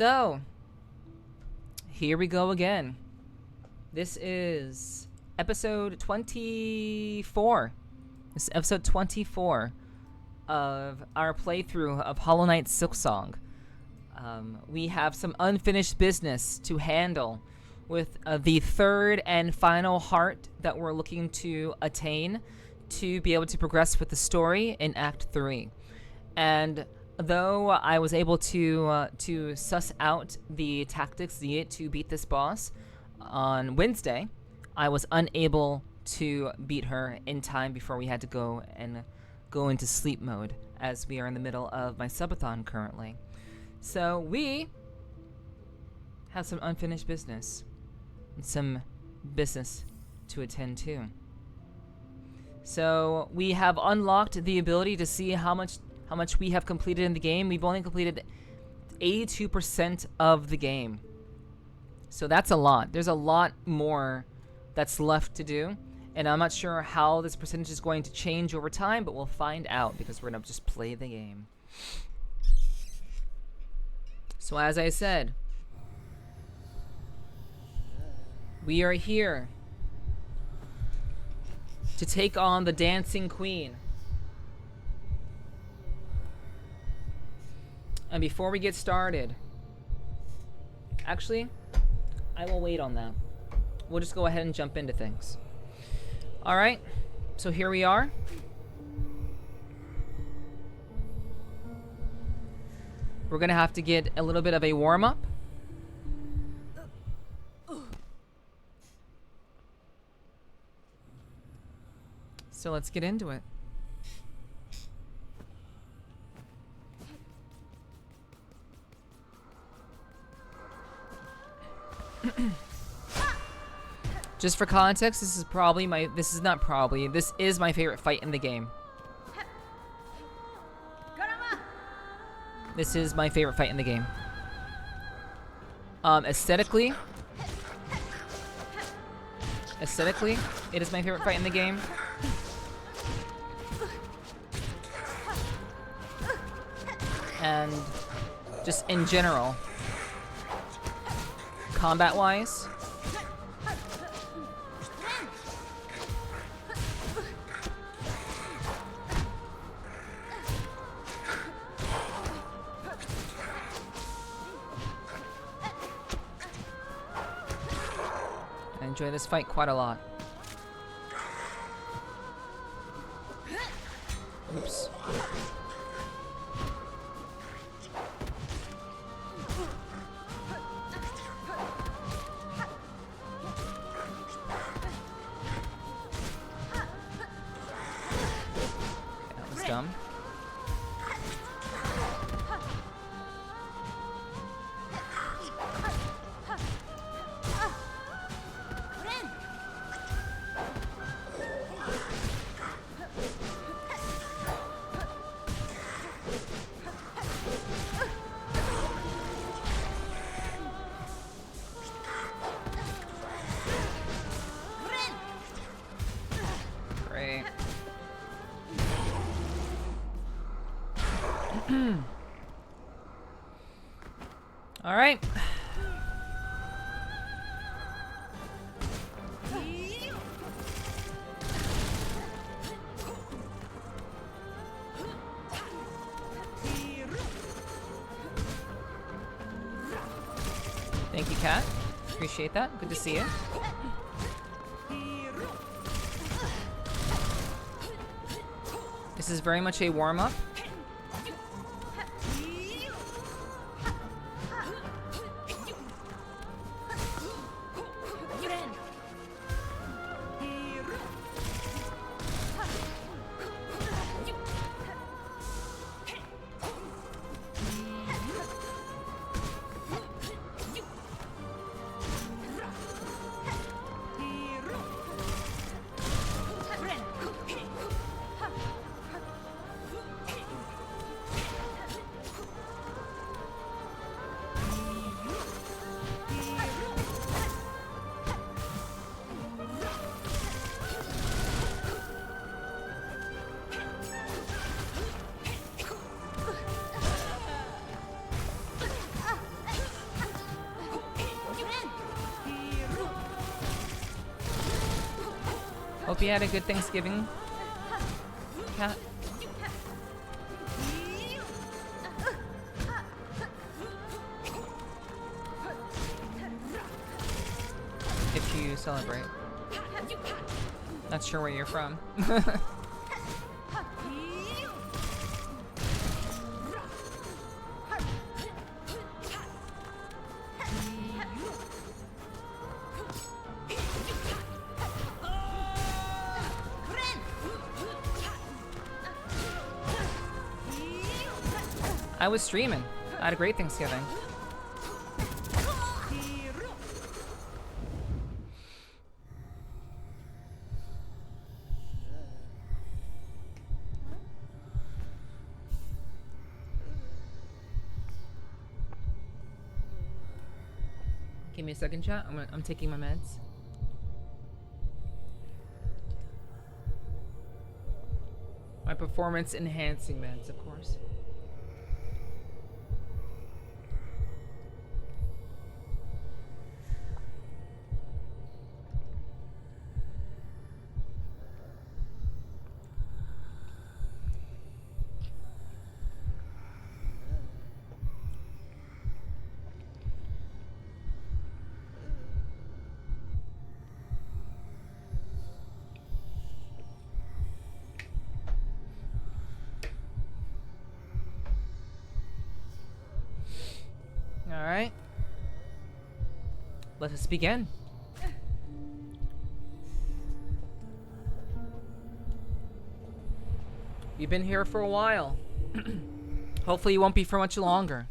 So, here we go again. This is episode 24. This is episode 24 of our playthrough of Hollow Knight SILKSONG. We have some unfinished business to handle with the third and final heart that we're looking to attain to be able to progress with the story in Act 3. And though I was able to suss out the tactics needed to beat this boss on Wednesday, I was unable to beat her in time before we had to go into sleep mode, as we are in the middle of my subathon currently. So we have some unfinished business and some business to attend to. So we have unlocked the ability to see how much we have completed in the game. We've only completed 82% of the game. So that's a lot. There's a lot more that's left to do. And I'm not sure how this percentage is going to change over time, but we'll find out because we're going to just play the game. So as I said, we are here to take on the Dancing Queen. And before we get started, actually, I will wait on that. We'll just go ahead and jump into things. Alright, so here we are. We're gonna have to get a little bit of a warm-up. So let's get into it. Just for context, this is my favorite fight in the game. This is my favorite fight in the game. Aesthetically, it is my favorite fight in the game. And just in general, combat-wise, I enjoy this fight quite a lot. Oops. That was dumb. Great. All right. Thank you, Kat. Appreciate that. Good to see you. This is very much a warm-up. Hope you had a good Thanksgiving, Cat. If you celebrate. Not sure where you're from. I was streaming. I had a great Thanksgiving. Give me a second, chat. I'm taking my meds. My performance enhancing meds, of course. Alright. Let us begin. You've been here for a while. Hopefully you won't be for much longer.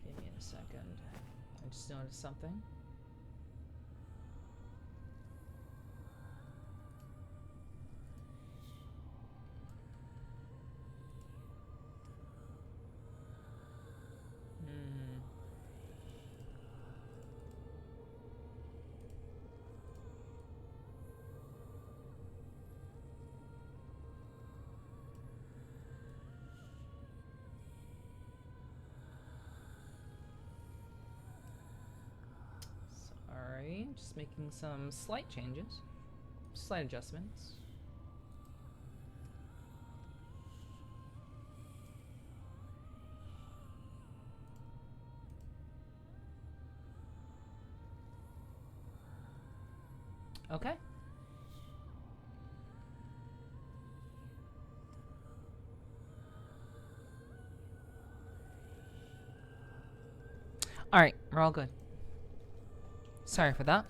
Give me a second. I just noticed something. Just making some slight changes, slight adjustments. Okay. All right, we're all good. Sorry for that.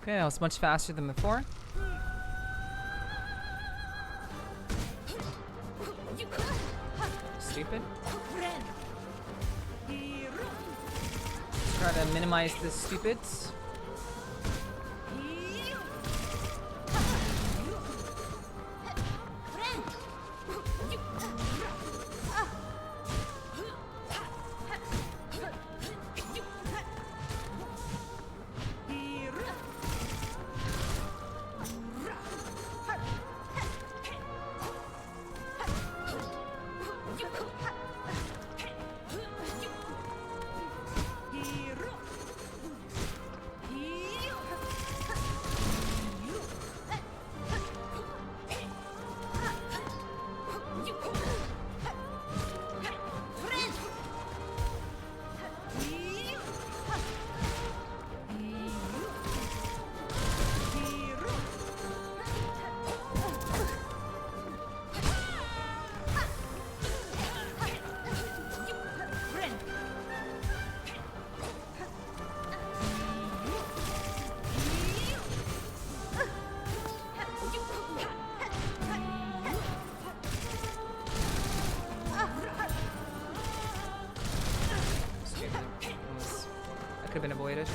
Okay, that was much faster than before. Stupid. Let's try to minimize the stupids. have been avoided.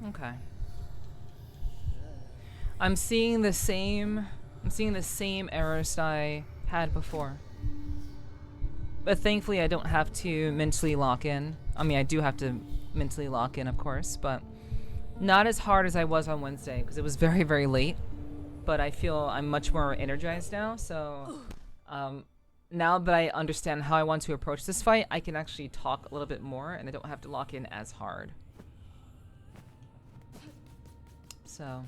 Okay. I'm seeing the same errors I had before. But thankfully I don't have to mentally lock in. I mean, I do have to mentally lock in, of course, but not as hard as I was on Wednesday because it was very, very late. But I feel I'm much more energized now, so now that I understand how I want to approach this fight, I can actually talk a little bit more and I don't have to lock in as hard. So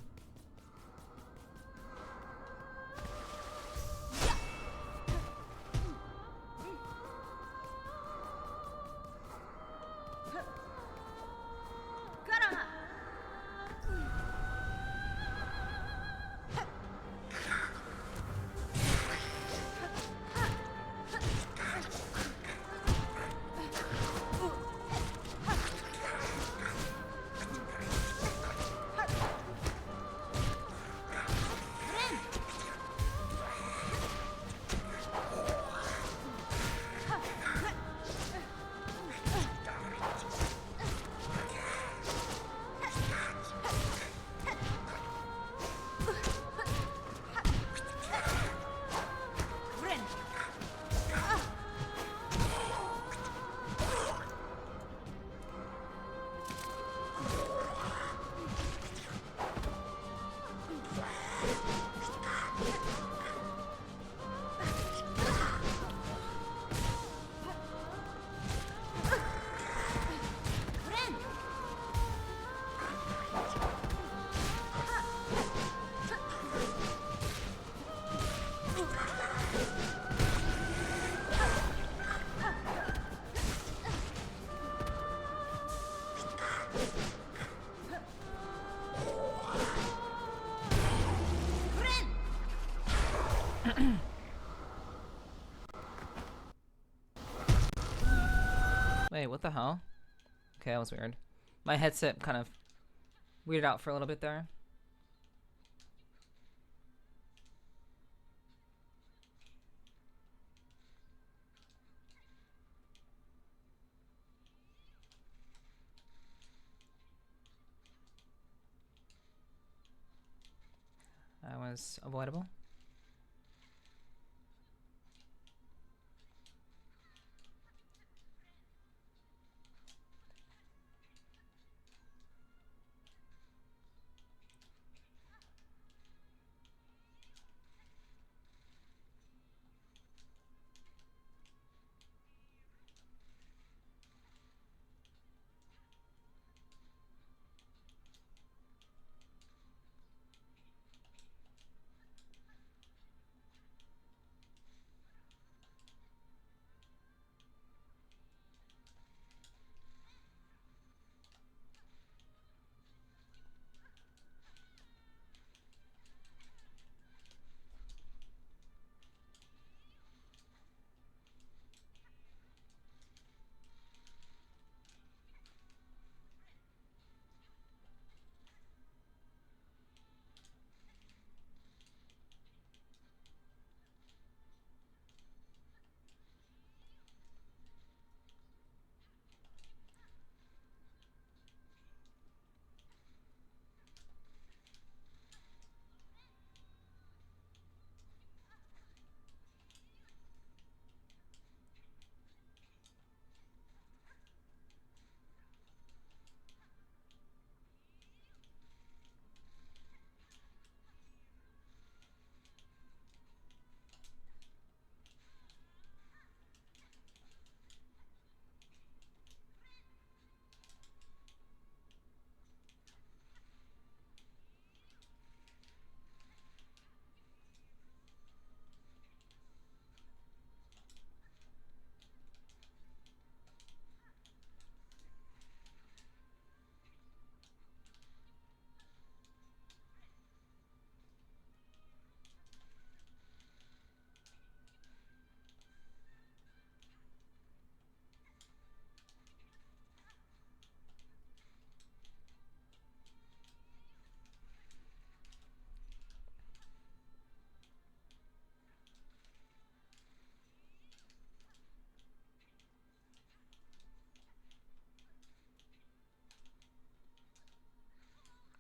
wait, what the hell? Okay, that was weird. My headset kind of weirded out for a little bit there. That was avoidable.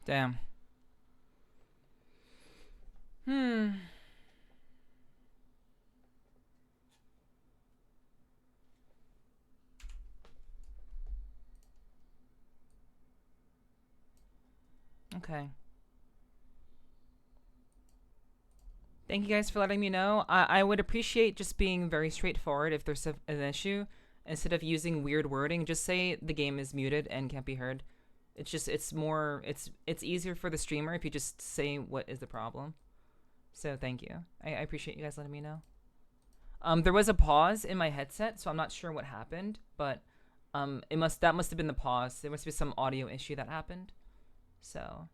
Damn. Okay. Thank you guys for letting me know. I would appreciate just being very straightforward if there's an issue. Instead of using weird wording, just say the game is muted and can't be heard. It's easier for the streamer if you just say what is the problem. So thank you. I appreciate you guys letting me know. There was a pause in my headset, so I'm not sure what happened, but that must have been the pause. There must be some audio issue that happened. So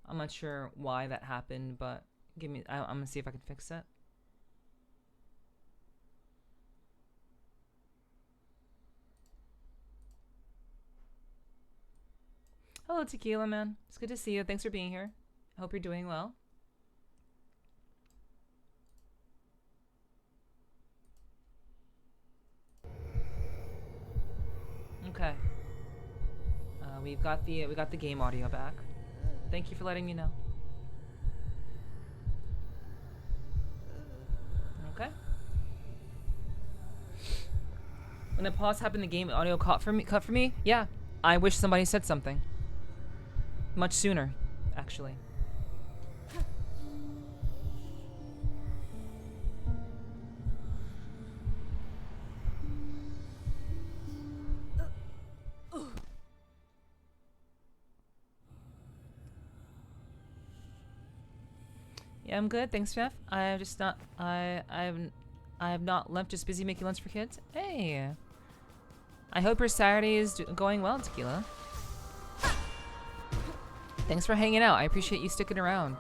I'm not sure why that happened, but I'm gonna see if I can fix it. Hello, Tequila Man. It's good to see you. Thanks for being here. I hope you're doing well. Okay. We got the game audio back. Thank you for letting me know. Okay. When the pause happened, the game audio cut for me. Yeah. I wish somebody said something. Much sooner, actually. Yeah, I'm good. Thanks, Jeff. I have not left. Just busy making lunch for kids. Hey. I hope your Saturday is going well, Tequila. Thanks for hanging out. I appreciate you sticking around.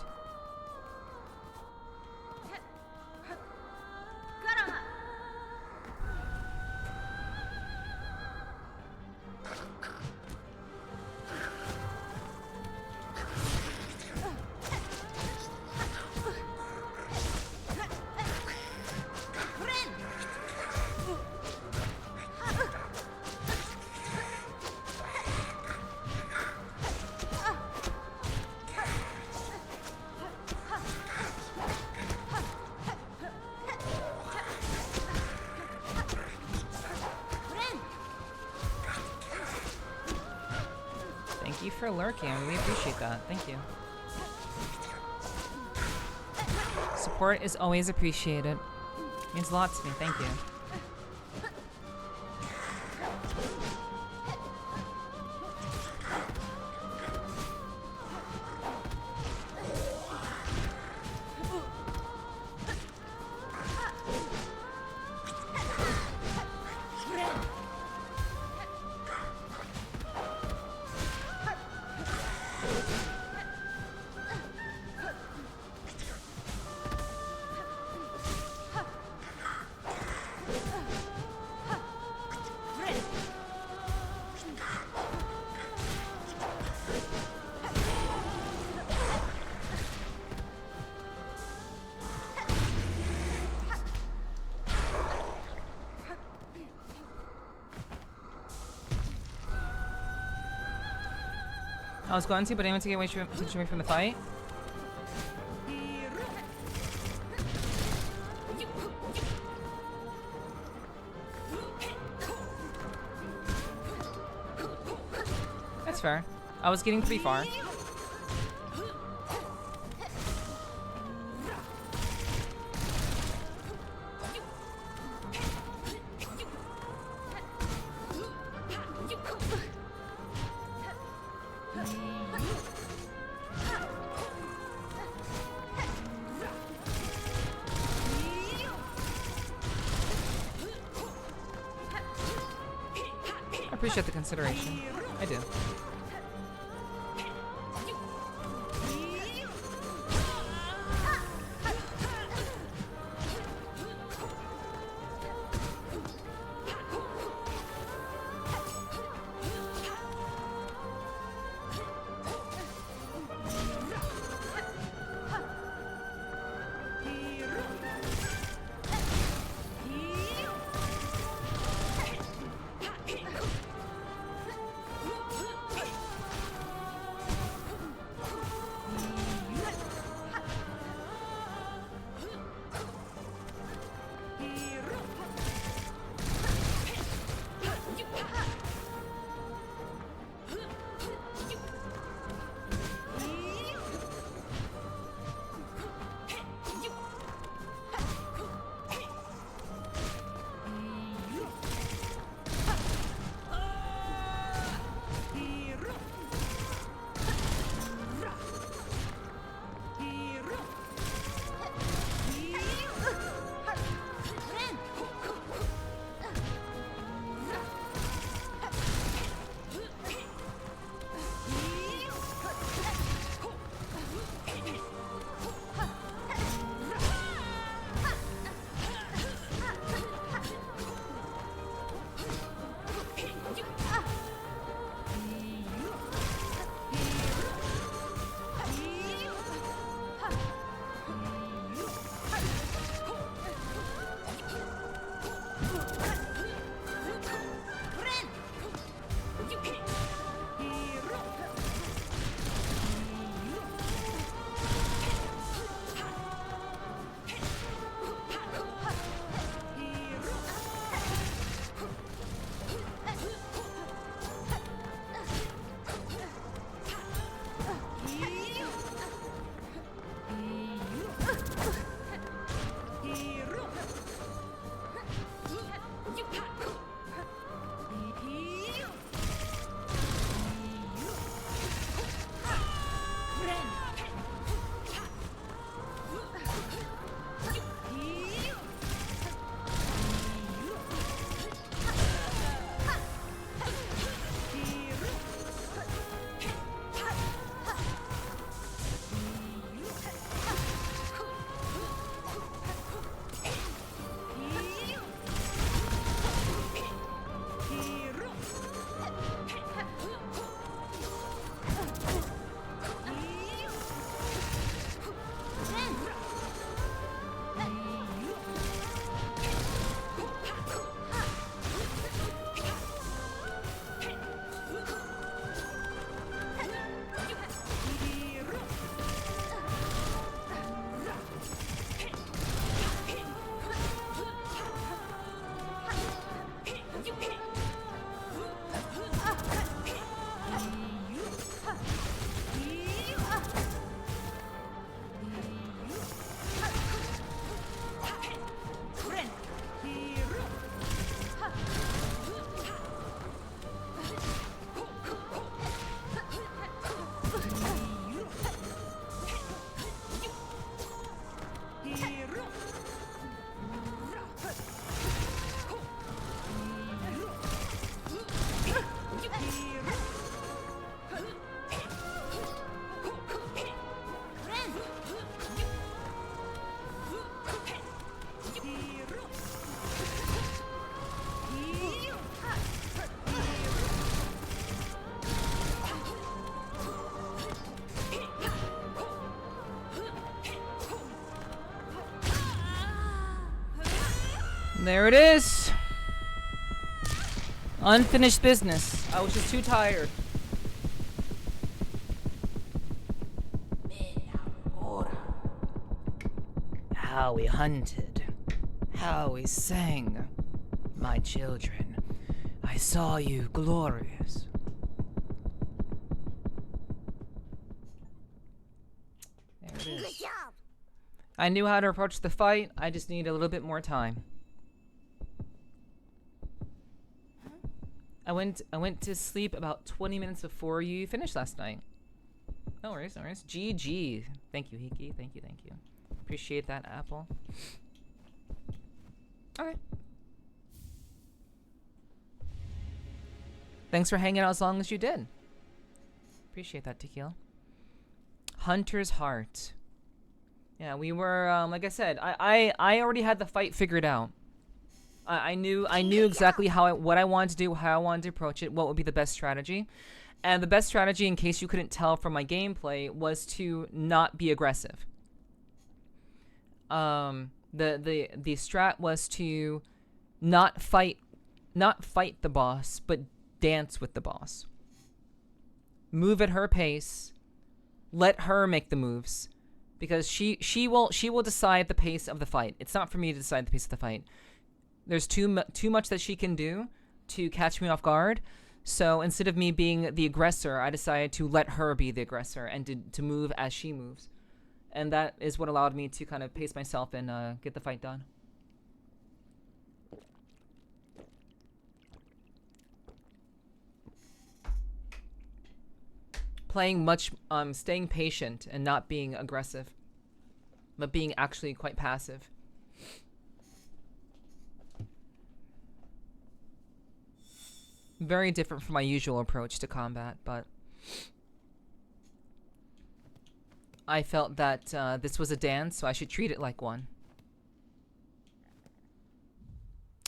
For lurking. I really appreciate that. Thank you. Support is always appreciated. It means a lot to me. Thank you. I was going to, but I didn't want to get away from the fight. That's fair. I was getting pretty far. I appreciate the consideration. I do. there it is. Unfinished business. I was just too tired. How we hunted. How we sang. My children, I saw you glorious. There it is. Good job. I knew how to approach the fight. I just need a little bit more time. I went to sleep about 20 minutes before you finished last night. No worries, no worries. GG. Thank you, Hiki. Thank you, thank you. Appreciate that, Apple. Okay. Thanks for hanging out as long as you did. Appreciate that, Tequila. Hunter's Heart. Yeah, we were, like I said, I already had the fight figured out. I knew exactly what I wanted to do, how I wanted to approach it, what would be the best strategy. And the best strategy, in case you couldn't tell from my gameplay, was to not be aggressive. The strat was to not fight the boss, but dance with the boss. Move at her pace. Let her make the moves, because she will decide the pace of the fight. It's not for me to decide the pace of the fight. There's too much that she can do to catch me off guard. So instead of me being the aggressor, I decided to let her be the aggressor and to move as she moves. And that is what allowed me to kind of pace myself and get the fight done. Staying patient and not being aggressive, but being actually quite passive. Very different from my usual approach to combat, but I felt that this was a dance, so I should treat it like one.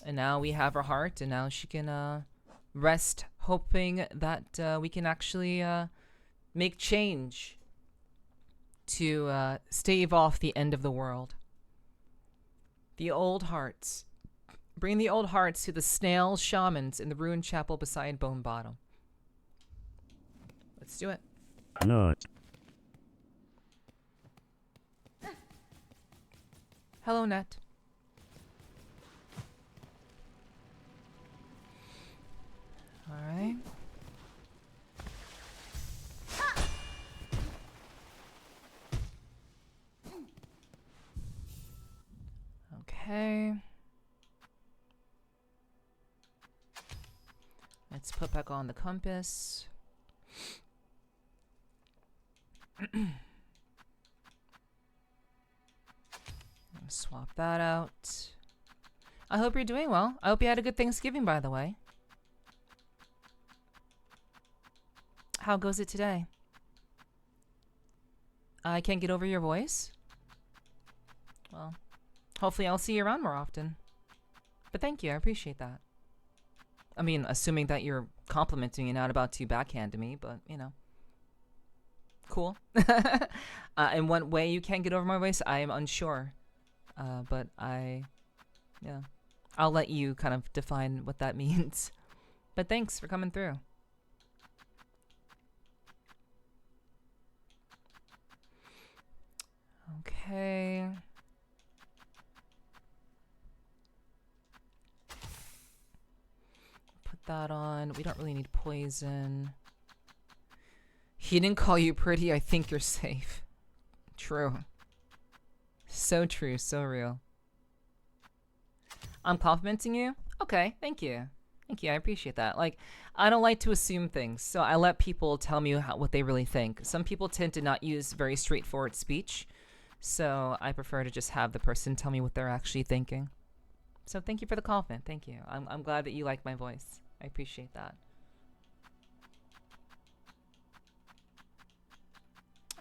And now we have her heart, and now she can rest, hoping that we can actually make change to stave off the end of the world. The old hearts. Bring the old hearts to the snail shamans in the ruined chapel beside Bone Bottom. Let's do it. No. Hello, Net. All right. Okay. Let's put back on the compass. Swap that out. I hope you're doing well. I hope you had a good Thanksgiving, by the way. How goes it today? I can't get over your voice. Well, hopefully I'll see you around more often. But thank you, I appreciate that. I mean, assuming that you're complimenting and not about to backhand me, but, you know. Cool. In what way you can't get over my voice, I am unsure. But yeah. I'll let you kind of define what that means. But thanks for coming through. Okay. Put that on. We don't really need poison. He didn't call you pretty. I think you're safe. True. So true. So real. I'm complimenting you? Okay. Thank you. Thank you. I appreciate that. Like, I don't like to assume things, so I let people tell me what they really think. Some people tend to not use very straightforward speech, so I prefer to just have the person tell me what they're actually thinking. So thank you for the compliment. Thank you. I'm glad that you like my voice. I appreciate that.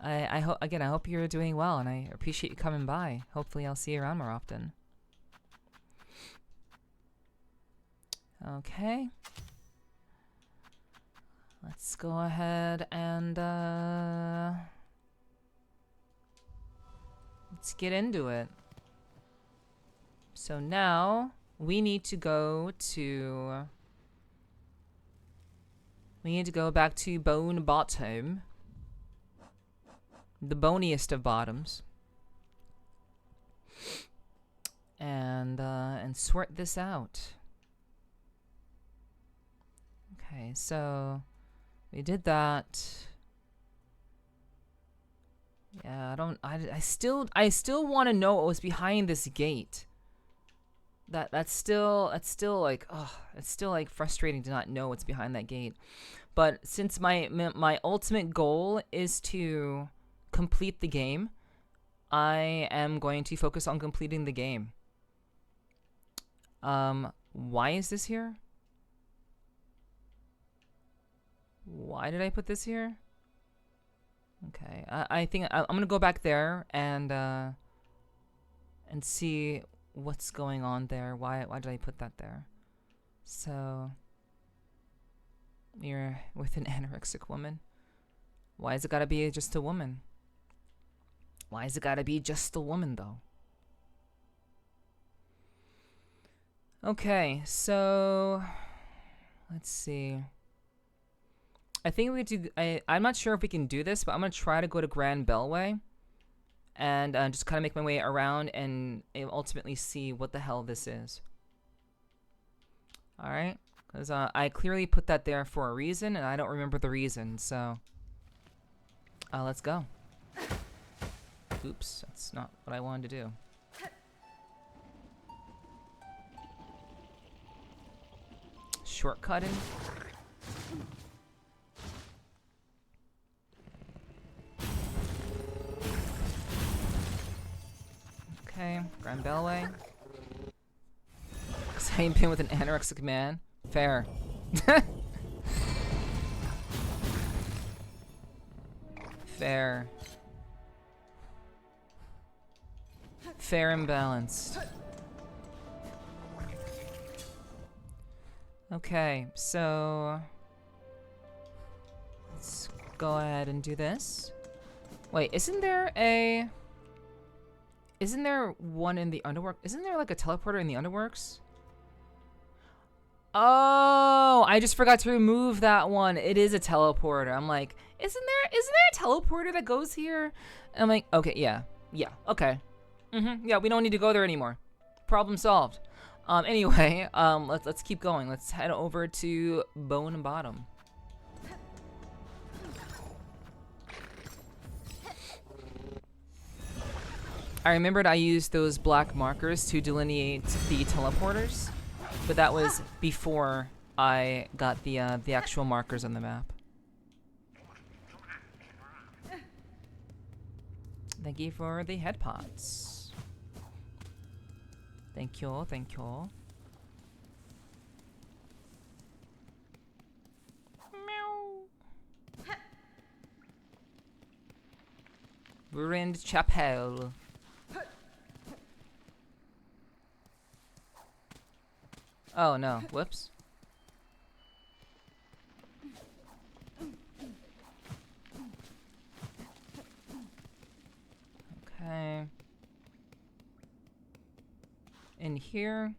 I hope you're doing well, and I appreciate you coming by. Hopefully I'll see you around more often. Okay. Let's go ahead and let's get into it. So now we need to go to... We need to go back to Bone Bottom. The boniest of bottoms. And sort this out. Okay, so we did that. Yeah, I still want to know what was behind this gate. That's still like, it's still like frustrating to not know what's behind that gate. But since my ultimate goal is to complete the game, I am going to focus on completing the game. Why is this here? Why did I put this here? Okay, I think I'm gonna go back there and see what's going on there. Why did I put that there? So you're with an anorexic woman. Why is it gotta be just a woman? Why is it gotta be just a woman though? Okay, so let's see. I think we do. I'm not sure if we can do this, but I'm gonna try to go to Grand Bellway, and just kind of make my way around and ultimately see what the hell this is. All right, because I clearly put that there for a reason, and I don't remember the reason. So let's go. Oops, that's not what I wanted to do. Shortcutting. Okay, Grand Bellway. Cause I ain't been with an anorexic man. Fair. Fair. Fair and balanced. Okay, so let's go ahead and do this. Wait, isn't there one in the Underworks? Isn't there like a teleporter in the Underworks? Oh, I just forgot to remove that one. It is a teleporter. I'm like, isn't there a teleporter that goes here? And I'm like, okay, yeah, okay. Yeah, we don't need to go there anymore. Problem solved. Anyway, let's keep going. Let's head over to Bone Bottom. I remembered I used those black markers to delineate the teleporters, but that was before I got the actual markers on the map. Thank you for the head pots. Thank you, thank you. Meow. Ruined Chapel. Oh no, whoops. Okay. In here.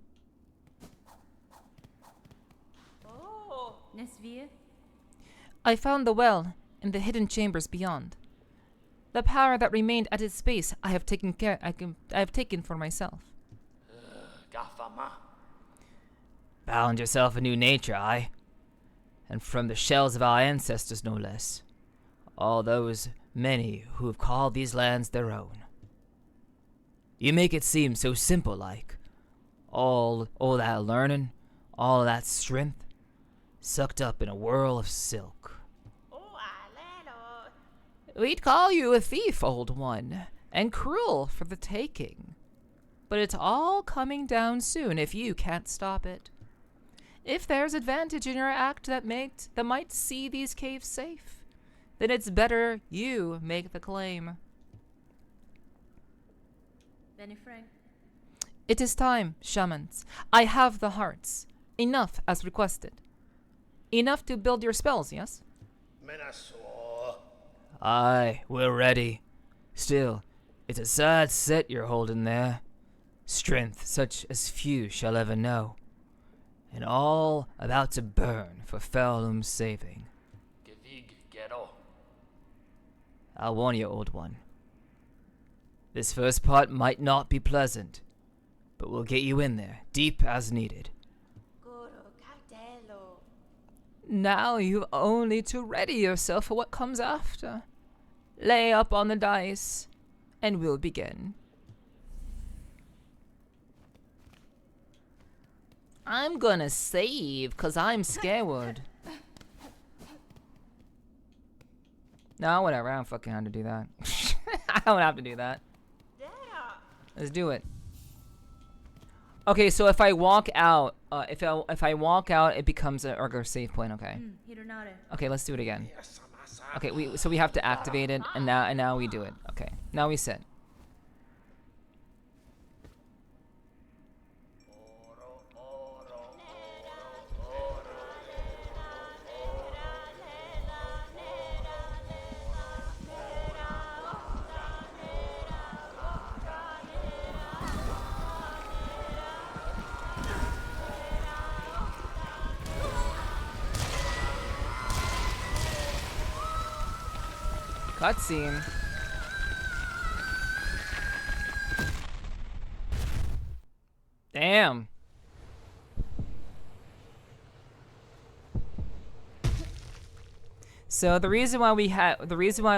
Oh, Nesvir. I found the well in the hidden chambers beyond. The power that remained at its base I have taken for myself. Found yourself a new nature, aye? And from the shells of our ancestors, no less. All those many who have called these lands their own. You make it seem so simple like. All that learning, all that strength, sucked up in a whirl of silk. We'd call you a thief, old one, and cruel for the taking. But it's all coming down soon if you can't stop it. If there's advantage in your act that might see these caves safe, then it's better you make the claim. Benny Frank. It is time, shamans. I have the hearts. Enough as requested. Enough to build your spells, yes? Aye, we're ready. Still, it's a sad set you're holding there. strength such as few shall ever know, and all about to burn for Felum's saving. I'll warn you, old one. This first part might not be pleasant, but we'll get you in there, deep as needed. Now you've only to ready yourself for what comes after. Lay up on the dice, and we'll begin. I'm gonna save, 'cause I'm scared. No, whatever. I don't fucking have to do that. I don't have to do that. Let's do it. Okay, so if I walk out, if I walk out, it becomes a regular save point. Okay. Okay, let's do it again. Okay, we have to activate it, and now we do it. Okay, now we sit. Cutscene. Damn. So the reason why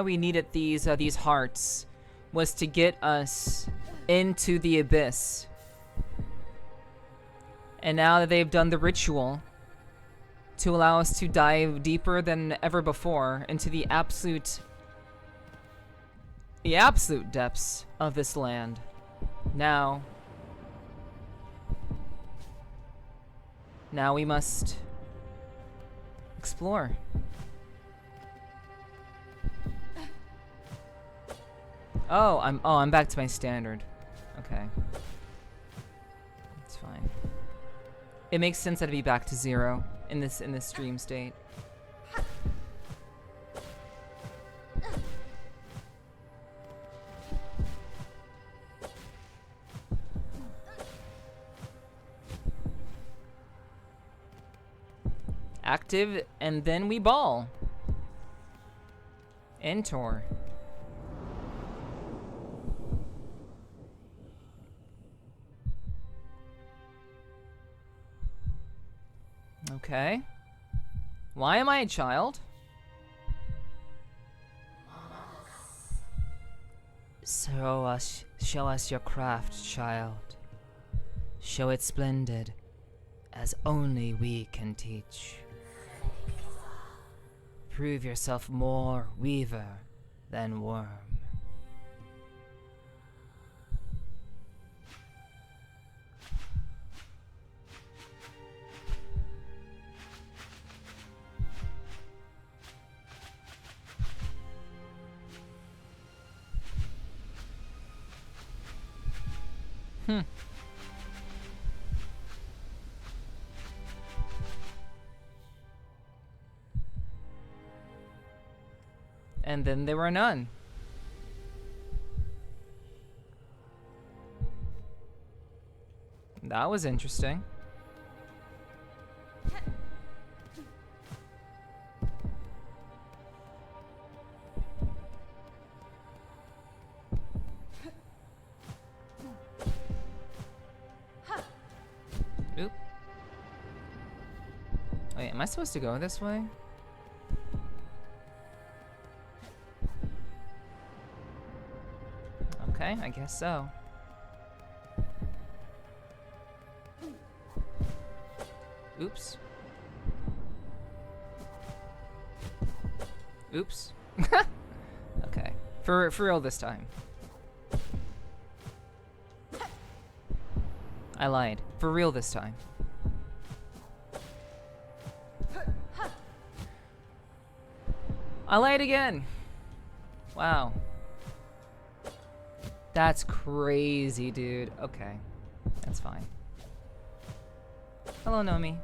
we needed these hearts was to get us into the abyss. And now that they've done the ritual to allow us to dive deeper than ever before into the absolute depths of this land. Now we must explore. Oh, I'm back to my standard. Okay. It's fine. It makes sense that I'd be back to 0 in this stream state. Active, and then we ball. Enter. Okay. Why am I a child? Show us your craft, child. Show it splendid, as only we can teach. Prove yourself more weaver than worm. And then there were none. That was interesting. Oop. Wait, am I supposed to go this way? Okay, I guess so. Oops. Oops. Okay. For real this time. I lied. For real this time. I lied again. Wow. That's crazy, dude. Okay. That's fine. Hello, Nomi.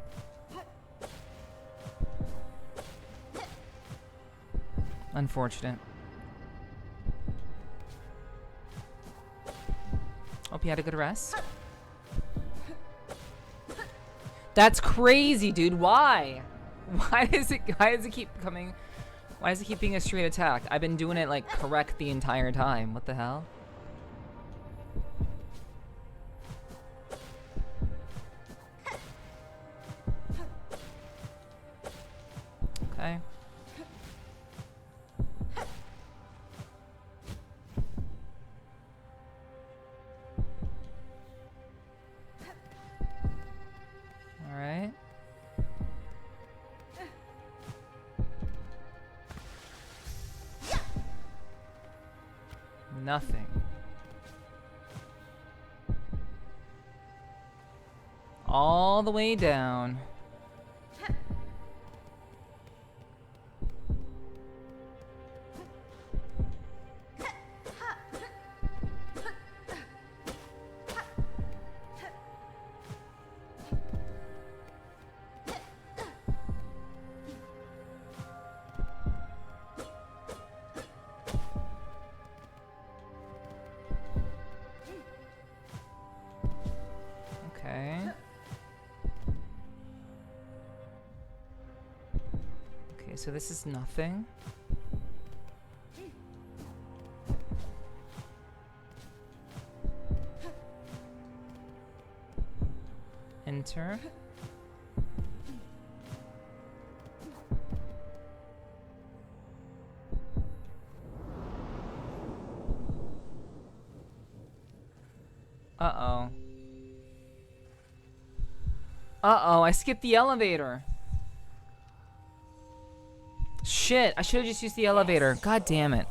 Unfortunate. Hope you had a good rest. That's crazy, dude. Why? Why does it keep coming? Why does it keep being a straight attack? I've been doing it like correct the entire time. What the hell? Okay. All right. Nothing. All the way down. Okay. Okay, so this is nothing. Enter. Uh-oh. Uh-oh, I skipped the elevator. Shit, I should have just used the elevator. God damn it.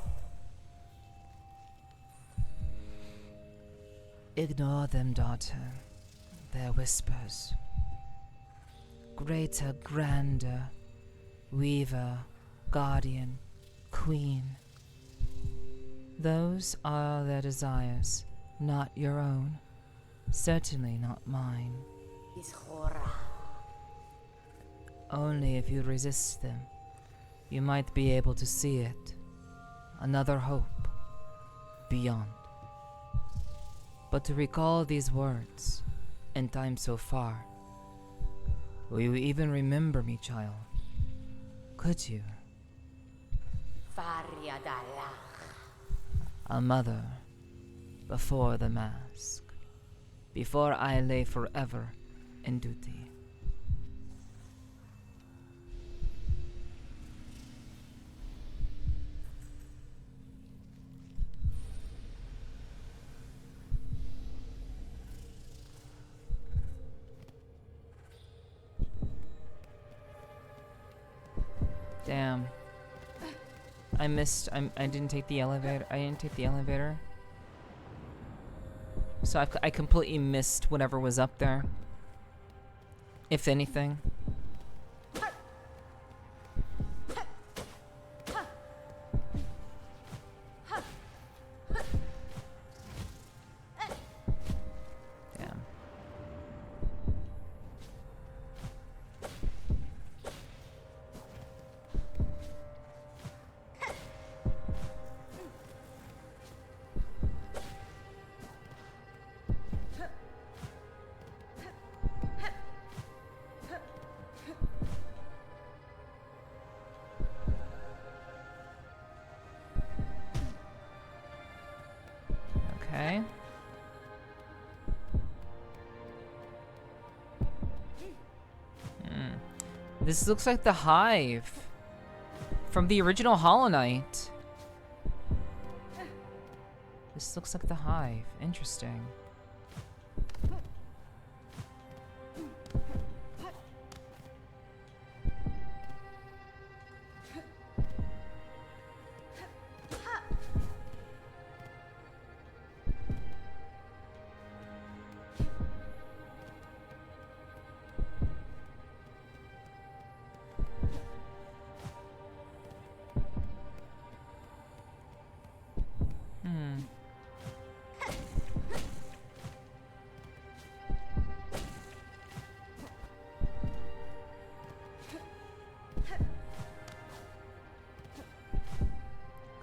Ignore them, daughter. Their whispers. Greater, grander, weaver, guardian, queen. Those are their desires, not your own. Certainly not mine. Only if you resist them, you might be able to see it. Another hope. Beyond. But to recall these words, in time so far, will you even remember me, child? Could you? A mother, before the mask, before I lay forever in duty. Damn. I missed. I didn't take the elevator. I didn't take the elevator. So I completely missed whatever was up there. If anything. Damn. Okay. This looks like the hive from the original Hollow Knight. This looks like the hive. Interesting.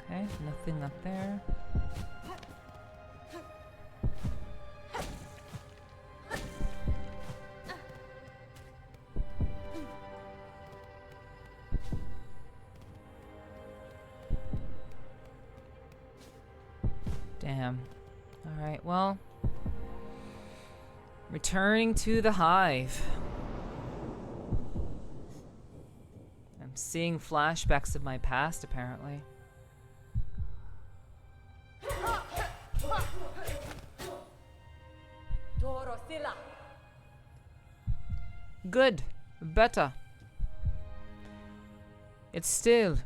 Okay, nothing up there. Damn. Alright, well. Returning to the hive. I'm seeing flashbacks of my past, apparently. Good. Better. It's still.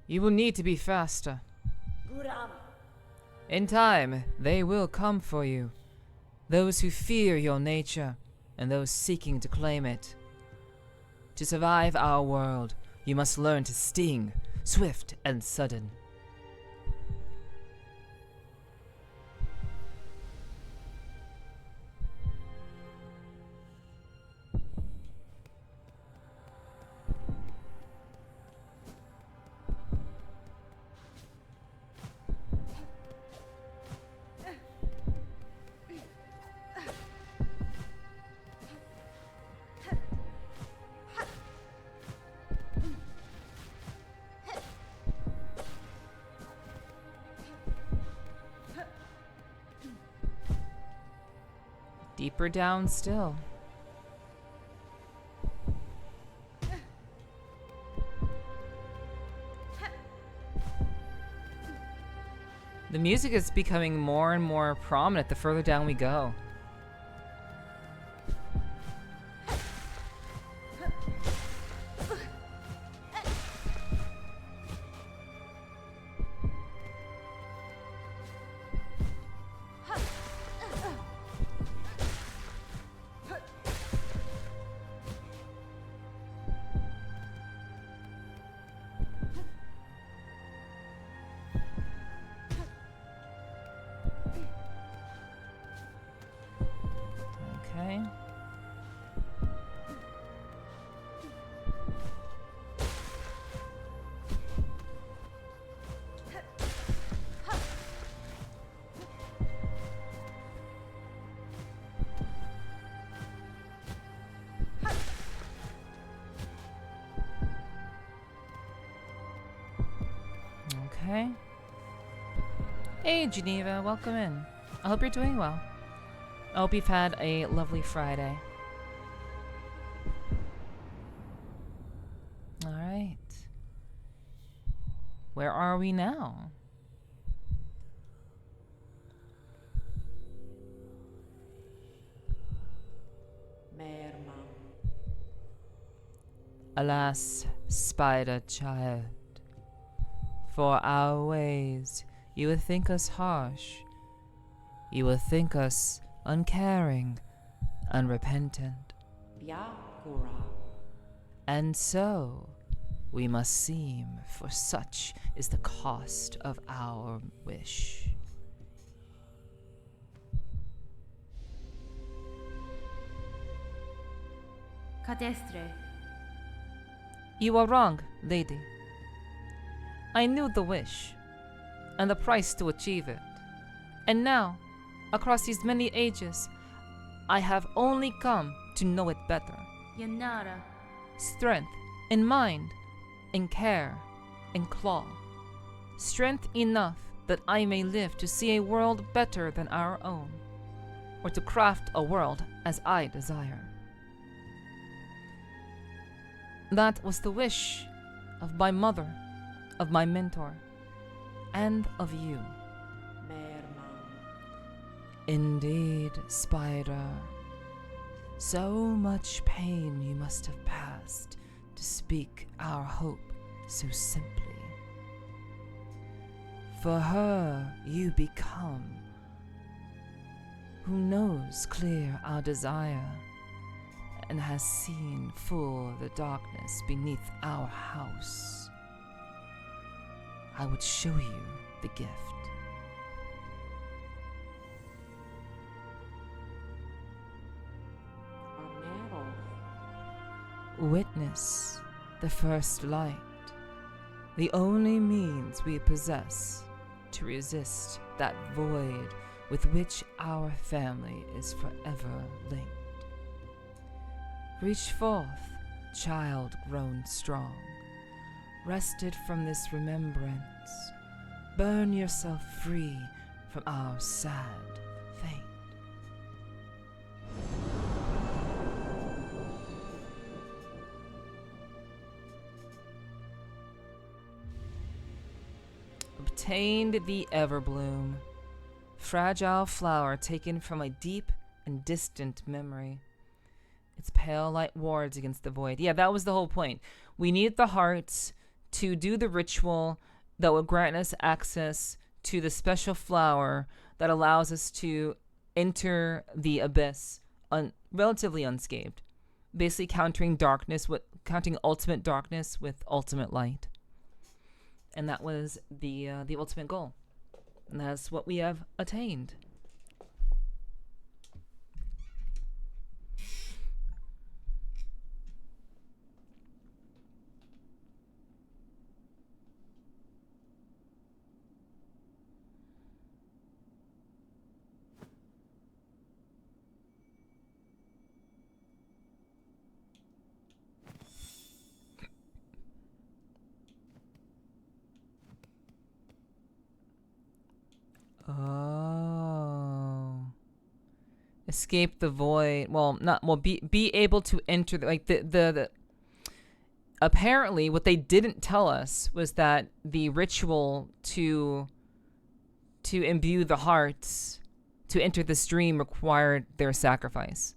You will need to be faster. In time, they will come for you. Those who fear your nature, and those seeking to claim it. To survive our world, you must learn to sting, swift and sudden. Deeper down still. The music is becoming more and more prominent the further down we go. Okay. Okay. Hey, Geneva, welcome in. I hope you're doing well. I hope you've had a lovely Friday. Alright. Where are we now? Alas, spider child, for our ways you would think us harsh. You would think us uncaring, unrepentant. And so we must seem, for such is the cost of our wish. Cadestre. You are wrong, lady. I knew the wish, and the price to achieve it. And now, across these many ages, I have only come to know it better. Yanara. Strength in mind, in care, in claw. Strength enough that I may live to see a world better than our own, or to craft a world as I desire. That was the wish of my mother, of my mentor, and of you. Indeed, spider. So much pain you must have passed to speak our hope so simply. For her you become, who knows clear our desire, and has seen full the darkness beneath our house. I would show you the gift. Witness the first light, the only means we possess to resist that void with which our family is forever linked. Reach forth, child grown strong, wrested from this remembrance. Burn yourself free from our sad fate. Obtained the Everbloom, fragile flower taken from a deep and distant memory. Its pale light wards against the void. Yeah, that was the whole point. We needed the hearts to do the ritual that would grant us access to the special flower that allows us to enter the abyss relatively unscathed. Basically countering ultimate darkness with ultimate light. And that was the ultimate goal. And that's what we have attained. Oh. Escape the void. Be able to enter the apparently what they didn't tell us was that the ritual to imbue the hearts to enter the stream required their sacrifice.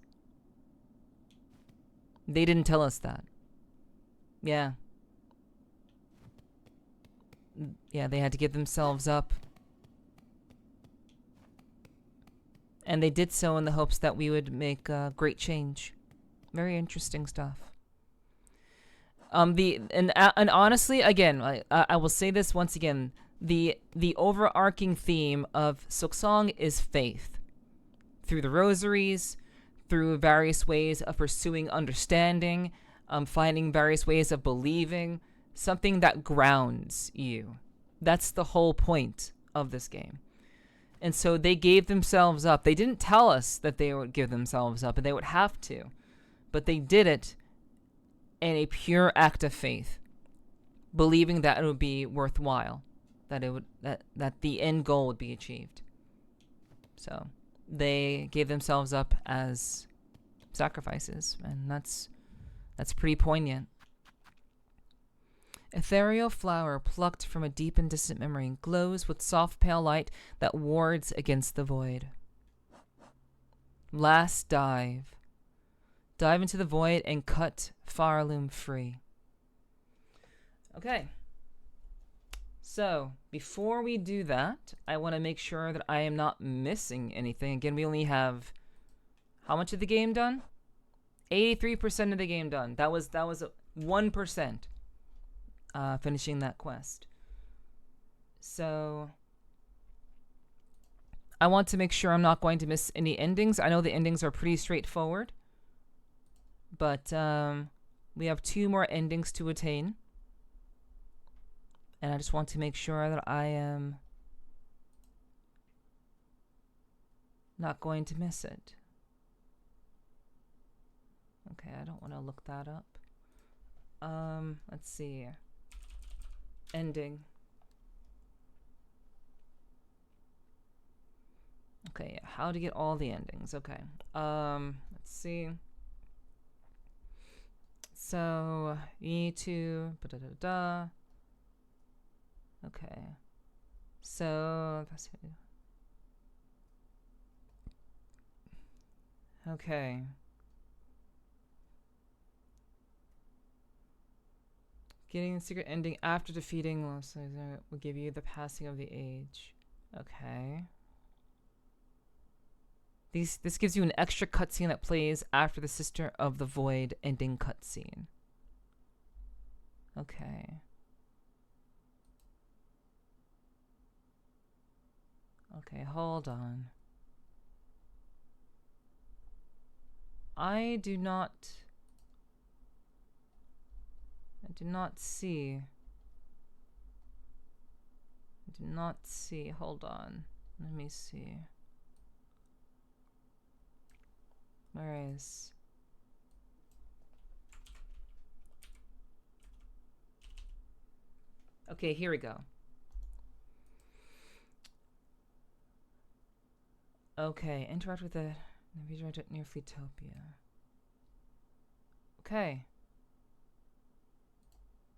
They didn't tell us that. Yeah. Yeah, they had to give themselves up. And they did so in the hopes that we would make great change. Very interesting stuff. And honestly, again, I will say this once again: the overarching theme of SILKSONG is faith, through the rosaries, through various ways of pursuing understanding, finding various ways of believing, something that grounds you. That's the whole point of this game. And so they gave themselves up. They didn't tell us that they would give themselves up, and they would have to. But they did it in a pure act of faith, believing that it would be worthwhile, that the end goal would be achieved. So they gave themselves up as sacrifices, and that's pretty poignant. Ethereal flower plucked from a deep and distant memory glows with soft pale light that wards against the void. Last dive. Dive into the void and cut Farloom free. Okay. So, before we do that, I want to make sure that I am not missing anything. Again, we only have how much of the game done? 83% of the game done. That was 1%. Finishing that quest. So I want to make sure I'm not going to miss any endings. I know the endings are pretty straightforward, but we have 2 more endings to attain, and I just want to make sure that I am not going to miss it. Okay, I don't want to look that up. Let's see. Ending. Okay, how to get all the endings. Okay. Let's see. So, you need to Okay. So, okay. Getting the secret ending after defeating Lost will give you the passing of the age. Okay. This gives you an extra cutscene that plays after the Sister of the Void ending cutscene. Okay. Okay, hold on. I do not see. Hold on. Let me see. Where is... Okay, here we go. Okay, interact with the Nepherti near Fleetopia. Okay.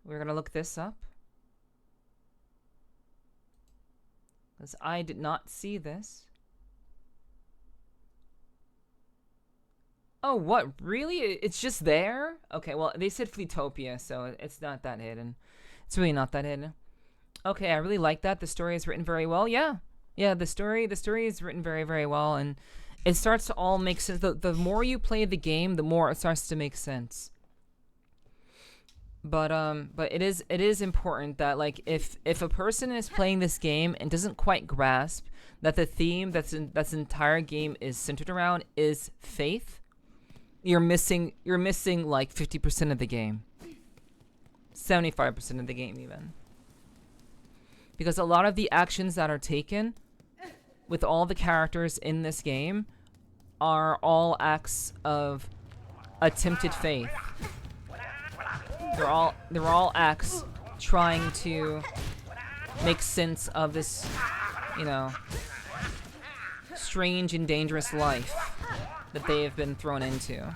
We're gonna look this up. Because I did not see this. Oh, what? Really? It's just there? Okay, well, they said Fleetopia, so it's not that hidden. It's really not that hidden. Okay, I really like that. The story is written very well. Yeah. Yeah, the story is written very, very well, and it starts to all make sense. The more you play the game, the more it starts to make sense. But it is important that, like, if a person is playing this game and doesn't quite grasp that the theme that's entire game is centered around is faith, you're missing like 50% of the game. 75% of the game even. Because a lot of the actions that are taken with all the characters in this game are all acts of attempted faith. They're all acts trying to make sense of this, you know, strange and dangerous life that they have been thrown into.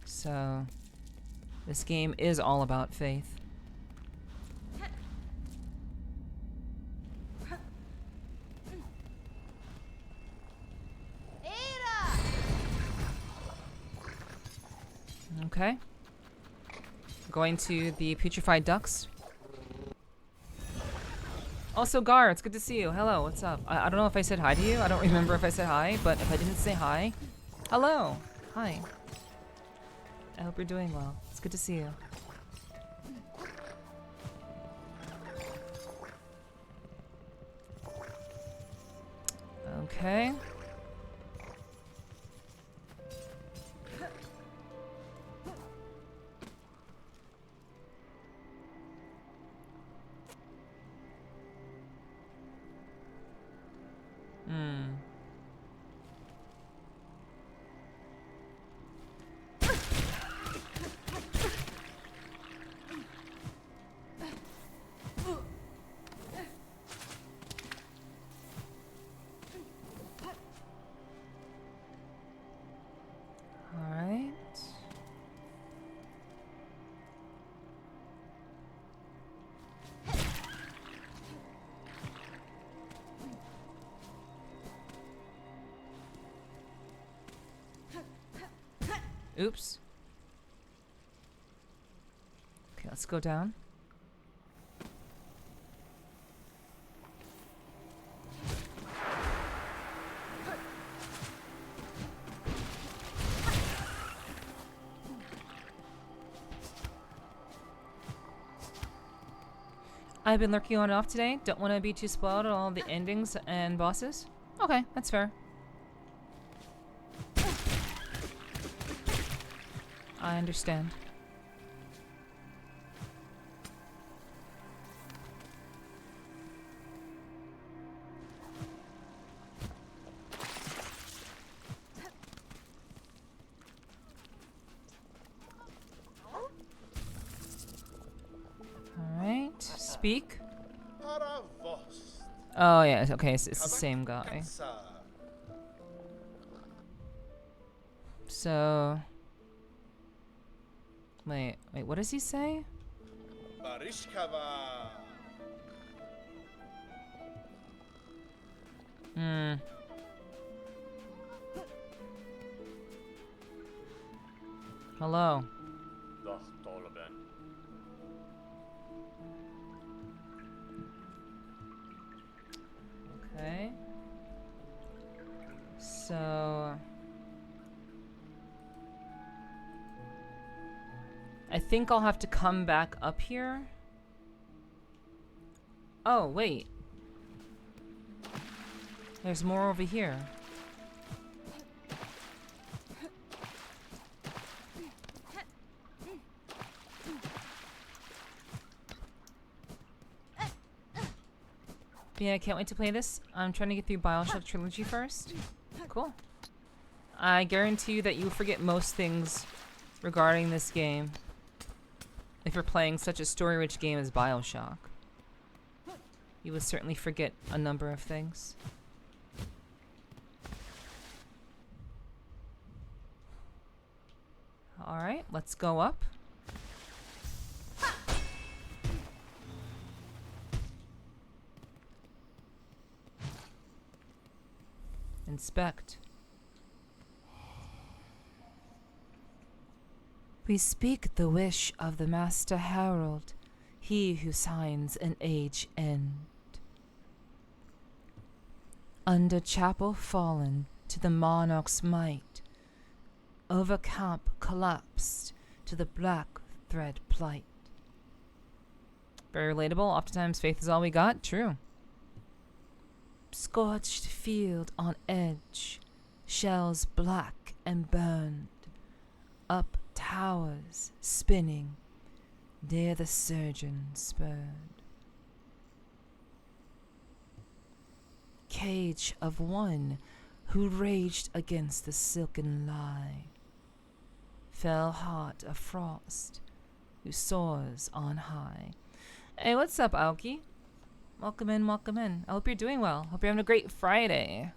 So, this game is all about faith. Okay. Going to the putrefied ducks. Also, Gar, it's good to see you. Hello, what's up? I don't know if I said hi to you. I don't remember if I said hi, but if I didn't say hi, hello. Hi. I hope you're doing well. It's good to see you. Okay. Oops. Okay, let's go down. I've been lurking on and off today. Don't want to be too spoiled on all the endings and bosses. Okay, that's fair. I understand. Alright, speak. Oh yeah, okay, it's the same guy. So... Wait, what does he say? Hello. Okay. So... I think I'll have to come back up here. Oh, wait. There's more over here. Yeah, I can't wait to play this. I'm trying to get through BioShock Trilogy first. Cool. I guarantee you that you forget most things regarding this game if you're playing such a story-rich game as BioShock. you would certainly forget a number of things. Alright, let's go up. Inspect. We speak the wish of the Master Herald, he who signs an age end. Under chapel fallen to the monarch's might, over camp collapsed to the black thread plight. Very relatable. Oftentimes faith is all we got. True. Scorched field on edge, shells black and burned, up towers spinning, near the surgeon spurred. Cage of one who raged against the silken lie, fell heart of frost who soars on high. Hey, what's up, Aoki? Welcome in, welcome in. I hope you're doing well. Hope you're having a great Friday.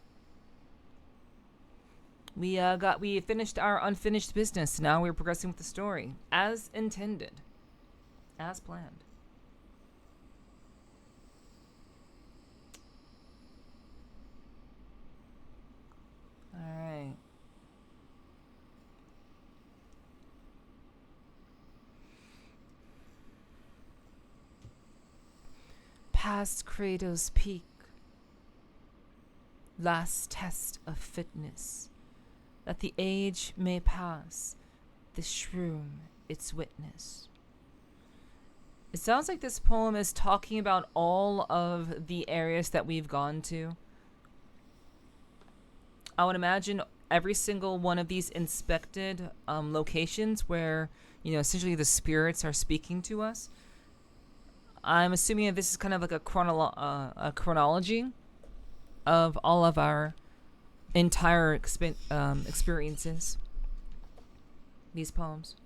We finished our unfinished business. Now we're progressing with the story as intended, as planned. All right. Past Cradle's peak, last test of fitness, that the age may pass, the shroom its witness. It sounds like this poem is talking about all of the areas that we've gone to. I would imagine every single one of these inspected locations where, essentially the spirits are speaking to us. I'm assuming that this is kind of like a chronology of all of our entire experiences. These poems.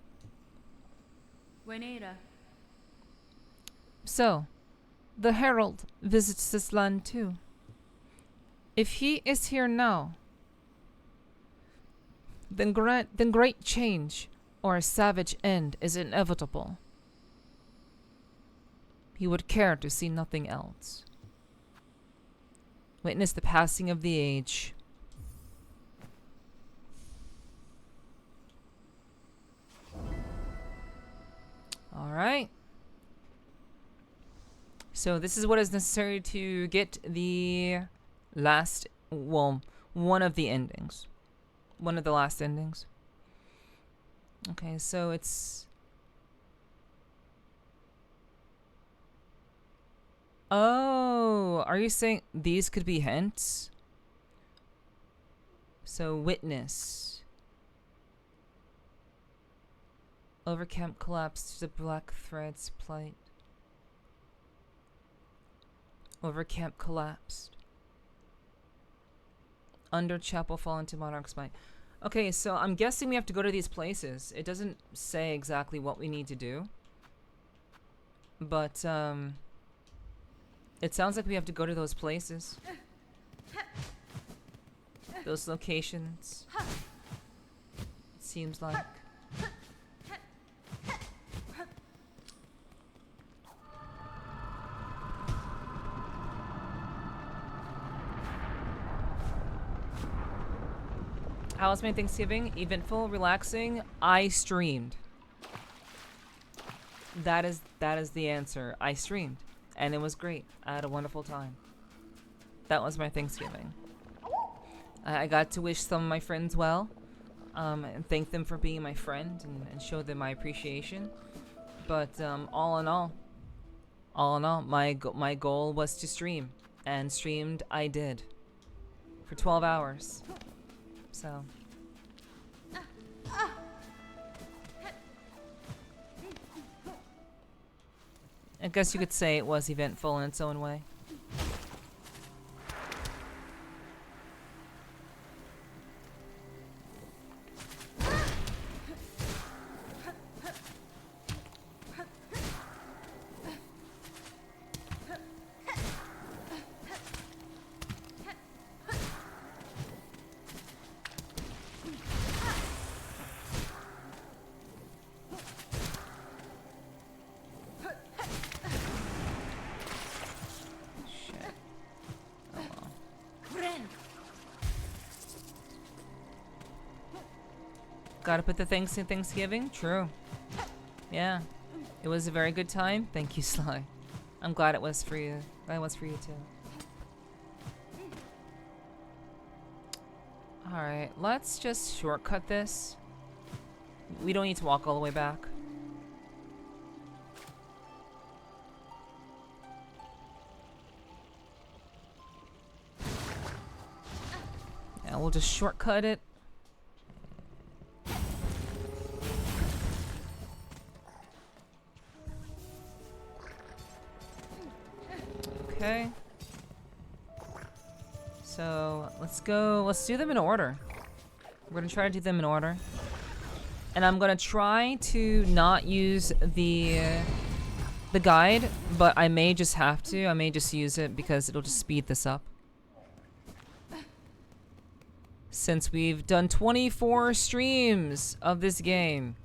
Buenera. So, the Herald visits this land too. If he is here now, then great change or a savage end is inevitable. He would care to see nothing else. Witness the passing of the age. All right. So this is what is necessary to get the last, one of the endings. One of the last endings. Okay, so it's... Oh, are you saying these could be hints? So, witness. Overcamp collapsed to the black thread's plight. Overcamp collapsed. Under chapel fallen to monarch's might. Okay, so I'm guessing we have to go to these places. It doesn't say exactly what we need to do. But, it sounds like we have to go to those places. Those locations. It seems like. How was my Thanksgiving? Eventful, relaxing. I streamed. That is the answer. I streamed. And it was great. I had a wonderful time. That was my Thanksgiving. I got to wish some of my friends well, and thank them for being my friend and show them my appreciation. But all in all, my goal was to stream, and streamed I did for 12 hours. So. I guess you could say it was eventful in its own way. Gotta put the thanks in Thanksgiving. True. Yeah. It was a very good time. Thank you, Sly. I'm glad it was for you. Glad it was for you too. Alright, let's just shortcut this. We don't need to walk all the way back. Yeah, we'll just shortcut it. Okay. So let's do them in order. We're gonna try to do them in order. And I'm gonna try to not use the guide, but I may just have to. I may just use it because it'll just speed this up. Since we've done 24 streams of this game.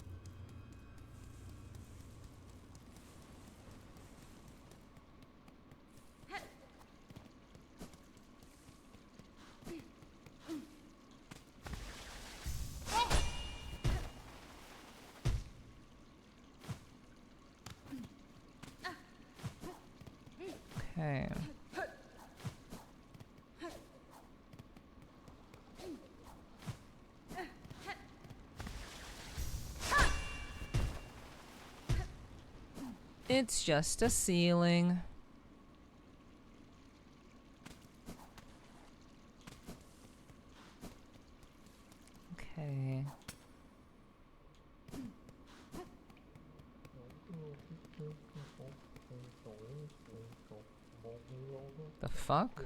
Okay. It's just a ceiling. Okay. The fuck?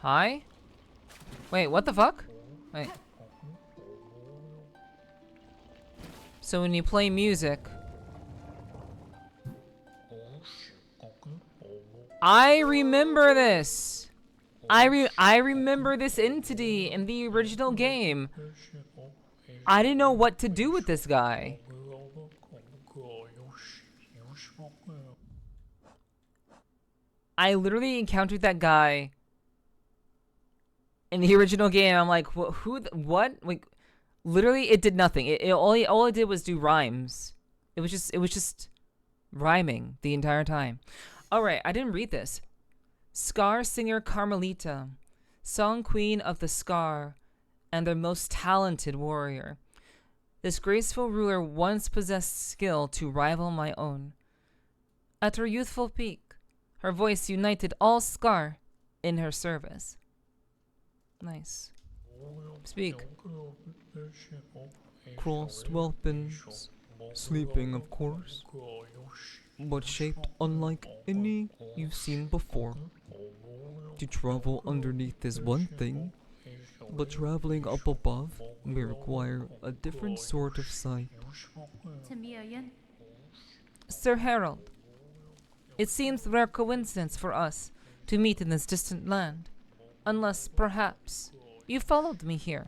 Hi? Wait, what the fuck? Wait. So when you play music... I remember this! I remember this entity in the original game. I didn't know what to do with this guy. I literally encountered that guy in the original game. I'm like, what? Like, literally, it did nothing. All it did was do rhymes. It was just rhyming the entire time. All right, I didn't read this. Scar singer Carmelita, song queen of the Scar, and their most talented warrior. This graceful ruler once possessed skill to rival my own. At her youthful peak, her voice united all Scar in her service. Nice. Speak. Crossed weapons, sleeping of course, but shaped unlike any you've seen before. To travel underneath is one thing, but traveling up above may require a different sort of sight. Sir Harold, it seems rare coincidence for us to meet in this distant land, unless perhaps you followed me here.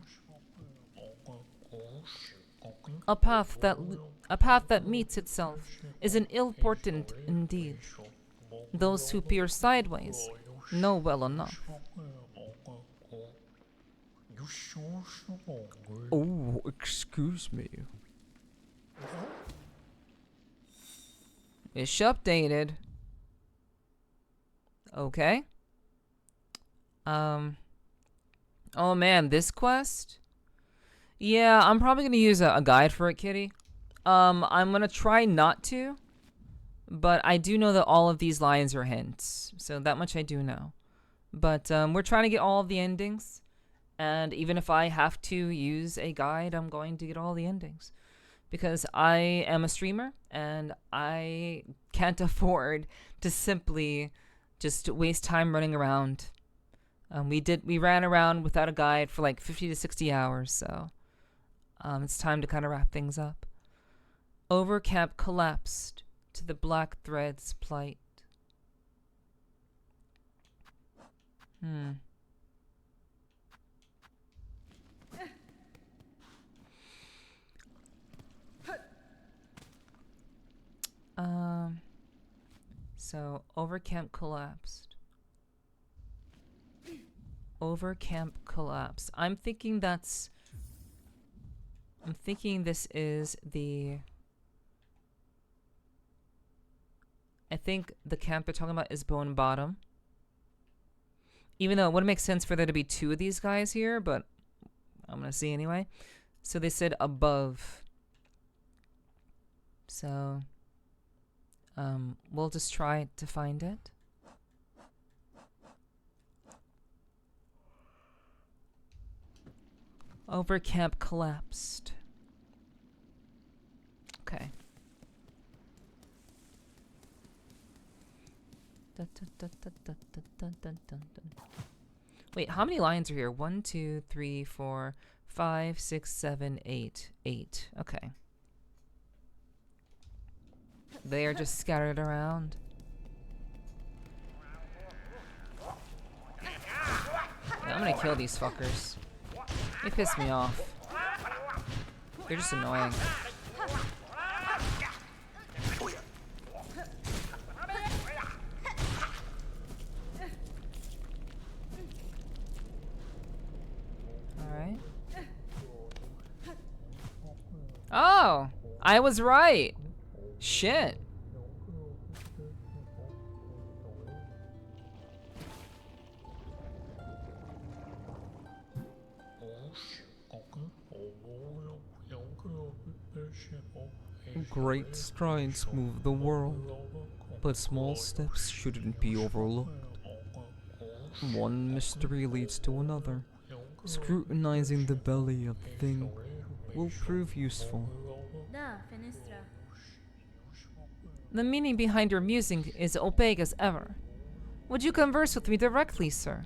A path that meets itself is an ill portent indeed. Those who peer sideways know well enough. Oh, excuse me. Ish updated. Okay. Oh man, this quest? Yeah, I'm probably gonna use a guide for it, kitty. I'm gonna try not to, but I do know that all of these lines are hints, so that much I do know. But we're trying to get all of the endings, and even if I have to use a guide, I'm going to get all the endings. Because I am a streamer, and I can't afford to simply just waste time running around. We ran around without a guide for like 50 to 60 hours, so it's time to kind of wrap things up. Overcamp collapsed to the black thread's plight. So Overcamp collapsed. Over camp collapse. I'm thinking this is the... I think the camp they're talking about is Bone Bottom. Even though it wouldn't make sense for there to be two of these guys here, but I'm gonna see anyway. So they said above. So we'll just try to find it. Over camp collapsed. Okay. Wait, how many lines are here? 1, 2, 3, 4, 5, 6, 7, 8. 8. Okay. They are just scattered around. Yeah, I'm gonna kill these fuckers. They piss me off. They're just annoying. Alright. Oh! I was right! Shit. Great strides move the world, but small steps shouldn't be overlooked. One mystery leads to another. Scrutinizing the belly of the thing will prove useful. Da, Fenestra. The meaning behind your musing is opaque as ever. Would you converse with me directly, sir?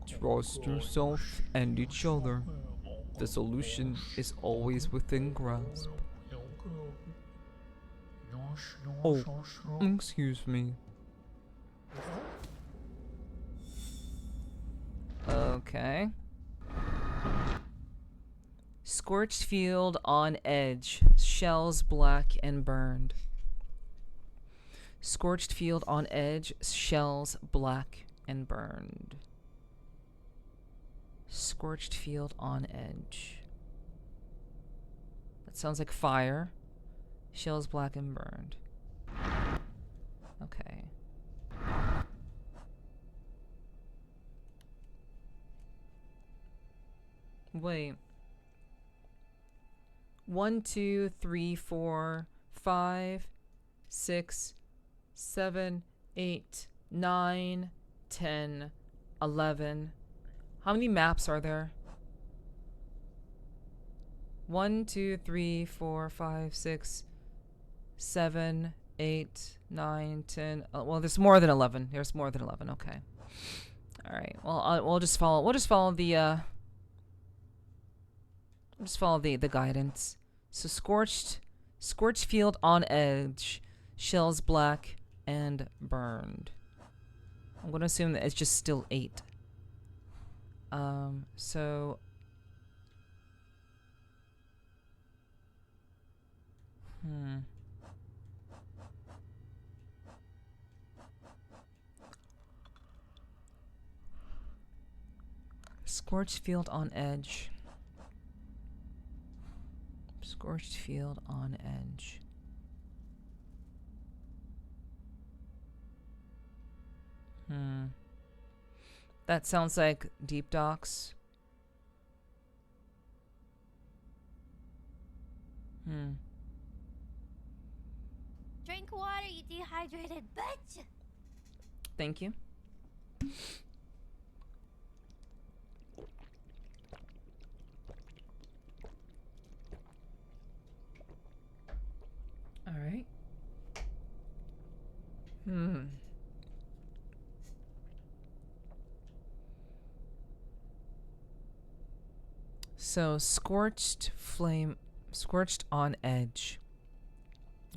Trust yourself and each other. The solution is always within grasp. Oh, excuse me. Okay. Scorched field on edge. Shells black and burned. Scorched field on edge. Shells black and burned. Scorched field on edge. That sounds like fire. Shells black and burned. Okay. Wait. 1, 2, 3, 4, 5, 6, 7, 8, 9, 10, 11. How many maps are there? 1, 2, 3, 4, 5, 6, 7, 8, 9, 10. Well, there's more than 11. There's more than 11. Okay. All right. Well, we'll just follow. We'll just follow the. Just follow the guidance. So scorched field on edge, shells black and burned. I'm gonna assume that it's just still 8. So scorched field on edge. Scorched field on edge. That sounds like deep docks. Drink water, you dehydrated bitch! Thank you. All right. So scorched on edge.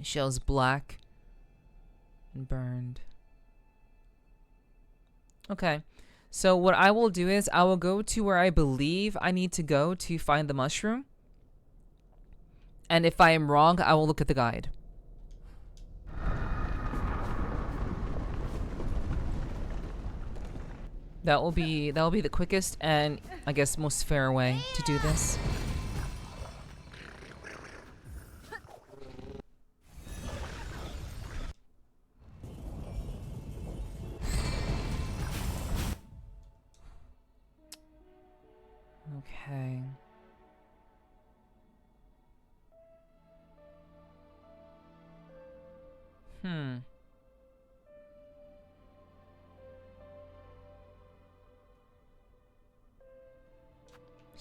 Shells black and burned. Okay. So what I will do is I will go to where I believe I need to go to find the mushroom. And if I am wrong, I will look at the guide. That will be the quickest and I guess most fair way to do this. Okay.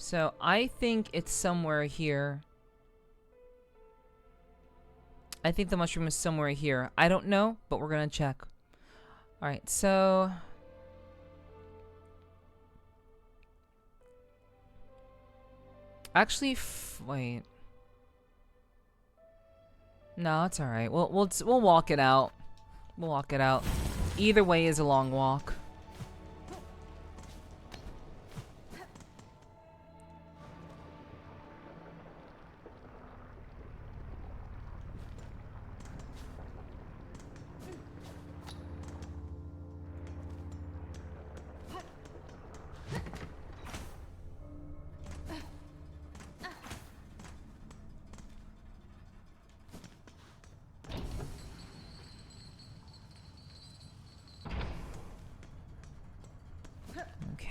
So I think it's somewhere here. I think the mushroom is somewhere here. I don't know, but we're gonna check. Alright, so... Actually, wait. No, it's alright. We'll walk it out. We'll walk it out. Either way is a long walk.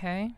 Okay.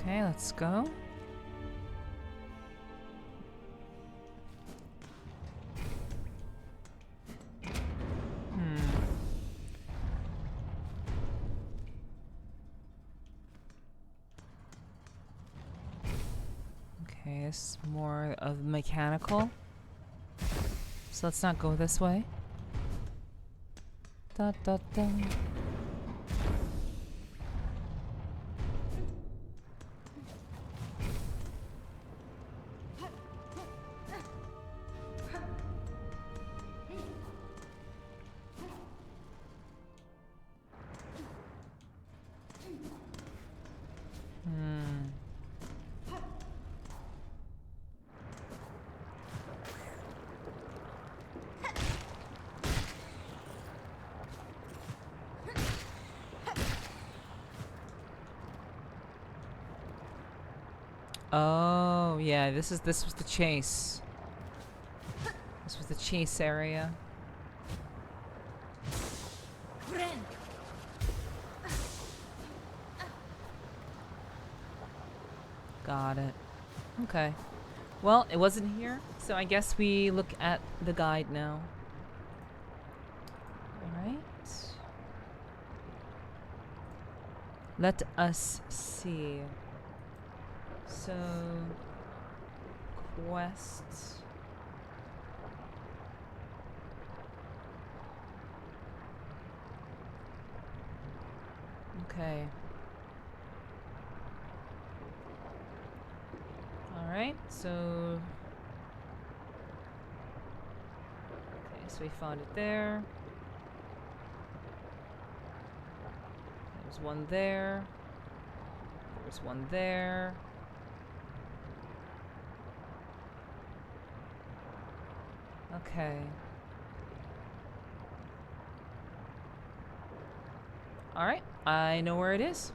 Okay, let's go. Okay, this is more of mechanical. So let's not go this way. Da da da. Oh, yeah, this was the chase. This was the chase area. Got it. Okay. Well, it wasn't here, so I guess we look at the guide now. Alright. Let us see. So, quests. Okay. Alright, so... Okay, so we found it there. There's one there. There's one there. Okay. Alright, I know where it is.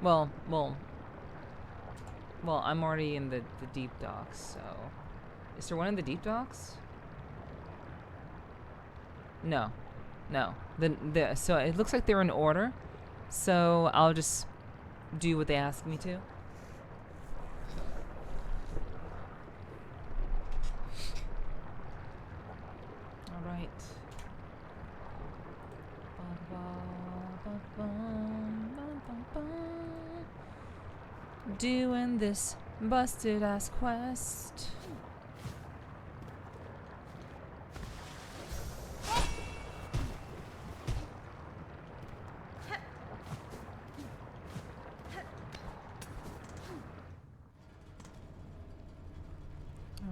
Well, I'm already in the deep docks, so... Is there one in the deep docks? No. No. So it looks like they're in order. So I'll just do what they ask me to. Alright. Doing this busted ass quest.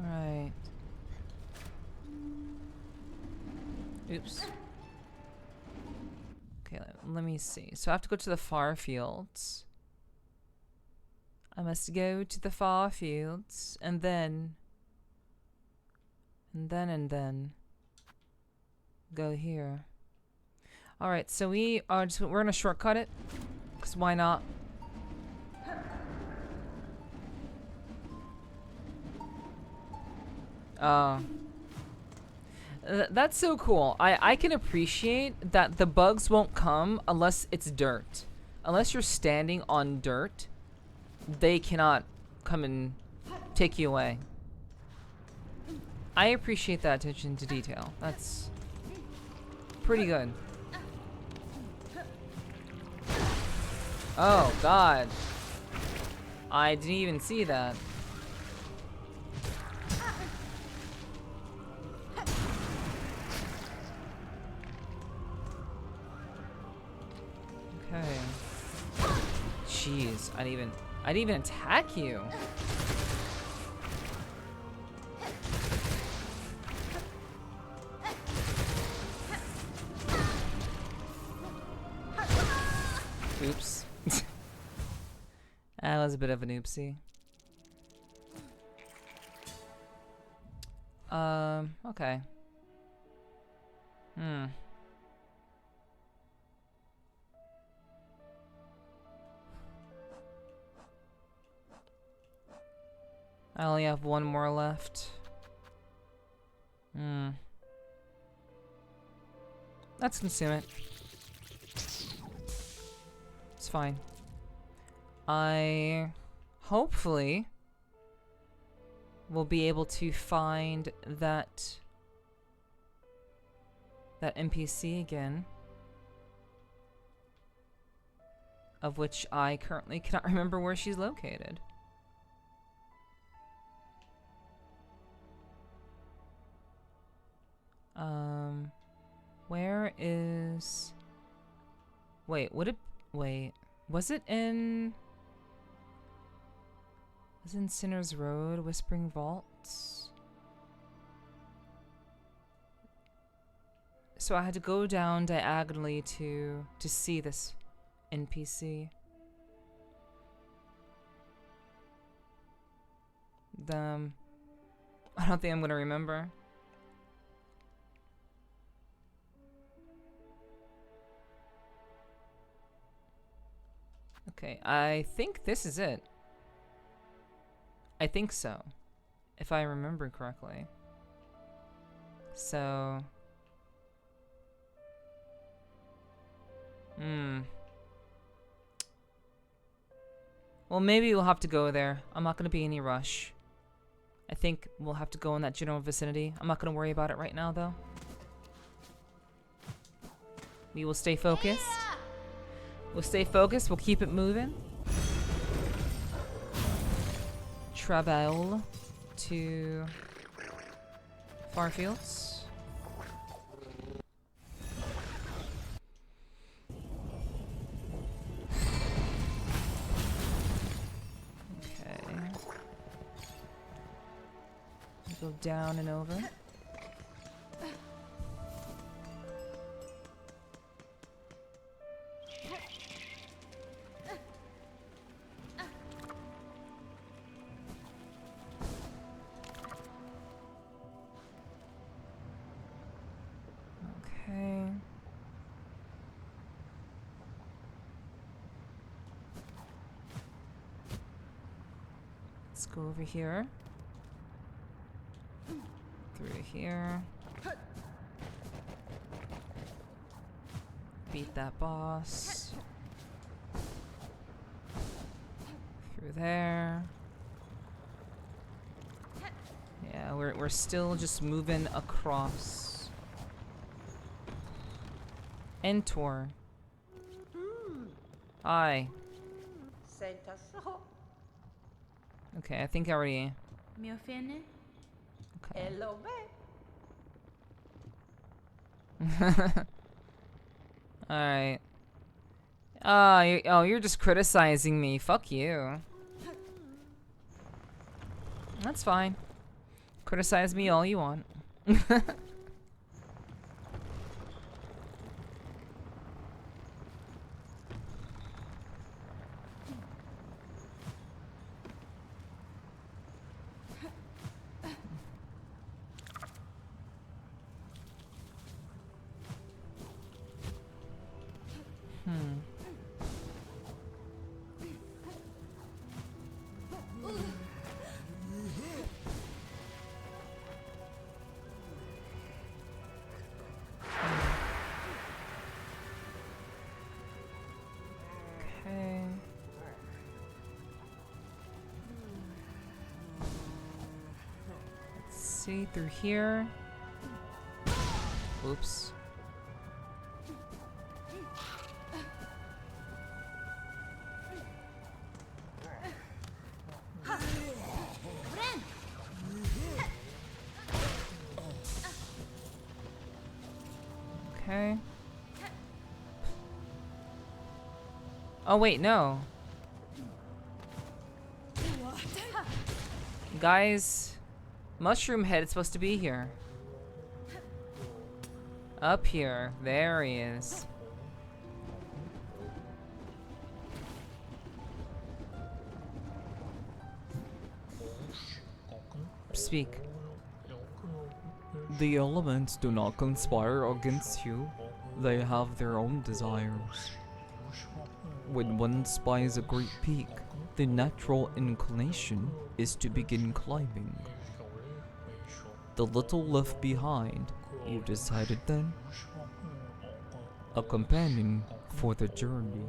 Alright. Oops. Okay, let me see. So I have to go to the far fields. I must go to the far fields and then go here. Alright, so we're gonna shortcut it. 'Cause why not? That's so cool. I can appreciate that the bugs won't come unless it's dirt. Unless you're standing on dirt, they cannot come and take you away. I appreciate that attention to detail. That's pretty good. Oh, God. I didn't even see that. Okay. Jeez, I didn't even attack you. Oops. That was a bit of an oopsie. Okay. I only have one more left. Let's consume it. It's fine. I hopefully will be able to find that NPC again, of which I currently cannot remember where she's located. Where is... Wait, was it in... Was it in Sinner's Road, Whispering Vaults? So I had to go down diagonally to see this NPC. I don't think I'm gonna remember. Okay, I think this is it. I think so, if I remember correctly. So... Well, maybe we'll have to go there. I'm not gonna be in any rush. I think we'll have to go in that general vicinity. I'm not gonna worry about it right now, though. We will stay focused. We'll stay focused. We'll keep it moving. Travel to Farfields. Okay. Go down and over. Let's go over here. Through here. Beat that boss. Through there. Yeah, we're still just moving across. Entor. Hi. Okay, I think I already. Mi offende? Okay. Hello, Alright. You're just criticizing me. Fuck you. That's fine. Criticize me all you want. Okay. Let's see through here. Oops. Okay. Oh wait, no. Guys, Mushroom Head is supposed to be here. Up here. There he is. Speak. The elements do not conspire against you. They have their own desires. When one spies a great peak, the natural inclination is to begin climbing. The little left behind, you decided then? A companion for the journey.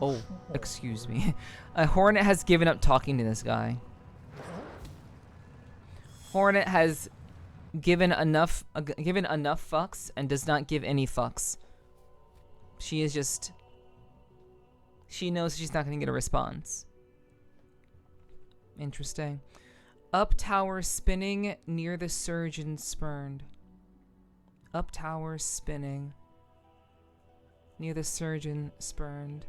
Oh, excuse me. Hornet has given up talking to this guy. Hornet has given enough fucks and does not give any fucks. She is just. She knows she's not going to get a response. Interesting. Up tower spinning near the surgeon spurned. Up tower spinning near the surgeon spurned.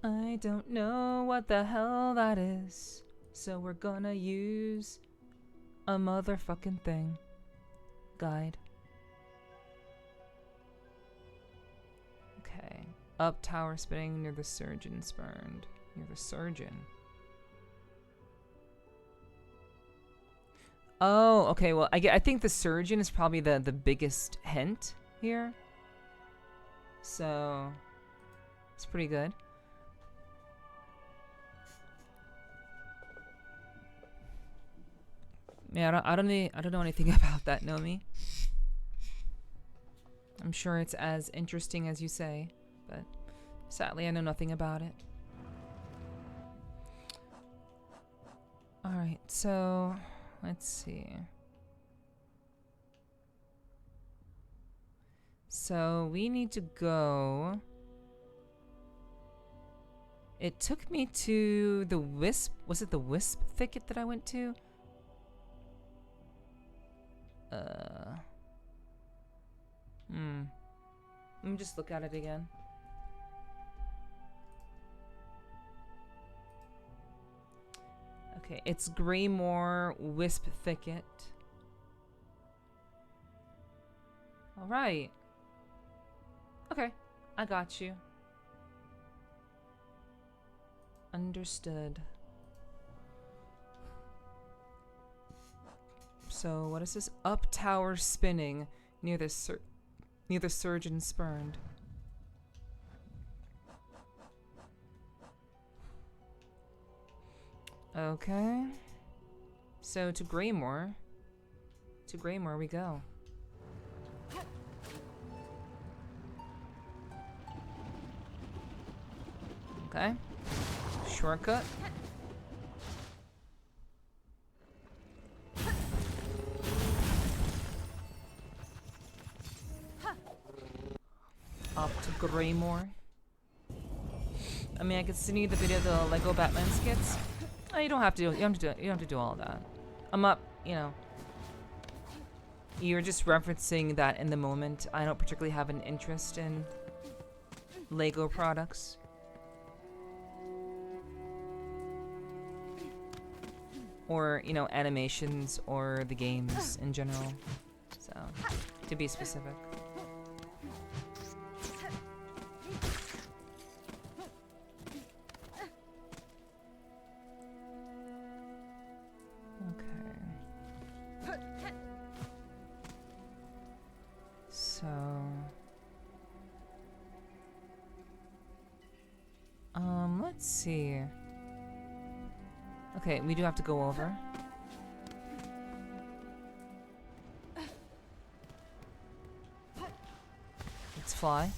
I don't know what the hell that is, so we're gonna use a motherfucking thing. Guide. Okay. Up tower spinning near the surgeon spurned. Near the surgeon. Oh, okay. Well, I think the surgeon is probably the biggest hint here. So it's pretty good. Yeah, I don't know anything about that, Nomi. I'm sure it's as interesting as you say, but sadly I know nothing about it. Alright, so let's see. So we need to go. It took me to the wisp. Was it the wisp thicket that I went to? Let me just look at it again. Okay, it's Greymore Wisp Thicket. Alright. Okay, I got you. Understood. So, what is this? Up tower spinning near the surgeon spurned. Okay. So to Greymore. To Greymore we go. Okay. Shortcut. Up to Greymore. I mean, I could send you the video of the Lego Batman skits. Oh, you don't have to. You don't have to do all of that. I'm up. You know. You're just referencing that in the moment. I don't particularly have an interest in Lego products. Or, you know, animations or the games in general. So, to be specific. Okay. So... let's see. Okay, we do have to go over. Let's fly.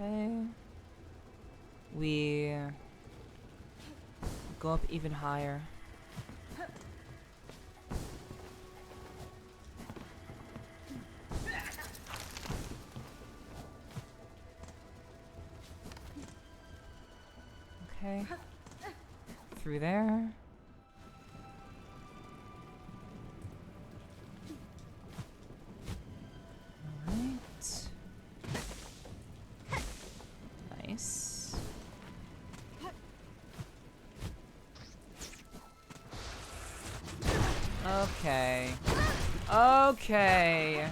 Okay. We go up even higher. Okay. Through there. Alright. Nice. Okay. Okay.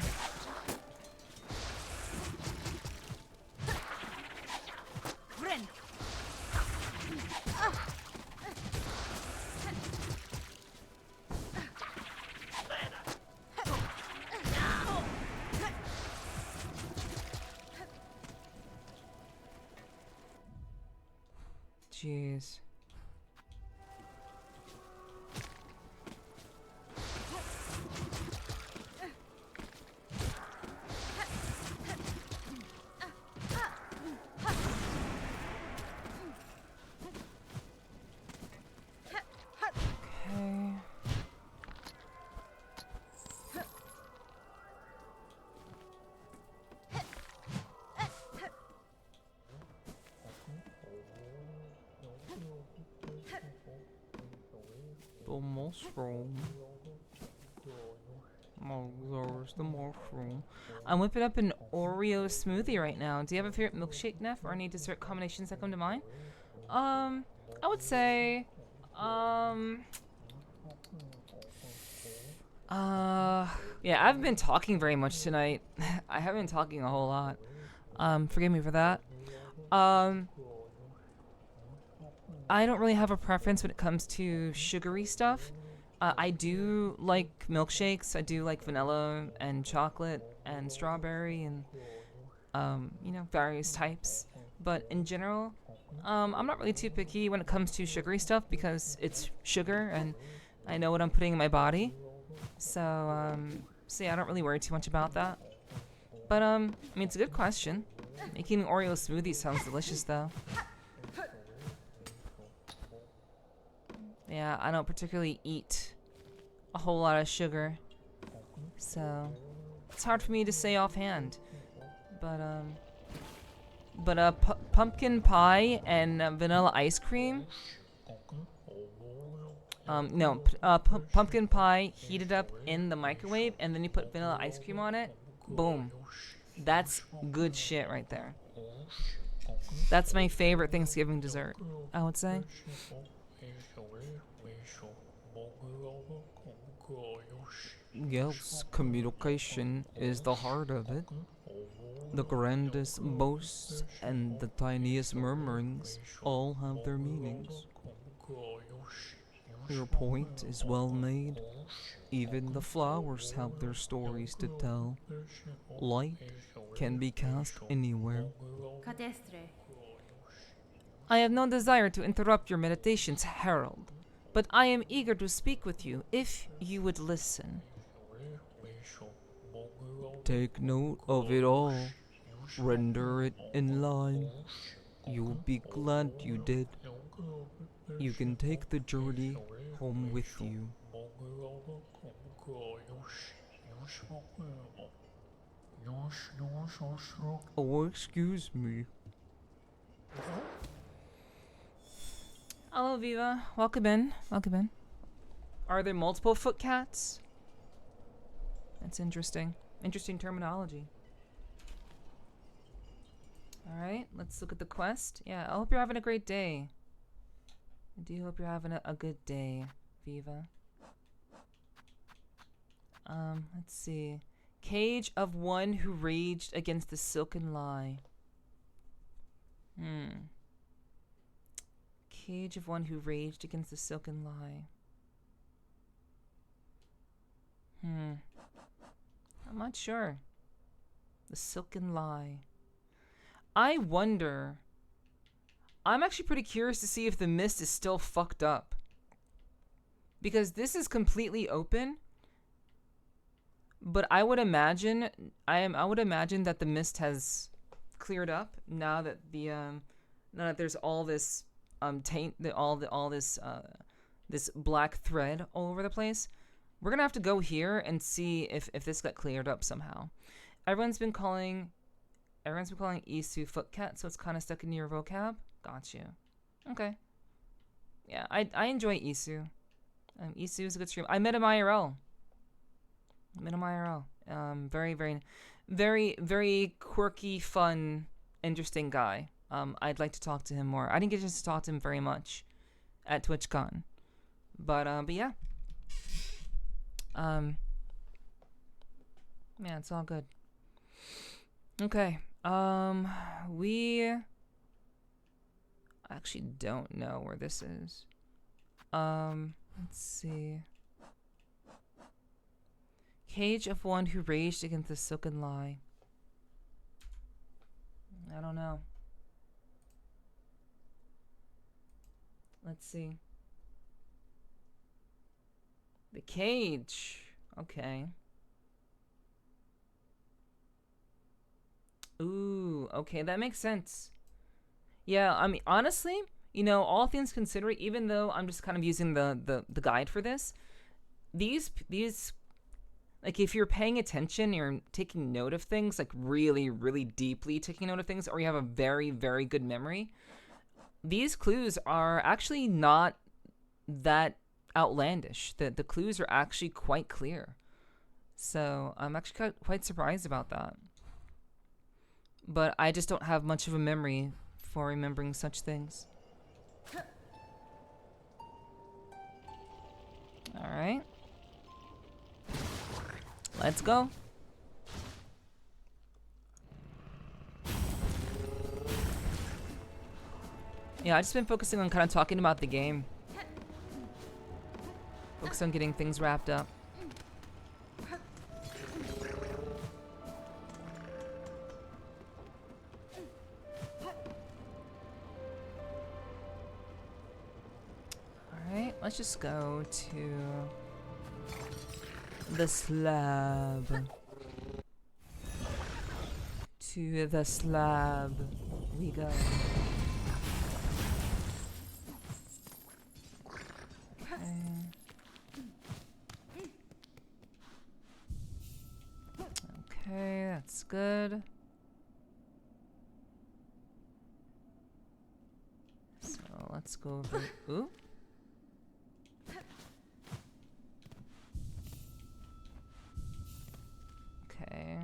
Jeez. Okay. The mushroom. Oh, there's the mushroom. I'm whipping up an Oreo smoothie right now. Do you have a favorite milkshake, Neff, or any dessert combinations that come to mind? I would say, yeah, I've been talking very much tonight. I haven't been talking a whole lot. Forgive me for that. I don't really have a preference when it comes to sugary stuff. I do like milkshakes. I do like vanilla and chocolate and strawberry and, you know, various types. But in general, I'm not really too picky when it comes to sugary stuff because it's sugar and I know what I'm putting in my body. So yeah, I don't really worry too much about that. But, I mean, it's a good question. Making an Oreo smoothie sounds delicious, though. Yeah, I don't particularly eat a whole lot of sugar, so it's hard for me to say offhand. But pumpkin pie and vanilla ice cream. No, pumpkin pie heated up in the microwave, and then you put vanilla ice cream on it. Boom, that's good shit right there. That's my favorite Thanksgiving dessert, I would say. Yes, communication is the heart of it. The grandest boasts and the tiniest murmurings all have their meanings. Your point is well made. Even the flowers have their stories to tell. Light can be cast anywhere. Cadestre. I have no desire to interrupt your meditations, Herald, but I am eager to speak with you if you would listen. Take note of it all. Render it in line. You'll be glad you did. You can take the journey home with you. Oh, excuse me. Hello, Viva. Welcome in. Welcome in. Are there multiple foot cats? That's interesting. Interesting terminology. Alright, let's look at the quest. Yeah, I hope you're having a great day. I do hope you're having a good day, Viva. Let's see. Cage of one who raged against the silken lie. Cage of one who raged against the silken lie. I'm not sure. The silken lie. I wonder. I'm actually pretty curious to see if the mist is still fucked up. Because this is completely open. But I would imagine I would imagine that the mist has cleared up now that the now that there's all this this black thread all over the place. We're gonna have to go here and see if this got cleared up somehow. Everyone's been calling Isu footcat, so it's kind of stuck in your vocab. Got you. Okay. Yeah, I enjoy Isu. Isu is a good stream. I met him IRL. Very, very, very, very quirky, fun, interesting guy. I'd like to talk to him more. I didn't get a chance to talk to him very much at TwitchCon, but yeah. Yeah, it's all good. Okay. We actually don't know where this is. Let's see. Cage of one who raged against the silken lie. I don't know. Let's see. The cage. Okay. Ooh, okay, that makes sense. Yeah, I mean, honestly, you know, all things considered, even though I'm just kind of using the guide for this, these like, if you're paying attention, you're taking note of things, like really, really deeply taking note of things, or you have a very, very good memory, these clues are actually not that outlandish. The clues are actually quite clear. So I'm actually quite surprised about that. But I just don't have much of a memory for remembering such things. Alright. Let's go. Yeah, I've just been focusing on kind of talking about the game. Focus on getting things wrapped up. Alright, let's just go to the slab. To the slab we go. Okay, that's good. So let's go over. Ooh. Okay.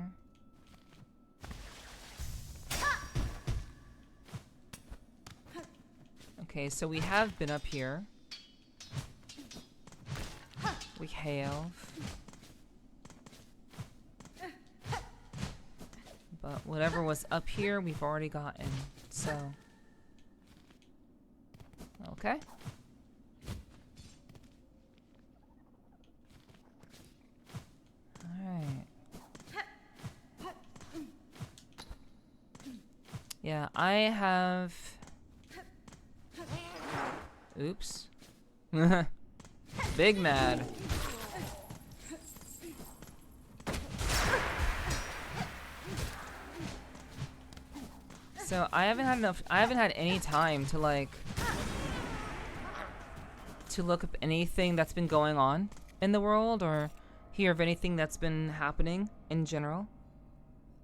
Okay, so we have been up here. We have. But whatever was up here, we've already gotten. So. Okay. Alright. Yeah, I have... Oops. Big mad. So I haven't had any time to like to look up anything that's been going on in the world or hear of anything that's been happening in general.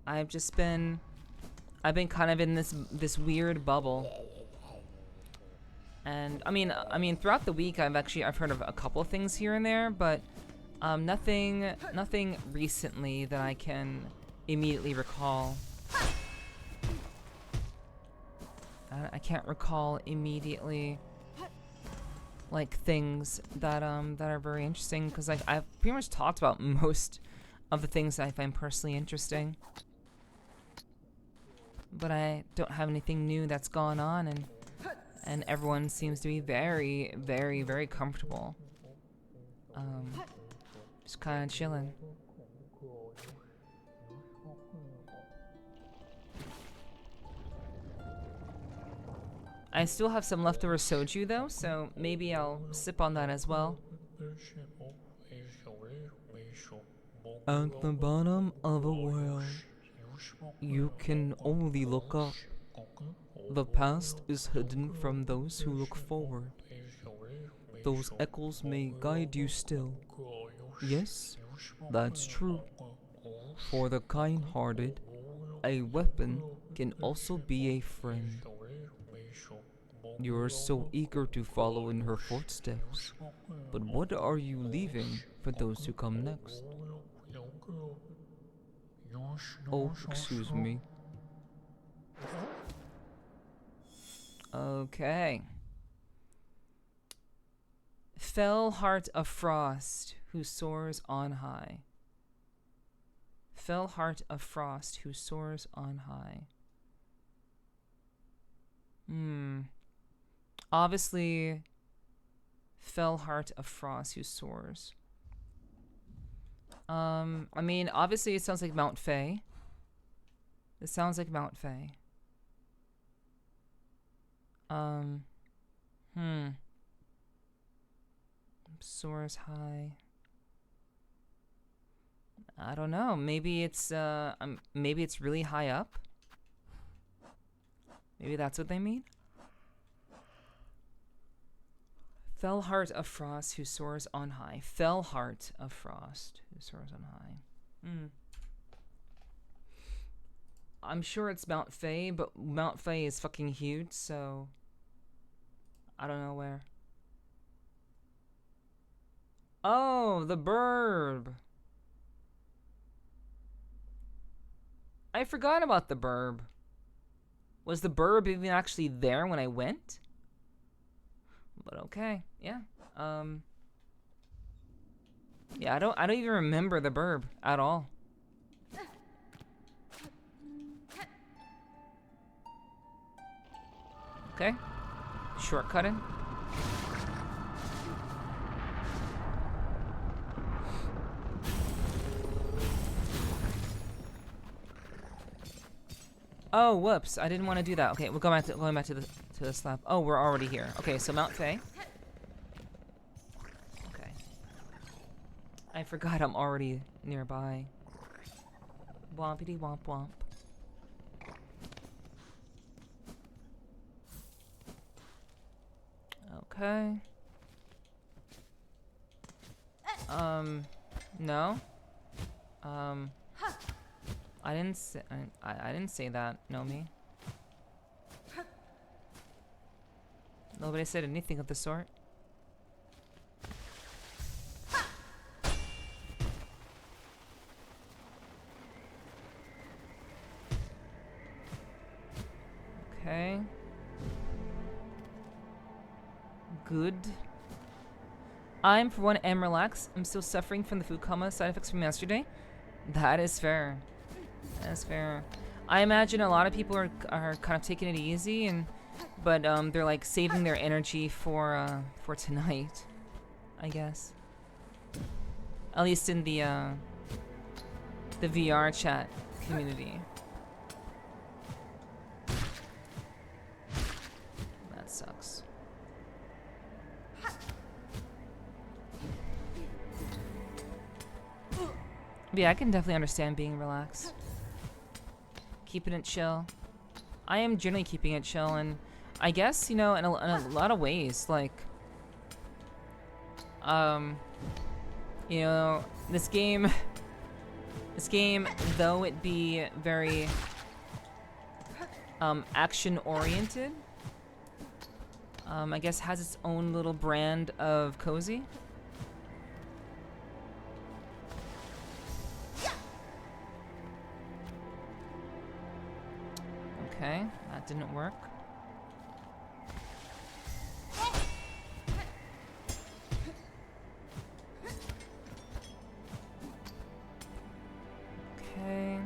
I've been kind of in this weird bubble. And I mean throughout the week I've heard of a couple of things here and there, but nothing recently that I can immediately recall. I can't recall immediately like things that are very interesting, because like I've pretty much talked about most of the things that I find personally interesting, but I don't have anything new that's gone on, and everyone seems to be very, very, very comfortable. Just kind of chilling. I still have some leftover soju though, so maybe I'll sip on that as well. At the bottom of a well, you can only look up. The past is hidden from those who look forward. Those echoes may guide you still. Yes, that's true. For the kind-hearted, a weapon can also be a friend. You are so eager to follow in her footsteps, but what are you leaving for those who come next? Oh, excuse me. Okay. Fell heart of frost, who soars on high. Fell heart of frost, who soars on high. Obviously, fell heart of frost, who soars. I mean, obviously it sounds like Mount Fae. It sounds like Mount Fae. Soars high. I don't know. Maybe it's really high up. Maybe that's what they mean. Fell heart of frost who soars on high. Fell heart of frost who soars on high. I'm sure it's Mount Fae, but Mount Fae is fucking huge, so I don't know where. Oh, the burb. I forgot about the burb. Was the burb even actually there when I went? But okay, yeah. Yeah, I don't even remember the burb at all. Okay. Shortcutting. Oh, whoops! I didn't want to do that. Okay, we're going back to the slab. Oh, we're already here. Okay, so Mount Fae. Okay. I forgot I'm already nearby. Wompity womp womp. Okay. No. I didn't say that. No, me. Nobody said anything of the sort. Okay. Good. I'm, for one, am relaxed. I'm still suffering from the food coma side effects from yesterday. That is fair. That's fair. I imagine a lot of people are kind of taking it easy, but they're like saving their energy for tonight, I guess. At least in the the VR chat community. That sucks. But yeah, I can definitely understand being relaxed. Keeping it chill. I am generally keeping it chill, and I guess, you know, in a lot of ways, like, you know, this game, though it be very, action-oriented, I guess has its own little brand of cozy. Okay, that didn't work. Okay.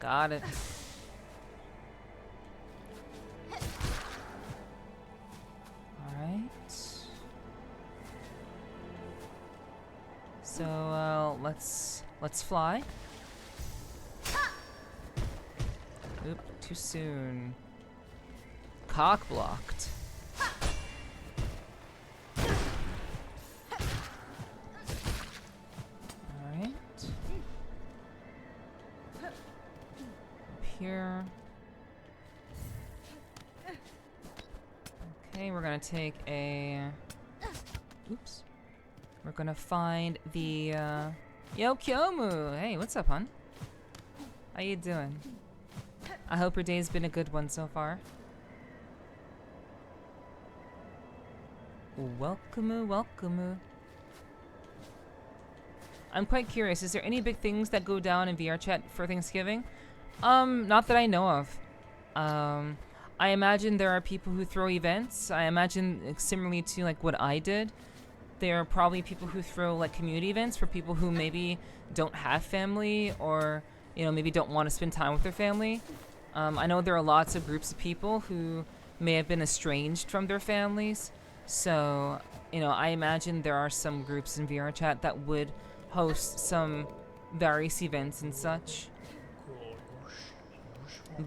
Got it. So, let's fly. Oop, too soon. Cock blocked. Alright. Up here. Okay, we're gonna take a... Oops. We're gonna find the, Yo, Kyomu! Hey, what's up, hon? How you doing? I hope your day's been a good one so far. Welcome, welcome. I'm quite curious, is there any big things that go down in VR chat for Thanksgiving? Not that I know of. I imagine there are people who throw events. I imagine, similarly to like what I did, there are probably people who throw like community events for people who maybe don't have family, or, you know, maybe don't want to spend time with their family. I know there are lots of groups of people who may have been estranged from their families. So, you know, I imagine there are some groups in VR chat that would host some various events and such.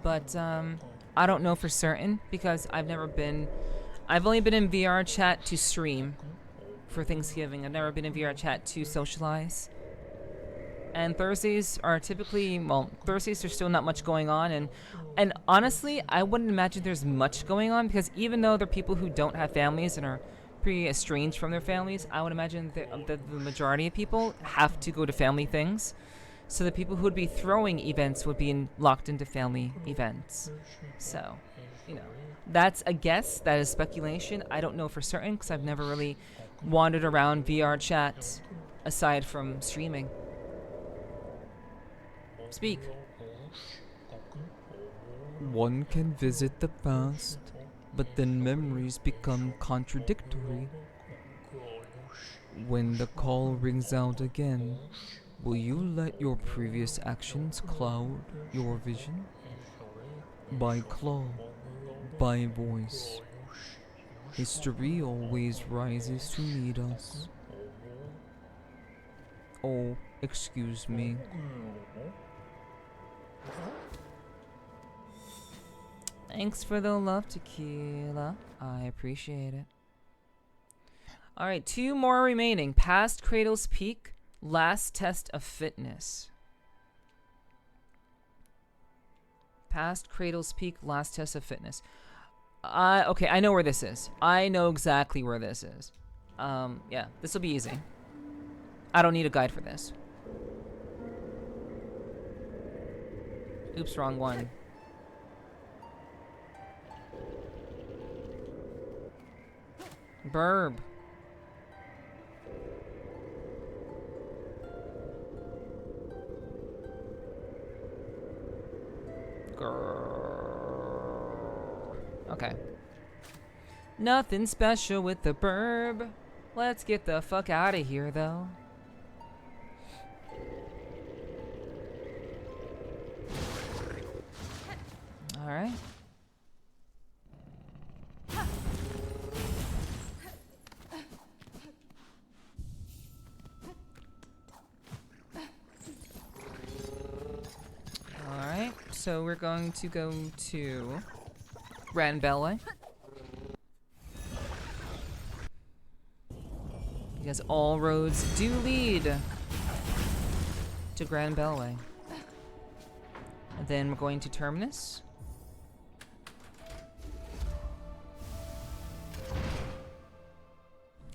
But I don't know for certain because I've only been in VR chat to stream for Thanksgiving. I've never been in VR chat to socialize. And Thursdays are typically, well, Thursdays there's still not much going on, and honestly, I wouldn't imagine there's much going on, because even though there are people who don't have families and are pretty estranged from their families, I would imagine that the majority of people have to go to family things. So the people who would be throwing events would be locked into family events. So, you know, that's a guess, that is speculation. I don't know for certain because I've never really wandered around VR chat aside from streaming. Speak. One can visit the past, but then memories become contradictory. When the call rings out again, will you let your previous actions cloud your vision? By claw, by voice, history always rises to meet us. Oh, excuse me. Thanks for the love, Tequila. I appreciate it. Alright, 2 more remaining. Past Cradle's Peak, last test of fitness. Past Cradle's Peak, last test of fitness. Okay, I know where this is. I know exactly where this is. Yeah, this will be easy. I don't need a guide for this. Oops, wrong one. Burb. Grrr. Okay. Nothing special with the burb. Let's get the fuck out of here, though. Alright. Alright, so we're going to go to Grand Beltway. Because all roads do lead to Grand Beltway. And then we're going to Terminus.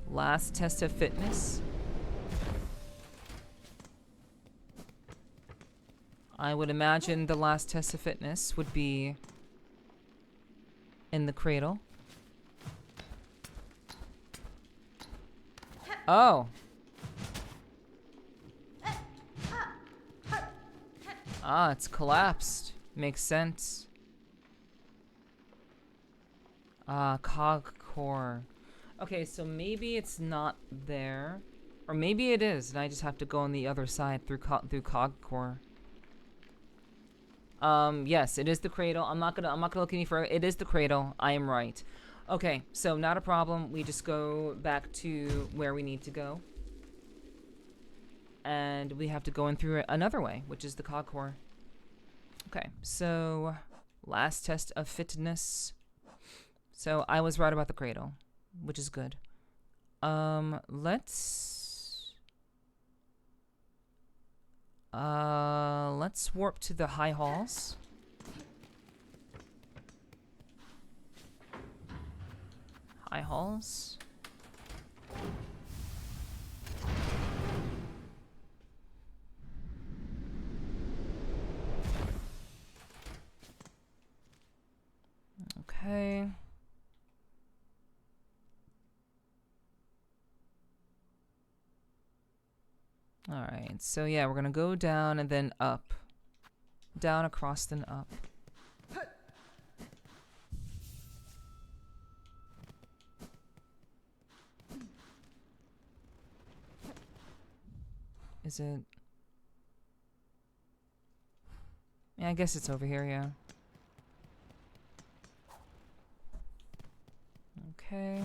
Last test of fitness. I would imagine the last test of fitness would be in the cradle. Oh. Ah, it's collapsed. Makes sense. Ah, cog core. Okay, so maybe it's not there. Or maybe it is, and I just have to go on the other side through cog core. Yes, it is the cradle. I'm not gonna look any further. It is the cradle. I am right. Okay, so not a problem. We just go back to where we need to go. And we have to go in through another way, which is the cog core. Okay, so last test of fitness. So I was right about the cradle, which is good. Let's warp to the high halls. High halls. Okay. Alright, so yeah, we're gonna go down and then up. Down, across, then up. Is it? Yeah, I guess it's over here, yeah. Okay.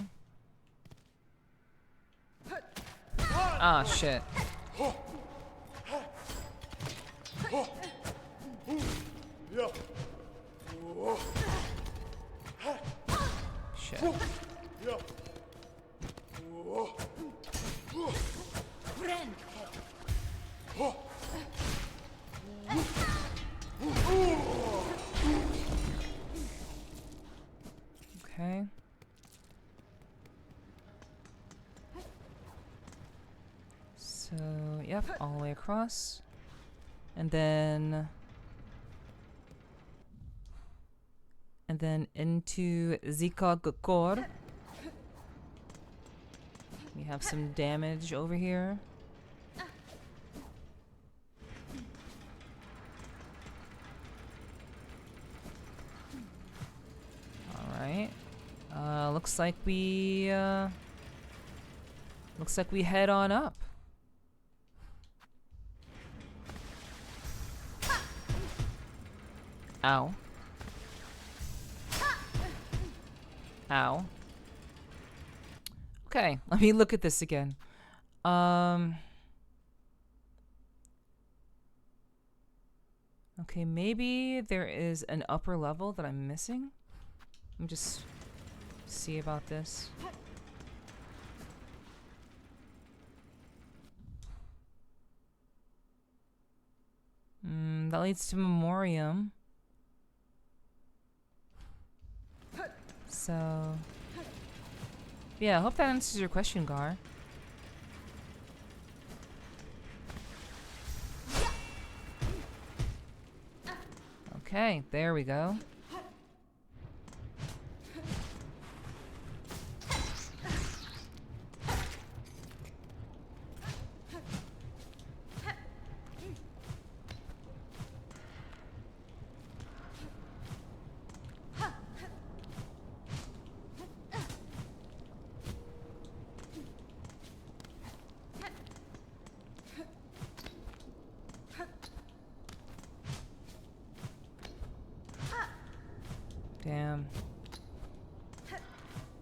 Ah, shit. Shit. Okay. So, yep, all the way across. And then into Zika Core. We have some damage over here. Alright. Looks like we head on up. Ow. Ow. Okay, let me look at this again. Okay, maybe there is an upper level that I'm missing. Let me just see about this. That leads to Memoriam. So, yeah, I hope that answers your question, Gar. Okay, there we go.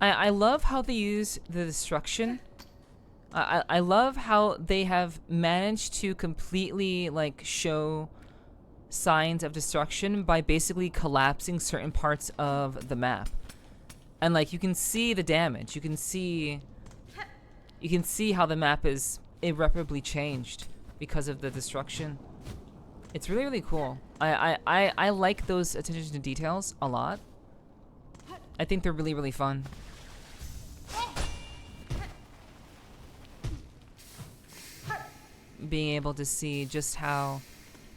I love how they use the destruction. I love how they have managed to completely like show signs of destruction by basically collapsing certain parts of the map. And like you can see the damage. You can see how the map is irreparably changed because of the destruction. It's really, really cool. I like those attention to details a lot. I think they're really, really fun. Being able to see just how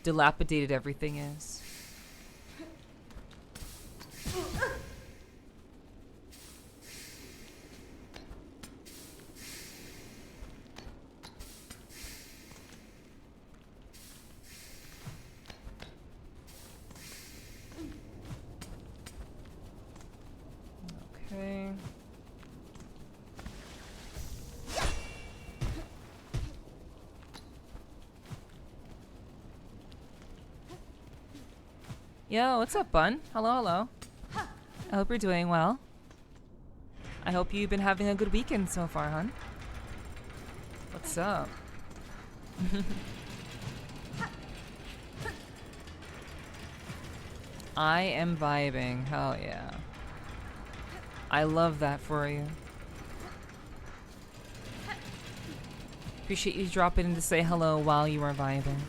dilapidated everything is. Okay. Yo, what's up, Bun? Hello, hello. I hope you're doing well. I hope you've been having a good weekend so far, hun. What's up? I am vibing. Hell yeah. I love that for you. Appreciate you dropping in to say hello while you are vibing.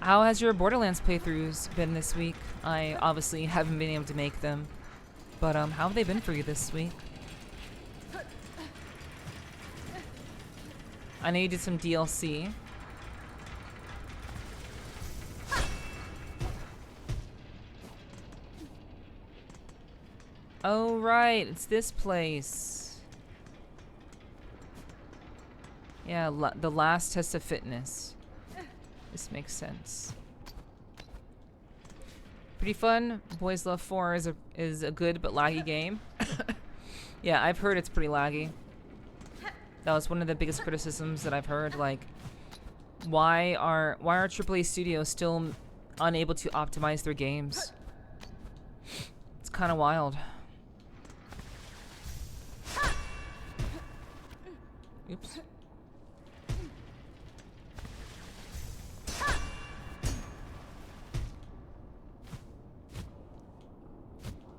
How has your Borderlands playthroughs been this week? I obviously haven't been able to make them, but how have they been for you this week? I know you did some DLC. Oh right, it's this place. Yeah, the last test of fitness. This makes sense. Pretty fun. Boys Love 4 is a good but laggy game. Yeah, I've heard it's pretty laggy. That was one of the biggest criticisms that I've heard. Like, why are AAA studios still unable to optimize their games? It's kind of wild. Oops.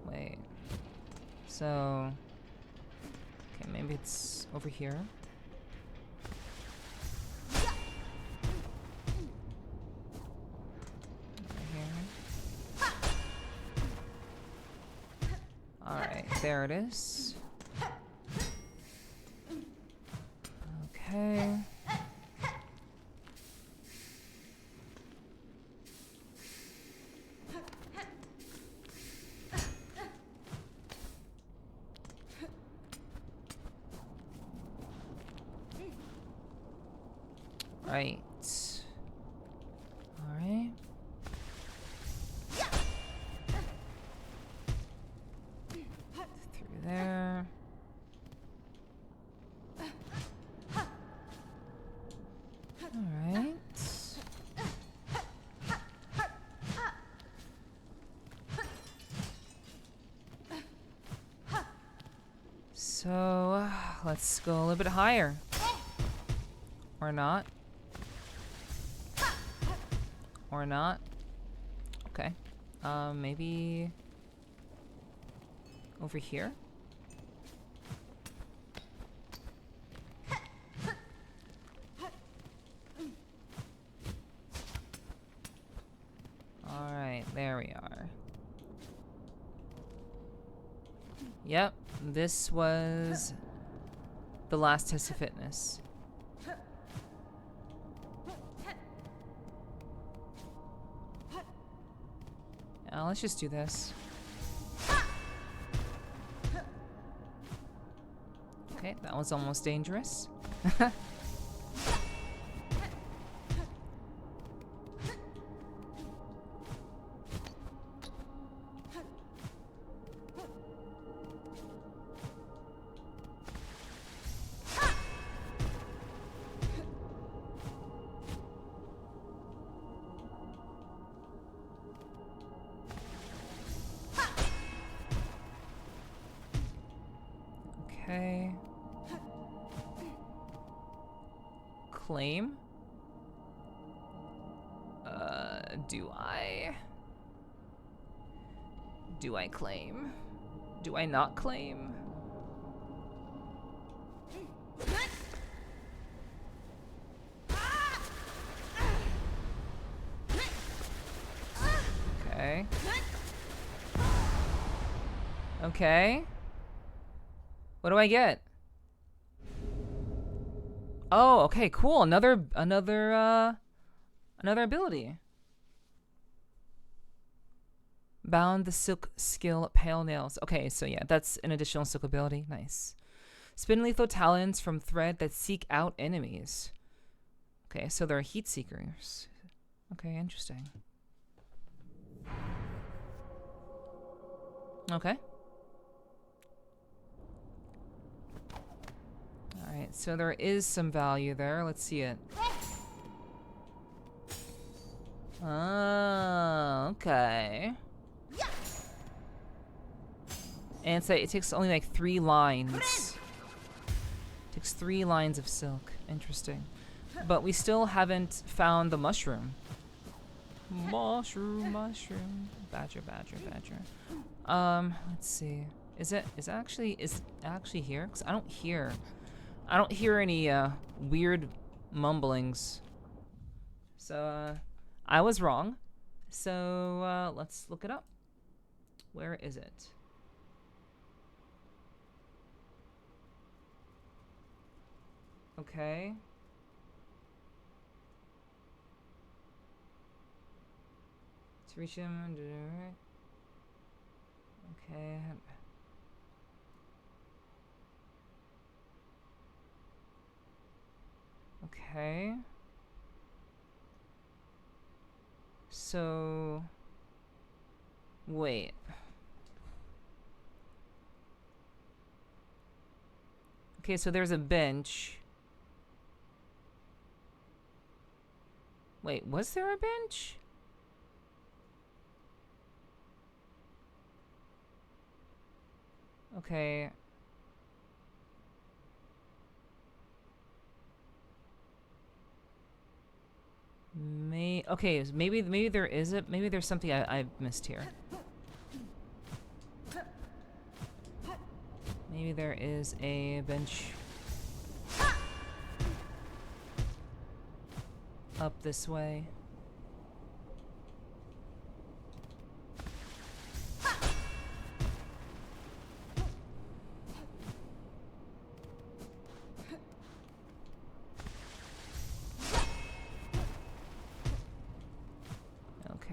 Wait. So, okay, maybe it's over here. Alright, there it is. Okay. Right. Alright. Through there. Alright. So, let's go a little bit higher. Or not. Or not. Okay. Maybe over here. Alright, there we are. Yep, this was the last test of fitness. Let's just do this. Okay, that was almost dangerous. Okay. Claim? Do I? Do I claim? Do I not claim? Okay. Okay. What do I get? Oh, okay, cool. Another ability. Bound the silk skill pale nails. Okay, so yeah, that's an additional silk ability. Nice. Spin lethal talons from thread that seek out enemies. Okay, so they're heat seekers. Okay, interesting. Okay. Alright, so there is some value there. Let's see it. Oh, okay. And so it takes only like 3 lines. Takes 3 lines of silk. Interesting. But we still haven't found the mushroom. Mushroom. Badger. Let's see. Is it actually here? 'Cause I don't hear any weird mumblings. So I was wrong. So let's look it up. Where is it? Okay. To reach him. Okay. Okay. So wait. Okay, so there's a bench. Wait, was there a bench? Okay. Okay, maybe there is a maybe there's something I missed here. Maybe there is a bench up this way.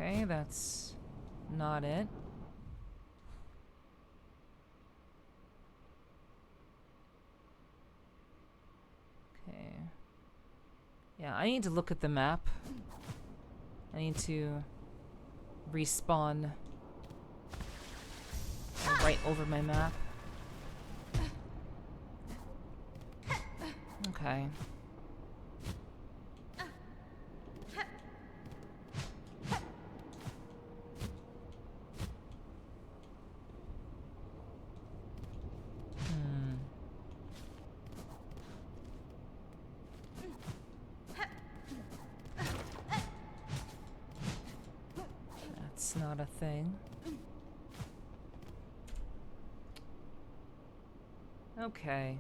Okay, that's not it. Okay. Yeah, I need to look at the map. I need to respawn right over my map. Okay. That's not a thing. Okay.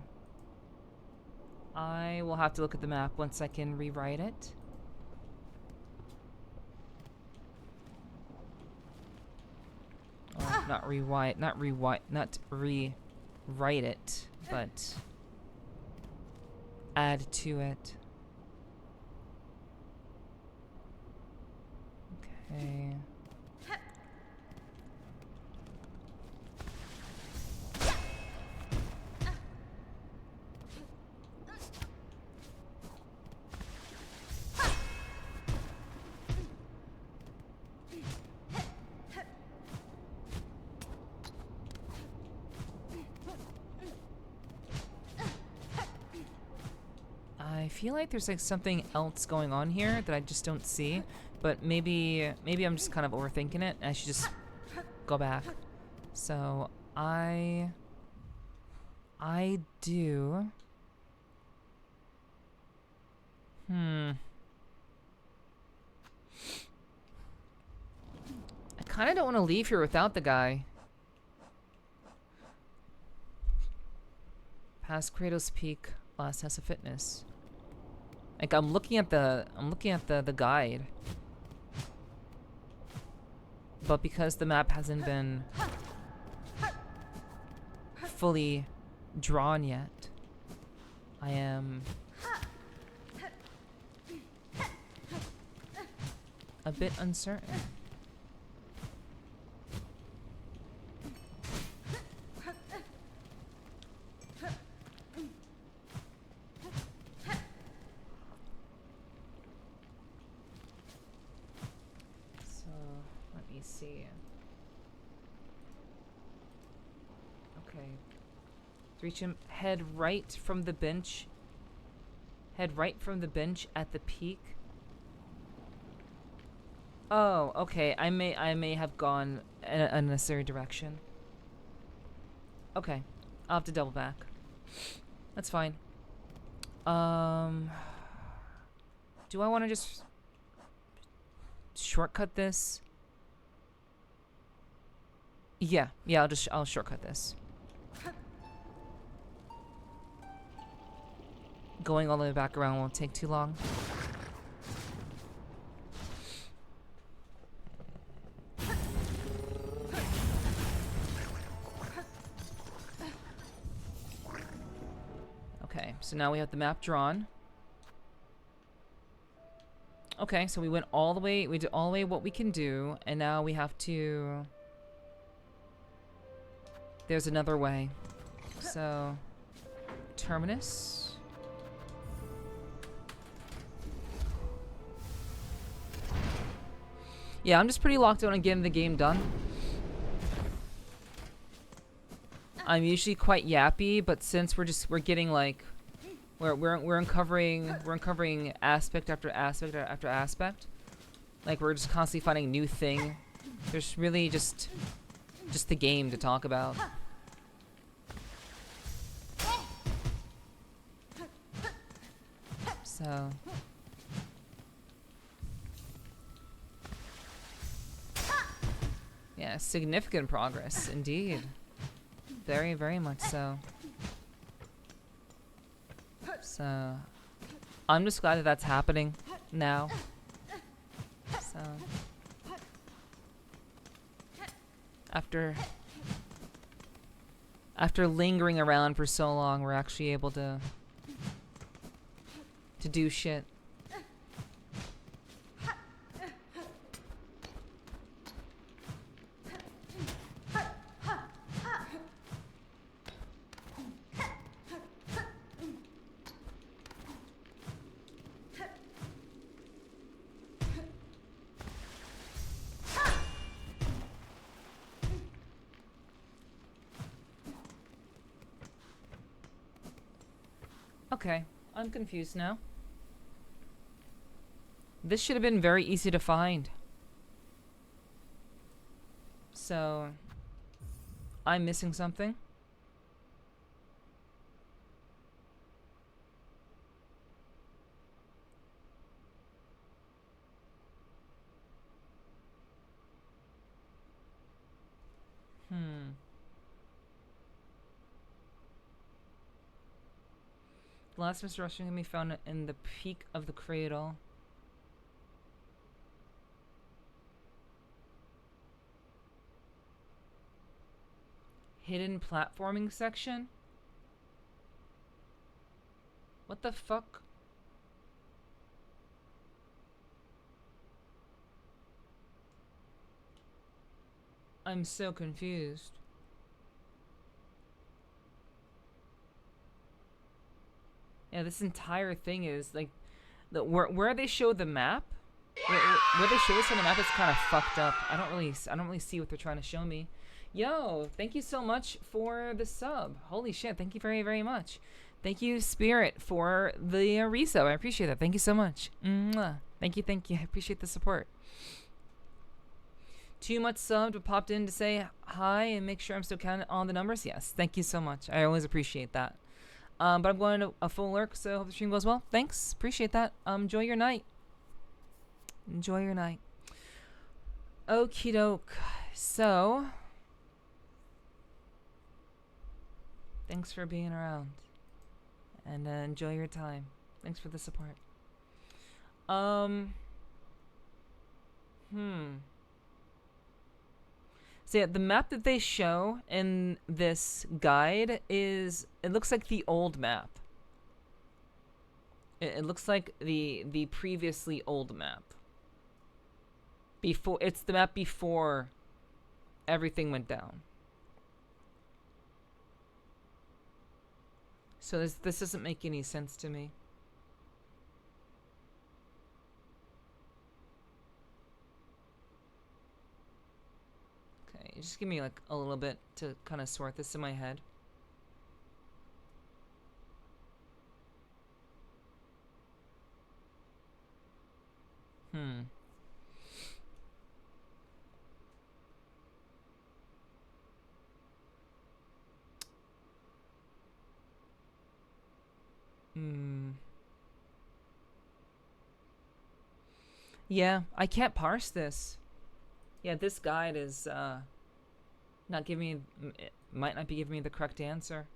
I will have to look at the map once I can rewrite it. Or not rewrite it, but add to it. Okay. I feel like there's like something else going on here that I just don't see, but maybe I'm just kind of overthinking it and I should just go back. So I I do. I kind of don't want to leave here without the guy. Past Kratos Peak, last test of fitness. Like I'm looking at the guide. But because the map hasn't been fully drawn yet, I am a bit uncertain. So, let me see. Okay. To reach him, head right from the bench. Head right from the bench at the peak. Oh, okay. I may have gone in a unnecessary direction. Okay. I'll have to double back. That's fine. Do I want to just shortcut this? Yeah, I'll shortcut this. Going all the way back around won't take too long. Okay, so now we have the map drawn. Okay, so we went all the way, we did all the way what we can do, and now we have to... There's another way. So, Terminus. Yeah, I'm just pretty locked in on getting the game done. I'm usually quite yappy, but since we're getting like we're uncovering aspect after aspect after aspect. Like we're just constantly finding a new thing. There's really just the game to talk about. So yeah, significant progress indeed. Very, very much so. So, I'm just glad that that's happening now. So, after lingering around for so long, we're actually able to do shit. Okay, I'm confused now. This should have been very easy to find. So, I'm missing something. The last Mr. Rushing can be found in the peak of the cradle. Hidden platforming section? What the fuck? I'm so confused. Yeah, this entire thing is like where they show the map, where they show us on the map is kind of fucked up. I don't really see what they're trying to show me. Yo, thank you so much for the sub. Holy shit, thank you very, very much. Thank you, Spirit, for the resub. I appreciate that. Thank you so much. Mwah. Thank you. I appreciate the support. Too much subbed, but popped in to say hi and make sure I'm still counting on the numbers. Yes, thank you so much. I always appreciate that. But I'm going to a full lurk, so hope the stream goes well. Thanks, appreciate that. Enjoy your night. Enjoy your night. Okie doke. So, thanks for being around, and enjoy your time. Thanks for the support. So yeah, the map that they show in this guide it looks like the old map. It looks like the previously old map. It's the map before everything went down. So this doesn't make any sense to me. Okay, just give me like a little bit to kind of sort this in my head. Yeah, I can't parse this. Yeah, this guide is not giving me, it might not be giving me the correct answer.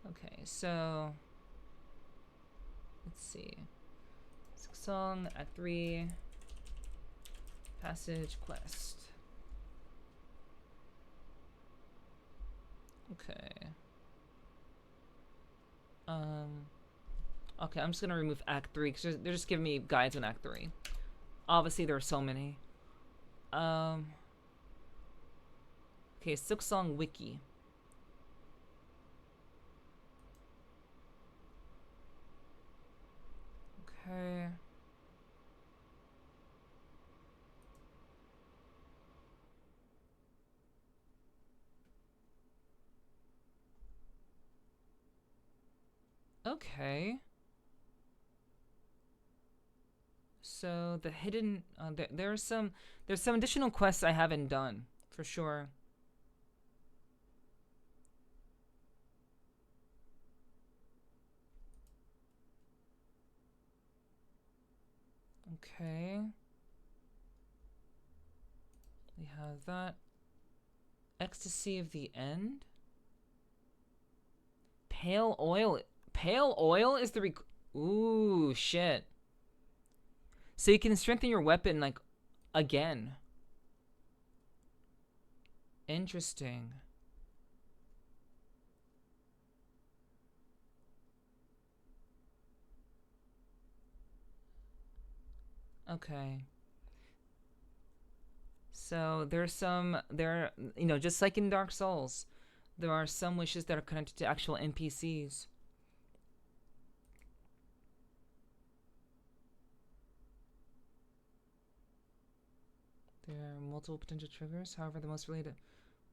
Okay, so let's see. SILKSONG Act 3 Passage Quest. Okay. Okay, I'm just gonna remove Act 3 because they're just giving me guides on Act 3. Obviously, there are so many. Okay, SILKSONG Wiki. Okay. Okay. So the hidden there's some additional quests I haven't done for sure. Okay. We have that. Ecstasy of the End. Pale oil. Pale oil is the ooh, shit. So you can strengthen your weapon like again. Interesting. Okay. So you know, just like in Dark Souls, there are some wishes that are connected to actual NPCs. There are multiple potential triggers. However, the most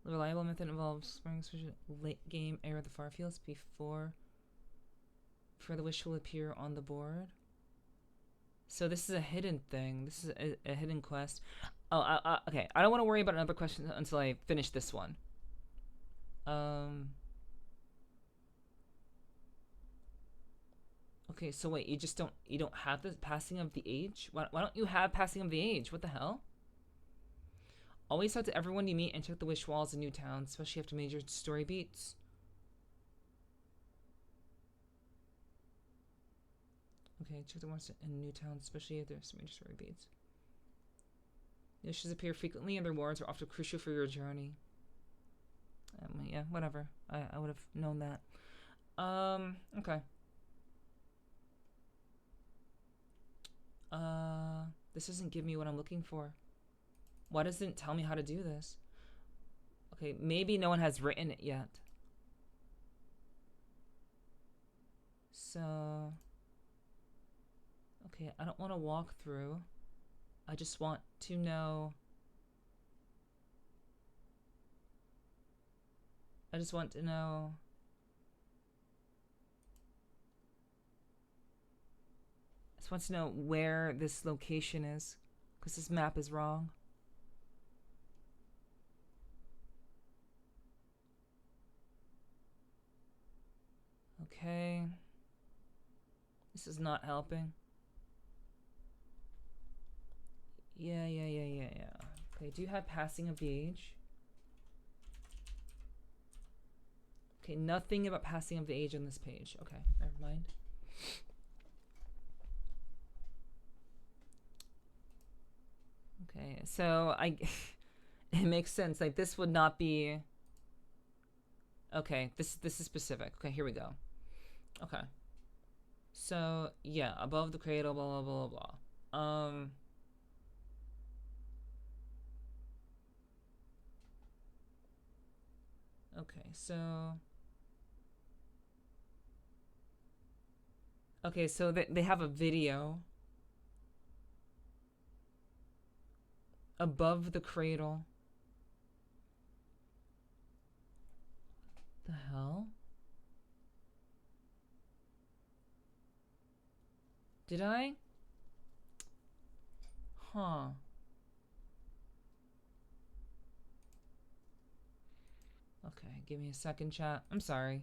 reliable method involves spring switch late game area of the far fields before the wish will appear on the board. So this is a hidden thing. This is a hidden quest. Oh, okay. I don't want to worry about another question until I finish this one. Okay, so wait, you don't have the passing of the age? Why don't you have passing of the age? What the hell? Always talk to everyone you meet and check the wish walls in new towns, especially after major story beats. Okay, check the ones in new towns, especially if there's major story beats. Wishes appear frequently and the rewards are often crucial for your journey. Yeah, whatever. I would have known that. Okay. This doesn't give me what I'm looking for. Why doesn't it tell me how to do this? Okay, maybe no one has written it yet. So... okay, I don't want to walk through. I just want to know... I just want to know... Just wants to know where this location is, because this map is wrong. Okay. This is not helping. Yeah. Okay, do you have passing of the age? Okay, nothing about passing of the age on this page. Okay, never mind. Okay, so it makes sense. Like, this would not be... Okay, this is specific. Okay, here we go. Okay. So, yeah, above the cradle, blah, blah, blah, blah. Okay, so... Okay, so they have a video above the cradle. The hell? Did I? Huh. Okay, give me a second, chat. I'm sorry.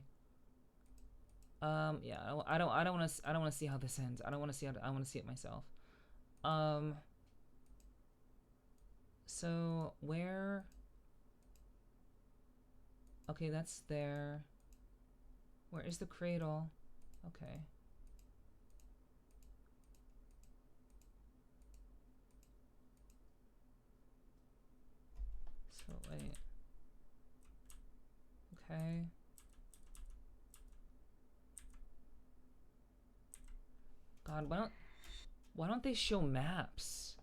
Yeah, I don't want to see how this ends. I want to see it myself. So where? Okay, that's there. Where is the cradle? Okay. So wait. Okay. God, why don't they show maps?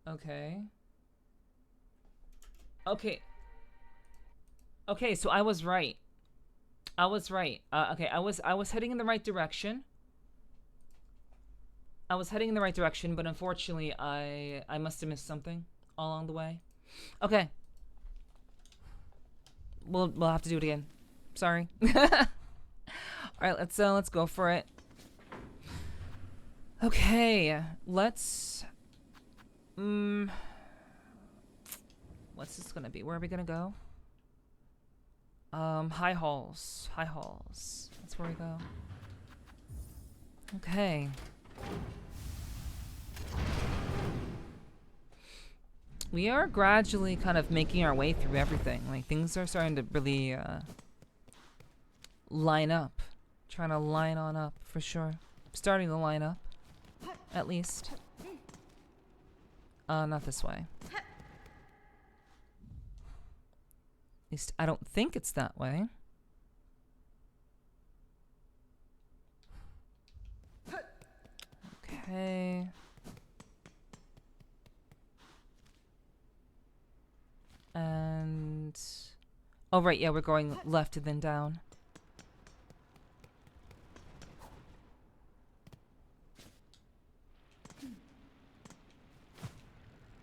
Okay. Okay. Okay, so I was right. Okay, I was heading in the right direction. But unfortunately I must have missed something along the way. Okay. We'll have to do it again. Sorry. Alright, let's go for it. Okay, let's what's this gonna be? Where are we gonna go? High halls. That's where we go. Okay. We are gradually kind of making our way through everything. Like, things are starting to really line up. Trying to line on up for sure. Starting to line up, at least. Not this way. At least I don't think it's that way. Okay. And... Oh, right, yeah, we're going left and then down.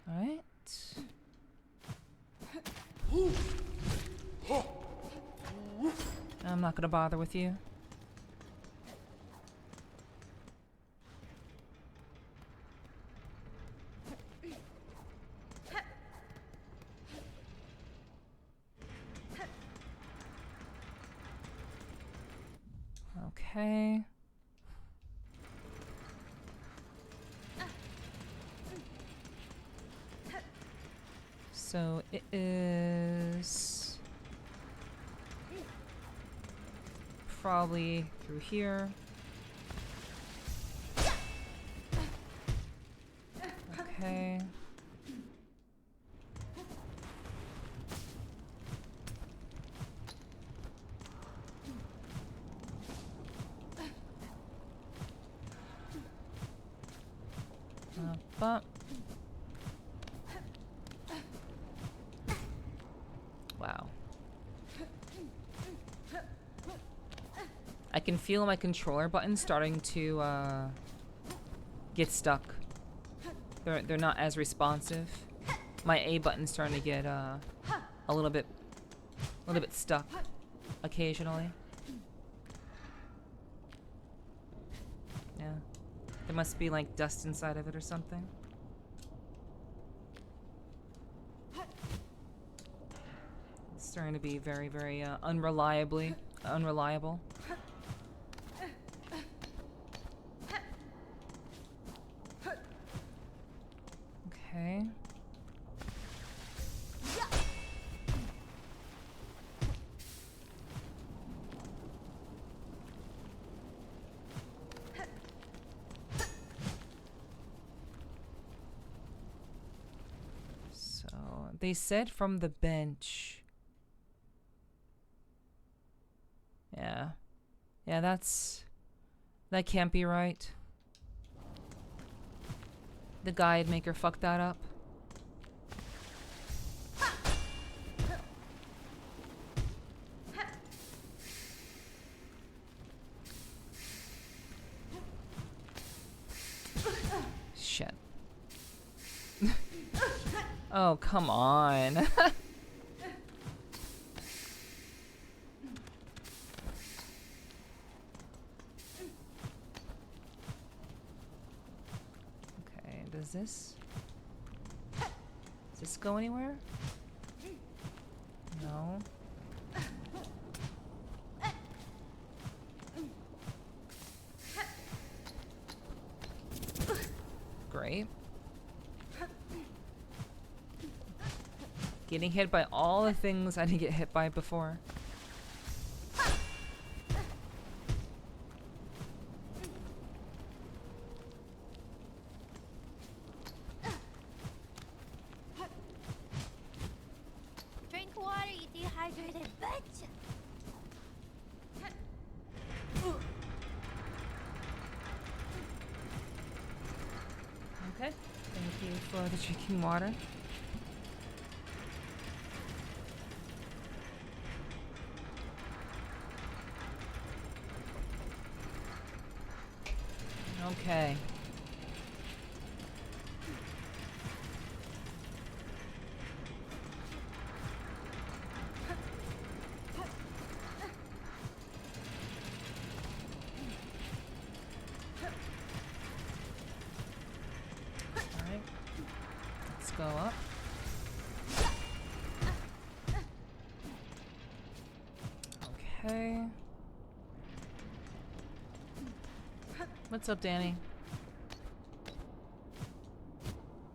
Alright. I'm not gonna bother with you. Okay. So it is probably through here. Okay. But wow. I can feel my controller buttons starting to get stuck. They're not as responsive. My A button's starting to get a little bit stuck occasionally. Yeah. There must be like dust inside of it or something. It's starting to be very, very unreliable. Okay. So they said from the bench. Yeah. Yeah, that can't be right. The guide maker fucked that up. Shit. Oh, come on. Does this go anywhere? No. Great. Getting hit by all the things I didn't get hit by before. Okay, thank you for the drinking water. Okay. Go up. Okay. What's up, Danny?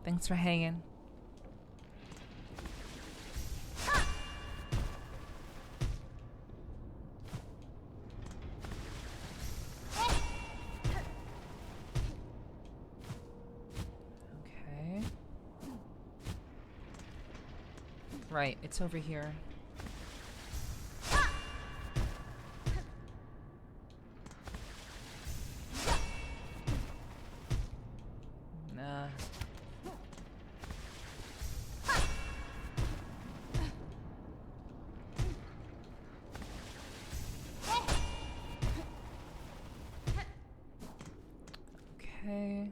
Thanks for hanging. Right, it's over here. Nah. Okay.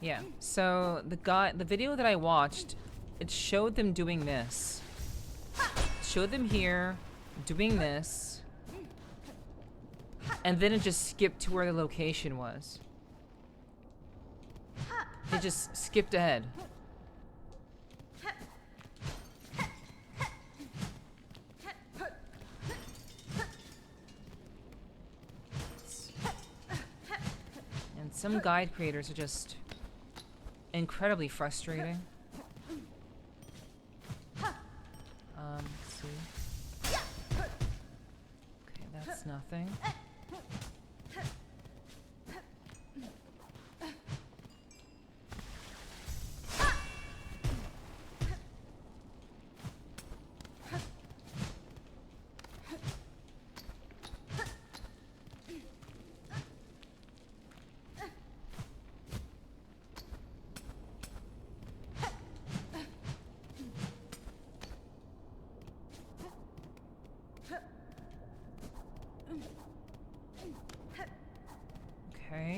Yeah, so the video that I watched, it showed them doing this. It showed them here, doing this, and then it just skipped to where the location was. It just skipped ahead. And some guide creators are just incredibly frustrating. Let's see. Okay, that's nothing.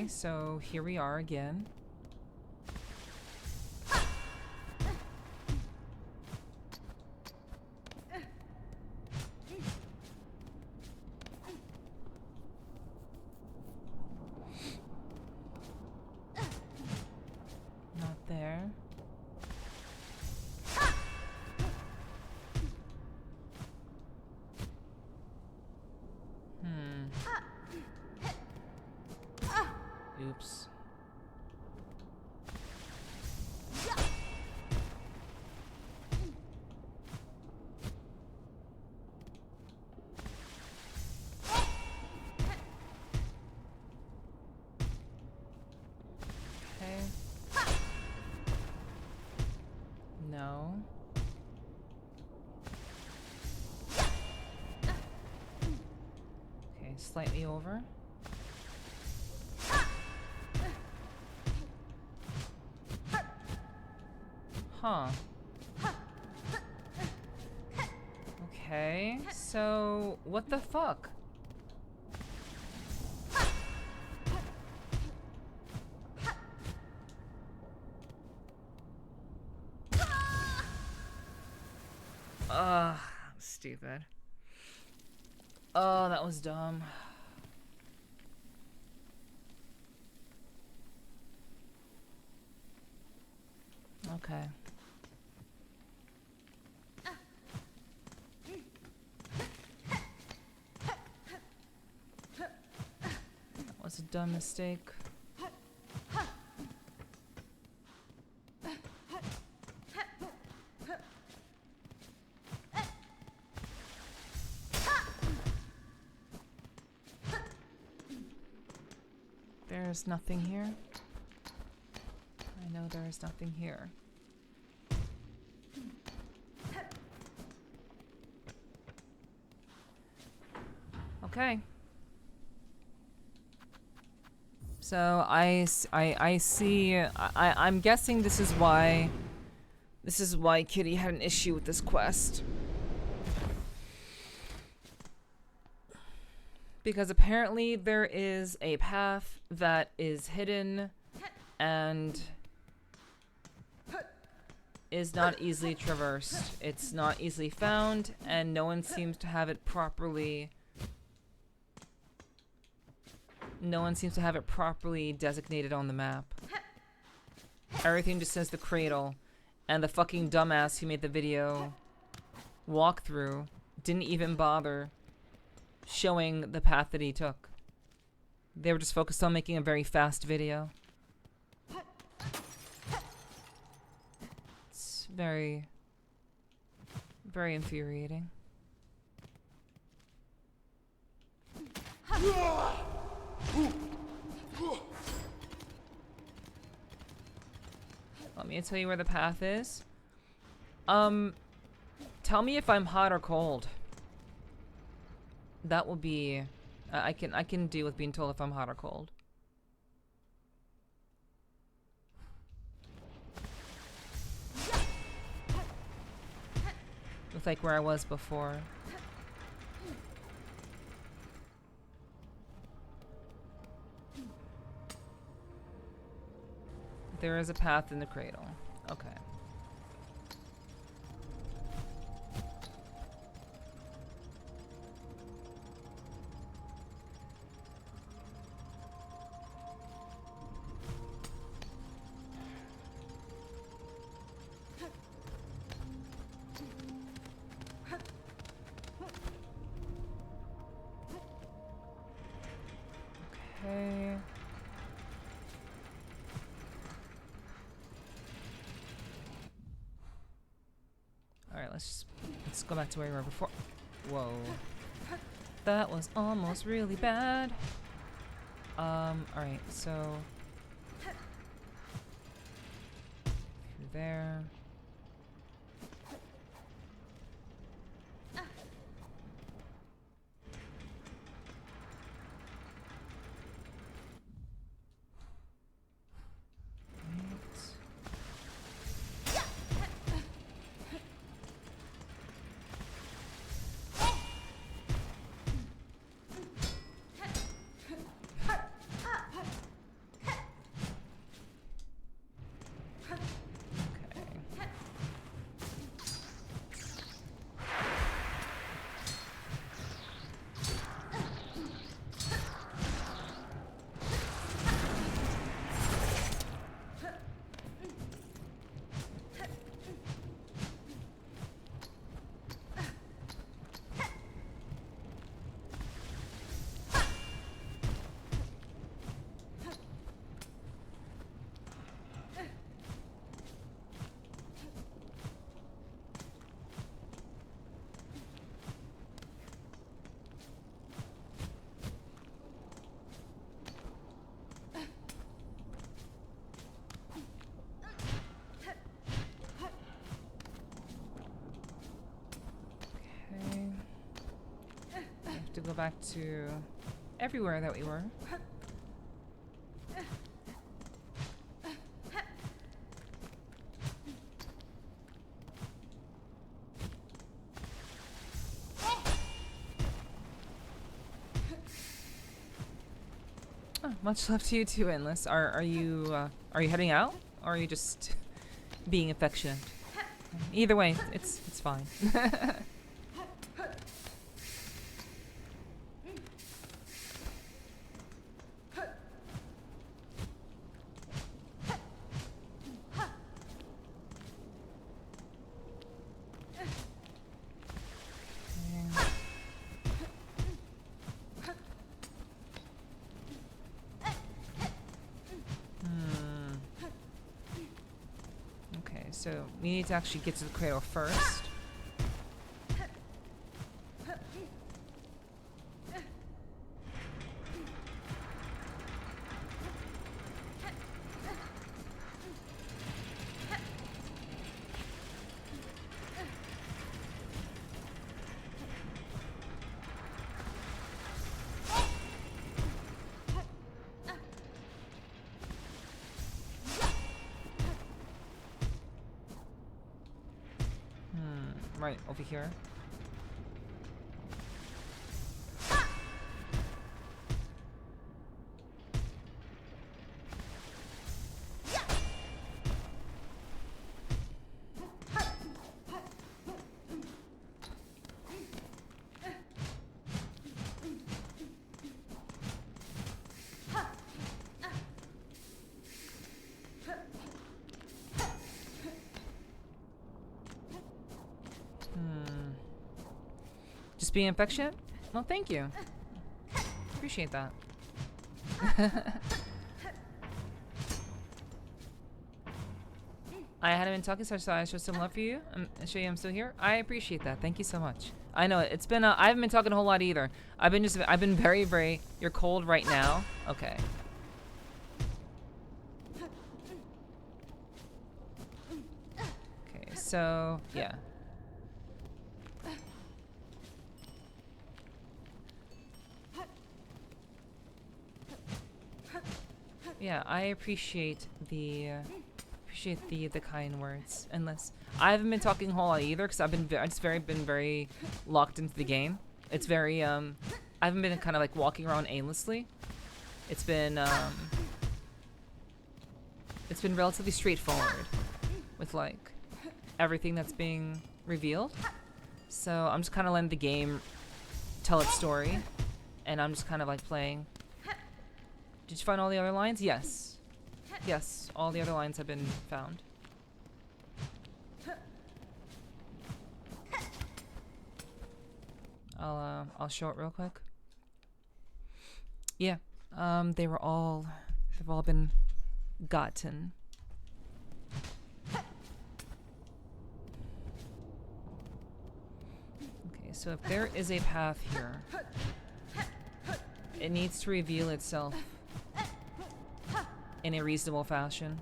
so here we are again. Not there. Oops. Okay. No. Okay, slightly over. Huh. Okay, so what the fuck? Ugh, stupid. Oh, that was dumb. Okay. That was a dumb mistake. There's nothing here. I know there is nothing here. Okay. So I see. I'm guessing this is why Kitty had an issue with this quest. Because apparently there is a path that is hidden and is not easily traversed. It's not easily found, and no one seems to have it properly. No one seems to have it properly designated on the map. Everything just says the cradle, and the fucking dumbass who made the video walkthrough didn't even bother showing the path that he took. They were just focused on making a very fast video. It's very, very infuriating. Want me to tell you where the path is? Tell me if I'm hot or cold. That will be... I can deal with being told if I'm hot or cold. With like where I was before. There is a path in the cradle. Okay. Okay. Alright, let's go back to where we were before. Whoa. That was almost really bad. Alright, so through there. to go back to everywhere that we were. Oh, much love to you too, Endless. Are you heading out, or are you just being affectionate? Either way, it's fine. So we need to actually get to the cradle first. Right over here. Just being affectionate? Well, thank you. Appreciate that. I hadn't been talking, so I showed some love for you. Show you I'm still here. I appreciate that. Thank you so much. I know it's been. I haven't been talking a whole lot either. I've been very, very. You're cold right now. Okay. Okay. So yeah. Yeah, I appreciate the kind words. Unless I haven't been talking a whole lot either, because I've been very locked into the game. It's very I haven't been kind of like walking around aimlessly. It's been relatively straightforward with like everything that's being revealed. So I'm just kind of letting the game tell its story, and I'm just kind of like playing. Did you find all the other lines? Yes. Yes, all the other lines have been found. I'll show it real quick. Yeah. They've all been gotten. Okay, so if there is a path here, it needs to reveal itself in a reasonable fashion.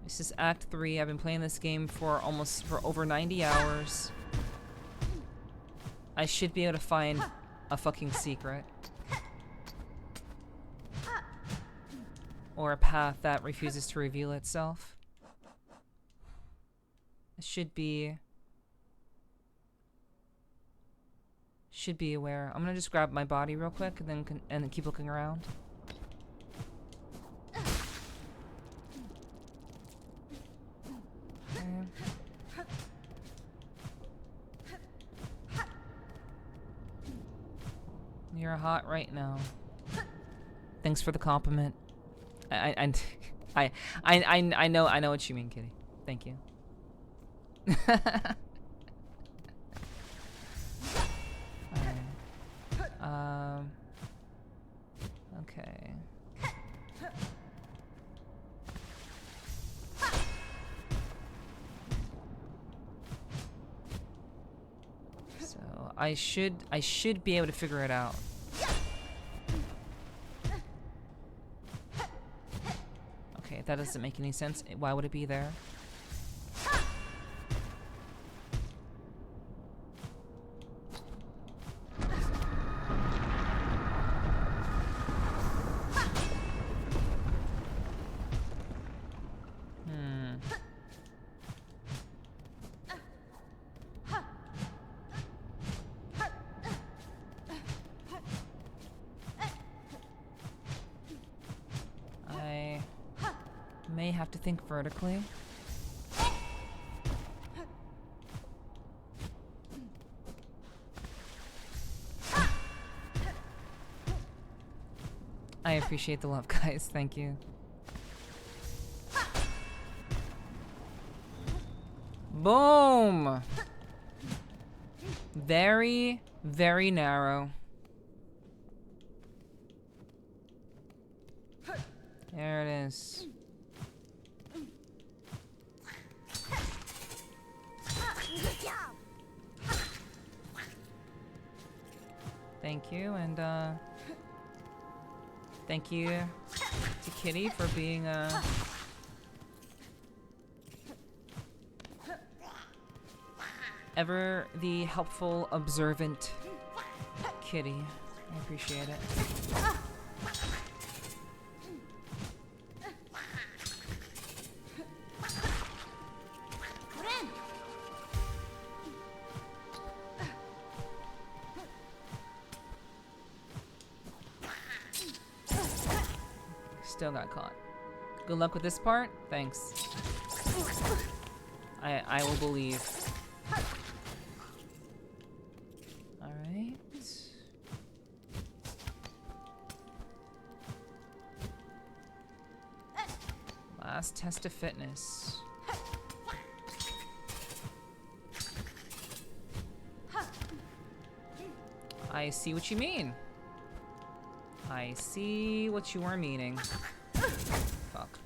This is Act 3. I've been playing this game for over 90 hours. I should be able to find a fucking secret. Or a path that refuses to reveal itself. Should be aware. I'm gonna just grab my body real quick and then keep looking around. Okay. You're hot right now. Thanks for the compliment. I know what you mean, Kitty. Thank you. Okay. So I should be able to figure it out. If that doesn't make any sense, why would it be there? I may have to think vertically. I appreciate the love, guys. Thank you. Boom! Very, very narrow. There it is. Thank you, and thank you to Kitty for being ever the helpful, observant Kitty. I appreciate it. Still got caught. Good luck with this part. Thanks. I will believe. Alright. Last test of fitness. I see what you mean. I see what you are meaning. Fuck.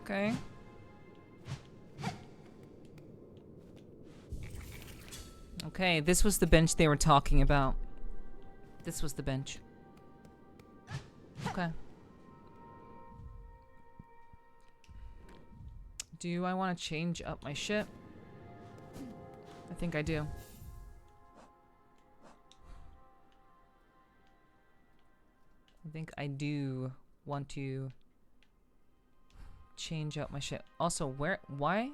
Okay. Okay, this was the bench they were talking about. This was the bench. Okay. Do I want to change up my ship? I think I do. I think I do want to change up my ship. Also, why?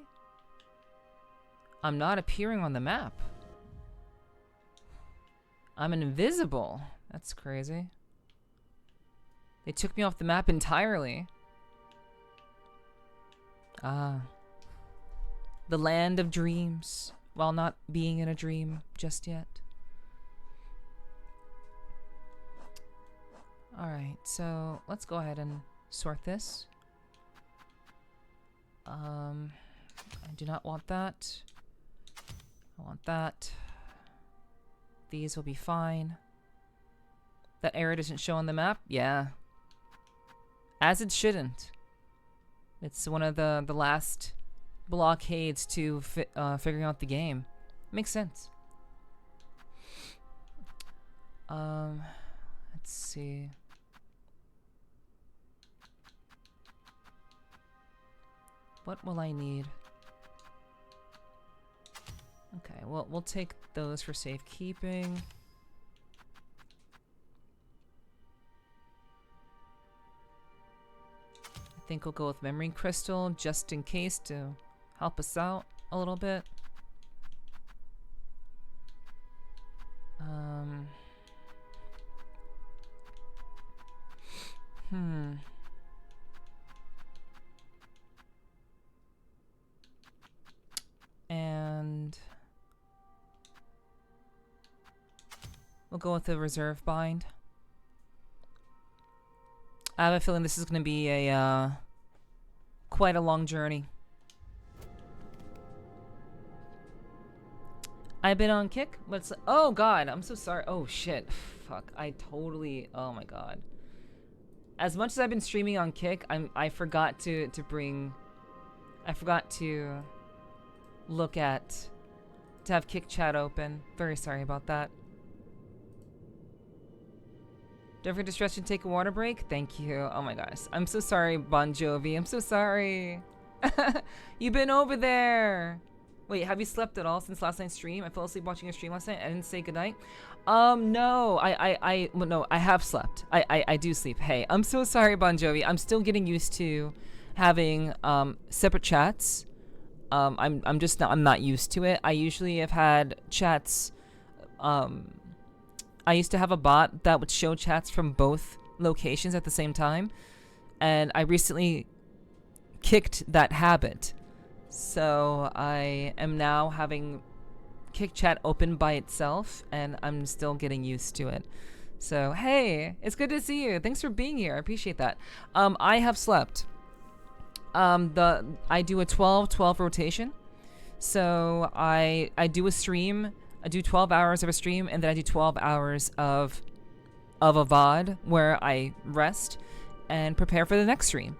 I'm not appearing on the map. I'm invisible. That's crazy. They took me off the map entirely. Ah. The land of dreams, while not being in a dream just yet. Alright, so let's go ahead and sort this. I do not want that. I want that. These will be fine. That area doesn't show on the map? Yeah. As it shouldn't. It's one of the last blockades to figuring out the game. Makes sense. Let's see. What will I need? Okay, well, we'll take those for safekeeping. I think we'll go with memory crystal just in case to help us out a little bit. And we'll go with the reserve bind. I have a feeling this is going to be a quite a long journey. I've been on Kick, but it's, oh god, I'm so sorry. Oh shit, fuck, I totally, oh my god. As much as I've been streaming on Kick, I forgot to look at, to have Kick chat open. Very sorry about that. Don't forget to stretch and take a water break. Thank you. Oh my gosh. I'm so sorry, Bon Jovi. I'm so sorry. You've been over there. Wait, have you slept at all since last night's stream? I fell asleep watching your stream last night. I didn't say goodnight. No. Well, no, I have slept. I do sleep. Hey, I'm so sorry, Bon Jovi. I'm still getting used to having separate chats. I'm not used to it. I usually have had chats. I used to have a bot that would show chats from both locations at the same time, and I recently kicked that habit. So I am now having Kick chat open by itself, and I'm still getting used to it. So hey, it's good to see you. Thanks for being here. I appreciate that. I have slept. I do a 12-12 rotation. So I do a stream. I do 12 hours of a stream, and then I do 12 hours of a VOD where I rest and prepare for the next stream.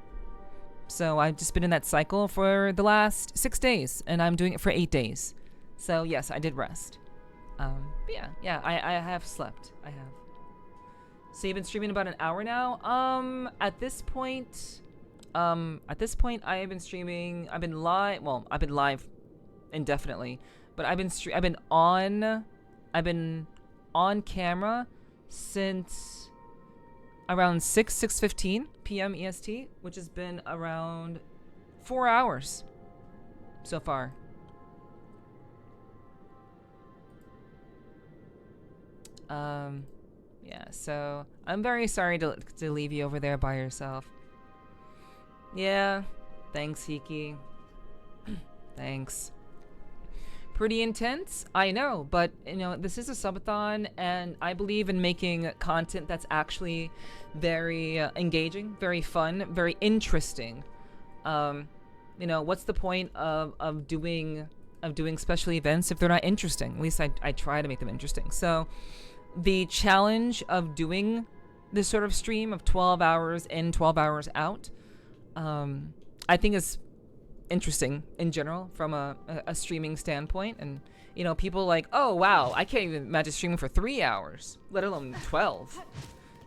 So I've just been in that cycle for the last 6 days, and I'm doing it for 8 days. So yes, I did rest. Yeah, I have slept. I have. So you've been streaming about an hour now. At this point, I have been streaming. I've been live. Well, I've been live indefinitely, but I've been on camera since around 6:15 p.m. EST, which has been around 4 hours so far. Yeah, so I'm very sorry to leave you over there by yourself. Yeah, thanks, Hiki. Thanks. Pretty intense, I know, but you know, this is a subathon, and I believe in making content that's actually very engaging, very fun, very interesting. You know, what's the point of doing special events if they're not interesting? At least I try to make them interesting. So the challenge of doing this sort of stream of 12 hours in, 12 hours out, I think is interesting in general from a streaming standpoint. And you know, people like, oh wow, I can't even imagine streaming for 3 hours, let alone 12.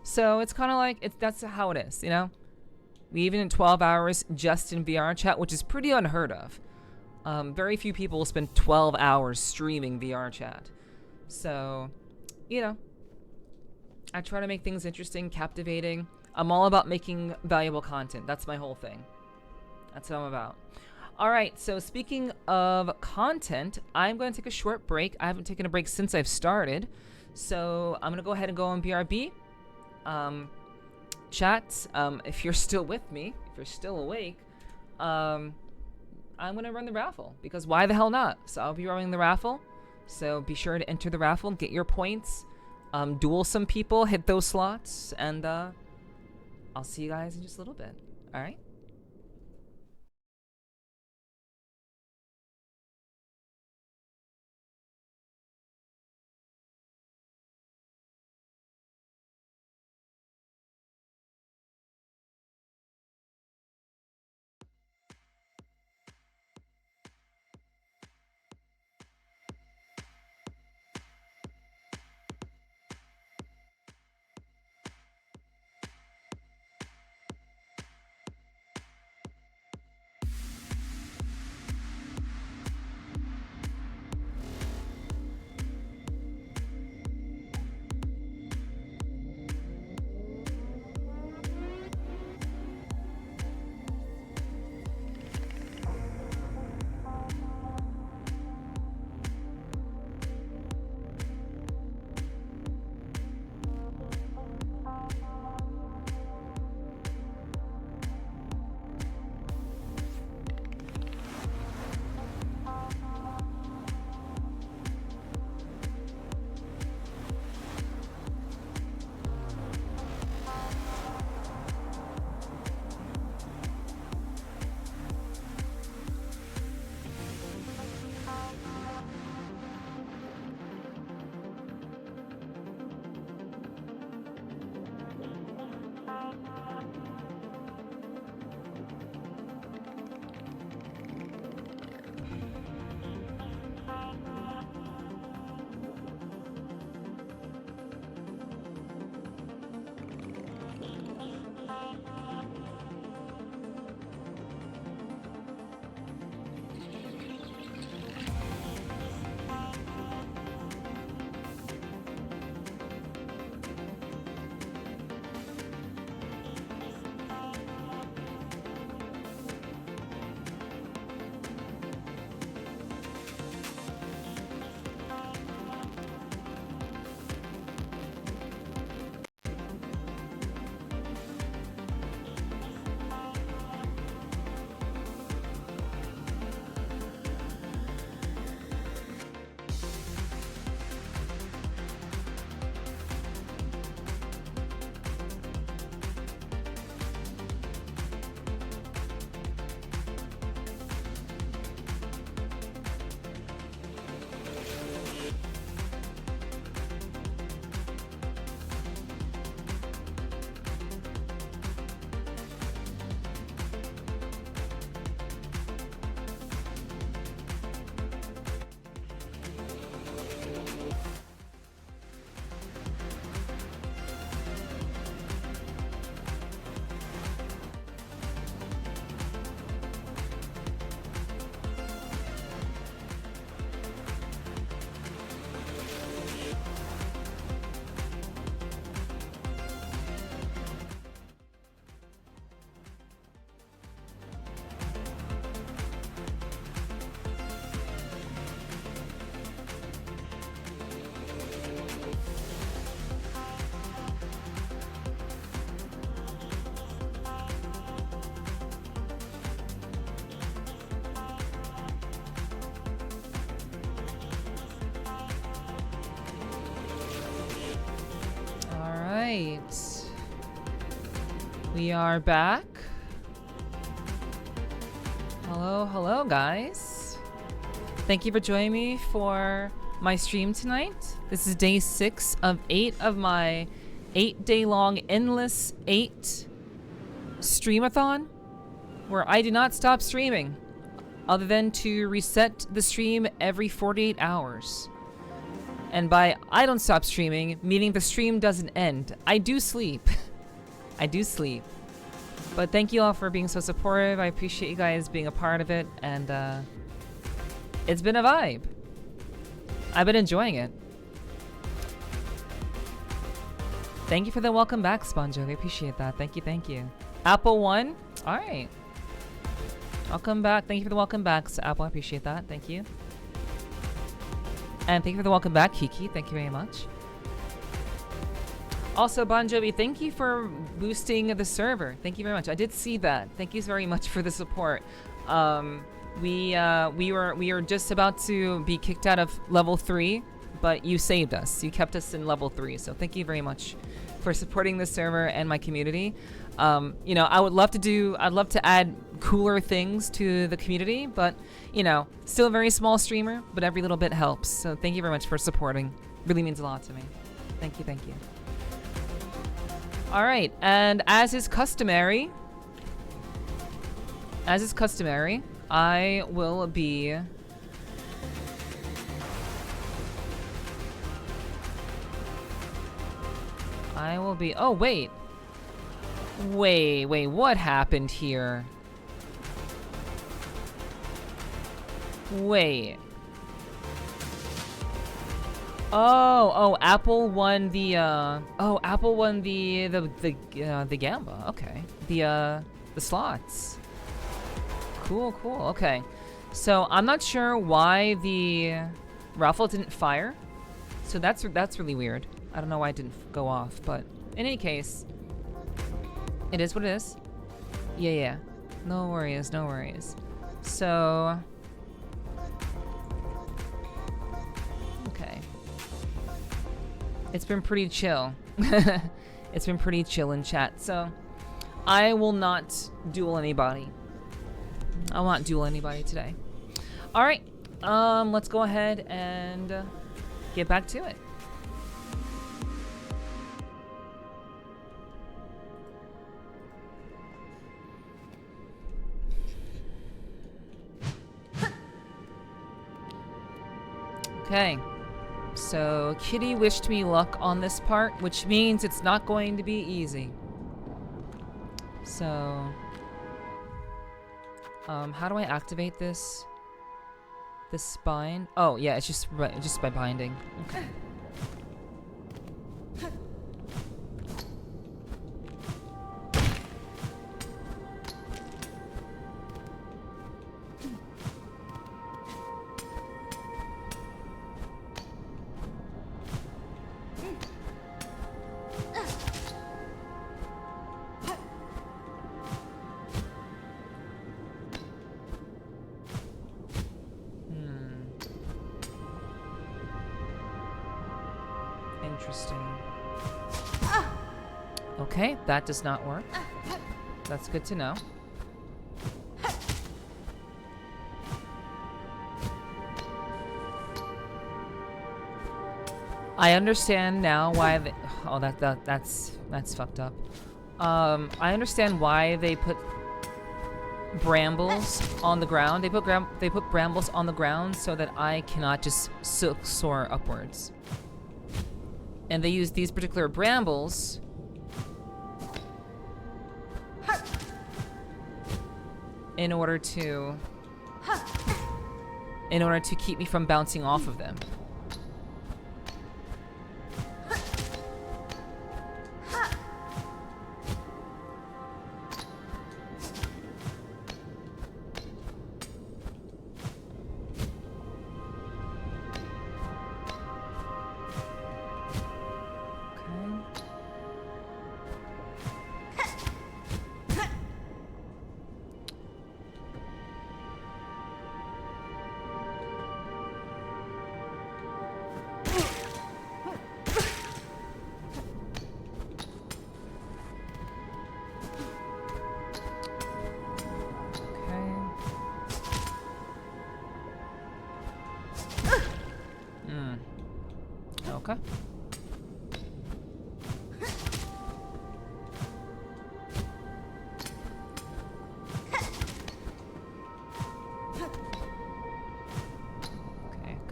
So it's kind of like, that's how it is, you know. We even in 12 hours just in VR chat, which is pretty unheard of. Very few people will spend 12 hours streaming VR chat. So, you know, I try to make things interesting, captivating. I'm all about making valuable content. That's my whole thing. That's what I'm about. All right, so speaking of content, I'm going to take a short break. I haven't taken a break since I've started. So I'm going to go ahead and go on BRB. Chat, if you're still with me, if you're still awake, I'm going to run the raffle, because why the hell not? So I'll be running the raffle. So be sure to enter the raffle, get your points, duel some people, hit those slots, and I'll see you guys in just a little bit. All right? right. We are back. Hello, guys. Thank you for joining me for my stream tonight. This is day 6 of 8 of my 8-day-long endless 8 streamathon, where I do not stop streaming, other than to reset the stream every 48 hours. And by I don't stop streaming, meaning the stream doesn't end. I do sleep. I do sleep. But thank you all for being so supportive. I appreciate you guys being a part of it, and it's been a vibe. I've been enjoying it. Thank you for the welcome back, Sponjo. I appreciate that. Thank you, thank you. Apple 1? Alright. Welcome back. Thank you for the welcome back, Apple. I appreciate that. Thank you. And thank you for the welcome back, Kiki. Thank you very much. Also, Bon Jovi, thank you for boosting the server. Thank you very much. I did see that. Thank you very much for the support. We were just about to be kicked out of level 3, but you saved us. You kept us in level 3. So thank you very much for supporting the server and my community. You know, I'd love to add cooler things to the community, but you know, still a very small streamer, but every little bit helps. So thank you very much for supporting. Really means a lot to me. Thank you, thank you. All right, and as is customary, I will be oh wait, what happened here? Wait. Oh, Apple won the the Gamba. Okay. The slots. Cool. Okay. So, I'm not sure why the raffle didn't fire. So that's really weird. I don't know why it didn't go off, but in any case, it is what it is. Yeah. No worries. So, okay. It's been pretty chill. It's been pretty chill in chat, so I will not duel anybody. I will not duel anybody today. All right, let's go ahead and get back to it. Okay. So, Kitty wished me luck on this part, which means it's not going to be easy. So, how do I activate this bind? Oh, yeah, it's just by binding. Okay. Interesting. Okay, that does not work. That's good to know. I understand now why they, oh, that's fucked up. I understand why they put brambles on the ground. They put brambles on the ground so that I cannot just soar upwards. And they use these particular brambles in order to keep me from bouncing off of them.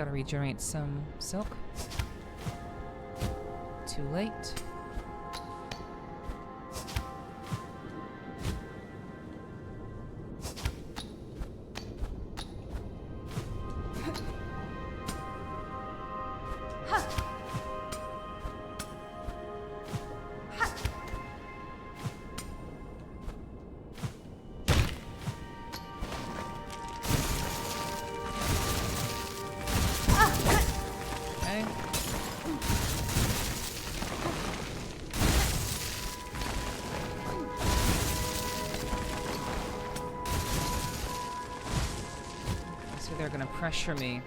Gotta regenerate some silk. Too late. Okay. So they're gonna pressure me.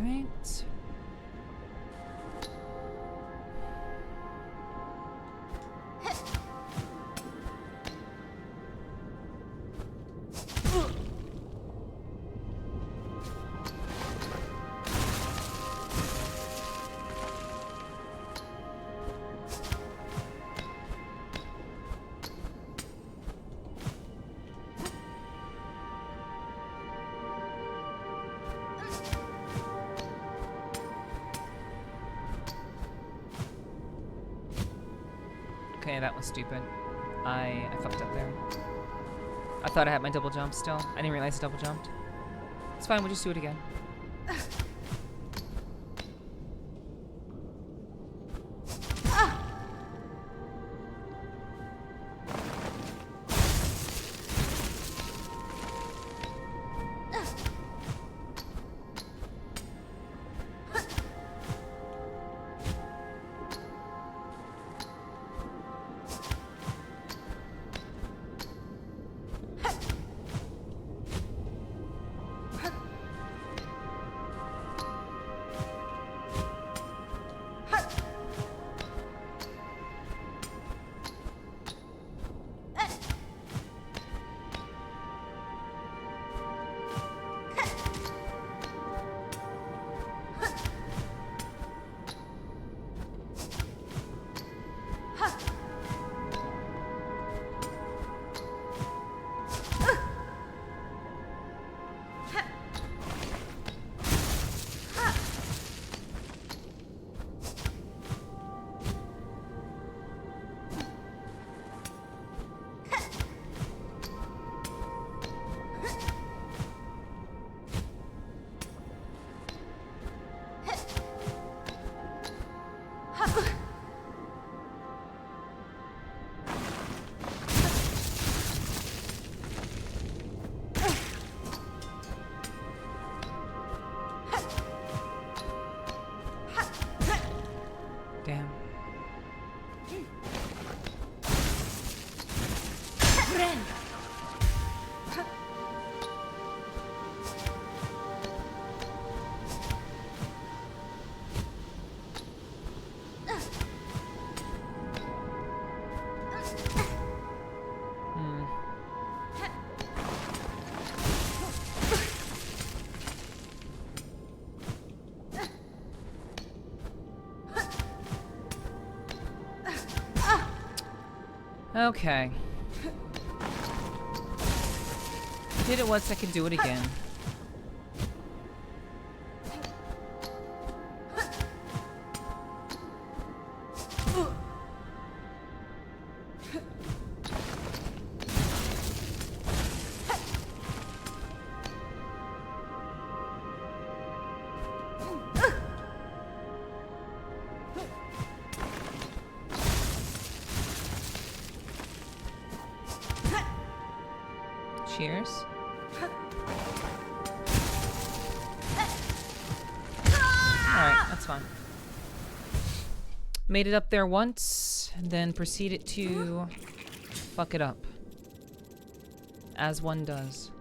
Right. Okay, that was stupid. I fucked up there. I thought I had my double jump still. I didn't realize I double jumped. It's fine, we'll just do it again. Damn. Okay. Did it once, I can do it again. Cheers. Alright, that's fine. Made it up there once, and then proceeded to fuck it up. As one does.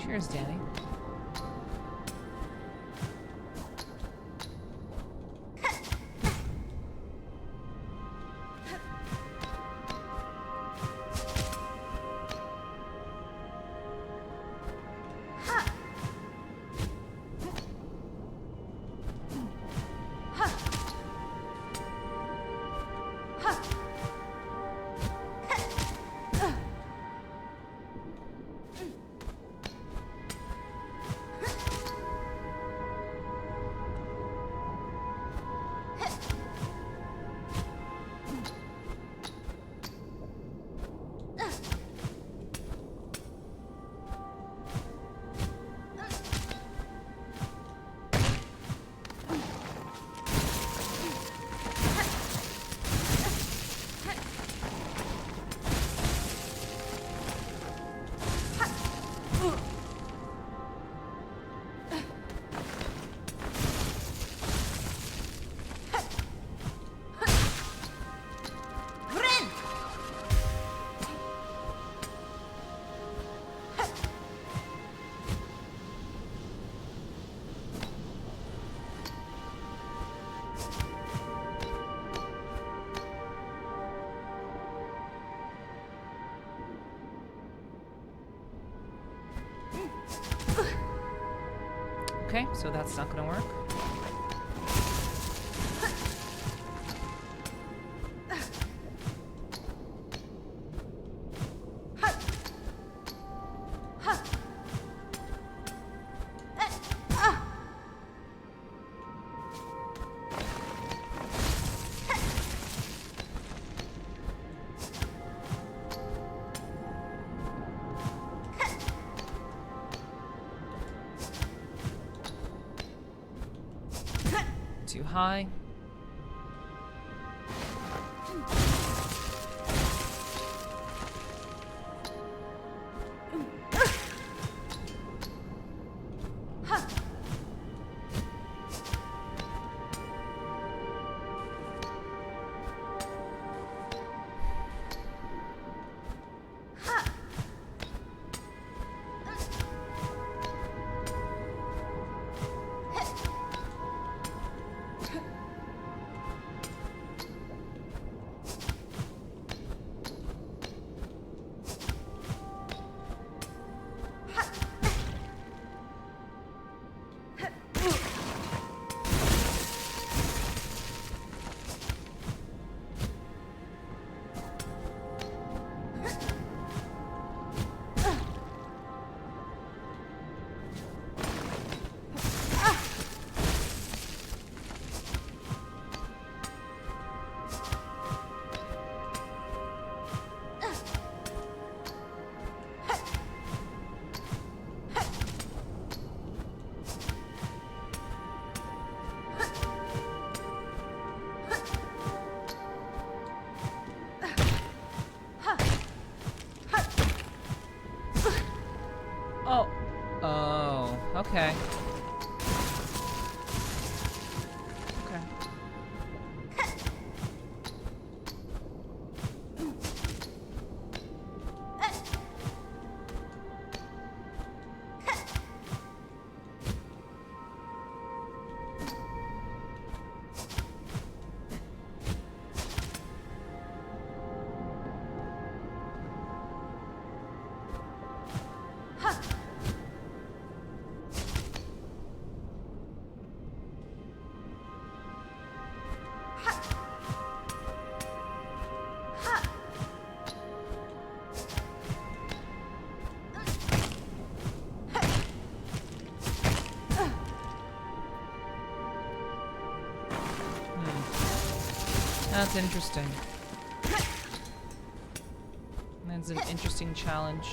Cheers, Danny. Okay, so that's not gonna work. Too high. Oh. Oh, okay. Okay. That's interesting. That's an interesting challenge.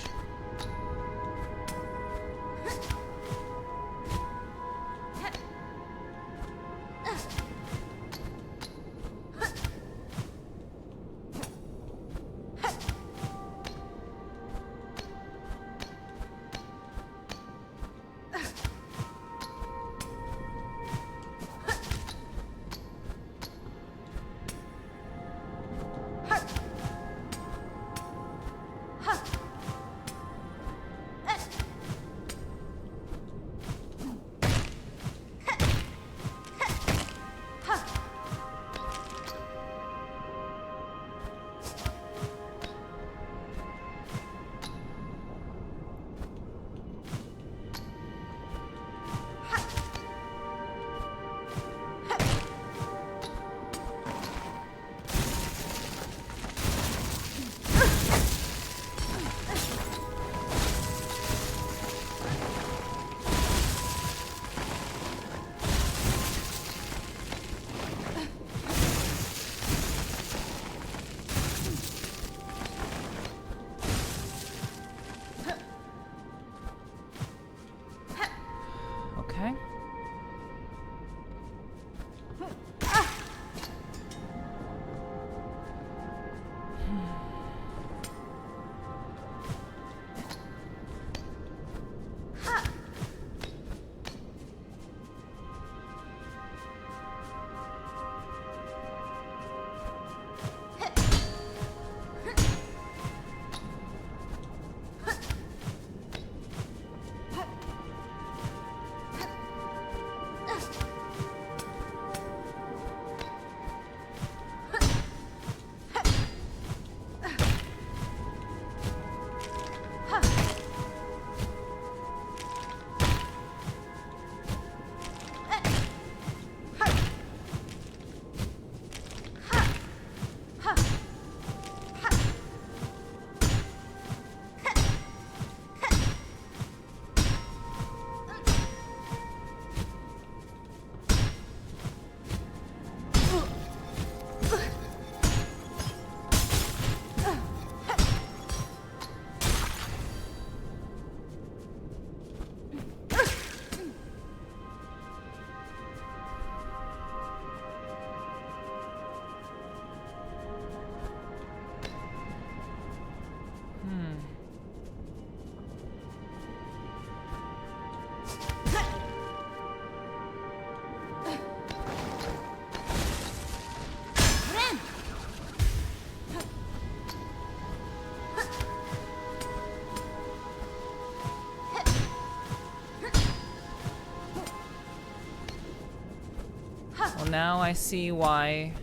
now I see why.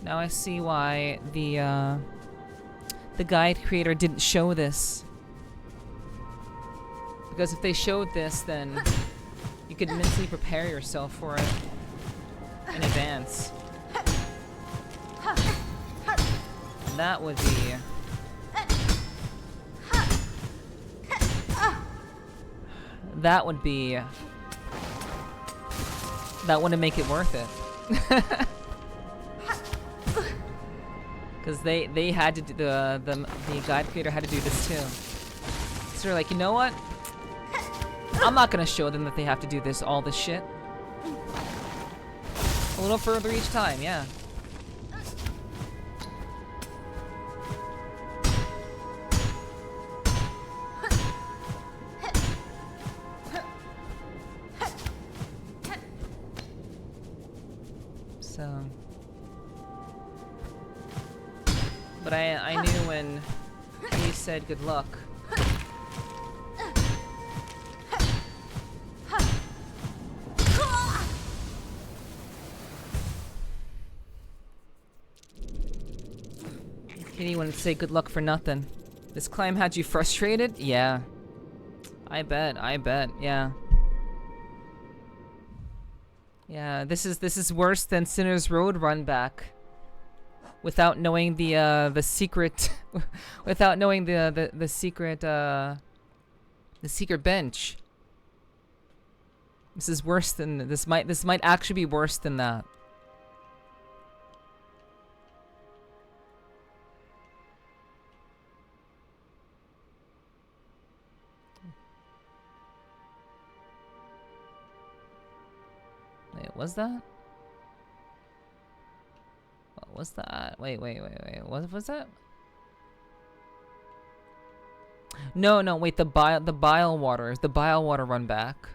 Now I see why the guide creator didn't show this. Because if they showed this, then you could mentally prepare yourself for it in advance. And that would be... That would be... That wouldn't make it worth it. Because they had to do, the guide creator had to do this too. So they're like, you know what? I'm not gonna show them that they have to do all this shit. A little further each time, yeah. So, but I knew when he said good luck. Kitty wouldn't say good luck for nothing. This climb had you frustrated? Yeah. I bet, yeah. Yeah, this is worse than Sinner's Road run back. Without knowing the secret without knowing the secret bench. This is worse than this might actually be worse than that. Wait, was that? What was that? Wait. What was that? No, wait, the bile water run back.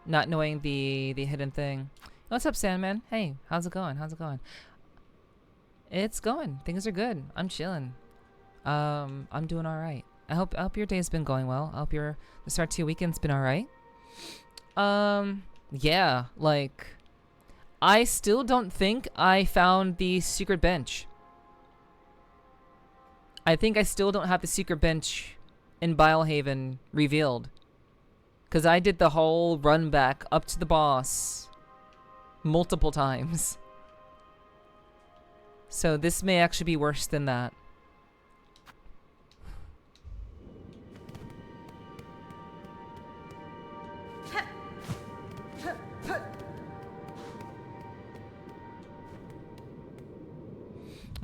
Not knowing the hidden thing. What's up, Sandman? Hey, how's it going? It's going. Things are good. I'm chilling. I'm doing all right. I hope your day's been going well. I hope the start to your weekend's been all right. Yeah, like, I still don't think I found the secret bench. I think I still don't have the secret bench in Bilehaven revealed. Because I did the whole run back up to the boss multiple times. So this may actually be worse than that.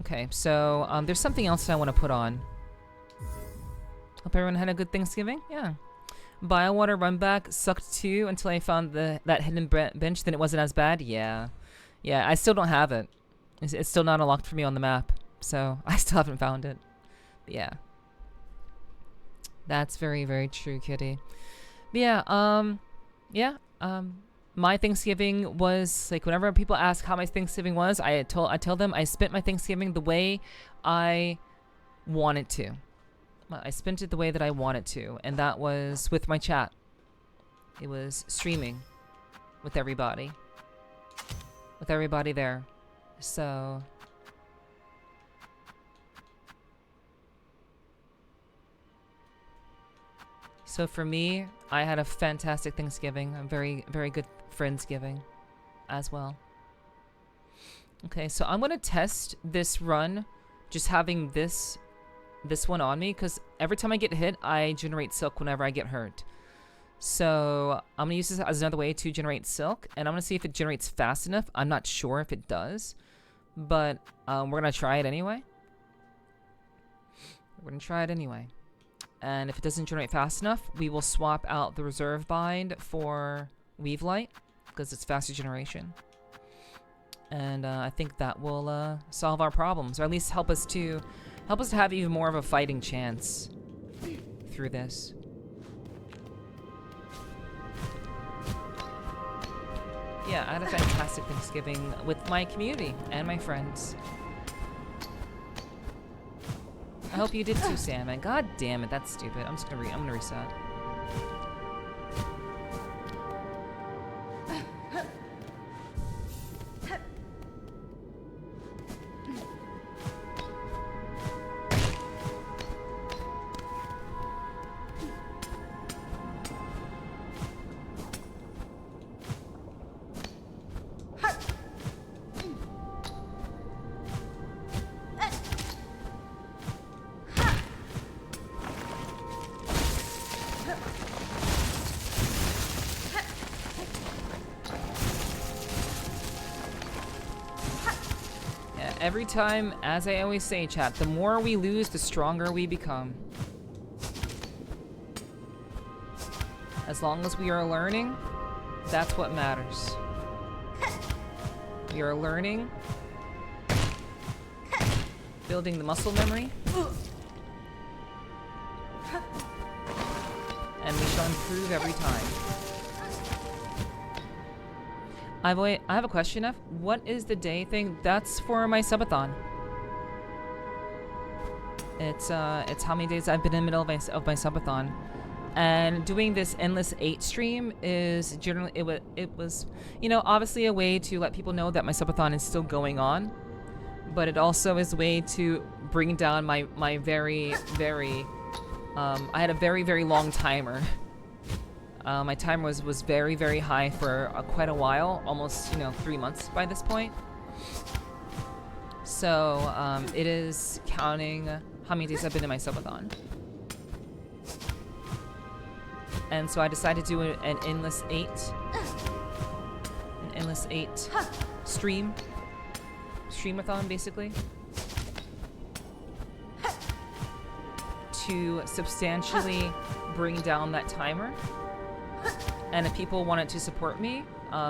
Okay, so there's something else that I want to put on. Hope everyone had a good Thanksgiving. Yeah. Biowater run back sucked too until I found that hidden bench. Then it wasn't as bad. Yeah. I still don't have it. It's still not unlocked for me on the map, so I still haven't found it. But yeah. That's very, very true, Kitty. But yeah. My Thanksgiving was like, whenever people ask how my Thanksgiving was, I tell them I spent my Thanksgiving the way I wanted to. I spent it the way that I wanted to, and that was with my chat. It was streaming with everybody there. So for me, I had a fantastic Thanksgiving. A very, very good Friendsgiving as well. Okay, so I'm gonna test this run, just having this one on me, because every time I get hit, I generate silk whenever I get hurt. So I'm gonna use this as another way to generate silk, and I'm gonna see if it generates fast enough. I'm not sure if it does, but we're gonna try it anyway. And if it doesn't generate fast enough, we will swap out the reserve bind for Weave Light, because it's faster generation. And I think that will solve our problems, or at least help us to have even more of a fighting chance through this. Yeah, I had a fantastic Thanksgiving with my community and my friends. I hope you did too, Sam. And god damn it, that's stupid. I'm gonna reset. Yeah, every time, as I always say, chat, the more we lose, the stronger we become. As long as we are learning, that's what matters. We are learning, building the muscle memory, and we shall improve every time. I have a question, F. What is the day thing? That's for my subathon. It's how many days I've been in the middle of my subathon. And doing this Endless 8 stream is generally, it was, you know, obviously a way to let people know that my subathon is still going on. But it also is a way to bring down my very, very, I had a very, very long timer. My timer was very, very high for quite a while, almost, 3 months by this point. So it is counting how many days I've been in my subathon. And so I decided to do an Endless 8. An Endless 8 streamathon, basically. To substantially bring down that timer. And if people wanted to support me,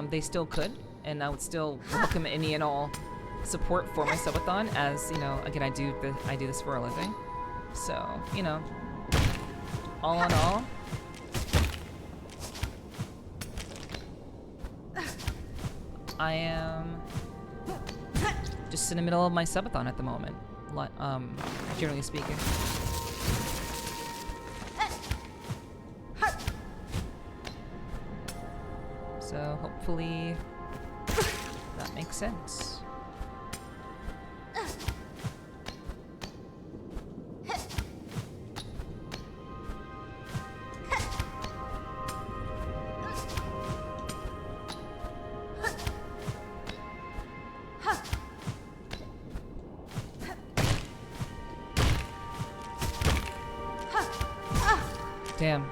they still could. And I would still welcome any and all support for my subathon, as, again, I do this for a living. So, all in all, I am just in the middle of my subathon at the moment, generally speaking. So hopefully that makes sense. Damn.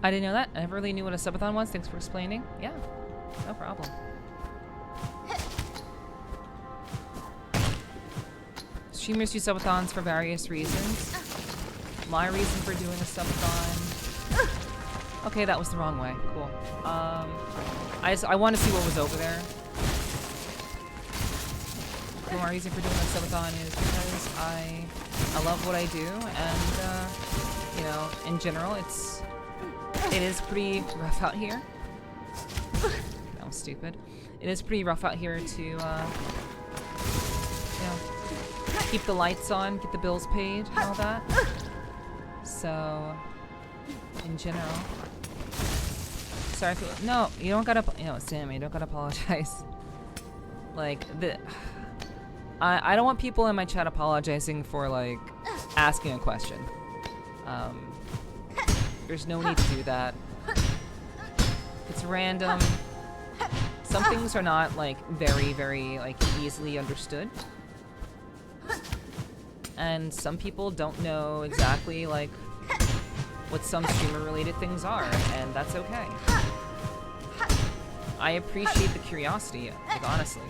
I didn't know that. I never really knew what a subathon was. Thanks for explaining. Yeah, no problem. Streamers do subathons for various reasons. My reason for doing a subathon... Okay, that was the wrong way. Cool. I want to see what was over there. My reason for doing a subathon is because I love what I do, and, in general, it is pretty rough out here. That was stupid. It is pretty rough out here to, keep the lights on, get the bills paid, and all that. So, in general. Sorry if no, you don't gotta, Sammy, you don't gotta apologize. Like, I don't want people in my chat apologizing for, like, asking a question. There's no need to do that. It's random. Some things are not, like, very, very, like, easily understood. And some people don't know exactly, like, what some streamer-related things are, and that's okay. I appreciate the curiosity, like, honestly.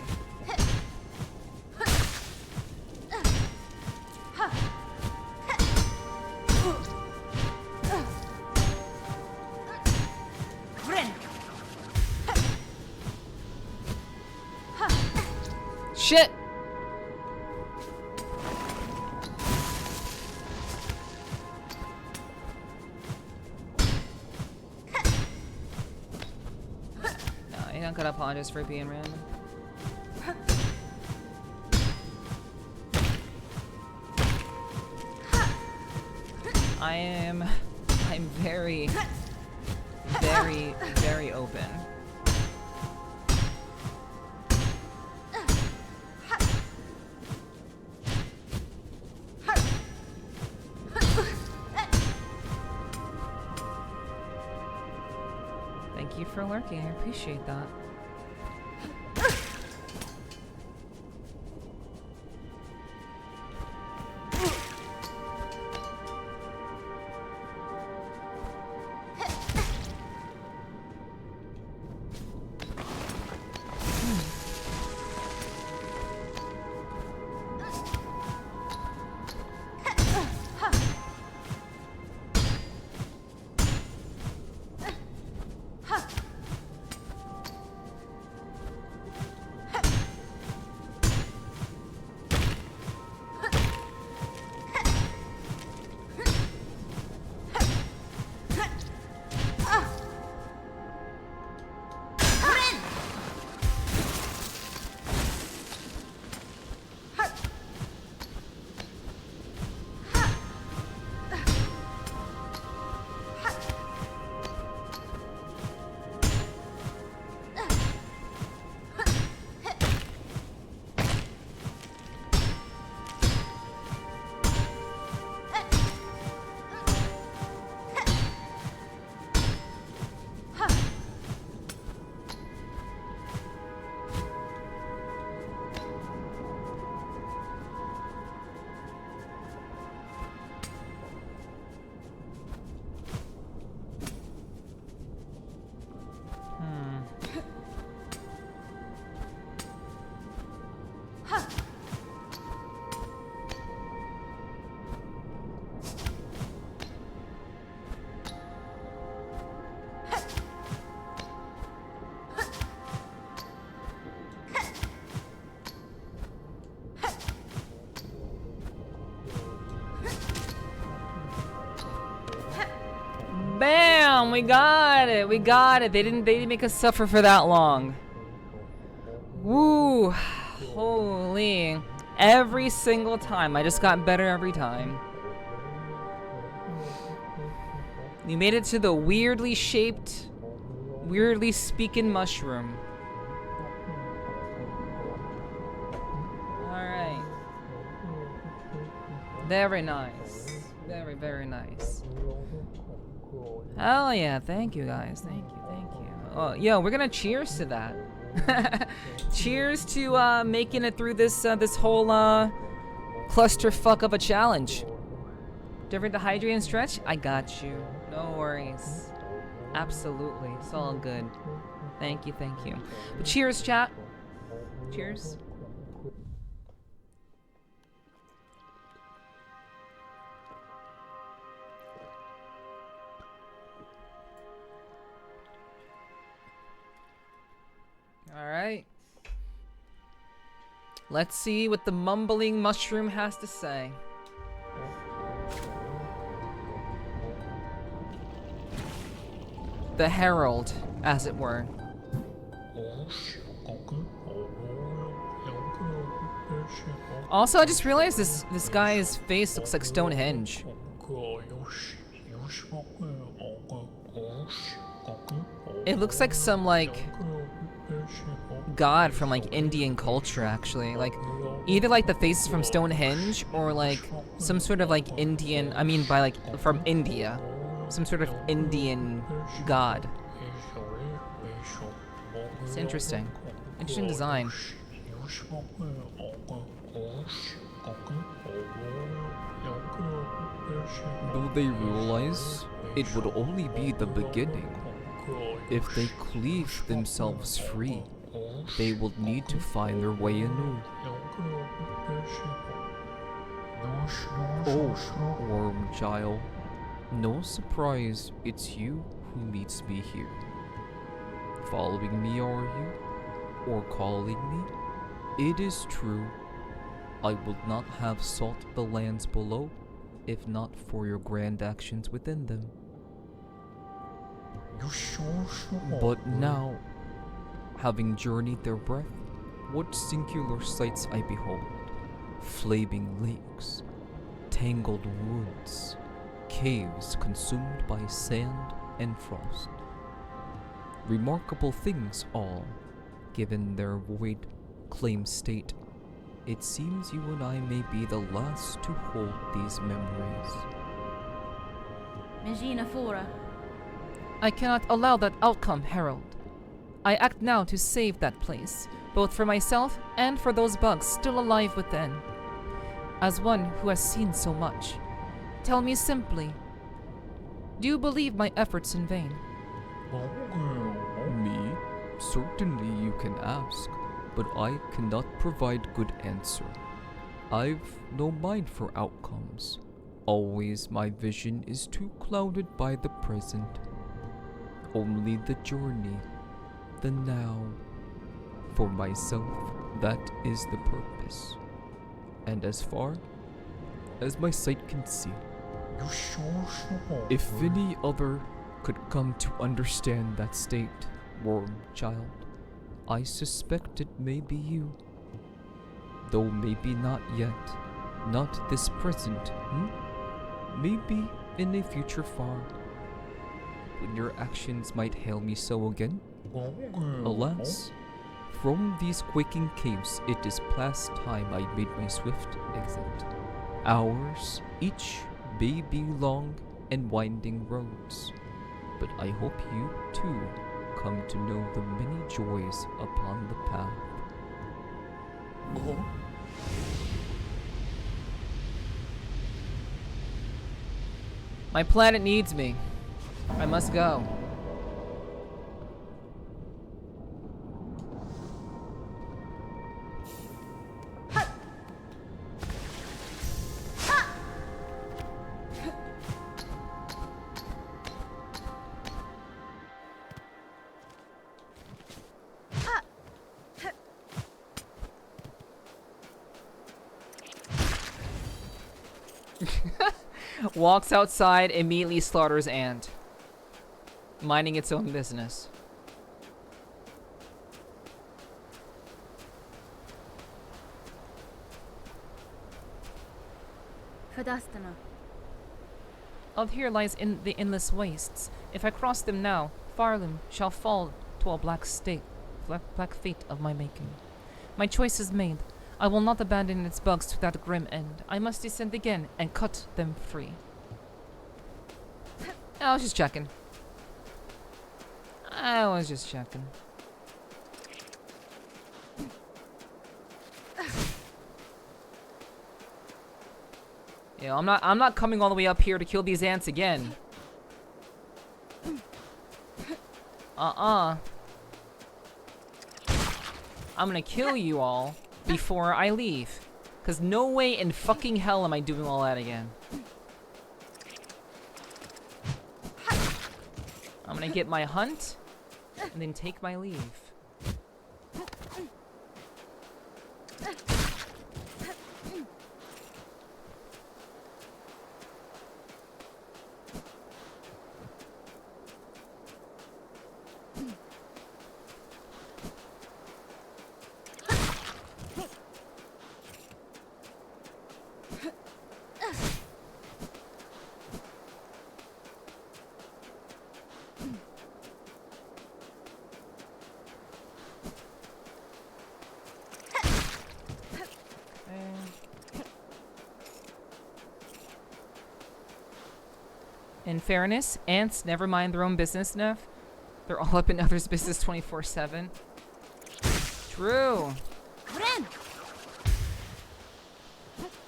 Shit! No, you don't gotta apologize for being random. I'm very, very, very open. Thank you for lurking, I appreciate that. Bam! We got it! We got it! They didn't make us suffer for that long. Woo! Holy. Every single time. I just got better every time. You made it to the weirdly shaped, weirdly speaking mushroom. Alright. Very nice. Very, very nice. Hell yeah, thank you guys, thank you. Oh, yo, we're gonna cheers to that. Cheers to making it through this this whole clusterfuck of a challenge. Different to hydrate and stretch? I got you, no worries. Absolutely, it's all good. Thank you. But cheers, chat. Cheers. Alright. Let's see what the mumbling mushroom has to say. The herald, as it were. Also, I just realized this guy's face looks like Stonehenge. It looks like some, like, god from, like, Indian culture, actually. Like, either, like, the faces from Stonehenge, or, like, some sort of, like, Indian, I mean, by, like, from India. Some sort of Indian god. It's interesting. Interesting design. Do they realize it would only be the beginning? If they cleave themselves free, they will need to find their way anew. Oh, Worm Child, no surprise it's you who meets me here. Following me, are you? Or calling me? It is true. I would not have sought the lands below, if not for your grand actions within them. But now, having journeyed their breath, what singular sights I behold. Flaming lakes, tangled woods, caves consumed by sand and frost. Remarkable things all, given their void claim state. It seems you and I may be the last to hold these memories. Magina Fora. I cannot allow that outcome, Herald. I act now to save that place, both for myself and for those bugs still alive within. As one who has seen so much, tell me simply, do you believe my efforts in vain? Me? Certainly you can ask, but I cannot provide good answer. I've no mind for outcomes. Always my vision is too clouded by the present. Only the journey, the now. For myself, that is the purpose. And as far as my sight can see, if any other could come to understand that state, worm child, I suspect it may be you. Though maybe not yet, not this present, maybe in a future far, when your actions might hail me so again. Alas, from these quaking caves it is past time I made my swift exit. Hours, each baby long and winding roads. But I hope you, too, come to know the many joys upon the path. My planet needs me. I must go. Walks outside, immediately slaughters ant. Minding its own business. Fadastana. Out here lies in the endless wastes. If I cross them now, Farlum shall fall to a black fate of my making. My choice is made. I will not abandon its bugs to that grim end. I must descend again and cut them free. I was just checking. Yeah, I'm not coming all the way up here to kill these ants again. I'm gonna kill you all before I leave. Cause no way in fucking hell am I doing all that again. I'm gonna get my hunt and then take my leave. In fairness, ants never mind their own business enough. They're all up in others' business 24/7. True.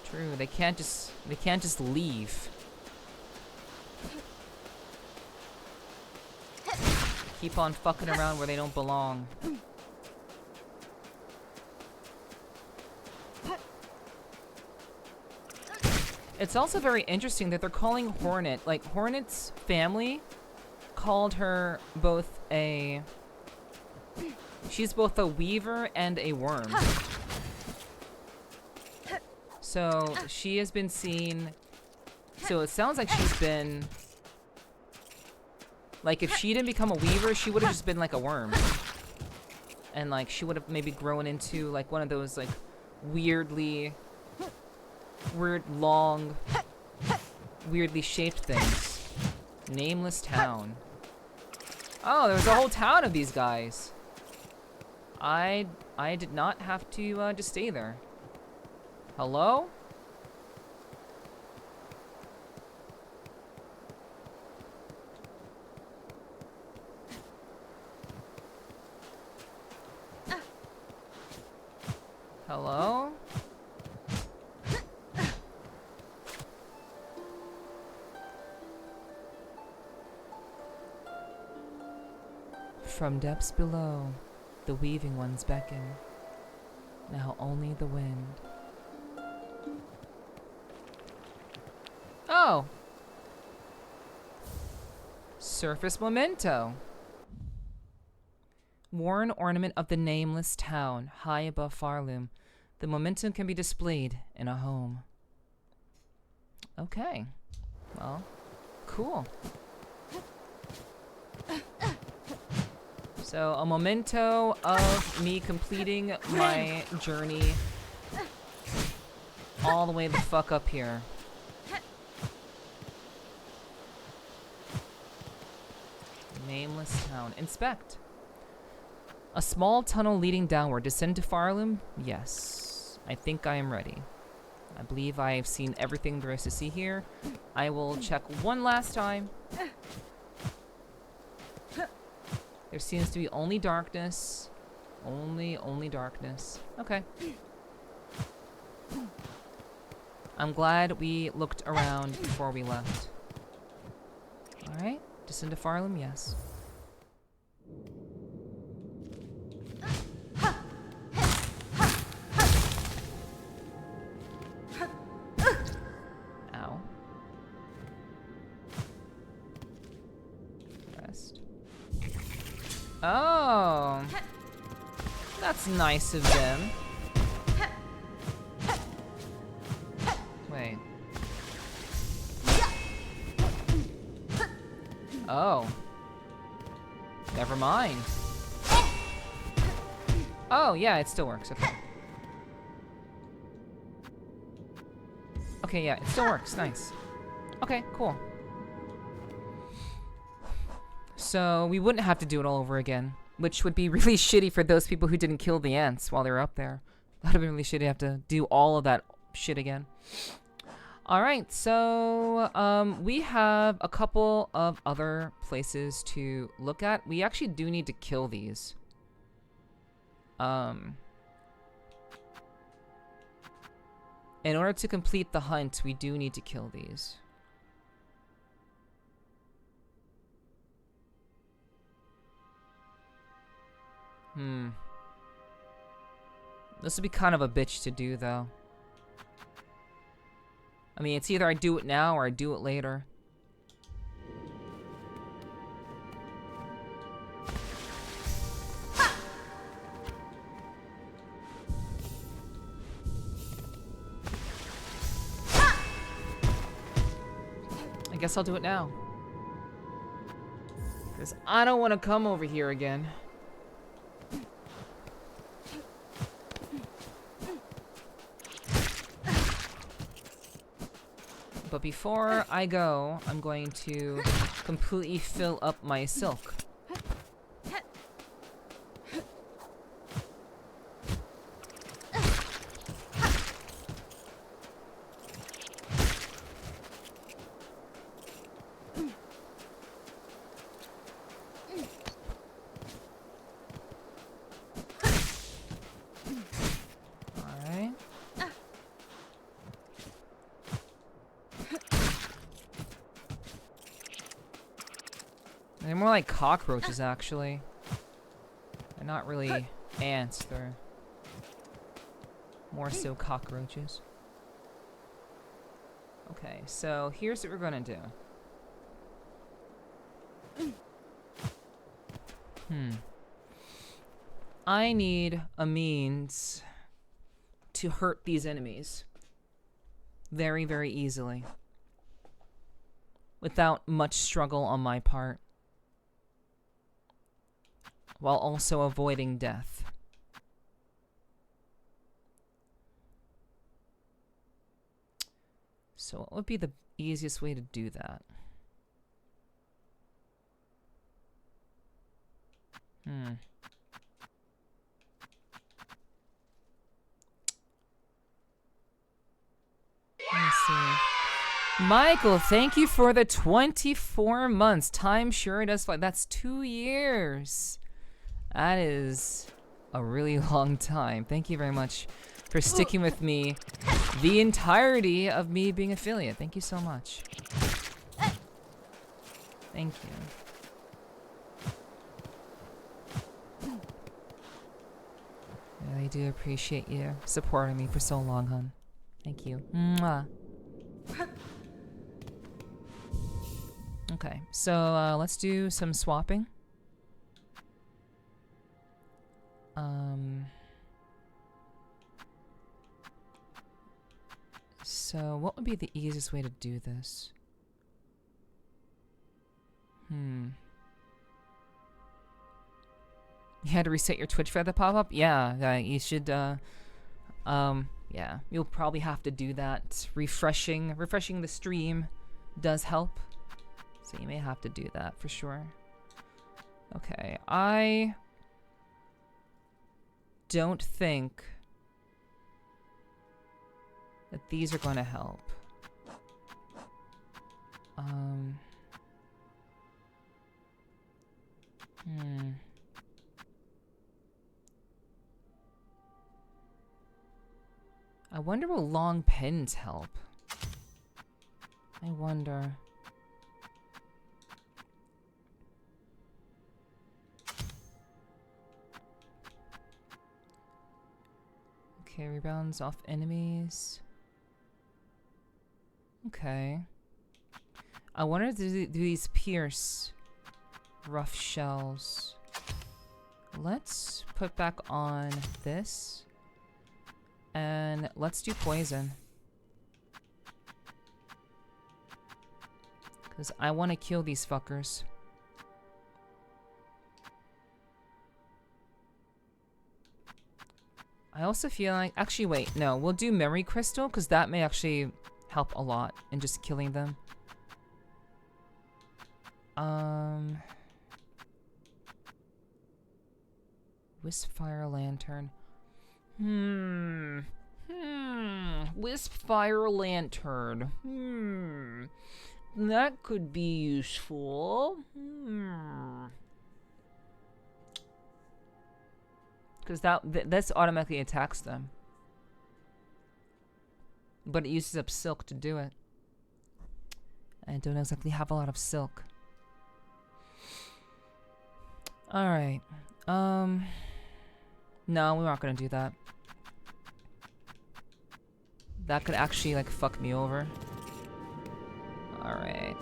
True. They can't just leave. Keep on fucking around where they don't belong. It's also very interesting that they're calling Hornet, like Hornet's family called her both a... She's both a weaver and a worm. So she has been seen... So it sounds like she's been... Like if she didn't become a weaver, she would have just been like a worm. And like she would have maybe grown into like one of those like weirdly shaped things. Nameless town. Oh, there's a whole town of these guys. I did not have to just stay there. Hello? Hello? From depths below, the weaving ones beckon. Now only the wind. Oh! Surface memento. Worn ornament of the nameless town, high above Farloom. The momentum can be displayed in a home. Okay. Well, cool. So, a memento of me completing my journey all the way the fuck up here. Nameless town. Inspect. A small tunnel leading downward. Descend to Farloom? Yes. I think I am ready. I believe I have seen everything there is to see here. I will check one last time. There seems to be only darkness. Only darkness. Okay. I'm glad we looked around before we left. Alright. Descend to Farloom? Yes. Ow. Rest. Oh. That's nice of them. Wait. Oh. Never mind. Oh, yeah, it still works. Okay. Okay, yeah, it still works. Nice. Okay, cool. So, we wouldn't have to do it all over again, which would be really shitty for those people who didn't kill the ants while they were up there. That would be really shitty to have to do all of that shit again. Alright, so, we have a couple of other places to look at. We actually do need to kill these. In order to complete the hunt, we do need to kill these. This would be kind of a bitch to do, though. I mean, it's either I do it now or I do it later. I guess I'll do it now. Because I don't want to come over here again. But before I go, I'm going to completely fill up my silk. They're more like cockroaches, actually. They're not really ants, they're more so cockroaches. Okay, so here's what we're gonna do. I need a means to hurt these enemies very, very easily without much struggle on my part, while also avoiding death. So what would be the easiest way to do that? Hmm. Let me see. Michael, thank you for the 24 months. Time sure does fly. That's 2 years. That is a really long time. Thank you very much for sticking with me the entirety of me being affiliate. Thank you so much. Thank you. I really do appreciate you supporting me for so long, hun. Thank you. Mwah. Okay, so let's do some swapping. So what would be the easiest way to do this? You had to reset your Twitch for the pop-up? Yeah, you should, yeah, you'll probably have to do that. Refreshing the stream does help. So you may have to do that for sure. Okay, I don't think that these are going to help. I wonder will long pins help? I wonder. Okay, rebounds off enemies. Okay. I wonder do these pierce rough shells. Let's put back on this. And let's do poison. Because I want to kill these fuckers. I also feel like... Actually, wait. No, we'll do memory crystal. Because that may actually help a lot in just killing them. Wisp fire lantern. Wisp fire lantern. That could be useful. Because this automatically attacks them. But it uses up silk to do it. I don't exactly have a lot of silk. Alright. No, we're not gonna do that. That could actually, like, fuck me over. Alright.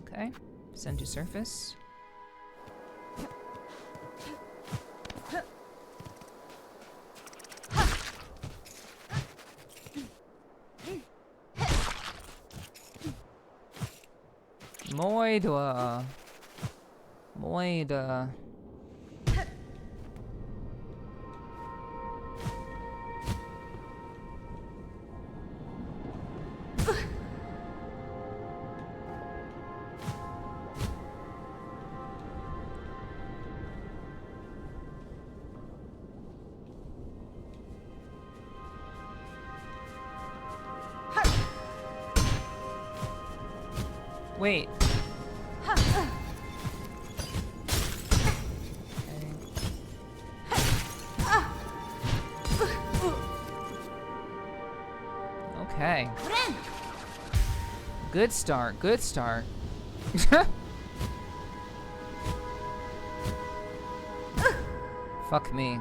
Okay. Send to surface. Moida. Moida. Wait. Okay. Good start, good start. Fuck me.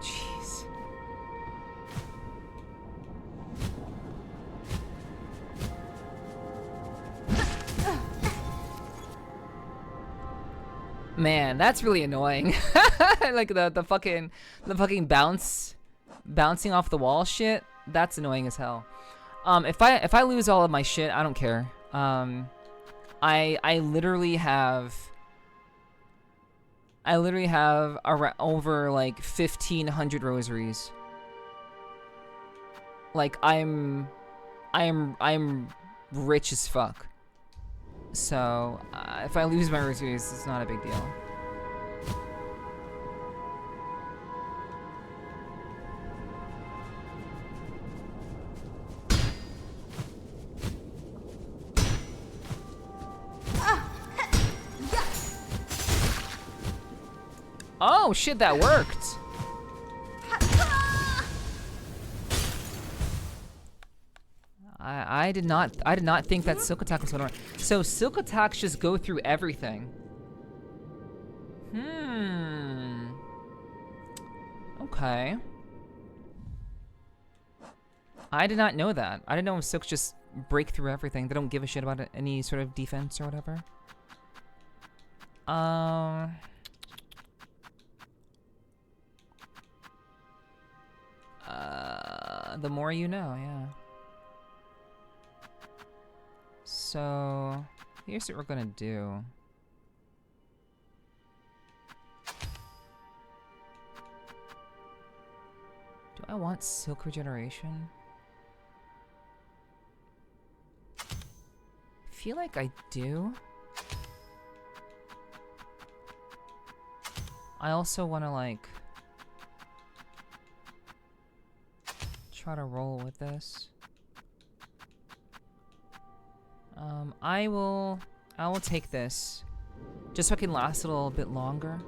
Jeez. Man, that's really annoying. Like the fucking bouncing off the wall shit. That's annoying as hell. If I lose all of my shit, I don't care. I literally have over like 1,500 rosaries. Like I'm rich as fuck. So if I lose my rosaries, it's not a big deal. Oh shit, that worked. I did not think that Silk Attack was gonna work. So Silk Attacks just go through everything. Okay. I did not know that. I didn't know if Silks just break through everything. They don't give a shit about any sort of defense or whatever. The more you know, yeah. So, here's what we're gonna do. Do I want Silk Regeneration? I feel like I do. I also want to like try to roll with this. I will take this just so I can last a little bit longer.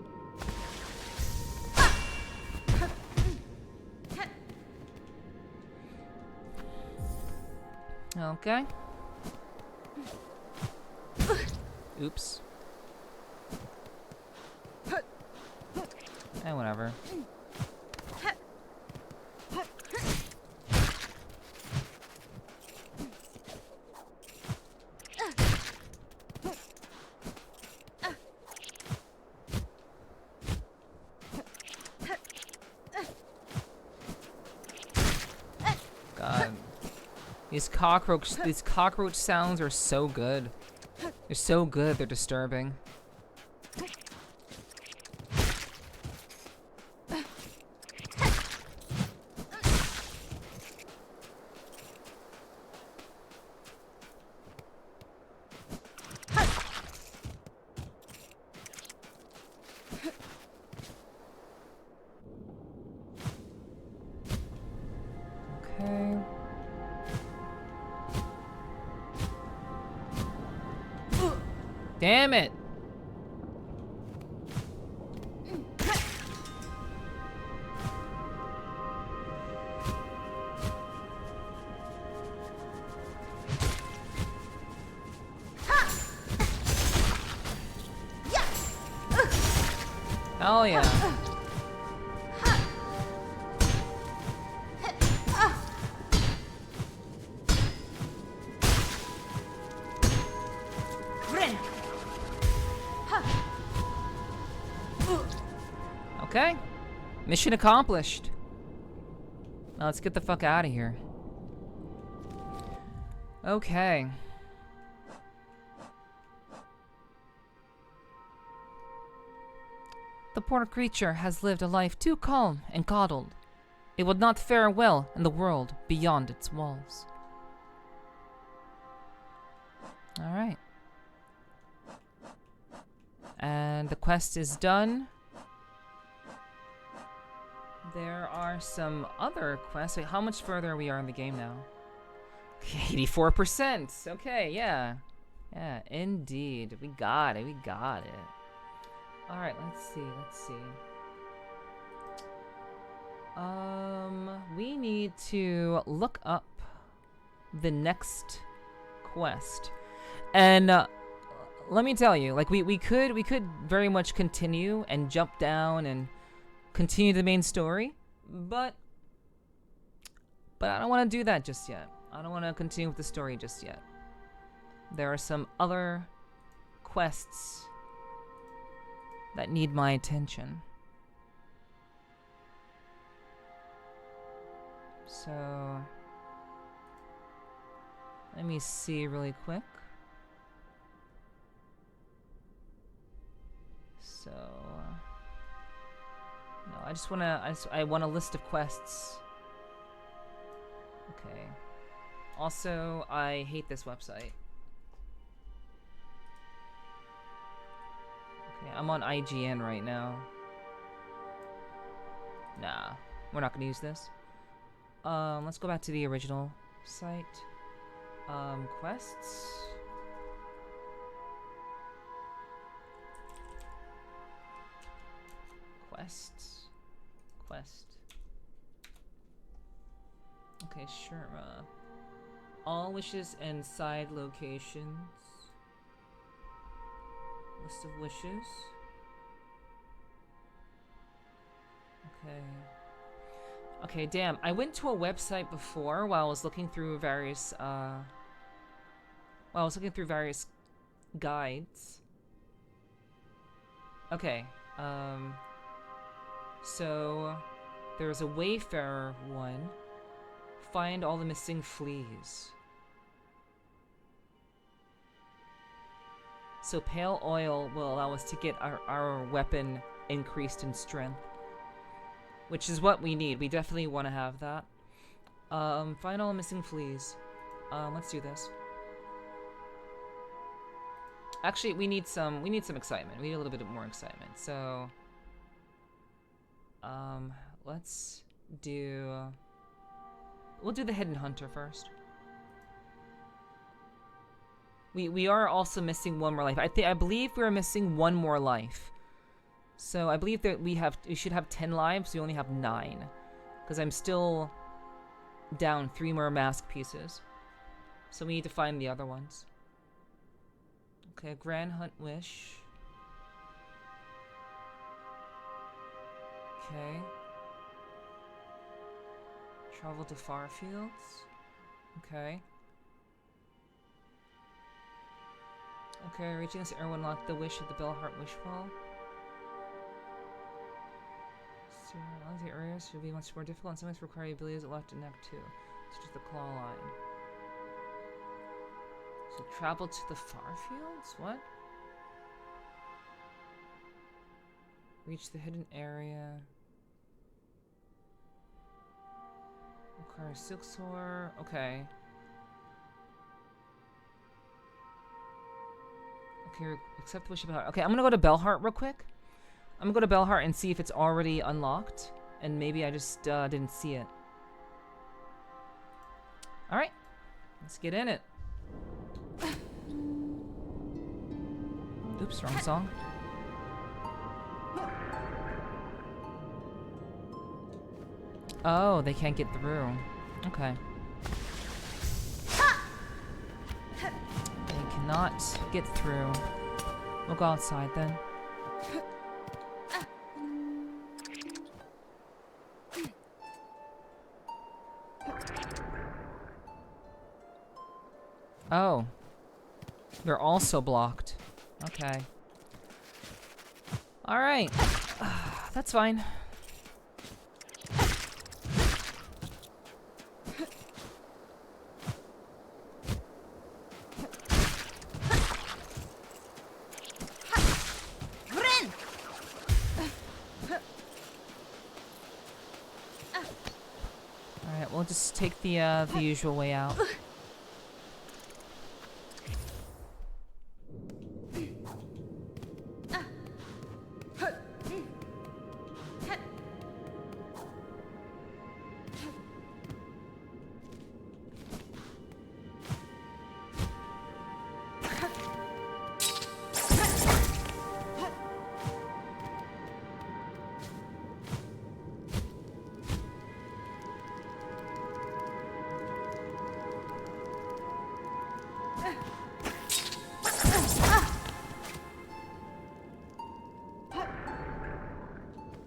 Okay. Oops. Whatever. God. These cockroach sounds are so good. They're so good, they're disturbing. Okay. Damn it! Hell yeah. Okay. Mission accomplished. Now let's get the fuck out of here. Okay. The poor creature has lived a life too calm and coddled. It would not fare well in the world beyond its walls. Alright. And the quest is done. There are some other quests. Wait, how much further are we in the game now? 84%! Okay, yeah. Yeah, indeed. We got it, Alright, let's see. We need to look up the next quest. And, let me tell you, like, we could very much continue and jump down and continue the main story, but I don't want to do that just yet. I don't want to continue with the story just yet. There are some other quests that need my attention. So, let me see really quick. So no, I just wanna. I want a list of quests. Okay. Also, I hate this website. Okay, I'm on IGN right now. Nah, we're not gonna use this. Let's go back to the original site. Quests. Quest. Okay, sure. All wishes and side locations. List of wishes. Okay, damn. I went to a website before while I was looking through various guides. Okay. So there's a Wayfarer one. Find all the missing fleas. So pale oil will allow us to get our weapon increased in strength. Which is what we need. We definitely want to have that. Find all the missing fleas. Let's do this. Actually, we need some excitement. We need a little bit more excitement. So let's do we'll do the hidden hunter first. We are also missing one more life. I believe we're missing one more life. So I believe that we should have 10 lives. We only have 9. Because I'm still down 3 more mask pieces. So we need to find the other ones. Okay, Grand Hunt Wish. Okay. Travel to far fields. Okay. Okay, reaching this area will unlock the wish of the Bellheart Wishfall. So, all the areas should be much more difficult and sometimes require abilities at left and neck too, such as the claw line. So travel to the far fields? What? Reach the hidden area. Require SILKSONG. Okay. Okay, accept the wish of Bellheart. Okay, I'm gonna go to Bellheart real quick. I'm gonna go to Bellheart and see if it's already unlocked. And maybe I just didn't see it. Alright. Let's get in it. Oops, wrong song. Oh, they can't get through. Okay. They cannot get through. We'll go outside then. Oh. They're also blocked. Okay. Alright. That's fine. Alright, we'll just take the usual way out.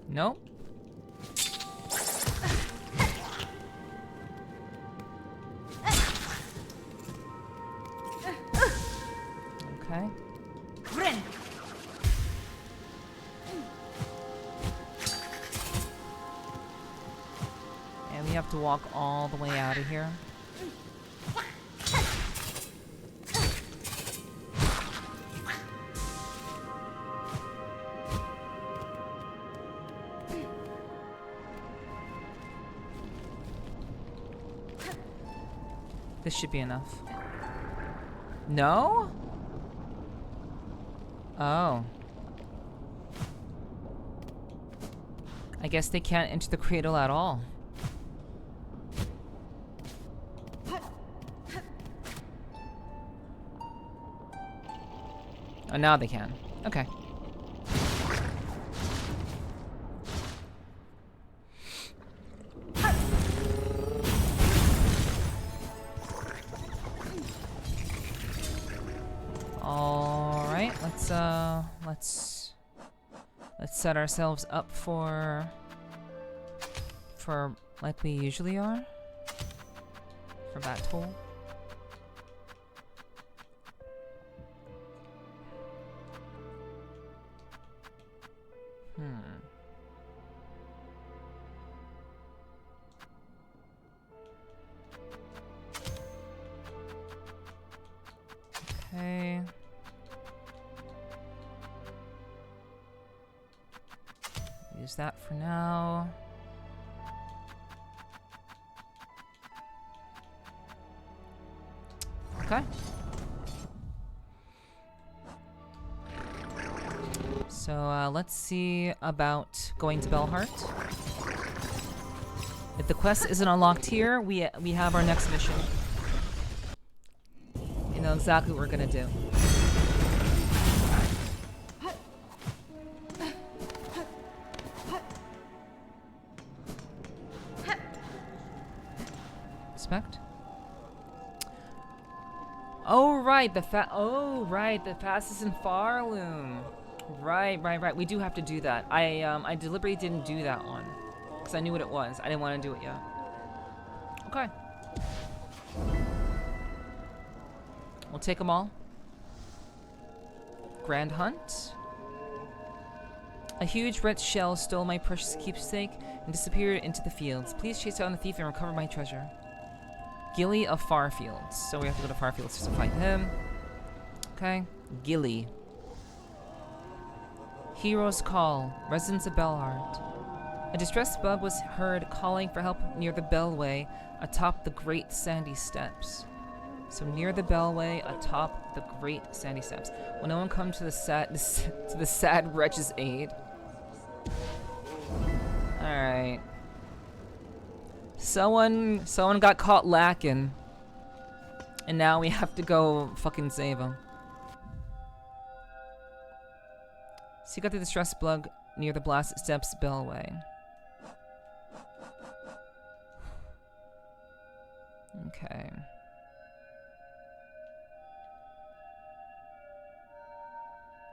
Nope. Okay. And we have to walk all the way out of here. This should be enough. No? Oh. I guess they can't enter the cradle at all. Oh, now they can. Okay. All right, let's set ourselves up for like we usually are for battle. Okay. Use that for now. Okay. So let's see about going to Bellheart. If the quest isn't unlocked here, we have our next mission. You know exactly what we're gonna do. Respect. Oh right, the fastest in Farloom. Right. We do have to do that. I deliberately didn't do that one because I knew what it was. I didn't want to do it yet. Okay. We'll take them all. Grand Hunt. A huge red shell stole my precious keepsake and disappeared into the fields. Please chase down the thief and recover my treasure. Gilly of Farfields. So we have to go to Farfields to fight him. Okay. Gilly. Hero's Call. Residents of Bellheart. A distressed bug was heard calling for help near the Bellway atop the Great Sandy Steps. So near the Bellway atop the Great Sandy Steps. Will no one come to the sad wretch's aid? Alright. Someone got caught lacking. And now we have to go fucking save him. Seek out the distressed bug near the Blasted Steps Bellway. Okay.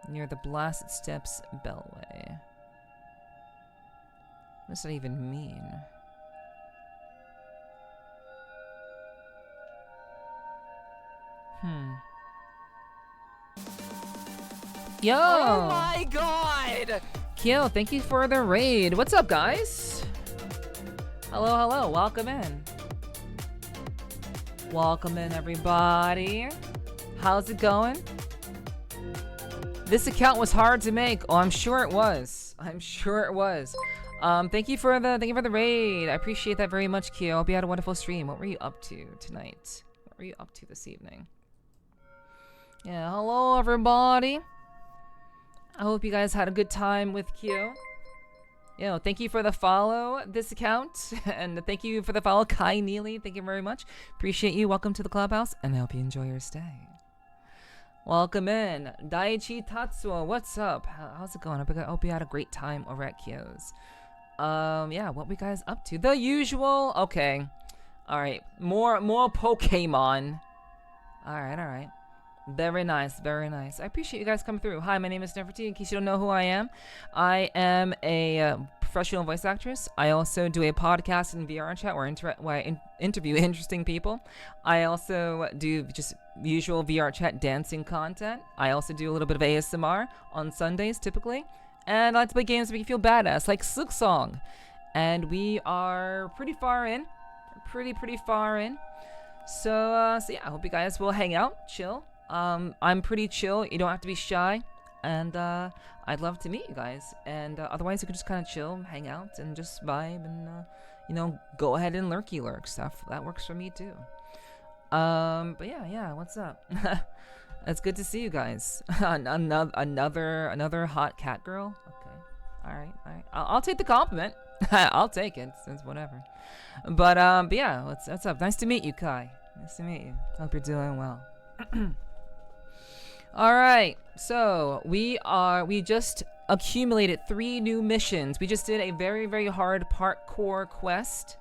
Near the Blasted Steps Bellway. What does that even mean? Yo! Oh my god! Kyo, thank you for the raid. What's up, guys? Hello. Welcome in. Welcome in, everybody. How's it going? This account was hard to make. Oh, I'm sure it was. Thank you for the raid. I appreciate that very much, Kyo. Hope you had a wonderful stream. What were you up to tonight? What were you up to this evening? Yeah, hello everybody. I hope you guys had a good time with Kyo. Yo, thank you for the follow this account, and thank you for the follow Kai Neely. Thank you very much. Appreciate you. Welcome to the clubhouse, and I hope you enjoy your stay. Welcome in, Daichi Tatsuo. What's up? How's it going? I hope you had a great time over at Kyo's. Yeah, what we guys up to? The usual. Okay, all right. More Pokemon. All right. Very nice. I appreciate you guys coming through. Hi, my name is Nepherti. In case you don't know who I am a professional voice actress. I also do a podcast in VR chat where I interview interesting people. I also do just usual VR chat dancing content. I also do a little bit of ASMR on Sundays typically. And I like to play games that make you feel badass, like SILKSONG. And we are pretty far in. Pretty far in. So yeah, I hope you guys will hang out, chill. I'm pretty chill. You don't have to be shy. And I'd love to meet you guys. And otherwise, you can just kind of chill, hang out, and just vibe and, go ahead and lurky lurk stuff. That works for me too. But yeah, what's up? It's good to see you guys. another hot cat girl. Okay, all right. I'll take the compliment. I'll take it since whatever. But yeah, what's up? Nice to meet you, Kai. Nice to meet you. Hope you're doing well. All right, so we just accumulated 3 new missions. We just did a very, very hard parkour quest,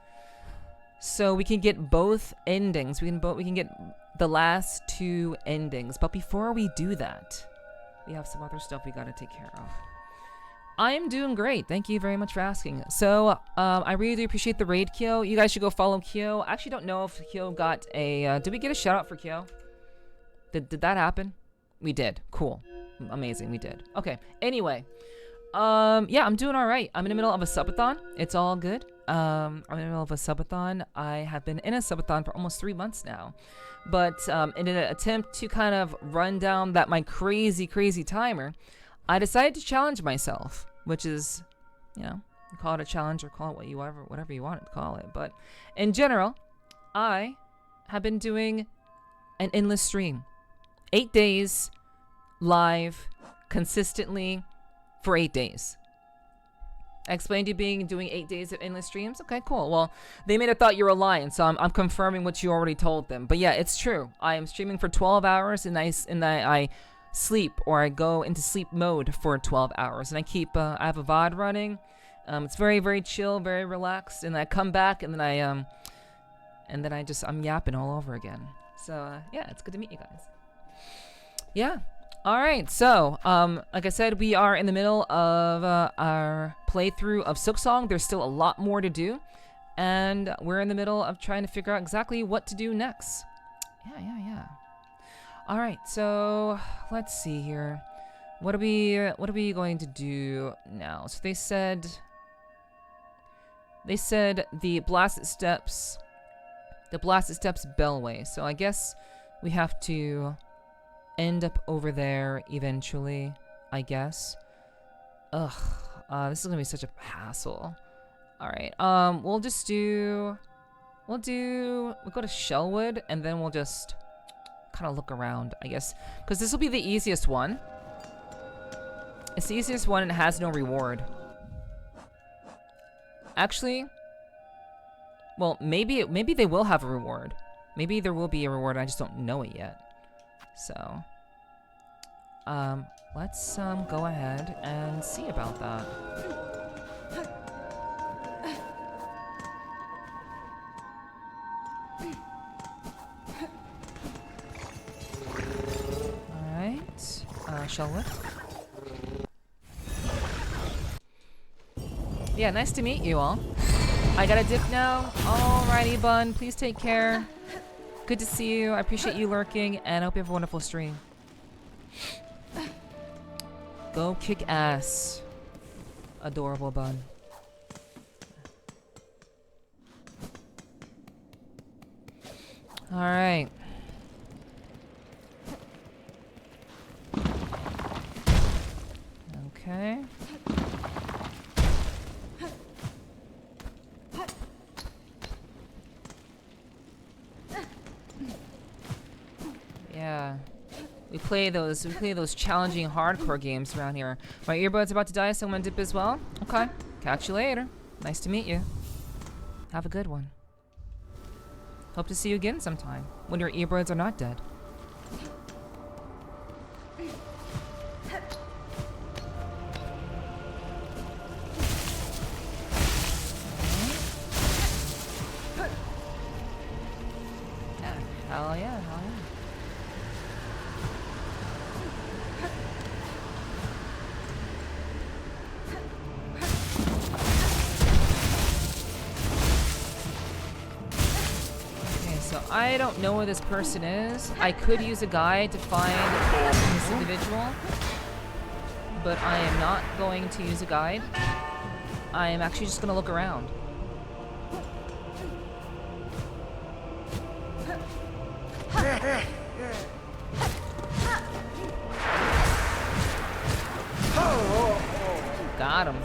so we can get both endings. We can get the last 2 endings. But before we do that, we have some other stuff we gotta take care of. I am doing great. Thank you very much for asking. So, I really do appreciate the raid, Kyo. You guys should go follow Kyo. I actually don't know if Kyo got a... did we get a shout out for Kyo? Did that happen? We did. Cool. Amazing. We did. Okay. Anyway. Yeah, I'm doing all right. I'm in the middle of a subathon. It's all good. I'm in the middle of a subathon. I have been in a subathon for almost 3 months now. But in an attempt to kind of run down my crazy timer, I decided to challenge myself, which is, you know, call it a challenge or call it whatever you want to call it. But in general, I have been doing an endless stream. 8 days live consistently for 8 days. I explained to you doing 8 days of endless streams. Okay, cool. Well, they may have thought you were lying, so I'm confirming what you already told them. But yeah, it's true. I am streaming for 12 hours, and I sleep, or I go into sleep mode for 12 hours, and I keep I have a VOD running. It's very, very chill, very relaxed, and I come back, and then I'm yapping all over again. So yeah, it's good to meet you guys. Yeah. All right. So, like I said, we are in the middle of our playthrough of SILKSONG. There's still a lot more to do, and we're in the middle of trying to figure out exactly what to do next. Yeah. All right. So let's see here. What are we going to do now? So they said the Blasted Steps Bellway. So I guess we have to end up over there eventually, I guess. Ugh, this is gonna be such a hassle. All right, we'll go to Shellwood, and then we'll just kind of look around, I guess, because this will be the easiest one. It's the easiest one, and it has no reward. Actually, well, maybe they will have a reward. Maybe there will be a reward, I just don't know it yet. So, let's go ahead and see about that. All right, Shellwood. Yeah, nice to meet you all. I gotta dip now. Alrighty, Bun. Please take care. Good to see you. I appreciate you lurking, and I hope you have a wonderful stream. Go kick ass. Adorable Bun. Alright. Okay. Yeah. We play those challenging hardcore games around here. My earbud's about to die, so I'm gonna dip as well. Okay. Catch you later. Nice to meet you. Have a good one. Hope to see you again sometime when your earbuds are not dead. Hell yeah, hell yeah. Okay, so I don't know where this person is. I could use a guide to find this individual, but I am not going to use a guide. I am actually just gonna look around. Got him.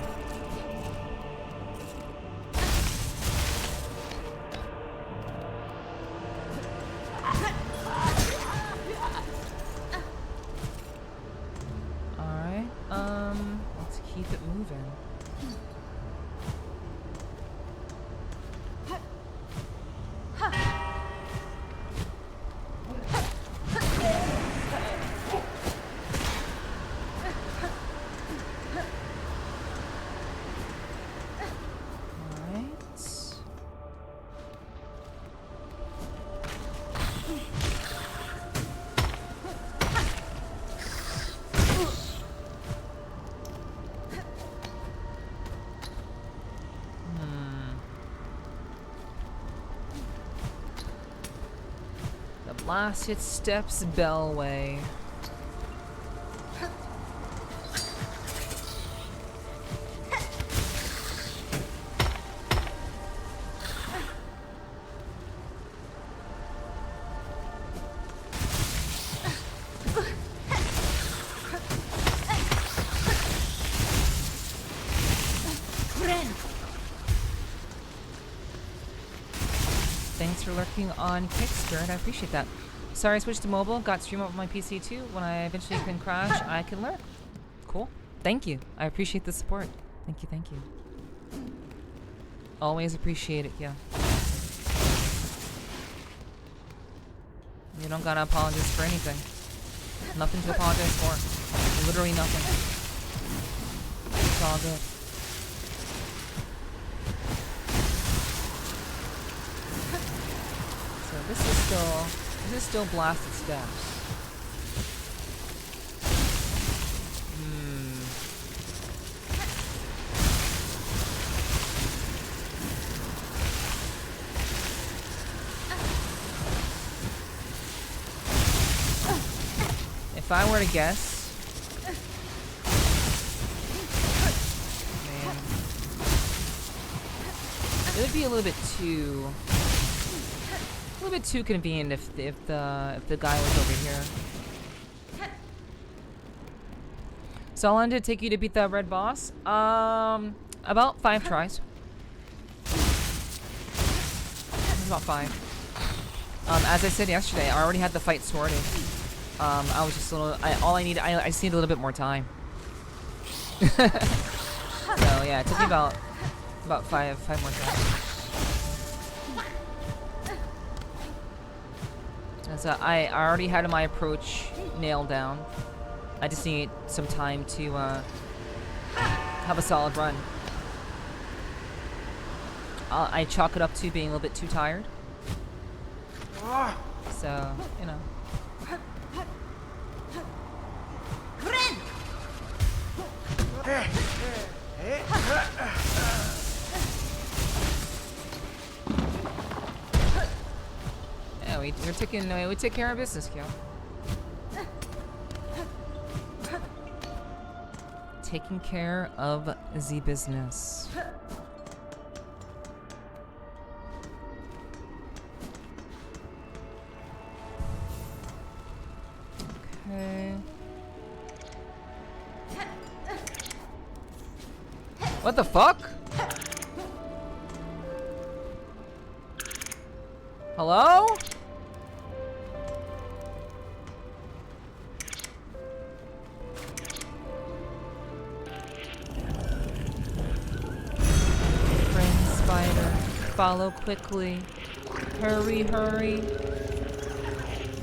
moving. Last hit steps Bellway. Thanks for lurking on Kickstarter. I appreciate that. Sorry, I switched to mobile. Got stream up on my PC too. When I eventually can crash, I can lurk. Cool. Thank you. I appreciate the support. Thank you, thank you. Always appreciate it, yeah. You don't gotta apologize for anything. Nothing to apologize for. Literally nothing. It's all good. So this is still blasted steps. If I were to guess, man, it would be a little bit too convenient if the guy was over here. So how long did it take you to beat that red boss? About 5 tries. About 5. As I said yesterday, I already had the fight sorted. I was just a little. I just need a little bit more time. So yeah, it took me about 5 more tries. So I already had my approach nailed down. I just need some time to have a solid run. I chalk it up to being a little bit too tired. So, you know. Yeah, we take care of business, Kyo. Taking care of the business. Okay. What the fuck? Hello? Friend spider, follow quickly. Hurry, hurry.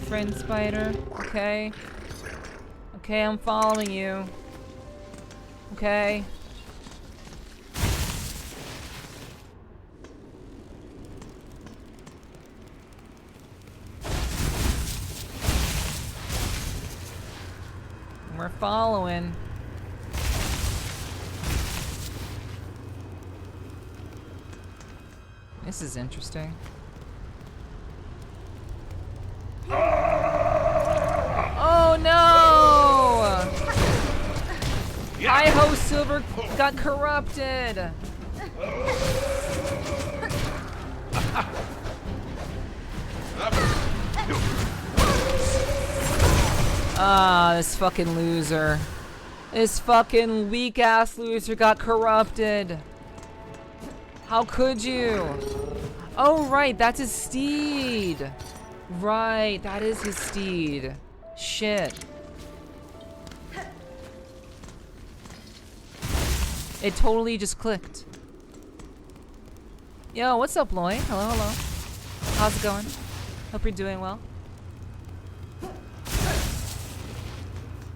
Friend spider, okay. Okay, I'm following you. Okay. We're following. This is interesting. Oh no! Hi-Ho Silver got corrupted! Ah, this fucking loser. This fucking weak-ass loser got corrupted. How could you? Oh, right, that's his steed. Right, that is his steed. Shit. It totally just clicked. Yo, what's up, Lloyd? Hello, hello. How's it going? Hope you're doing well.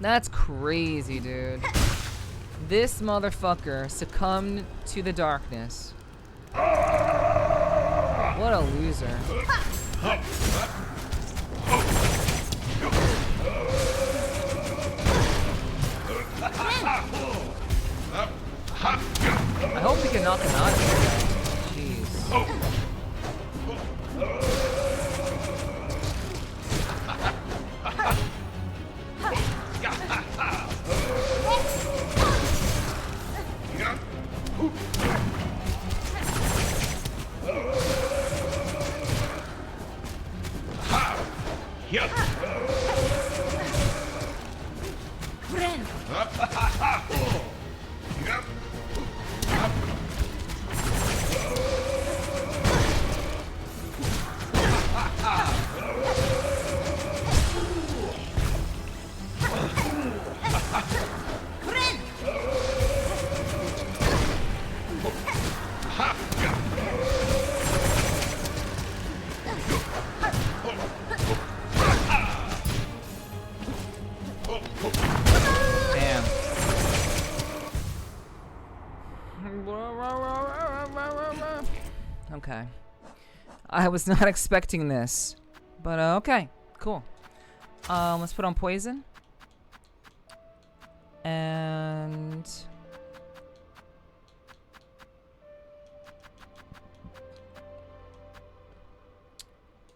That's crazy, dude. This motherfucker succumbed to the darkness. What a loser. I hope we can knock him out of here. Jeez. Okay. I was not expecting this. But, okay. Cool. Let's put on poison. And...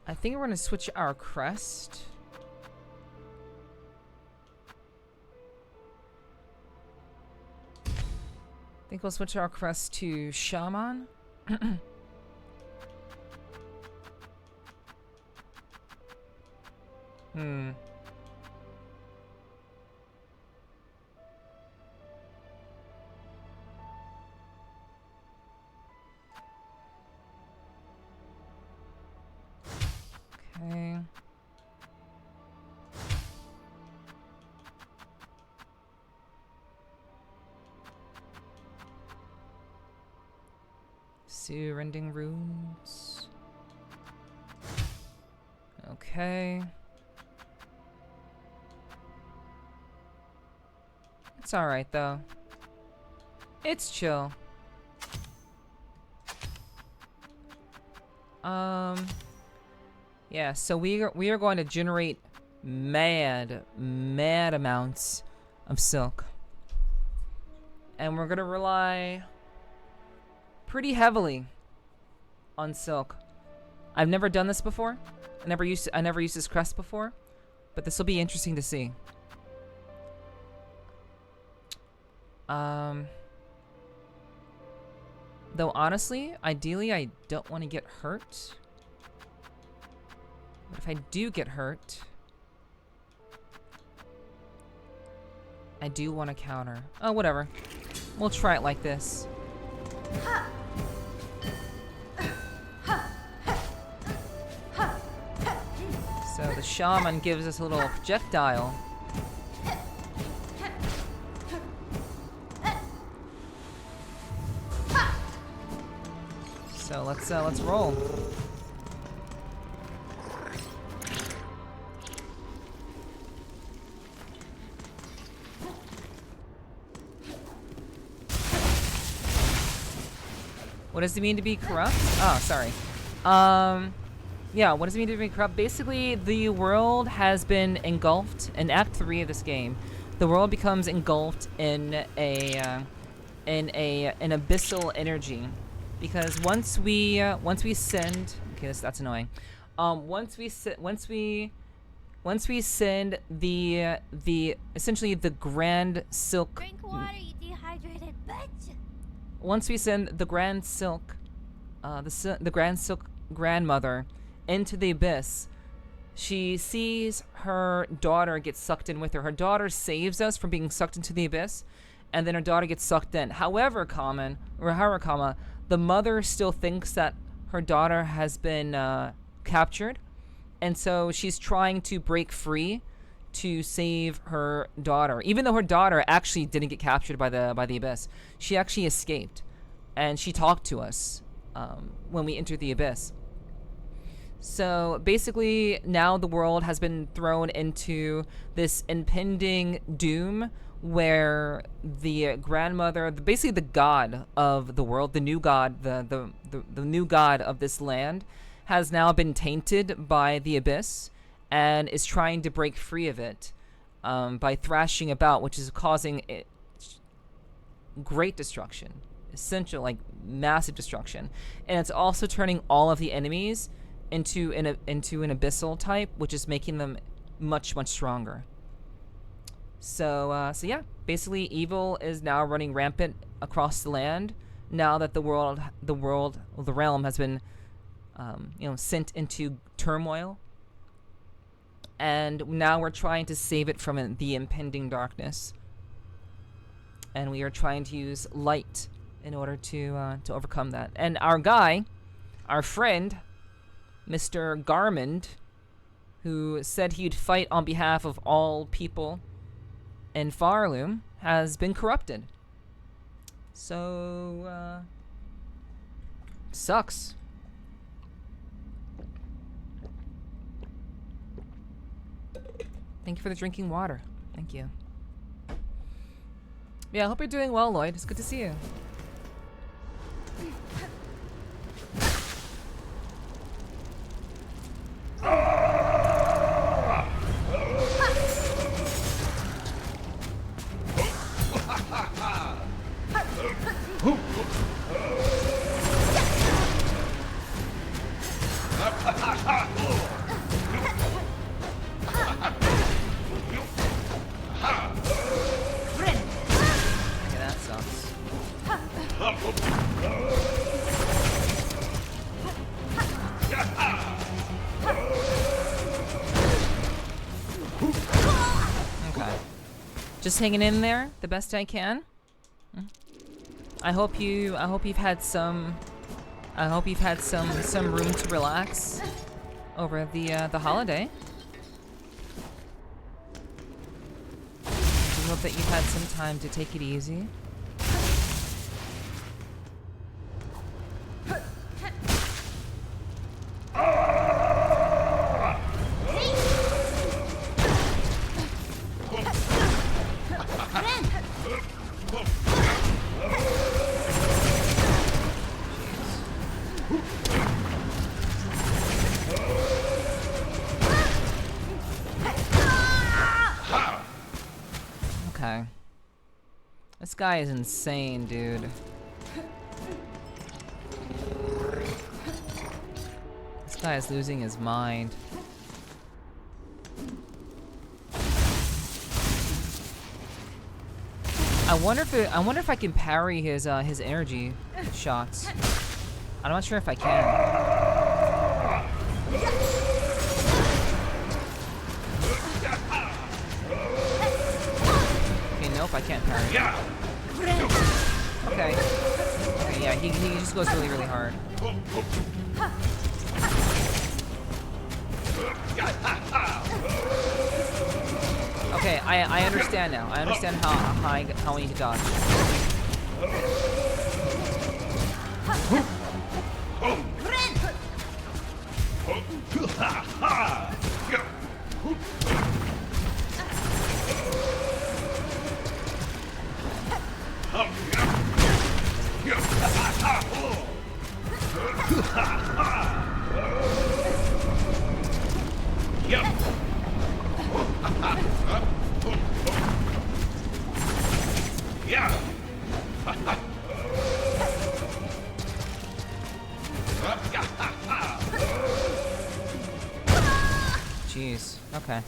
I think we're gonna switch our crest. I think we'll switch our crest to Shaman. Okay. Rending runes. Okay. It's alright though. It's chill. Yeah, so we are going to generate mad amounts of silk. And we're gonna rely pretty heavily on silk. I've never done this before. I never used this crest before, but this will be interesting to see. Though honestly, ideally I don't want to get hurt. But if I do get hurt, I do want to counter. Oh, whatever. We'll try it like this. So the shaman gives us a little projectile. So let's roll. What does it mean to be corrupt? Oh, sorry. Yeah, what does it mean to be corrupt? Basically, the world has been engulfed in Act 3 of this game. The world becomes engulfed in an abyssal energy, because once we send, okay, that's annoying. Once we send the essentially the Grand Silk. Drink water, you dehydrated bitch. Once we send the Grand Silk, the Grand Silk grandmother into the abyss, she sees her daughter get sucked in with her. Her daughter saves us from being sucked into the abyss, and then her daughter gets sucked in. However, the mother still thinks that her daughter has been captured, and so she's trying to break free to save her daughter, even though her daughter actually didn't get captured by the abyss. She actually escaped, and she talked to us when we entered the abyss. So basically, now the world has been thrown into this impending doom where the grandmother, basically the god of the world, the new god, the new god of this land, has now been tainted by the abyss and is trying to break free of it by thrashing about, which is causing great destruction, essential, like massive destruction. And it's also turning all of the enemies into an abyssal type, which is making them much stronger. So yeah, basically evil is now running rampant across the land now that the realm has been sent into turmoil, and now we're trying to save it from the impending darkness, and we are trying to use light in order to overcome that. And our friend Mr. Garmond, who said he'd fight on behalf of all people in Farloom, has been corrupted. So, sucks. Thank you for the drinking water. Thank you. Yeah, I hope you're doing well, Lloyd. It's good to see you. Just hanging in there the best I can. I hope you've had some room to relax over the holiday. I hope that you've had some time to take it easy. This guy is insane, dude. This guy is losing his mind. I wonder if I can parry his energy shots. I'm not sure if I can. Nope, I can't parry. Okay. Okay, yeah, he just goes really, really hard. Okay, I understand now. I understand how I need to dodge. Jeez. Okay.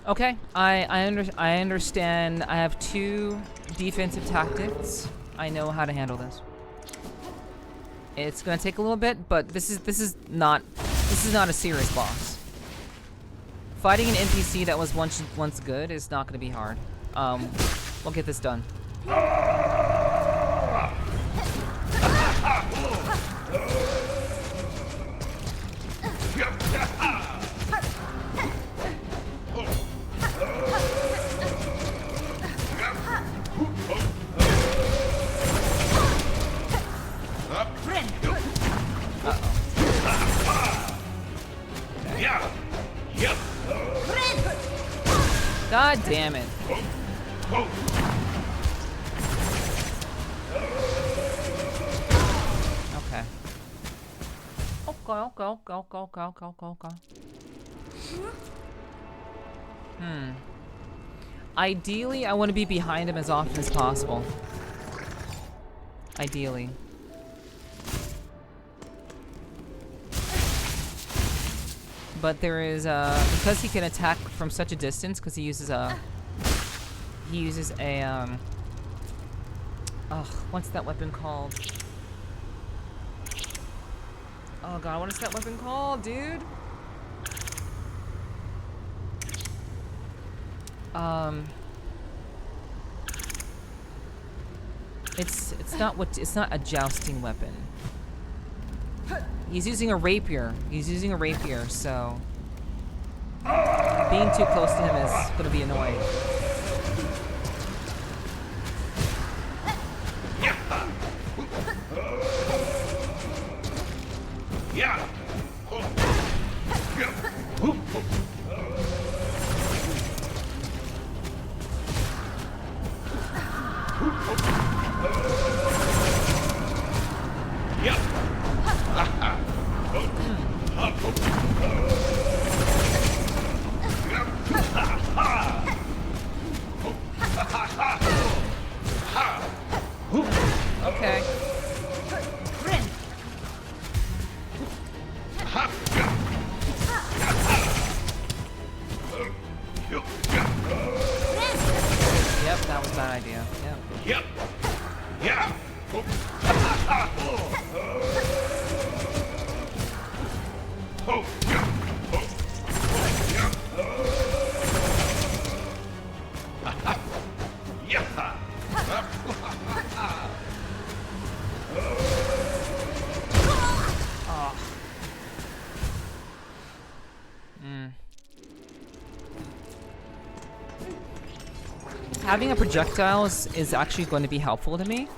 Okay, I understand. I have 2 defensive tactics. I know how to handle this. It's gonna take a little bit, but this is not a serious boss. Fighting an NPC that was once good is not gonna be hard. We'll get this done. God damn it. Okay. Okay. Ideally, I want to be behind him as often as possible. Ideally. But there is, because he can attack from such a distance, because he uses a, what's that weapon called? Oh god, what is that weapon called, dude? It's not a jousting weapon. He's using a rapier. So being too close to him is gonna be annoying. Okay. Yep, that was a bad idea. Yep. Yeah. Having a projectile is actually going to be helpful to me,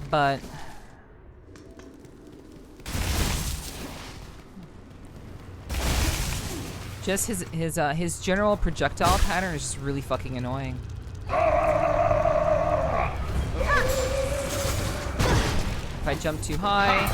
but just his general projectile pattern is just really fucking annoying. If I jump too high.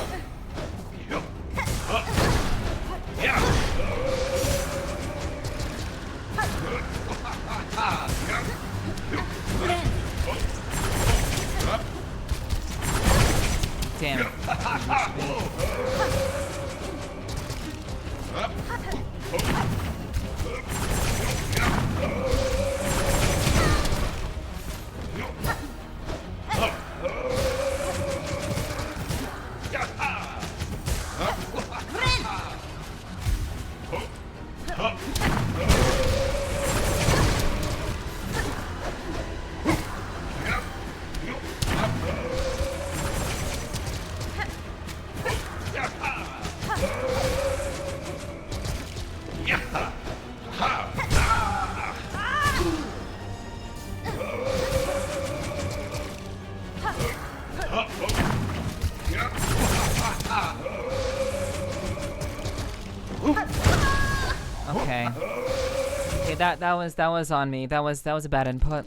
Damn it. Okay. Okay, that was on me. That was a bad input.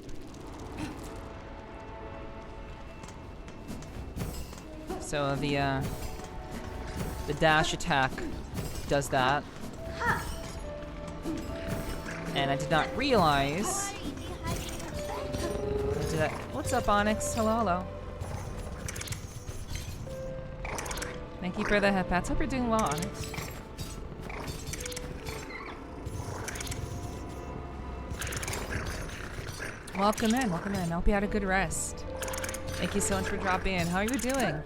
So the dash attack does that. And I did not realize. What's up, Onyx? Hello. Thank you for the headpats. Hope you're doing well, Onyx. Welcome in. I hope you had a good rest. Thank you so much for dropping in. How are you doing?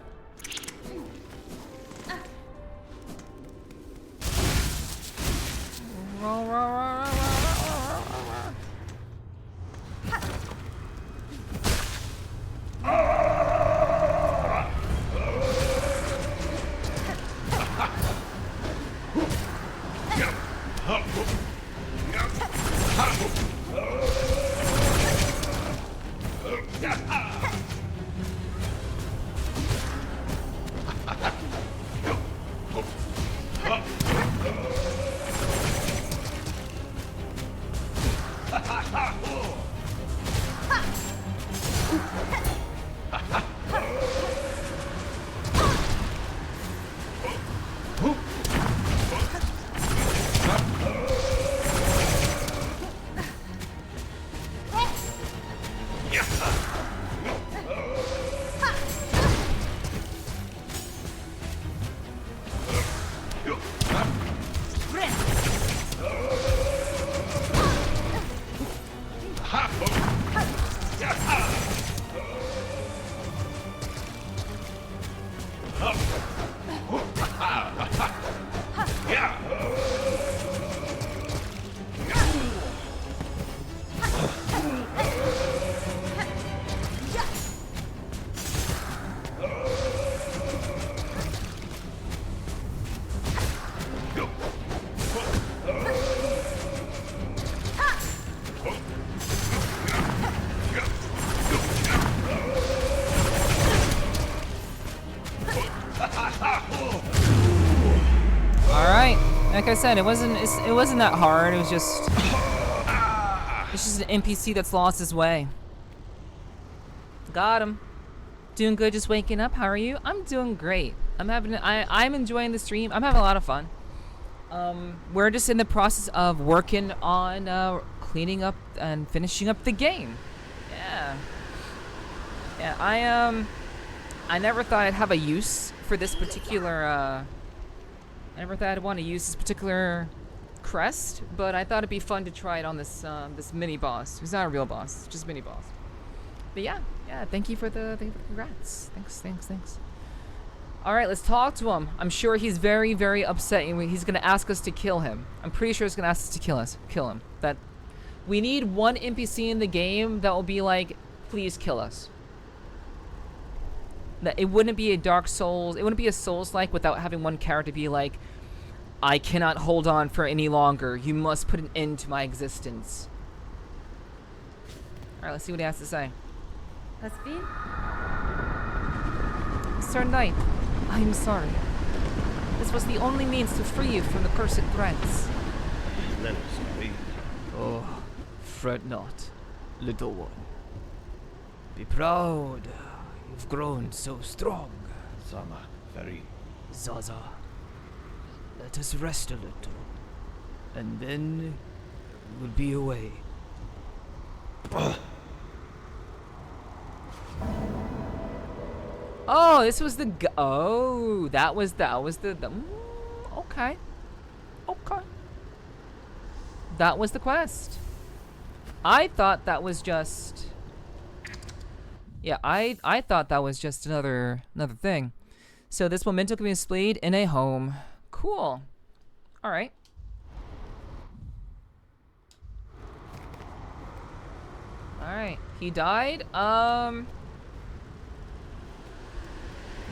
Alright, like I said, it wasn't that hard. It's just an NPC that's lost his way. Got him. Doing good, just waking up. How are you? I'm doing great. I'm enjoying the stream. I'm having a lot of fun. We're just in the process of working on cleaning up and finishing up the game. Yeah, I never thought I'd have a use for this particular I never thought I'd want to use this particular crest, but I thought it'd be fun to try it on this this mini boss. He's not a real boss, just mini boss. But yeah, thank you for the congrats. Thanks. All right, let's talk to him. I'm sure he's very, very upset. He's gonna ask us to kill him. I'm pretty sure he's gonna ask us to kill him. That we need one NPC in the game that will be like, please kill us. That it wouldn't be a Dark Souls. It wouldn't be a Souls-like without having one character be like, I cannot hold on for any longer. You must put an end to my existence. All right, let's see what he has to say. Husband? Sir Knight, I am sorry. This was the only means to free you from the cursed threats. Then sorry. Oh, fret not, little one. Be proud. You've grown so strong. Sama, very. Zaza, let us rest a little, and then we'll be away. Oh, this was the oh, that was the okay. That was the quest. I thought that was just I thought that was just another thing. So this memento can be displayed in a home. Cool. All right. He died.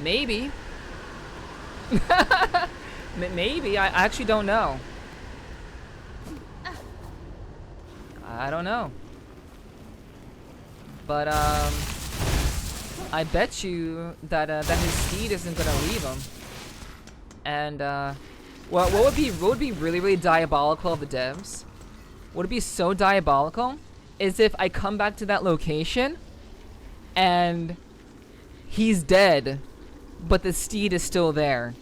Maybe. Maybe. I actually don't know. I don't know. But I bet you that his steed isn't gonna leave him. And what would be really, really diabolical of the devs? Would it be so diabolical is if I come back to that location and he's dead, but the steed is still there,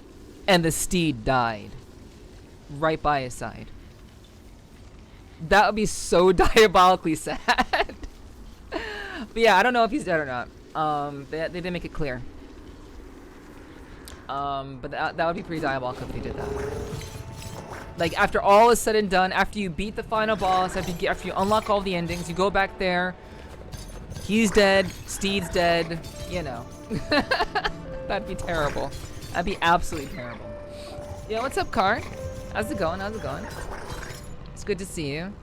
and the steed died right by his side. That would be so diabolically sad. But yeah, I don't know if he's dead or not. They didn't make it clear. But that would be pretty diabolical if he did that. Like, after all is said and done, after you beat the final boss, after you unlock all the endings, you go back there, he's dead, Steed's dead, you know. That'd be terrible. That'd be absolutely terrible. Yeah, what's up, Car? How's it going? It's good to see you.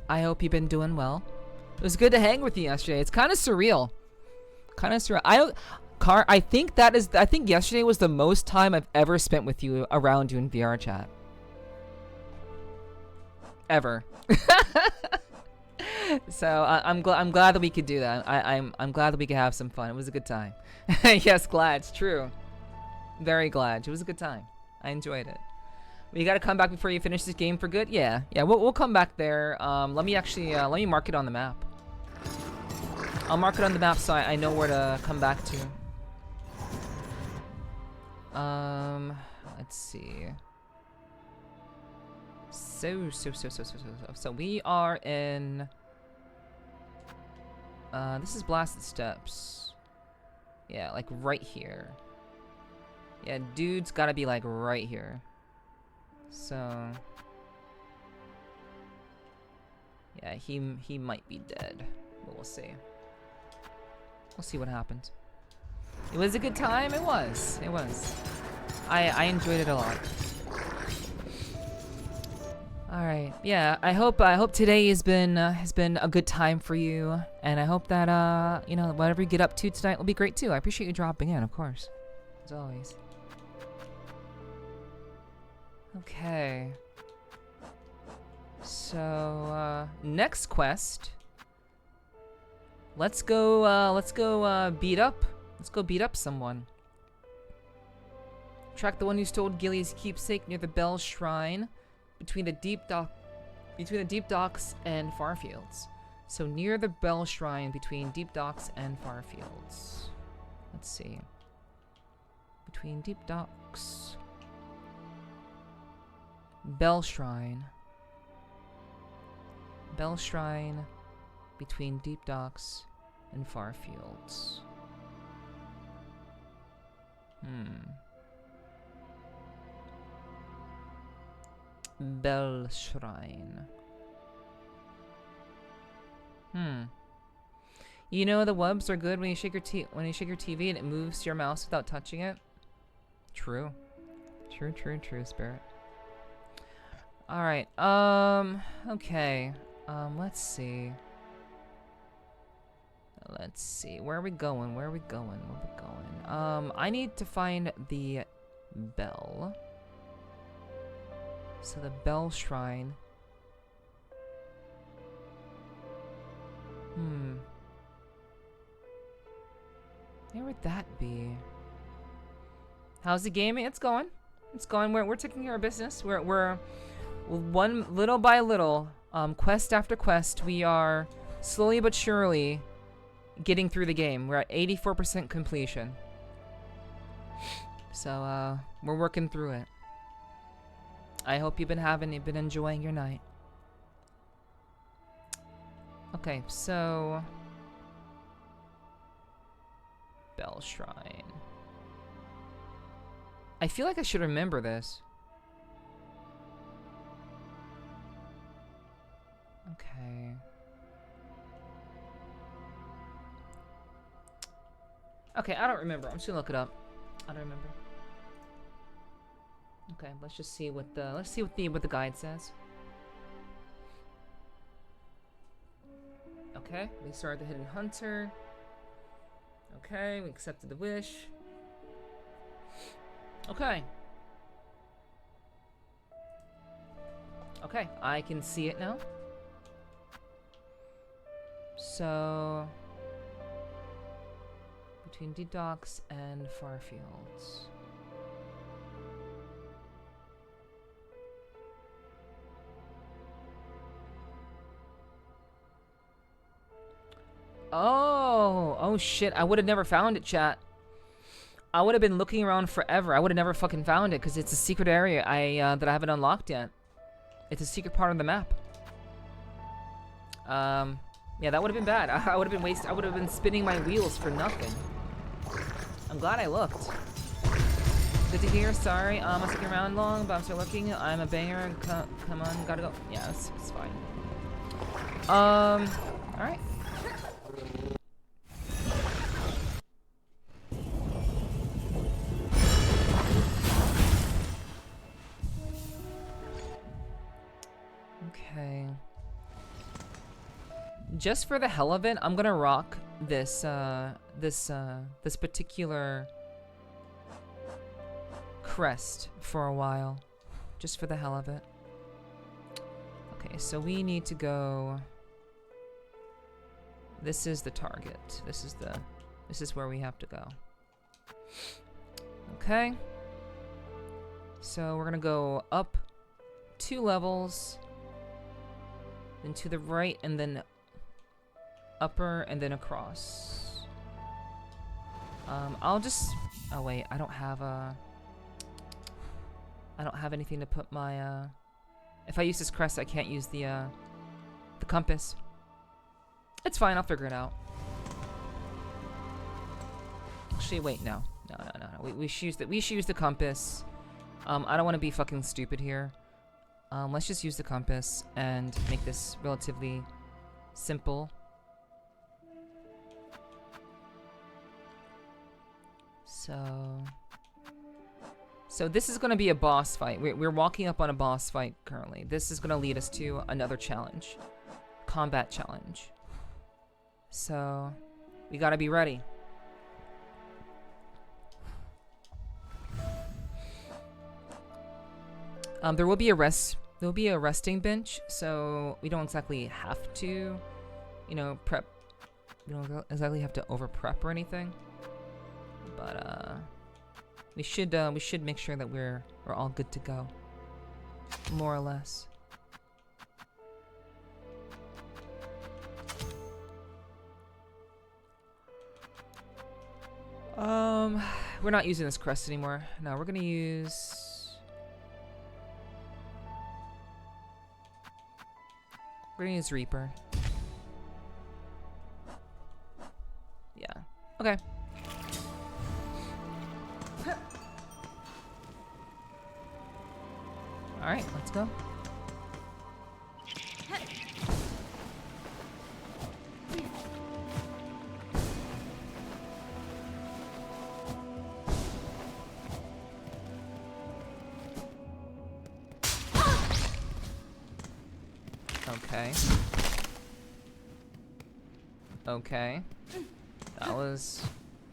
I hope you've been doing well. It was good to hang with you yesterday. It's kind of surreal. Car, I think yesterday was the most time I've ever spent with you around you in VR chat. Ever. So I'm glad that we could do that. I'm glad that we could have some fun. It was a good time. Yes, glad. It's true. Very glad. It was a good time. I enjoyed it. Well, you gotta come back before you finish this game for good. Yeah. We'll come back there. Let me mark it on the map. I'll mark it on the map so I know where to come back to. Let's see. So we are in. This is Blasted Steps. Yeah, like right here. Yeah, dude's gotta be like right here. So. Yeah, he might be dead, but we'll see. We'll see what happens. It was a good time. It was. It was. I enjoyed it a lot. All right. Yeah. I hope today has been a good time for you, and I hope that you know, whatever you get up to tonight will be great too. I appreciate you dropping in, of course, as always. Okay. So next quest. Let's go beat up. Let's go beat up someone. Track the one who stole Gilly's keepsake near the Bell Shrine, between the deep docks and Farfields. So near the Bell Shrine, between deep docks and Farfields. Let's see. Between deep docks. Bell Shrine. Bell Shrine, between deep docks and Farfields. Bell Shrine. You know the wubs are good when you shake your TV and it moves your mouse without touching it. True. True, Spirit. All right. Okay. Let's see. Where are we going? I need to find the bell. So the Bell Shrine. Where would that be? How's the gaming? It's going. We're taking care of business. We're one little by little, quest after quest, we are slowly but surely getting through the game. We're at 84% completion. So we're working through it. I hope you've been enjoying your night. Okay, so Bell Shrine. I feel like I should remember this. Okay. Okay, I don't remember. I'm just gonna look it up. I don't remember. Okay, let's just see what the guide says. Okay, we started the Hidden Hunter. Okay, we accepted the wish. Okay. Okay, I can see it now. So, between deep docks and Farfields. Oh shit, I would have never found it, chat. I would have been looking around forever. I would have never fucking found it because it's a secret area that I haven't unlocked yet. It's a secret part of the map. Yeah, that would have been bad. I would have been spinning my wheels for nothing. I'm glad I looked. Good to hear. Sorry, I'm not sticking around long, but I'm still looking. I'm a banger. Come on, gotta go. Yeah, it's fine. All right. Okay. Just for the hell of it, I'm gonna rock this this particular crest for a while, just for the hell of it. Okay, so we need to go. This is the target. This is where we have to go. Okay. So we're gonna go up 2 levels, then to the right, and then upper, and then across. I'll just. Oh wait, I don't have anything to put my. If I use this crest, I can't use the compass. It's fine. I'll figure it out. Actually, wait, no. We should use the compass. I don't want to be fucking stupid here. Let's just use the compass and make this relatively simple. So this is going to be a boss fight. We're walking up on a boss fight currently. This is going to lead us to another challenge. Combat challenge. So we got to be ready. There will be a resting bench, so we don't exactly have to, you know, prep. We don't exactly have to over prep or anything. But we should make sure that we're all good to go, more or less. We're not using this crest anymore. No, we're gonna use Reaper. Yeah. Okay. All right, let's go. Okay. Okay.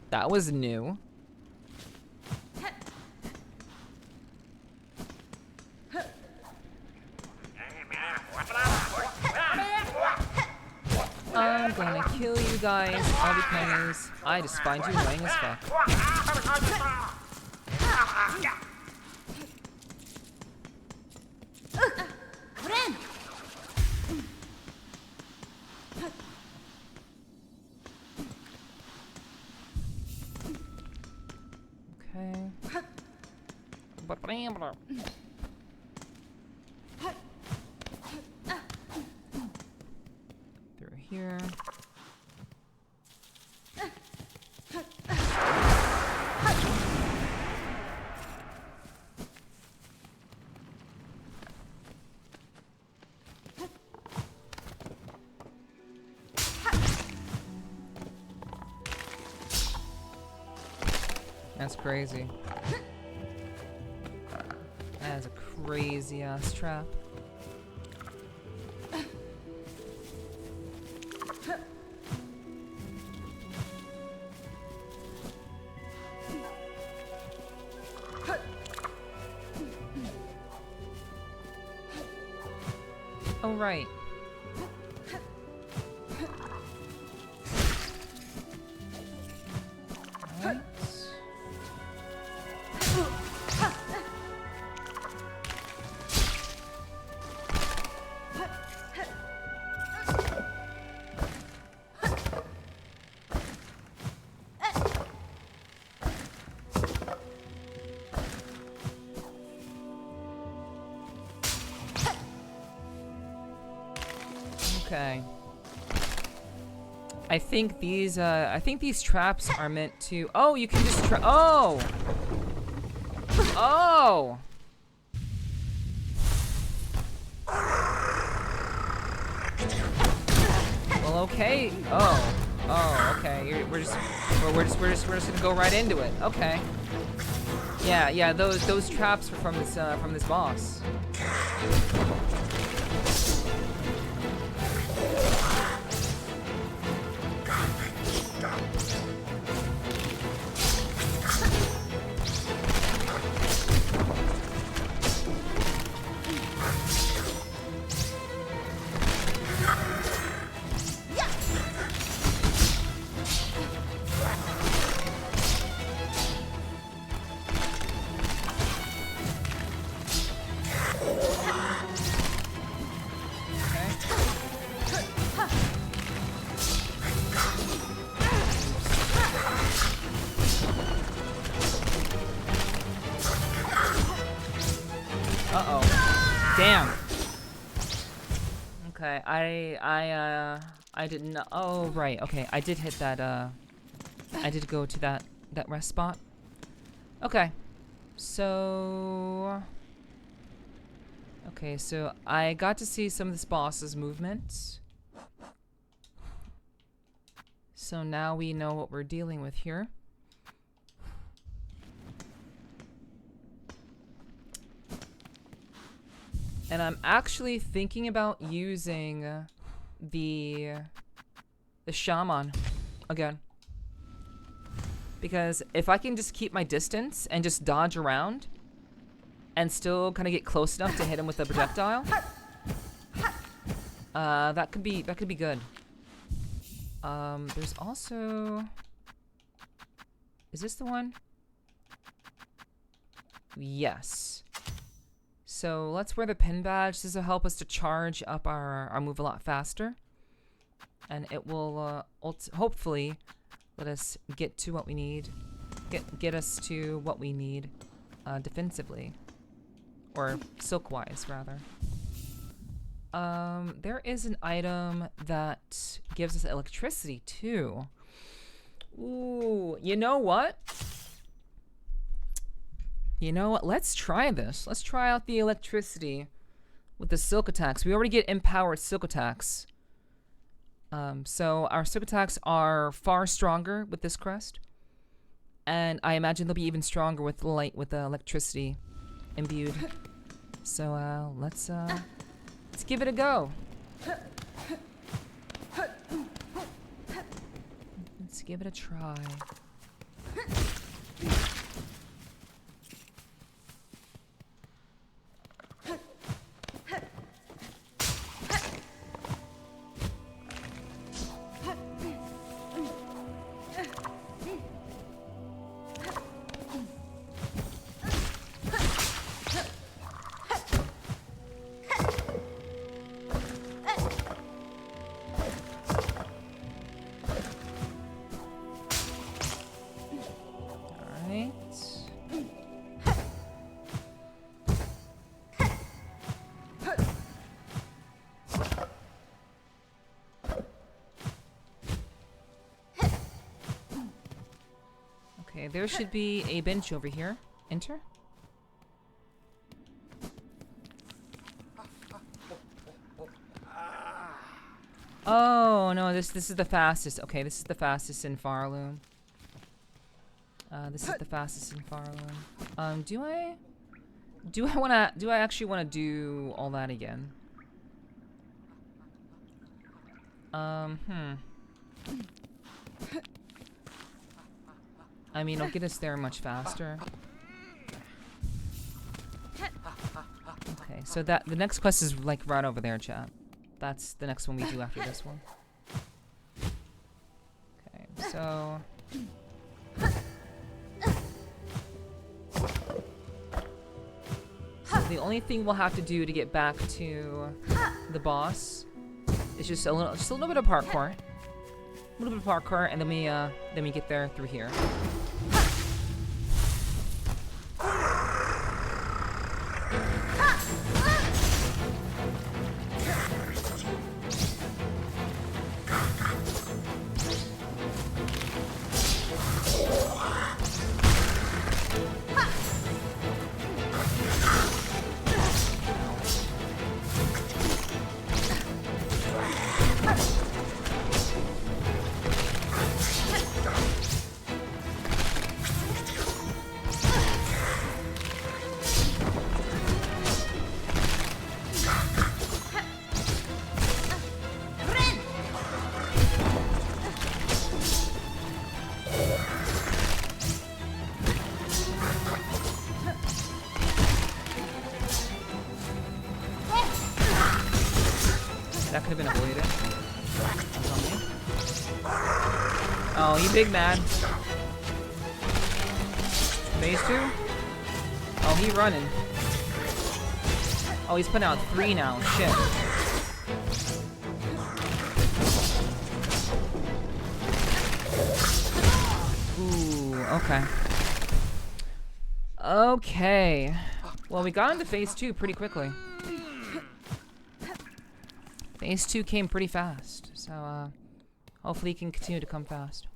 That was new. I'm gonna kill you guys all because I just find you annoying as fuck. Okay. Through here. That's crazy. That is a crazy ass trap. Oh, right. Right. Okay. I think these traps are meant to. Oh, you can just oh. Oh. Well, okay. Oh. Oh, okay. We're just gonna go right into it. Okay. Yeah. Those traps are from this boss. Damn. Okay, I didn't know. Oh, right. Okay, I did hit that. I did go to that rest spot. Okay, so Okay, so I got to see some of this boss's movement. So now we know what we're dealing with here. And I'm actually thinking about using the shaman again. Because if I can just keep my distance and just dodge around and still kind of get close enough to hit him with a projectile, that could be good. There's also, is this the one? Yes. So let's wear the pin badge. This will help us to charge up our move a lot faster. And it will hopefully let us get to what we need. Get us to what we need defensively. Or silk-wise, rather. There is an item that gives us electricity, too. Ooh, you know what? You know what? Let's try this. Let's try out the electricity with the silk attacks. We already get empowered silk attacks. So our silk attacks are far stronger with this crest. And I imagine they'll be even stronger with the electricity imbued. So let's give it a go. Let's give it a try. Okay, there should be a bench over here. Enter. Oh no, this is the fastest. Okay, this is the fastest in Farloom. This is the fastest in Farloom. Do I actually wanna do all that again? I mean, it'll get us there much faster. Okay, so the next quest is like right over there, chat. That's the next one we do after this one. Okay, so the only thing we'll have to do to get back to the boss is just a little bit of parkour. A little bit of parkour, and then we get there through here. That could have been avoided. Oh, you big man. Phase 2? Oh, he running. Oh, he's putting out 3 now. Shit. Ooh, okay. Okay. Well, we got into phase 2 pretty quickly. Phase 2 came pretty fast, so hopefully it can continue to come fast.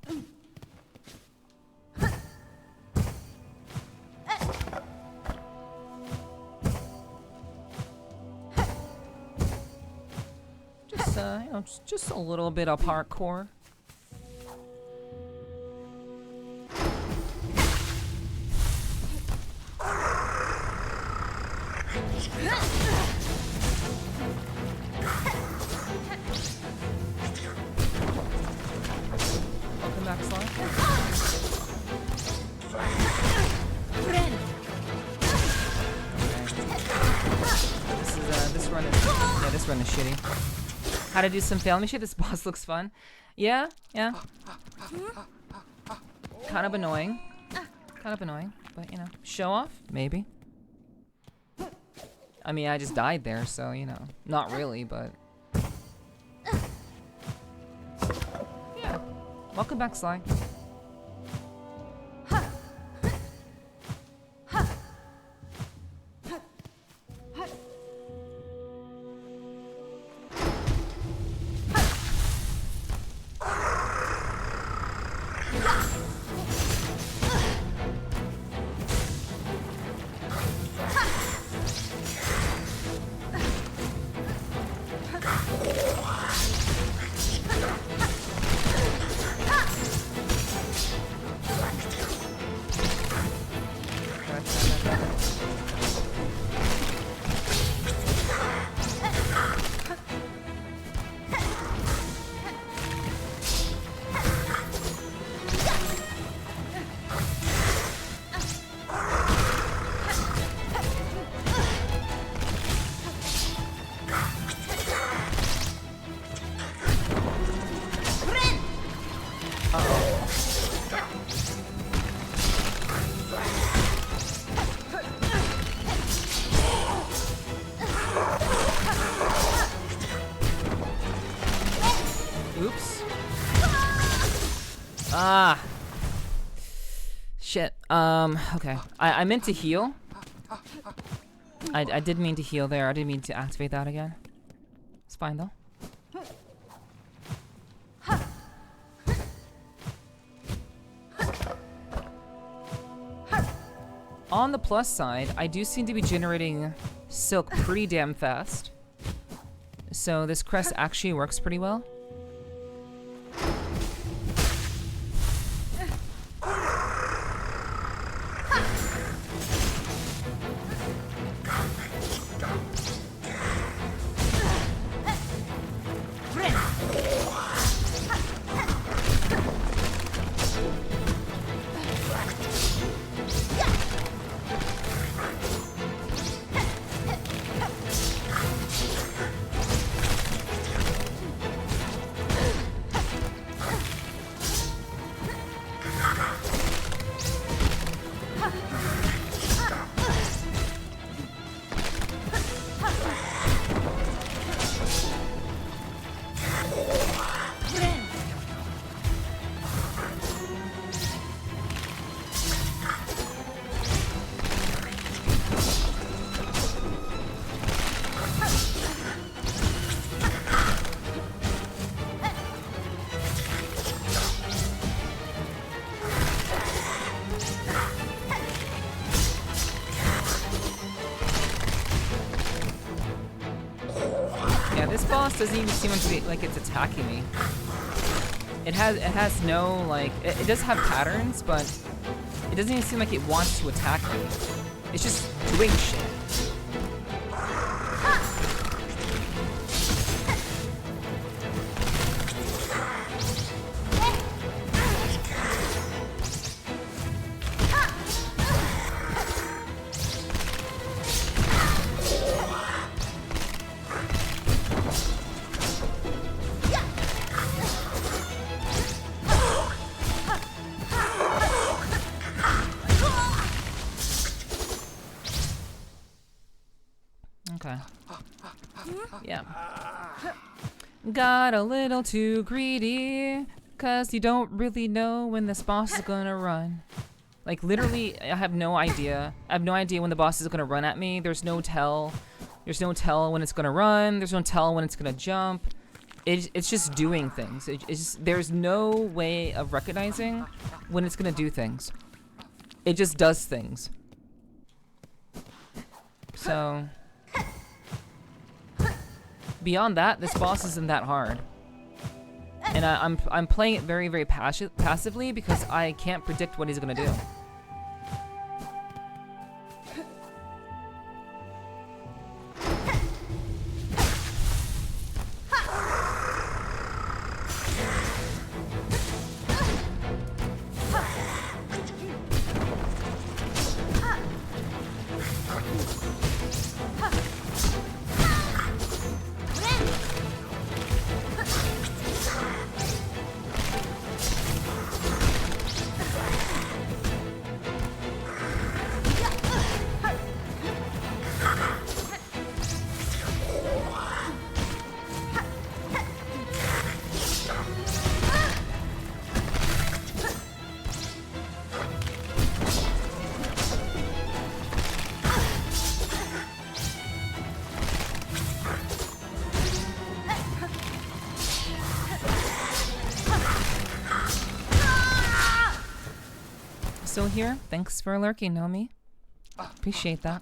just a little bit of parkour. Welcome back, Slime. This run is shitty. How to do some fail? Let me show you. This boss looks fun. Yeah. Kind of annoying. But you know, show off maybe. I mean, I just died there, so you know, not really, but yeah. Welcome back, Sly. Oops. Ah. Shit. Okay. I meant to heal. I did mean to heal there. I didn't mean to activate that again. It's fine though. On the plus side, I do seem to be generating silk pretty damn fast. So this crest actually works pretty well. Doesn't even seem to be like it's attacking me. It has no like it does have patterns, but it doesn't even seem like it wants to attack me. It's just doing shit. Yeah. Got a little too greedy, cause you don't really know when this boss is gonna run. Like literally, I have no idea. I have no idea when the boss is gonna run at me. There's no tell. There's no tell when it's gonna run. There's no tell when it's gonna jump. It's just doing things. It's just, there's no way of recognizing when it's gonna do things. It just does things. So beyond that, this boss isn't that hard. And I'm playing it very, very passively because I can't predict what he's gonna do. Still here? Thanks for lurking, Nomi. Appreciate that.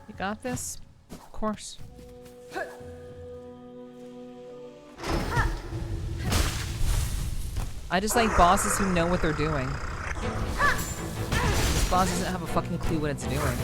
You got this? Of course. I just like bosses who know what they're doing. This boss doesn't have a fucking clue what it's doing.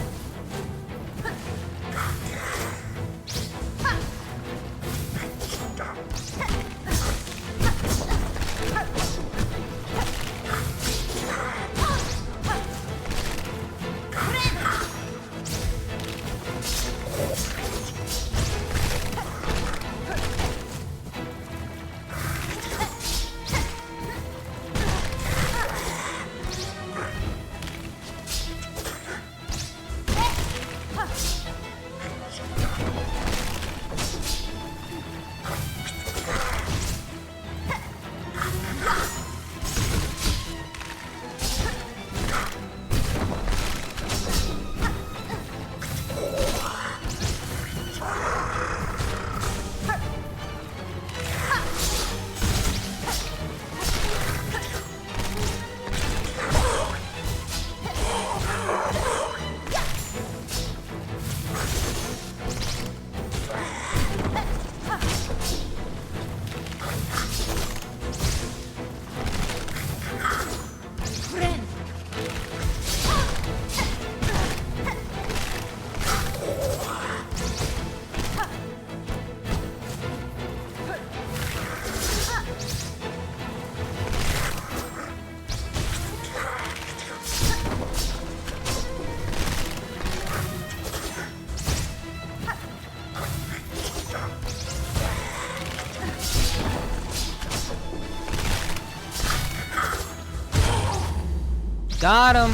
Got him.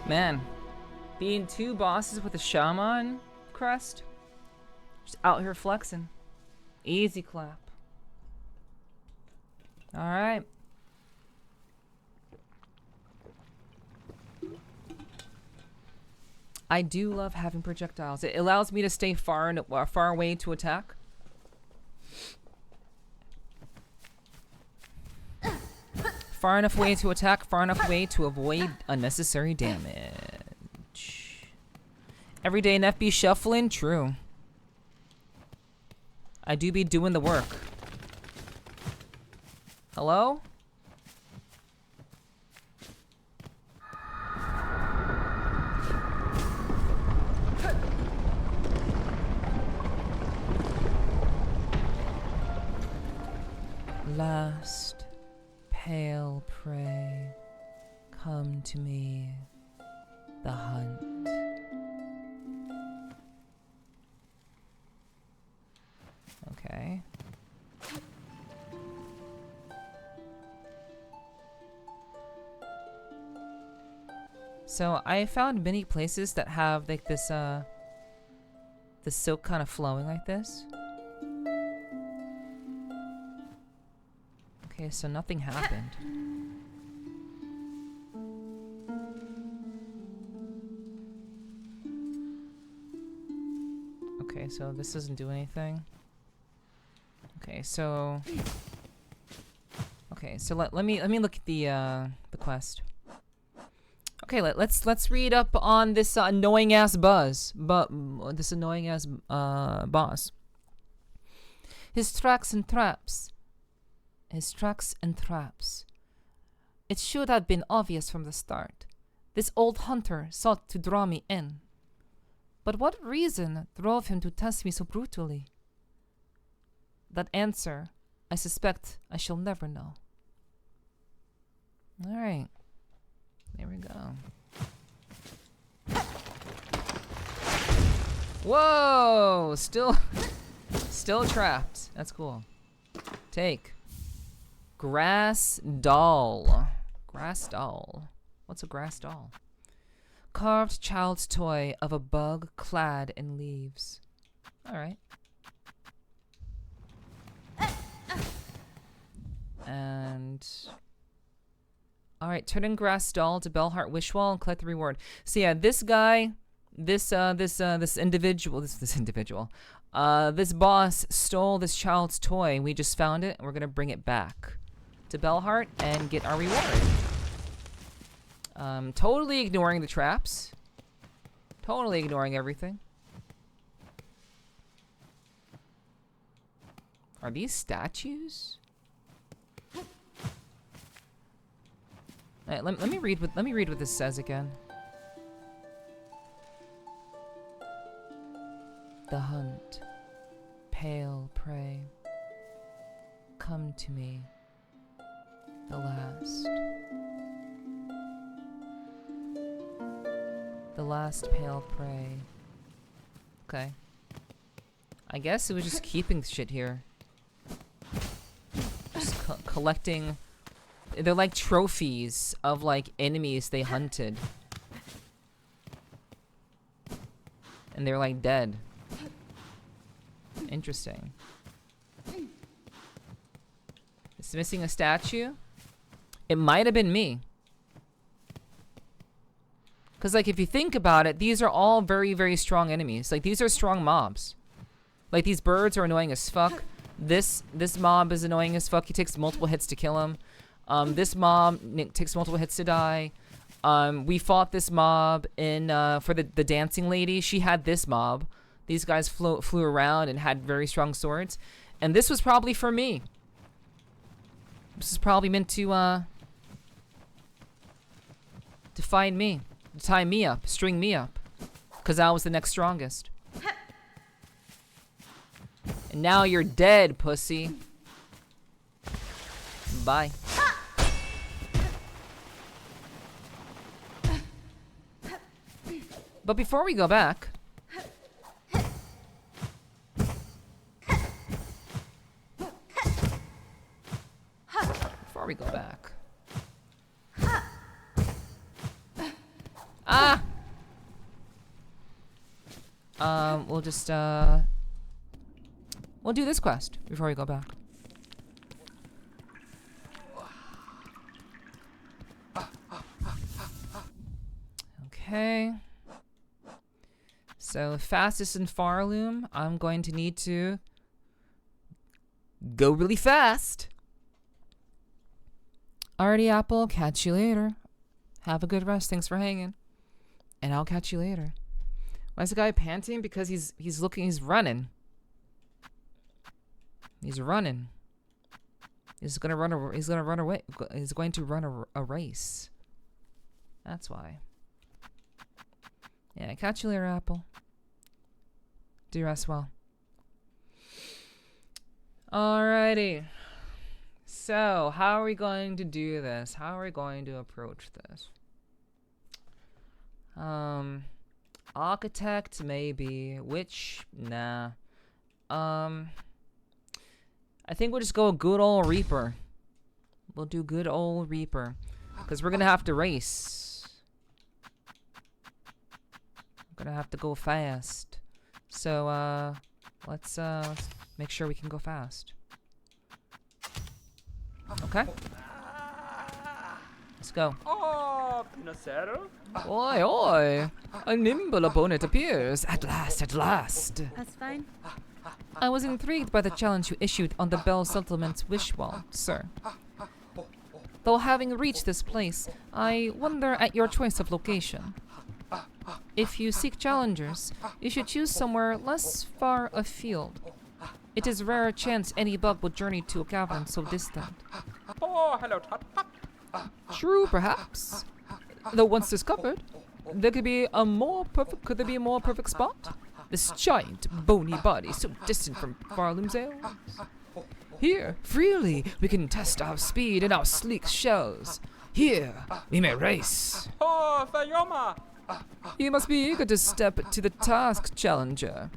Man, being two bosses with a shaman crest, just out here flexing. Easy clap. All right. I do love having projectiles. It allows me to stay far away to attack. Far enough away to attack, far enough away to avoid unnecessary damage. Everyday NFB shuffling? True. I do be doing the work. Hello? Last pale prey, come to me, the hunt. Okay. So I found many places that have like this the silk kind of flowing like this. Okay, so nothing happened. Okay, so this doesn't do anything. Okay, so let me look at the quest. Okay, let's read up on this annoying ass boss. His tracks and traps. It should have been obvious from the start. This old hunter sought to draw me in. But what reason drove him to test me so brutally? That answer, I suspect I shall never know. Alright. There we go. Whoa! Still trapped. That's cool. Take. Grass doll. Grass doll. What's a grass doll? Carved child's toy of a bug clad in leaves. Alright. And alright, turn in grass doll to Bellheart Wishwall and collect the reward. So yeah, this guy, this boss stole this child's toy. We just found it and we're gonna bring it back to Bellheart and get our reward. Totally ignoring the traps. Totally ignoring everything. Are these statues? Alright, let me read what this says again. The hunt, pale prey, come to me, the last pale prey. Okay. I guess it was just keeping shit here. Just collecting. They're like trophies of like enemies they hunted. And they're like dead. Interesting. It's missing a statue? It might have been me. Because like if you think about it, these are all very, very strong enemies. Like these are strong mobs. Like these birds are annoying as fuck. This mob is annoying as fuck. He takes multiple hits to kill him. This mob takes multiple hits to die. We fought this mob in for the dancing lady. She had this mob. These guys flew around and had very strong swords. And this was probably for me. This is probably meant to find me. To tie me up. String me up. Because I was the next strongest. And now you're dead, pussy. Bye. But before we go back... Before we go back... Ah! We'll just, we'll do this quest before we go back. Okay. So, fastest in Farloom, I'm going to need to go really fast. Alrighty, Apple, catch you later. Have a good rest. Thanks for hanging. And I'll catch you later. Why is the guy panting? Because he's running. He's running. He's going to run a race. That's why. Yeah, catch you later, Apple. Do rest well. Alrighty. So, how are we going to do this? How are we going to approach this? Architect, maybe. Witch, nah. I think we'll just go good old Reaper. We'll do good old Reaper. Because we're gonna have to race. We're gonna have to go fast. So, let's make sure we can go fast. Okay. Let's go. Oi, oi! A nimble opponent appears. At last, at last. That's fine. I was intrigued by the challenge you issued on the Bell Settlement's wish wall, sir. Though having reached this place, I wonder at your choice of location. If you seek challengers, you should choose somewhere less far afield. It is rare chance any bug would journey to a cavern so distant. True, perhaps. Though once discovered, there could be a more perfect. Could there be a more perfect spot? This giant, bony body so distant from Farloom's ale. Here, freely, we can test our speed in our sleek shells. Here, we may race. You must be eager to step to the task, challenger.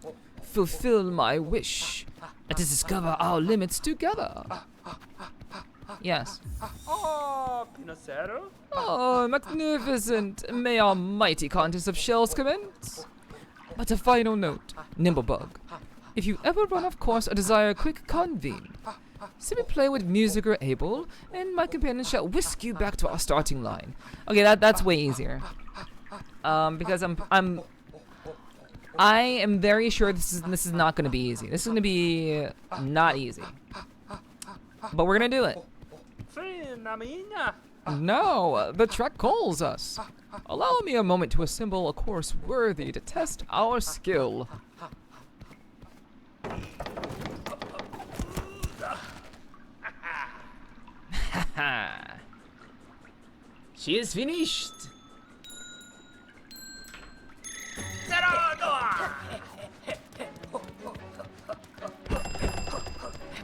Fulfill my wish. Let us discover our limits together. Yes. Oh, magnificent! May our mighty contest of shells commence. But a final note, Nimblebug. If you ever run off course or desire a quick convene, simply play with music or able, and my companion shall whisk you back to our starting line. Okay, that's way easier. Because I am very sure this is not going to be easy. This is going to be not easy. But we're going to do it. No, the track calls us. Allow me a moment to assemble a course worthy to test our skill. She is finished.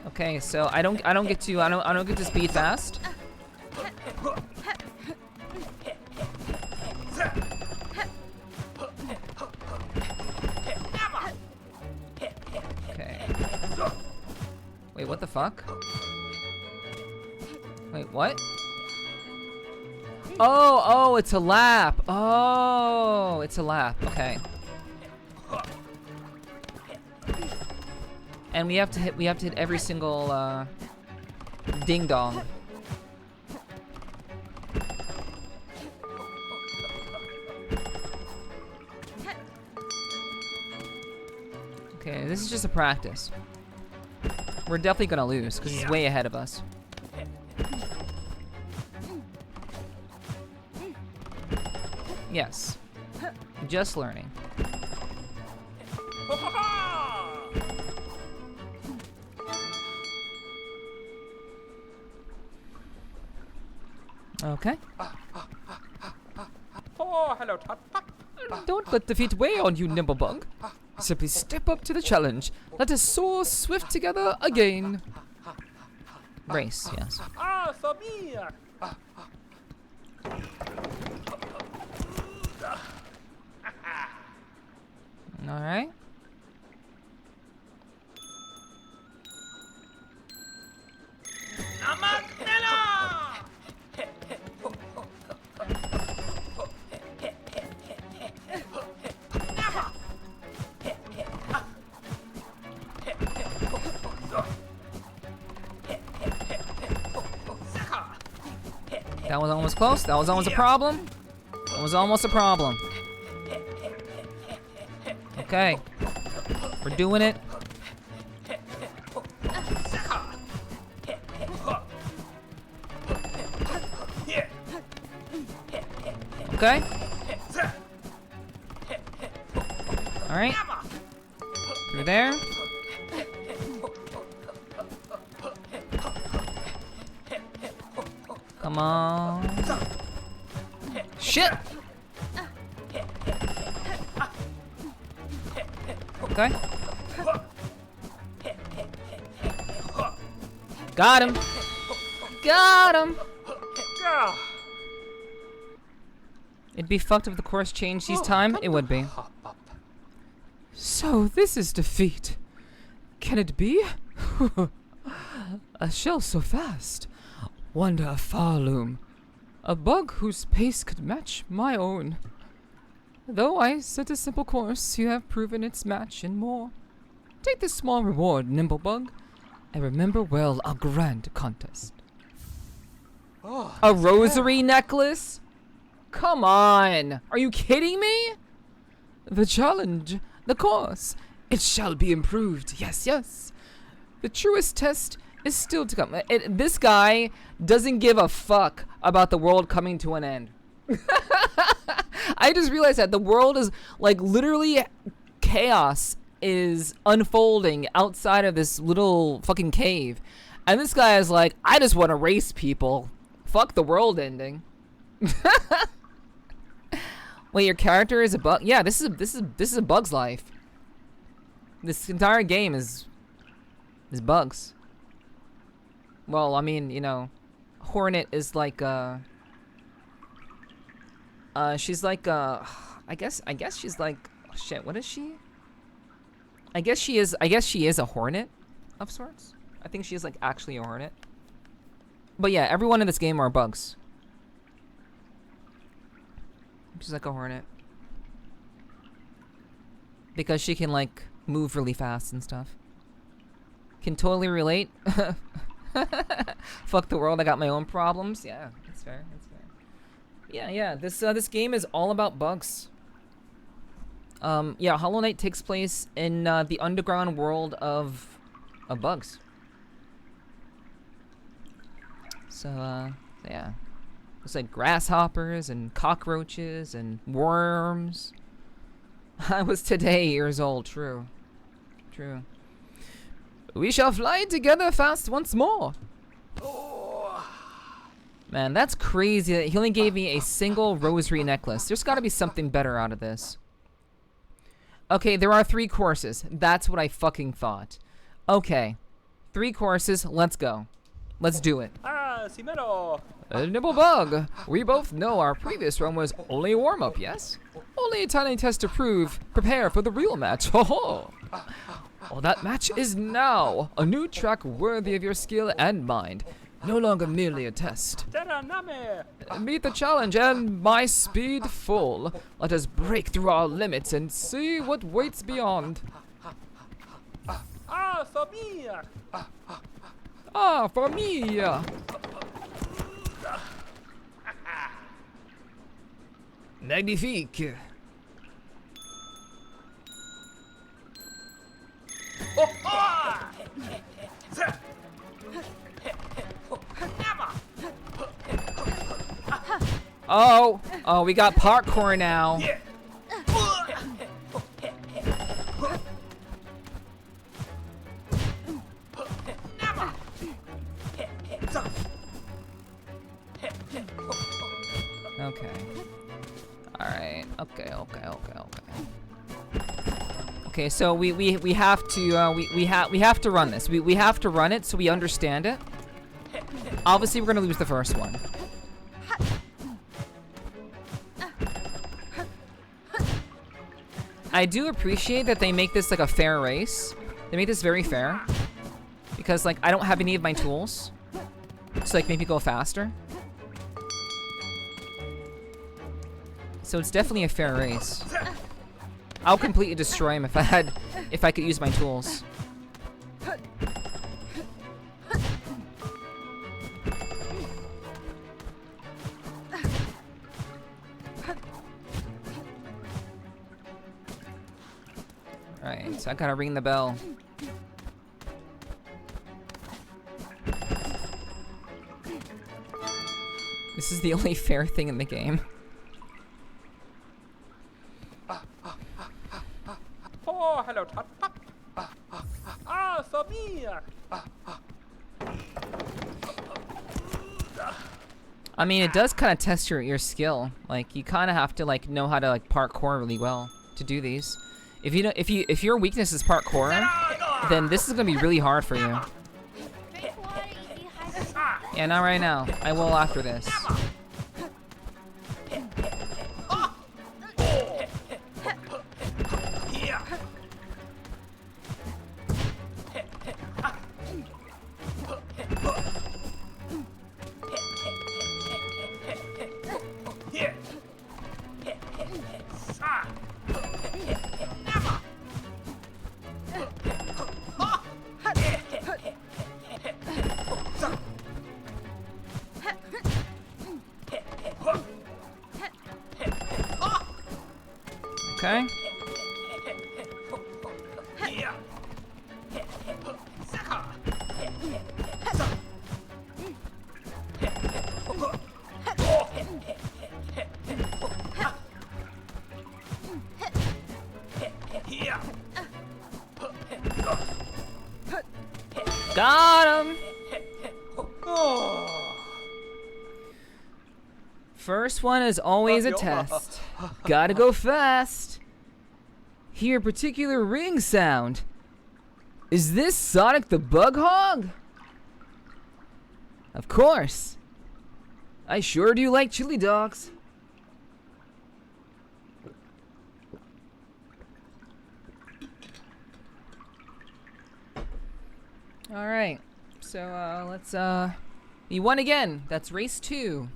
Okay, so I don't get to speed fast. Okay. Wait, what the fuck? Wait, what? Oh, it's a lap. Oh, it's a lap. Okay. And we have to hit every single ding dong. Okay, this is just a practice. We're definitely gonna lose because he's way ahead of us. Yes. Just learning. Okay. Oh, hello, Todd. Don't let defeat weigh on you, Nimblebug. Simply step up to the challenge. Let us soar swift together again. Race, yes. Ah, so me. All right. That was almost close. That was almost a problem. That was almost a problem. Okay. We're doing it. Okay. All right. Through there. Come on. Shit. Okay. Got him. Got him. It'd be fucked if the course changed each time. It would be. So this is defeat. Can it be? A shell so fast. Wonder a Farloom. A bug whose pace could match my own. Though I set a simple course, you have proven its match and more. Take this small reward, Nimblebug, and remember well our grand contest. A rosary necklace? Come on! Are you kidding me? The challenge, the course, it shall be improved. Yes, yes. The truest test is still to come. This guy doesn't give a fuck about the world coming to an end. I just realized that the world is like literally chaos is unfolding outside of this little fucking cave. And this guy is like, I just want to race people. Fuck the world ending. Wait, your character is a bug? Yeah, this is a bug's life. This entire game is bugs. Well, I mean, you know, Hornet is like she's like I guess she's like, oh, shit, what is she? I guess she is a hornet of sorts. I think she is like actually a hornet. But yeah, everyone in this game are bugs. She's like a hornet. Because she can like move really fast and stuff. Can totally relate. Fuck the world, I got my own problems. Yeah, that's fair. That's fair. Yeah. This game is all about bugs. Yeah, Hollow Knight takes place in the underground world of bugs. So yeah, it's like grasshoppers and cockroaches and worms. I was today years old. True. We shall fly together fast once more. Man, that's crazy that he only gave me a single rosary necklace. There's got to be something better out of this. Okay, there are 3 courses. That's what I fucking thought. Okay, 3 courses. Let's go. Let's do it. Ah, Simero. Nibble Bug, we both know our previous run was only a warm-up, yes? Only a tiny test to prepare for the real match. Ho ho! Well, that match is now a new track worthy of your skill and mind. No longer merely a test. Terra name. Meet the challenge and my speed full. Let us break through our limits and see what waits beyond. Ah, Famia. Ah, for me! Magnifique! Oh, we got parkour now. Okay. Alright. Okay. Okay, so we have to we have to run this. We have to run it so we understand it. Obviously, we're gonna lose the first one. I do appreciate that they make this like a fair race. They make this very fair. Because like I don't have any of my tools. So like make me go faster. So it's definitely a fair race. I'll completely destroy him if I could use my tools. Alright, so I gotta ring the bell. This is the only fair thing in the game. Oh, hello, Tot. Ah, Famia. I mean, it does kind of test your skill. Like, you kind of have to like know how to like parkour really well to do these. If you don't, if your weakness is parkour, then this is gonna be really hard for you. Yeah, not right now. I will after this. Okay. Got him! First one is always a test. Gotta go fast. Hear particular ring sound. Is this Sonic the Bug Hog? Of course. I sure do like chili dogs. Alright, so let's you won again. That's race 2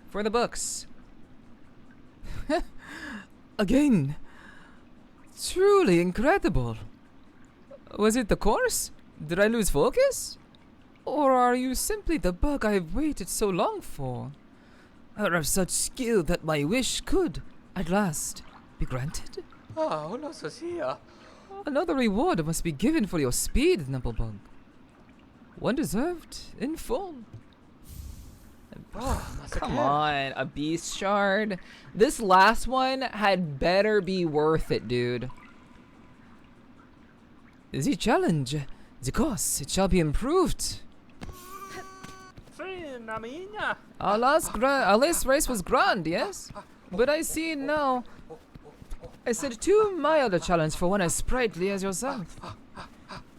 for the books. Again. Truly incredible. Was it the course? Did I lose focus? Or are you simply the bug I've waited so long for? Or of such skill that my wish could, at last, be granted? hola, Sophia. Another reward must be given for your speed, Nimblebug. One deserved in full. Come on, a beast shard. This last one had better be worth it, dude. The challenge, the course, it shall be improved. Sí, na minha. Our last race was grand, yes? But I see now. I said too mild a challenge for one as sprightly as yourself.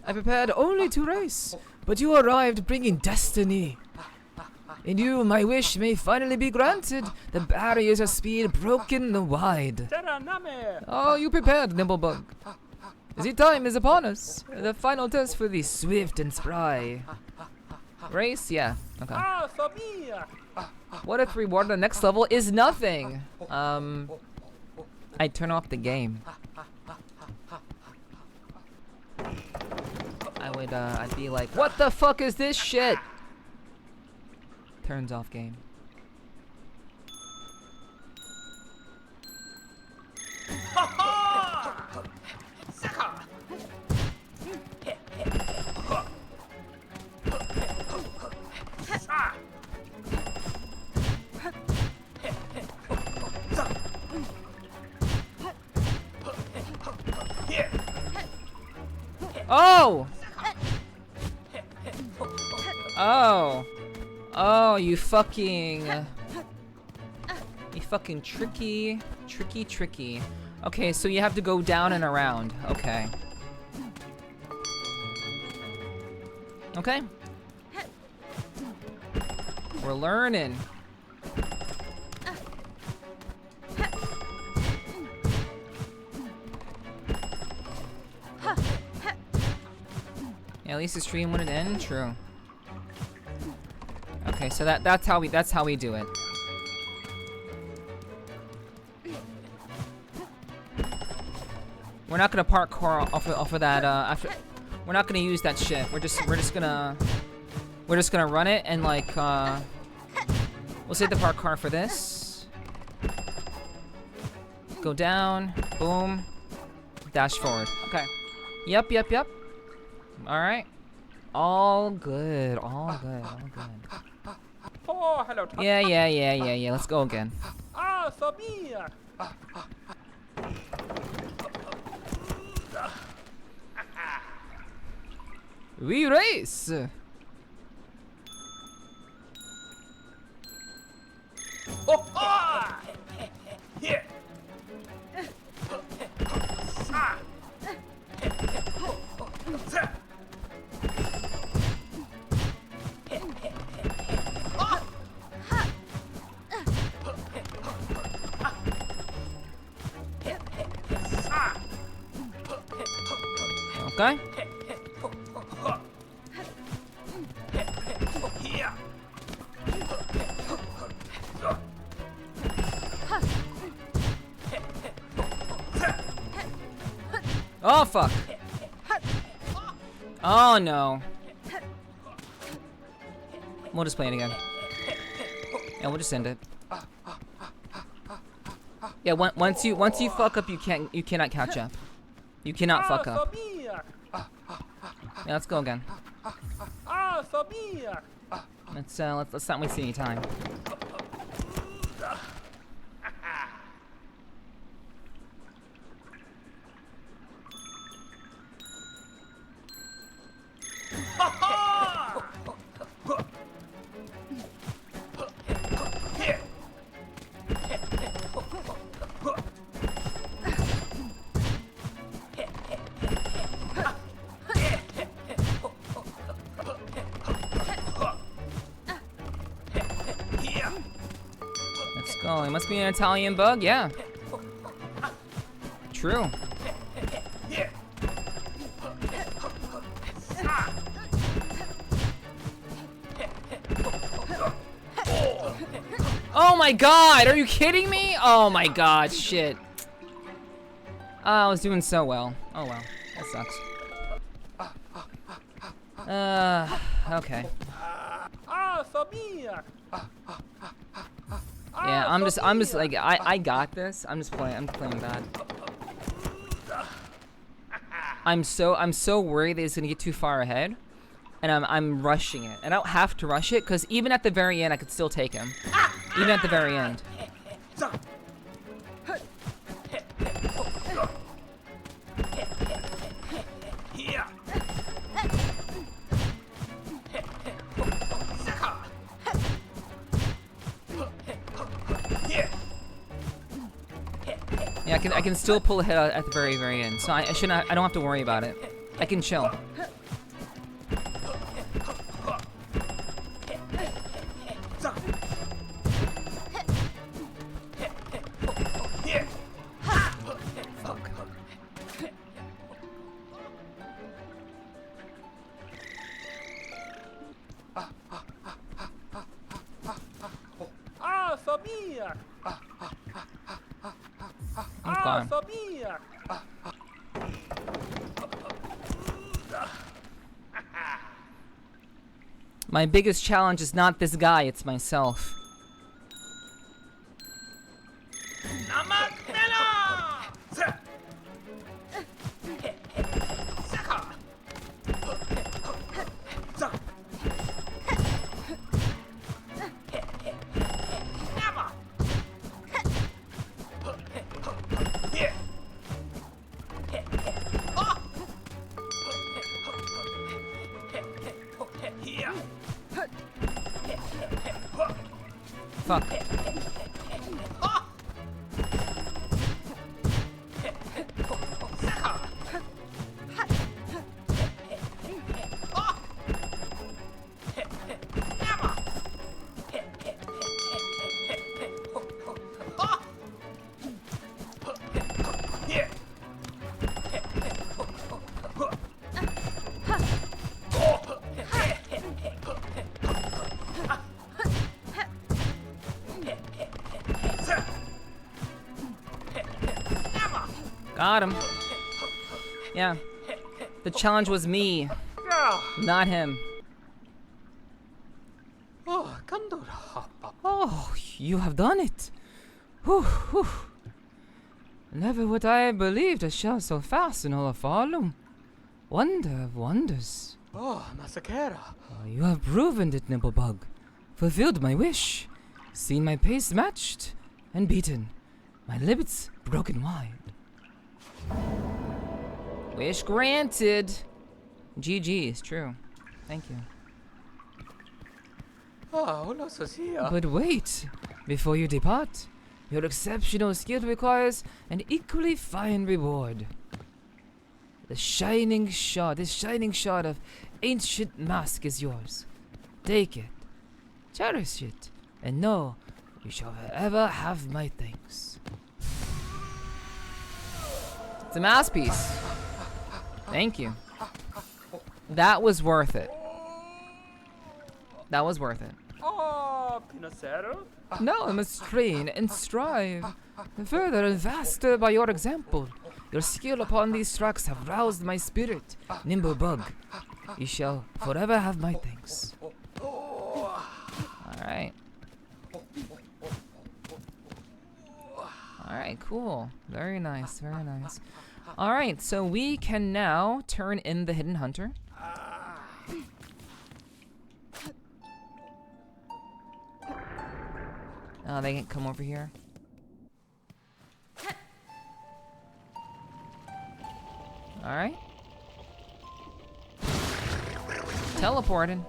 I prepared only to race, but you arrived bringing destiny. In you, my wish may finally be granted. The barriers of speed broken wide. Terra name. Oh, you prepared, Nimblebug. The time is upon us. The final test for the swift and spry. Race? Yeah. Okay. Sophia. What if reward the next level is nothing? I turn off the game. I'd be like, what the fuck is this shit? Turns off game. Oh! Oh! Oh, you fucking tricky. Okay, so you have to go down and around. Okay. Okay. We're learning. Yeah, at least the stream wouldn't end. True. Okay, so that's how we do it. We're not gonna parkour off of that after. We're not gonna use that shit. We're just gonna run it and like we'll save the parkour for this. Go down, boom, dash forward. Okay. Yep. All right. All good. Oh, hello. Yeah. Let's go again. Sophia. We race! Here. Okay. Oh fuck. Oh no. We'll just play it again. Yeah, we'll just end it. Yeah, once you fuck up, you cannot catch up. You cannot fuck up. Sabia! Yeah, let's go again. Sabia! Let's not waste any time. Let's go. It must be an Italian bug, yeah. True. Oh my god, are you kidding me? Oh my god, shit. I was doing so well. Oh well, that sucks. Okay. Sabia! Yeah, I'm just like, I got this. I'm playing bad. I'm so worried that he's gonna get too far ahead. And I'm rushing it. And I don't have to rush it, because even at the very end, I could still take him. Even at the very end. Yeah, I can still pull ahead at the very end. So I don't have to worry about it. I can chill. Sabia! Okay. Sabia! My biggest challenge is not this guy, it's myself. Fuck. Got him. Yeah. The challenge was me, not him. Oh, you have done it. Whew, whew. Never would I have believed a shell so fast in all of Harlem. Wonder of wonders. Oh, Masakera. You have proven it, Nimblebug. Fulfilled my wish. Seen my pace matched and beaten. My limits broken wide. Wish granted. GG's, true. Thank you. But wait, before you depart, your exceptional skill requires an equally fine reward. This shining shard of ancient mask is yours. Take it, cherish it, and know you shall forever have my thanks. It's a masterpiece. Thank you. That was worth it. That was worth it. Oh, Pinocero? Now I must train and strive. Further and faster by your example. Your skill upon these tracks have roused my spirit. Nimble Bug, you shall forever have my thanks. Alright. Alright, cool. Very nice, very nice. Alright, so we can now turn in the Hidden Hunter. They can come over here. Alright. Teleporting.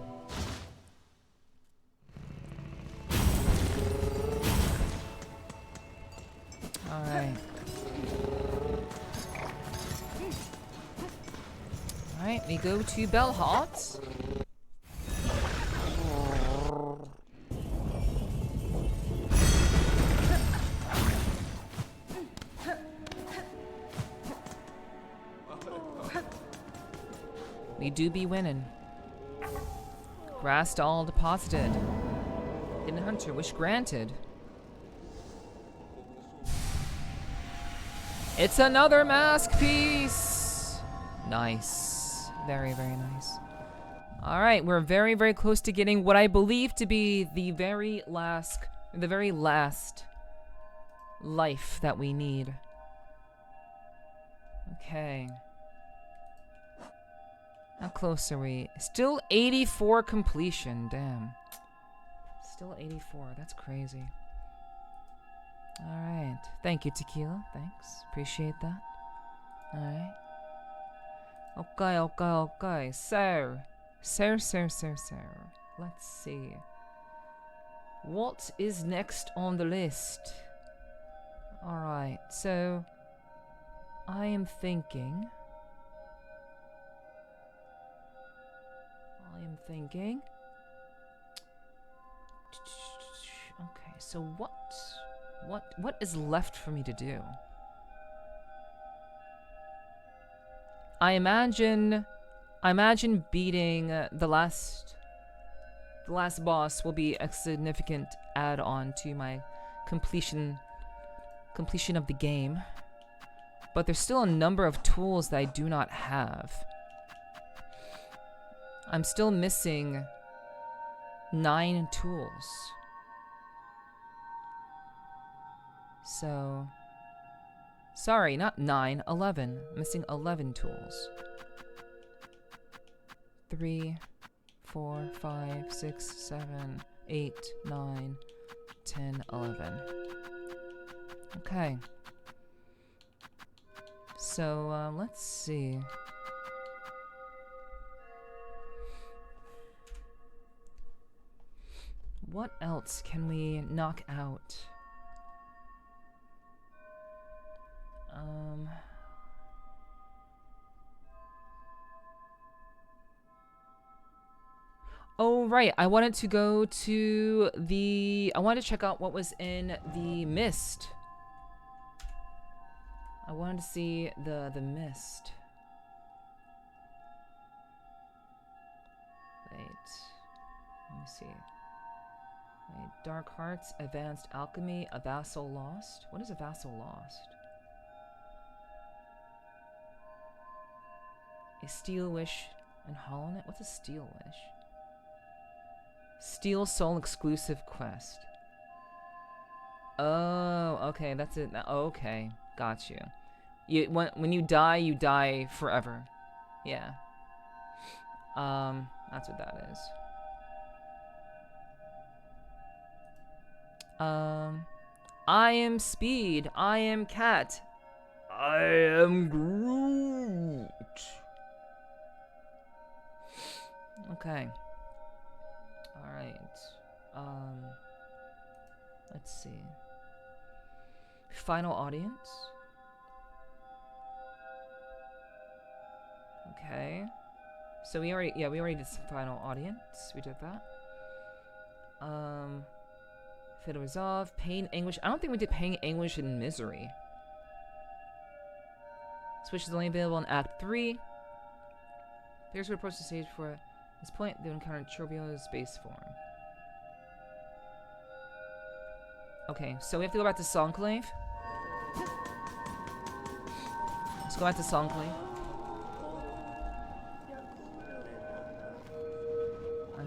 Alright. Alright, we go to Bellhot. We do be winning. Grass doll deposited. Hidden Hunter, wish granted. It's another mask piece! Nice. Very, very nice. Alright, we're very, very close to getting what I believe to be the very last life that we need. Okay. How close are we? Still 84 completion, damn. Still 84, that's crazy. Alright, thank you, Tequila, thanks, appreciate that. Alright. Okay, so, let's see. What is next on the list? Alright, so, I am thinking... Okay, so what is left for me to do? I imagine beating the last boss will be a significant add-on to my completion of the game. But there's still a number of tools that I do not have. I'm still missing 9 tools. So... Sorry, not 9, 11. I'm missing 11 tools. 3, 4, 5, 6, 7, 8, 9, 10, 11. Okay. So, let's see. What else can we knock out? Oh, right. I wanted to go to the... I wanted to check out what was in the mist. I wanted to see the mist. Wait. Let me see. Wait. Dark Hearts, Advanced Alchemy, A Vassal Lost. What is A Vassal Lost? A Steel Wish and Hollow Knight? What's a Steel Wish? Steel Soul exclusive quest. Oh, okay, that's it. Okay, got you. When you die forever. Yeah. That's what that is. I am Speed. I am Cat. I am Groot. Okay. Alright. Let's see. Final audience. Okay. So we already did some final audience. We did that. Fatal Resolve, Pain, Anguish. I don't think we did Pain, Anguish, and Misery. Switch is only available in Act 3. Players who approach the stage for this point, they encounter Chobio's base form. Okay, so we have to go back to Songclave. Let's go back to Songclave.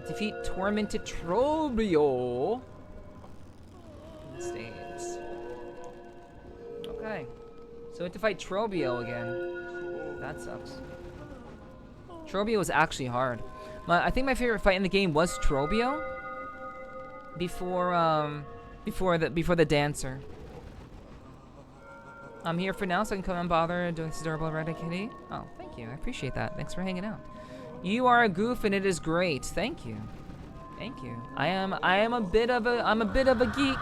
Defeat Tormented Trobio. In the States. Okay. So we have to fight Trobio again. That sucks. Trobio was actually hard. I think my favorite fight in the game was Trobio. Before the dancer. I'm here for now, so I can come and bother doing this adorable red kitty. Oh, thank you. I appreciate that. Thanks for hanging out. You are a goof, and it is great. Thank you. Thank you. I'm a bit of a geek.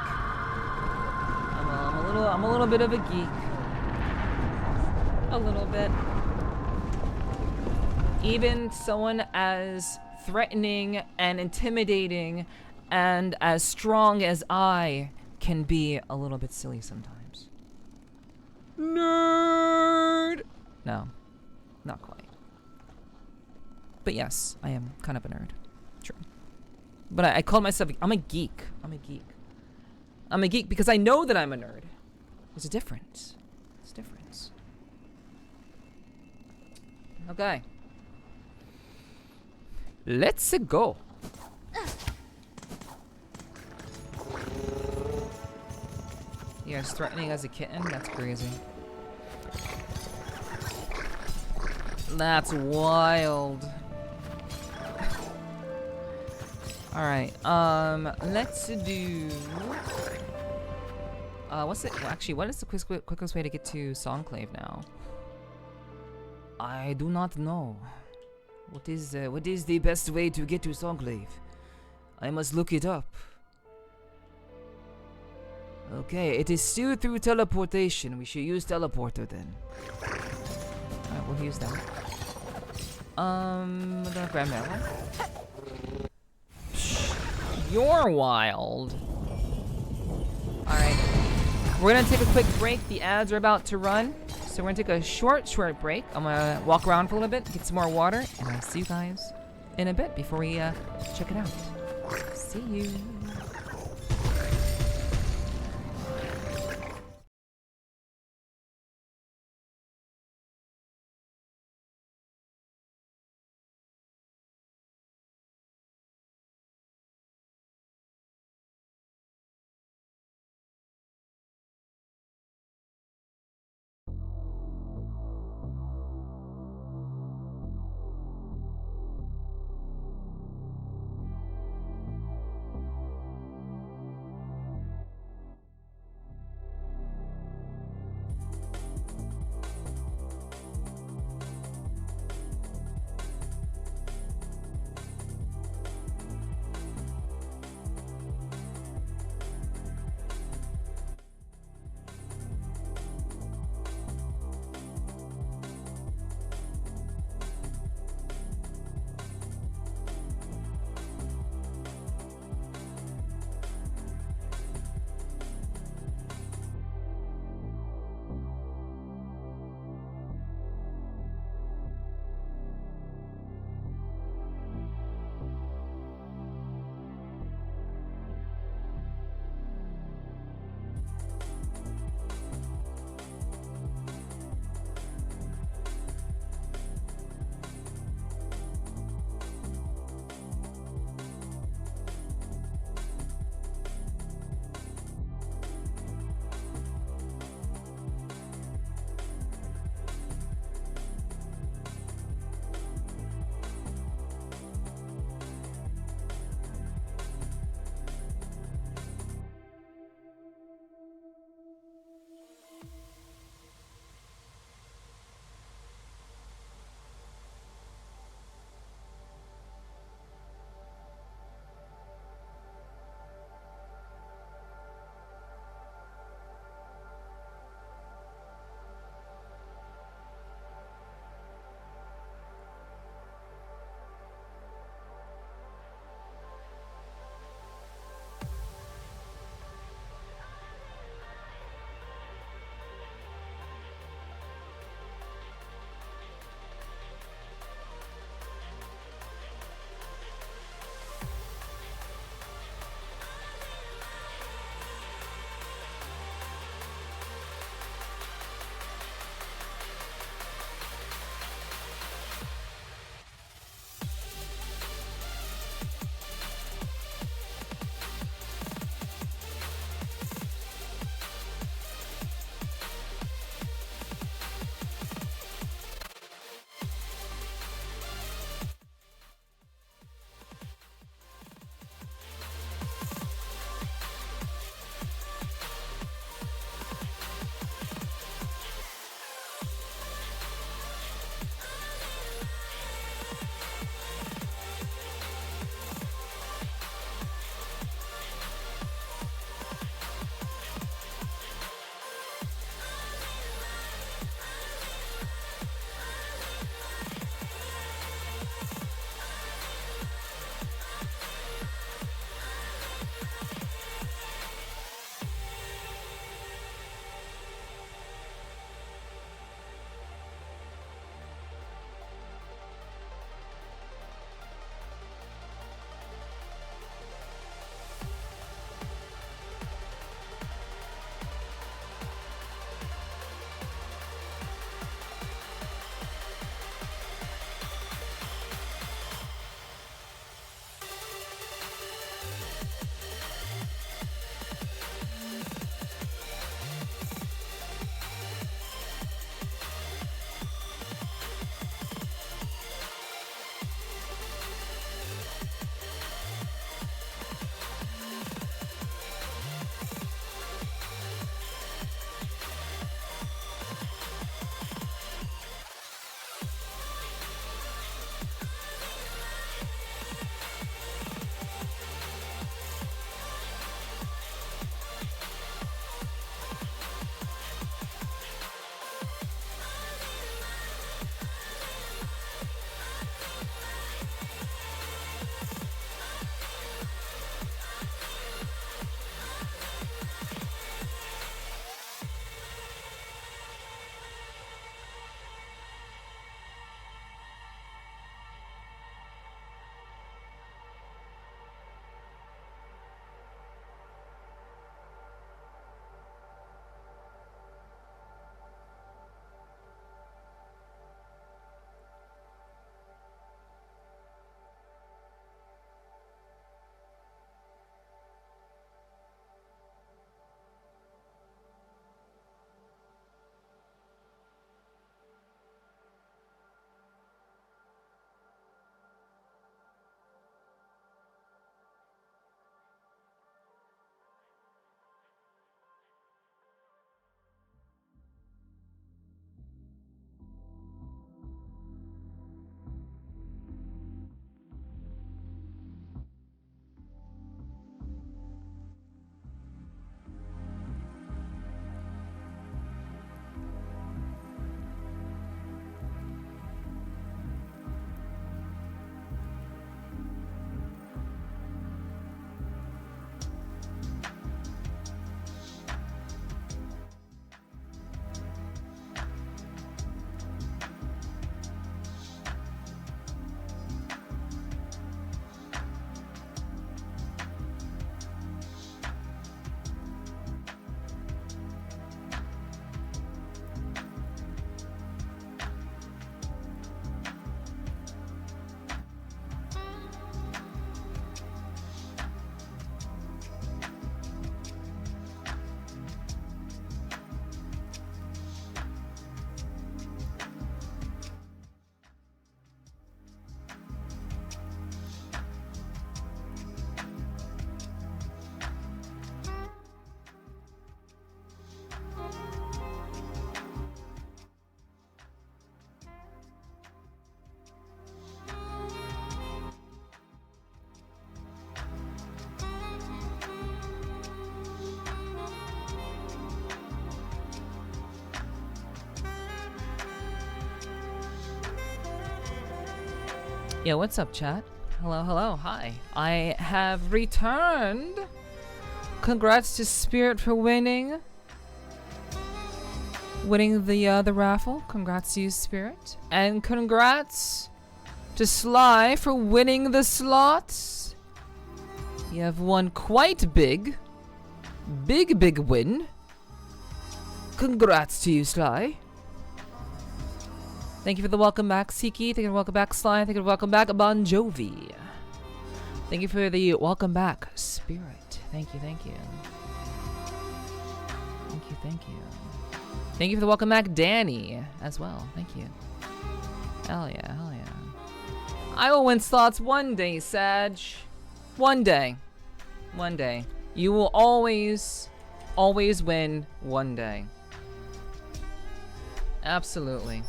I'm a little bit of a geek. A little bit. Even someone as threatening and intimidating and as strong as I can be a little bit silly sometimes. Nerd! No, not quite. But yes, I am kind of a nerd. True. But I call myself, I'm a geek. I'm a geek. I'm a geek because I know that I'm a nerd. There's a difference. There's a difference. Okay. Let's go. Yeah, it's threatening as a kitten? That's crazy. That's wild. Alright, let's do... what's it? Well, actually, what is the quickest way to get to Songclave now? I do not know. What is the best way to get to Songclave? I must look it up. Okay, it is still through teleportation. We should use teleporter then. Alright, we'll use that. I'm gonna grab that one. You're wild. Alright. We're gonna take a quick break. The ads are about to run. So we're gonna take a short break. I'm gonna walk around for a little bit, get some more water, and I'll see you guys in a bit before we check it out. See you. Yo, what's up, chat? Hello, hello, hi. I have returned. Congrats to Spirit for winning the raffle. Congrats to you, Spirit. And congrats to Sly for winning the slots. You have won quite big. Big win. Congrats to you, Sly. Thank you for the welcome back, Siki. Thank you for the welcome back, Sly. Thank you for the welcome back, Bon Jovi. Thank you for the welcome back, Spirit. Thank you, thank you. Thank you, thank you. Thank you for the welcome back, Danny, as well. Thank you. Hell yeah, hell yeah. I will win slots one day, Sag. One day. One day. You will always win one day. Absolutely.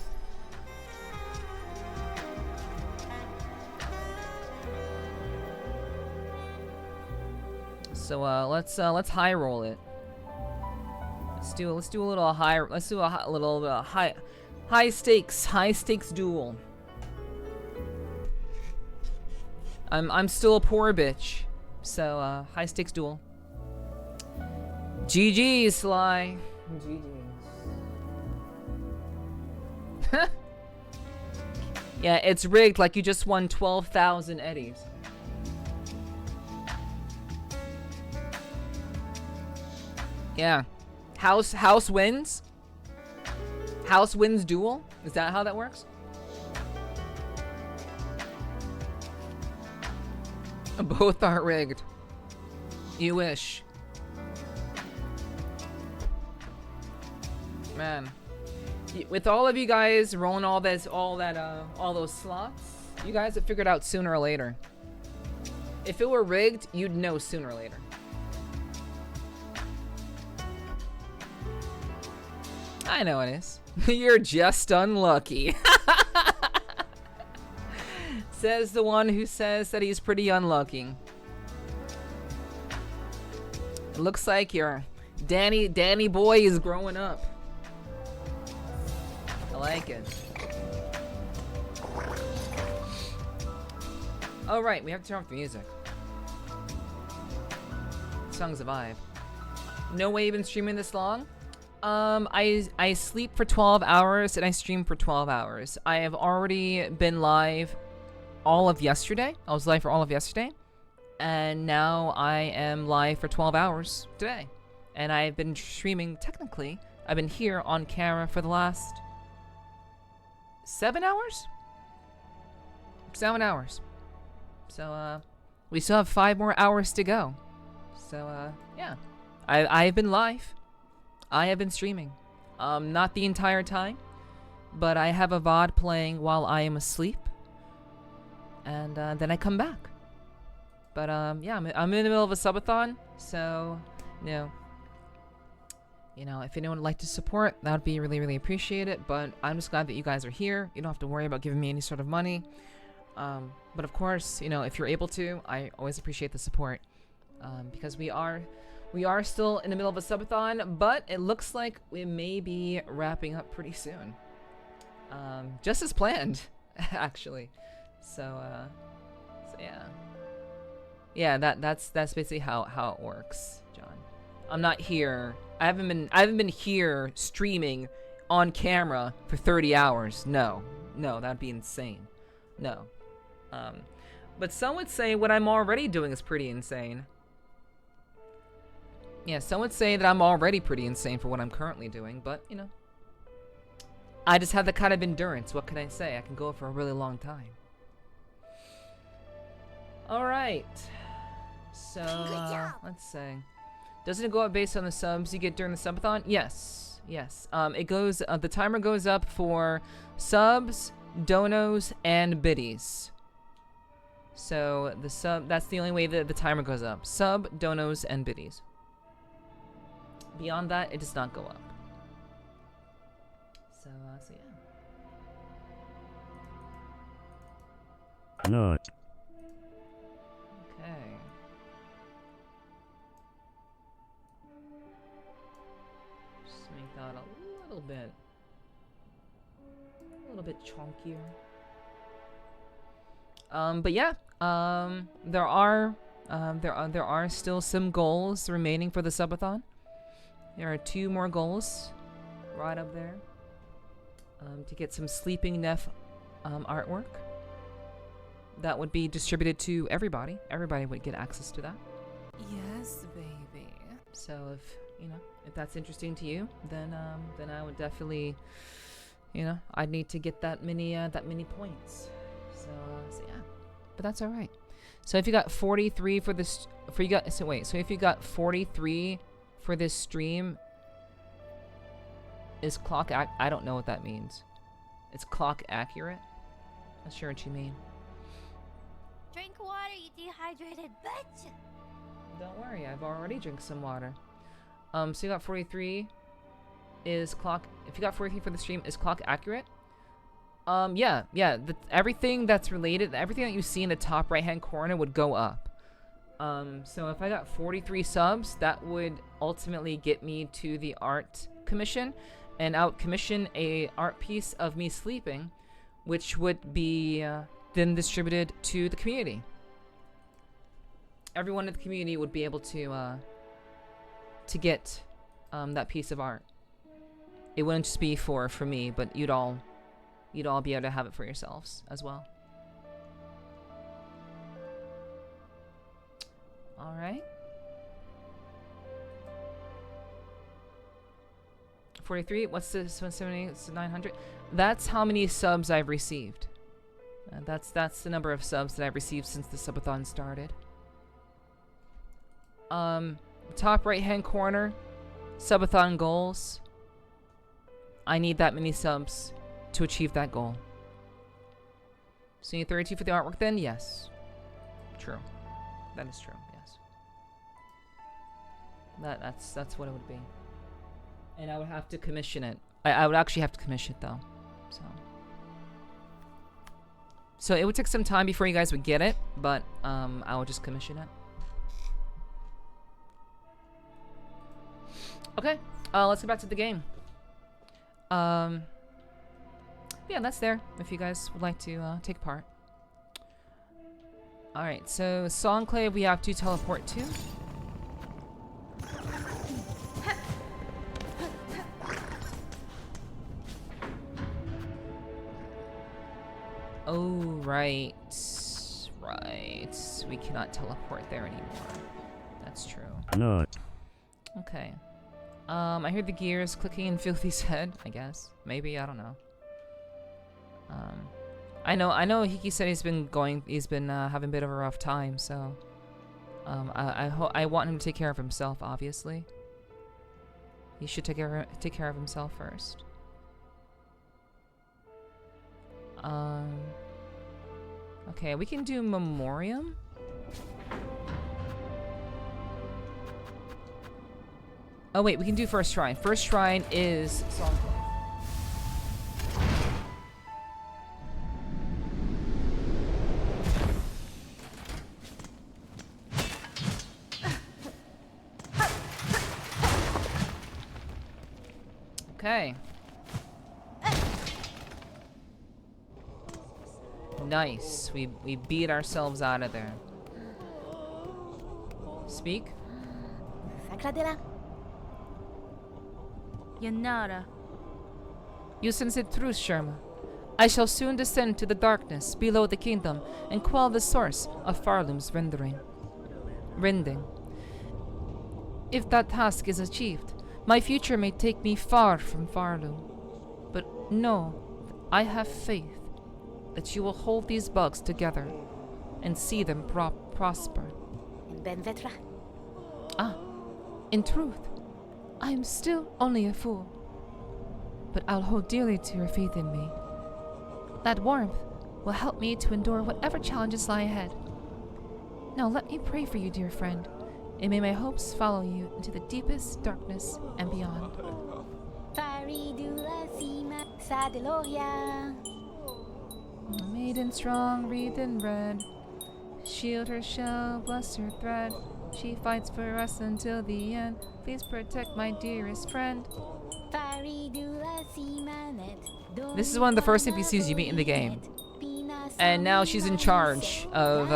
So let's high roll it. Let's do a little high stakes duel. I'm still a poor bitch, so high stakes duel. GG, Sly. GG. Yeah, it's rigged like you just won 12,000 eddies. Yeah. House wins? House wins duel? Is that how that works? Both are rigged. You wish. Man. With all of you guys rolling all those slots, you guys have figured out sooner or later. If it were rigged, you'd know sooner or later. I know it is. You're just unlucky. Says the one who says that he's pretty unlucky. It looks like your Danny boy is growing up. I like it. Oh right, we have to turn off the music. The song's a vibe. No way you've been streaming this long? I sleep for 12 hours and I stream for 12 hours. I have already been live all of yesterday. I was live for all of yesterday. And now I am live for 12 hours today. And I've been streaming, technically, I've been here on camera for the last 7 hours? 7 hours. So, we still have 5 more hours to go. So, yeah. I've been live. I have been streaming. Not the entire time, but I have a VOD playing while I am asleep. And then I come back. But yeah, I'm in the middle of a subathon, so you know, if anyone would like to support, that would be really, really appreciated. But I'm just glad that you guys are here. You don't have to worry about giving me any sort of money. But of course, you know, if you're able to, I always appreciate the support. Because we are still in the middle of a subathon, but it looks like we may be wrapping up pretty soon. Just as planned, actually. So yeah. Yeah, that's basically how it works, John. I'm not here. I haven't been here streaming on camera for 30 hours. No, that'd be insane. No. But some would say what I'm already doing is pretty insane. Yeah, some would say that I'm already pretty insane for what I'm currently doing, but, you know. I just have the kind of endurance. What can I say? I can go for a really long time. Alright. So, let's see. Doesn't it go up based on the subs you get during the subathon? Yes. Yes. It goes, the timer goes up for subs, donos, and biddies. So, that's the only way that the timer goes up. Sub, donos, and biddies. Beyond that, it does not go up. So yeah. No. Okay. Just make that a little bit chunkier. But yeah, there are still some goals remaining for the subathon. There are 2 more goals right up there. To get some sleeping Neph artwork that would be distributed to everybody. Everybody would get access to that. Yes, baby. So if that's interesting to you, then I would definitely, I'd need to get that many points. So yeah, but that's all right. So if you got 43 for this, so if you got 43 for this stream, is clock I don't know what that means. It's clock accurate? Not sure what you mean. Drink water, you dehydrated bitch! Don't worry, I've already drank some water. So you got 43. Is clock? If you got 43 for the stream, is clock accurate? Yeah. Everything that's related, everything that you see in the top right-hand corner would go up. So if I got 43 subs, that would ultimately get me to the art commission, and I would commission a art piece of me sleeping, which would be then distributed to the community. Everyone in the community would be able to get that piece of art. It wouldn't just be for me, but you'd all be able to have it for yourselves as well. All right. 43. What's this? 170. It's 900. That's how many subs I've received. That's the number of subs that I've received since the subathon started. Top right hand corner, subathon goals. I need that many subs to achieve that goal. So you need 32 for the artwork then? Yes. True. That is true, yes. That's what it would be. And I would have to commission it. I would actually have to commission it though. So it would take some time before you guys would get it, but I would just commission it. Okay, let's get back to the game. Yeah, that's there if you guys would like to take part. Alright, so Songclave we have to teleport to. Oh, right. We cannot teleport there anymore. That's true. No. Okay. I hear the gears clicking in Filthy's head, I guess. Maybe, I don't know. I know Hiki said he's been having a bit of a rough time, so I want him to take care of himself, obviously. He should take care of himself first. Okay, we can do Memoriam. Oh wait, we can do First Shrine. First Shrine is Songclave. Okay. Nice. We beat ourselves out of there. Speak. Sacradela. Yanara. You sense it truth, Sherma. I shall soon descend to the darkness below the kingdom and quell the source of Farlum's rending. If that task is achieved, my future may take me far from Farlum. But know, I have faith that you will hold these bugs together and see them prosper. Ben Vetra. Ah, in truth, I am still only a fool. But I'll hold dearly to your faith in me. That warmth will help me to endure whatever challenges lie ahead. Now let me pray for you, dear friend, and may my hopes follow you into the deepest darkness and beyond. A maiden strong, wreathed in red, shield her shell, bless her thread. She fights for us until the end. Please protect my dearest friend. This is one of the first NPCs you meet in the game. and now she's in charge of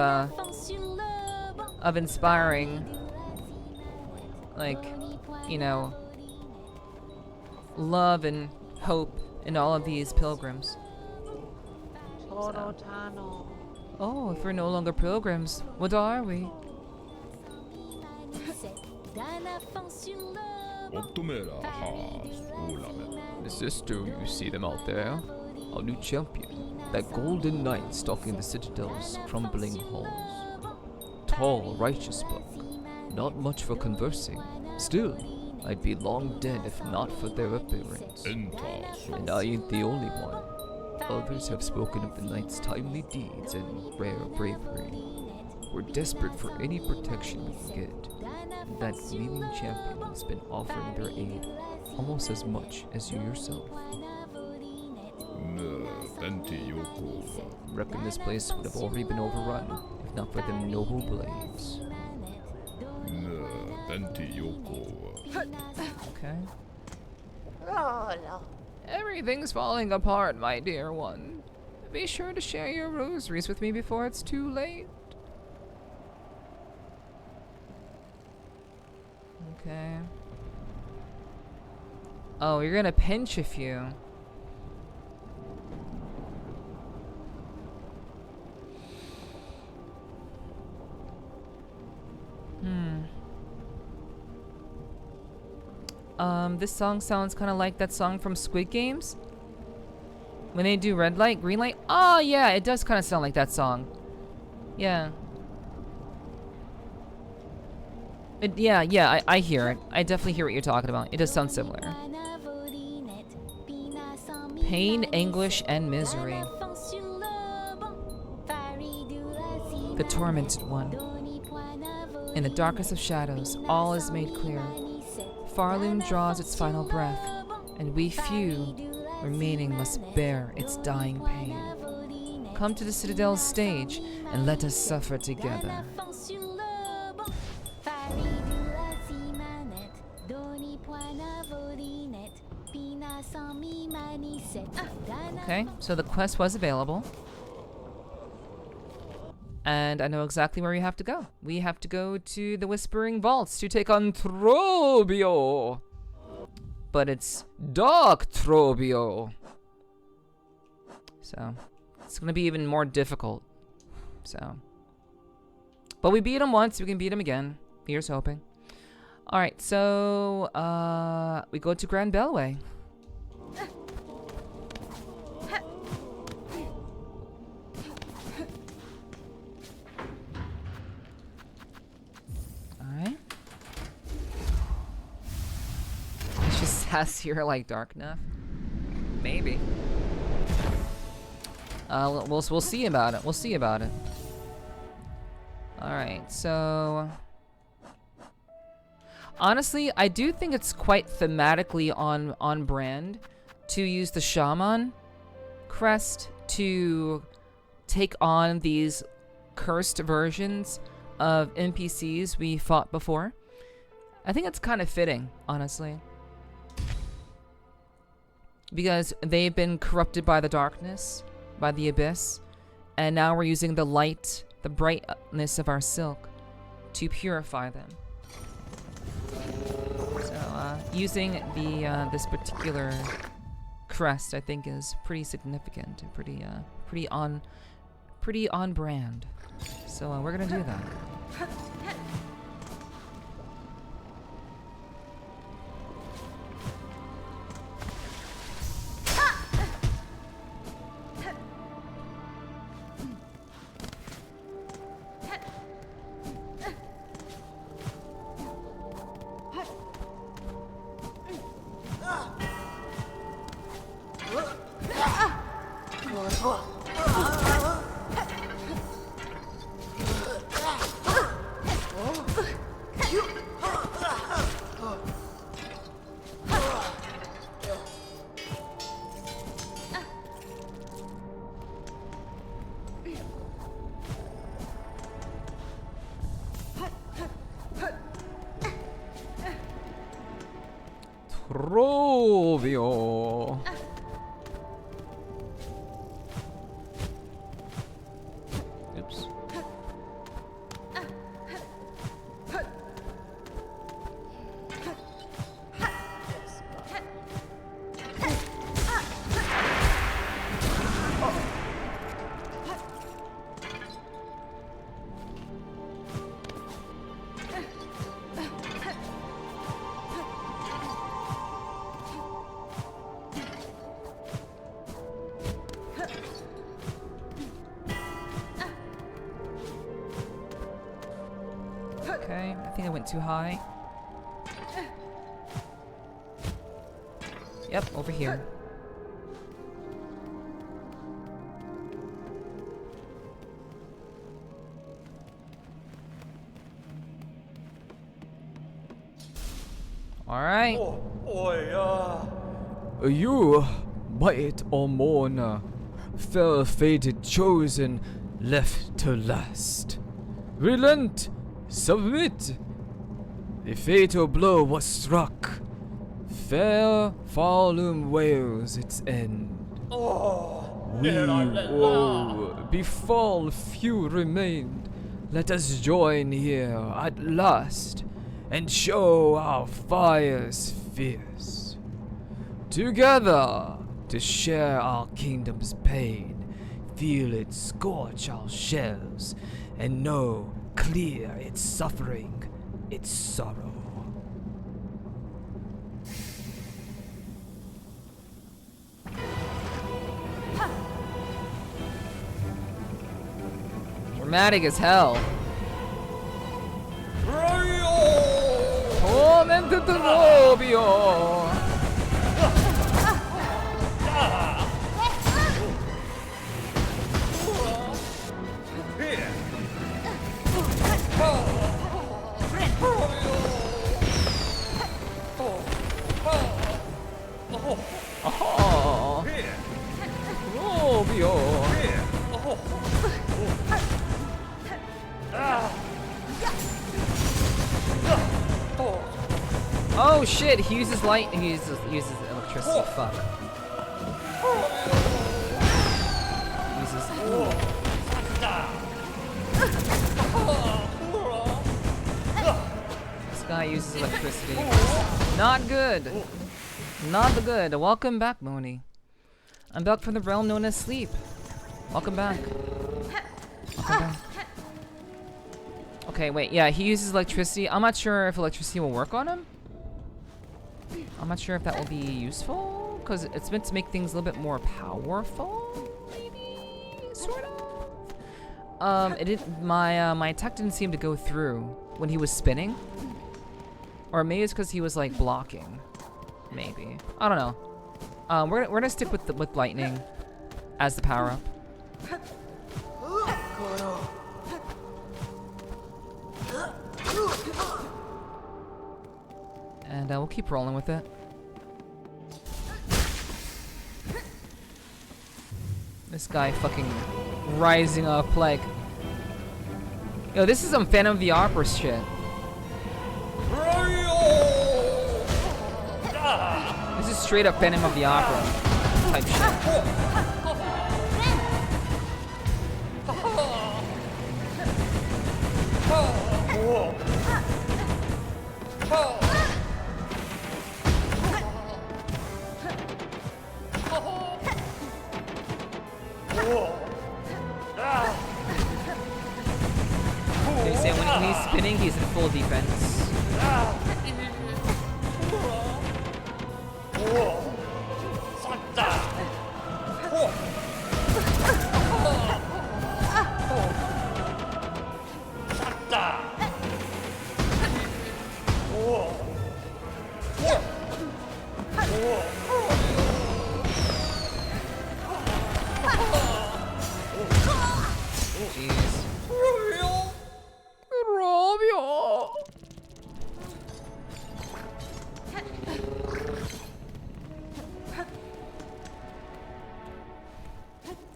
inspiring, like, you know, love and hope in all of these pilgrims. So. Oh, if we're no longer pilgrims, what are we? Sister, you see them out there? Our new champion. That golden knight stalking the citadel's crumbling halls. Tall, righteous buck. Not much for conversing. Still, I'd be long dead if not for their appearance. And I ain't the only one. Others have spoken of the knight's timely deeds and rare bravery. We're desperate for any protection we can get. That gleaming champion has been offering their aid almost as much as you yourself. Reckon this place would have already been overrun, if not for them noble blades. Okay. Everything's falling apart, my dear one. Be sure to share your rosaries with me before it's too late. Okay. Oh, you're gonna pinch a few. This song sounds kind of like that song from Squid Games. When they do red light, green light. Oh, yeah, it does kind of sound like that song. Yeah. Yeah, I hear it. I definitely hear what you're talking about. It does sound similar. Pain, anguish, and misery. The tormented one. In the darkest of shadows, all is made clear. Farloom draws its final breath, and we few remaining must bear its dying pain. Come to the Citadel's stage, and let us suffer together. Okay, so the quest was available. And I know exactly where we have to go. We have to go to the Whispering Vaults to take on Trobio. But it's Dark Trobio. So, it's gonna be even more difficult. So. But we beat him once, we can beat him again. Here's hoping. Alright, so, we go to Grand Bellway. Alright. It's just sassier like dark enough. Maybe. We'll see about it. We'll see about it. Alright, so... Honestly, I do think it's quite thematically on brand to use the Shaman crest to take on these cursed versions of NPCs we fought before. I think it's kind of fitting, honestly. Because they've been corrupted by the darkness, by the abyss, and now we're using the light, the brightness of our silk to purify them. So, using the this particular crest, I think, is pretty significant, pretty on brand. So we're gonna do that. Trobio. I went too high. Yep, over here. Alright. You, might or mourner, fell fated chosen, left to last. Relent, submit. The fatal blow was struck. Fair Farlum wails its end. We woe befall, few remained. Let us join here at last and show our fires fierce. Together to share our kingdom's pain, feel it scorch our shells, and know clear its suffering, its sorrow. Dramatic as hell. Tormented the Robio. Oh, Robio. Oh shit, he uses light, he uses electricity, fuck. This guy uses electricity. Not good. Not good. Welcome back, Moni. I'm back from the realm known as sleep. Welcome back. Welcome back. Okay, wait, yeah, he uses electricity. I'm not sure if electricity will work on him. I'm not sure if that will be useful, because it's meant to make things a little bit more powerful, maybe, sort of. It didn't. My attack didn't seem to go through when he was spinning, or maybe it's because he was like blocking. Maybe, I don't know. We're gonna stick with lightning as the power up. And we'll keep rolling with it. This guy fucking rising up like... Yo, this is some Phantom of the Opera shit. This is straight up Phantom of the Opera type shit. They say when he's spinning, he's in full defense. Jeez.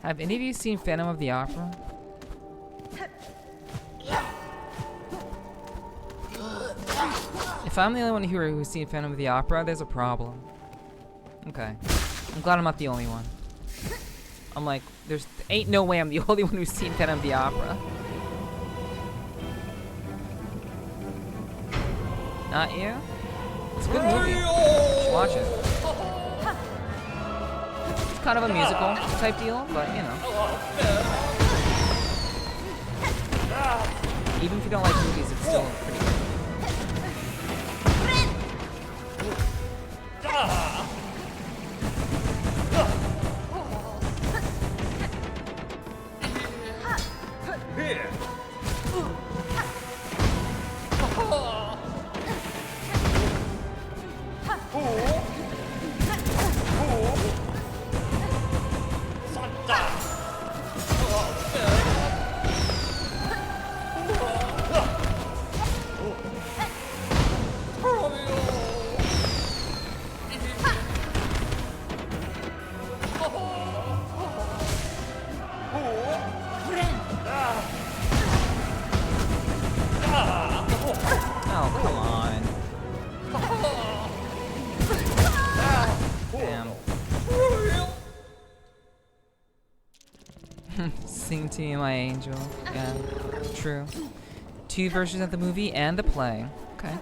Have any of you seen Phantom of the Opera? If I'm the only one here who's seen Phantom of the Opera, there's a problem. Okay. I'm glad I'm not the only one. I'm like, there's ain't no way I'm the only one who's seen Phantom of the Opera. Not you? It's a good movie. You should watch it. It's kind of a musical type deal, but you know. Even if you don't like movies, it's still pretty good. Damn. Sing to you, my angel. Yeah, true. 2 versions of the movie and the play. Okay.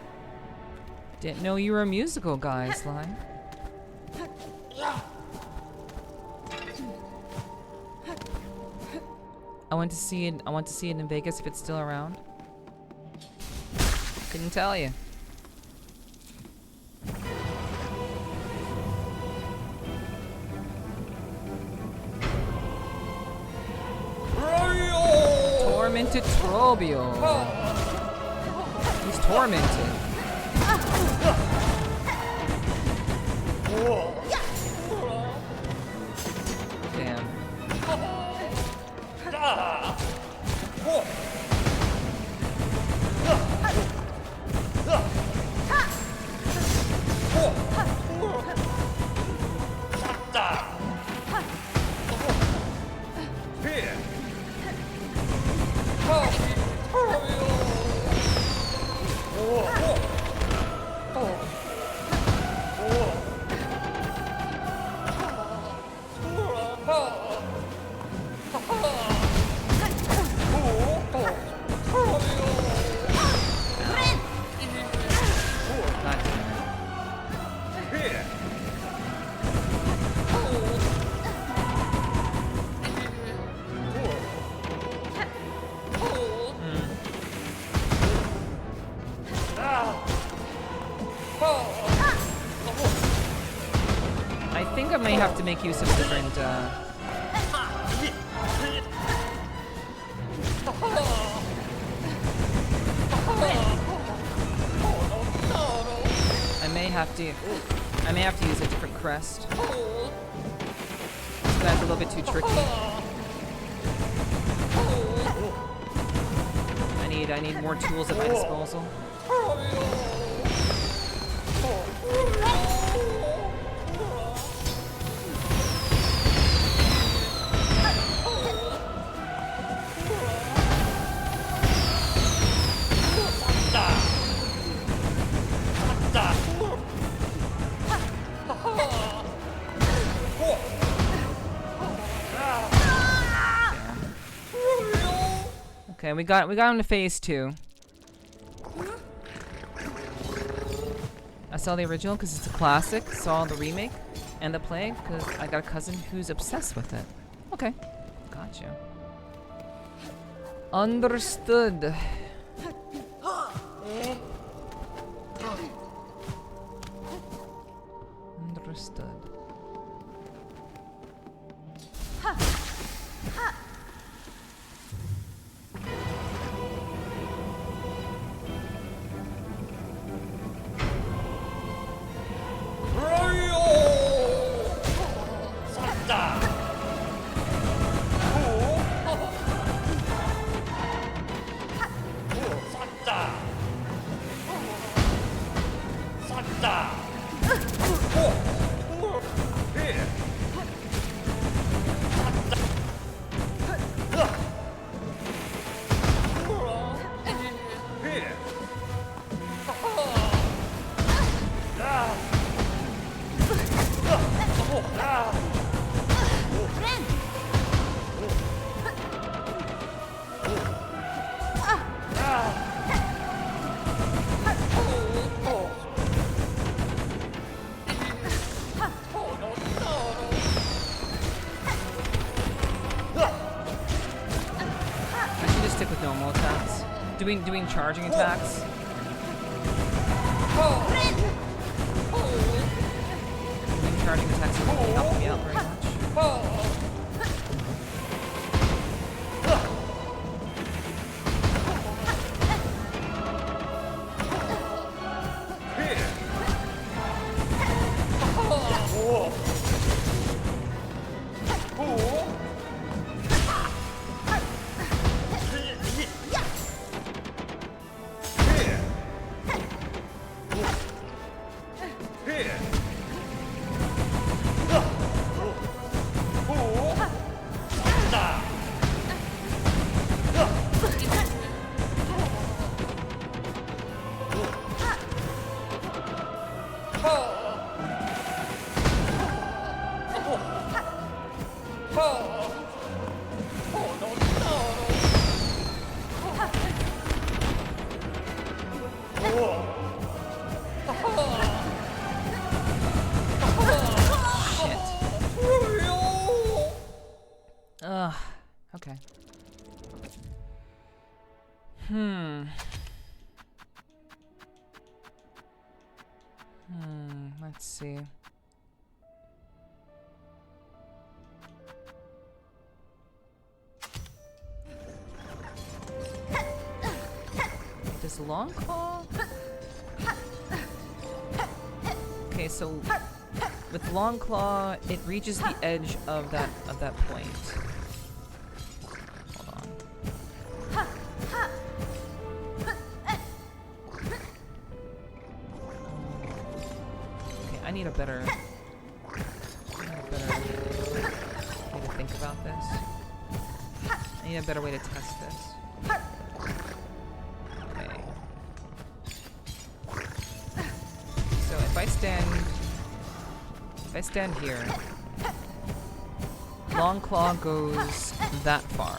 Didn't know you were a musical guy, Slime. I want to see it. I want to see it in Vegas if it's still around. Couldn't tell you. Tormented Trobio. He's tormented. Damn. God damn it. I think I may have to make use of different, I may have to use a different crest. This guy's a little bit too tricky. I need more tools at my disposal. Okay, we got him to phase 2. I saw the original because it's a classic. Saw the remake and the play because I got a cousin who's obsessed with it. Okay, gotcha. Understood. Understood. Doing charging attacks. Doing charging attacks isn't really helping me out very much. Let's see. Does Longclaw? Okay, so with Longclaw, it reaches the edge of that point. Hold on. Okay, I need a better way to think about this. I need a better way to test this. Okay. So if I stand here, Longclaw goes that far.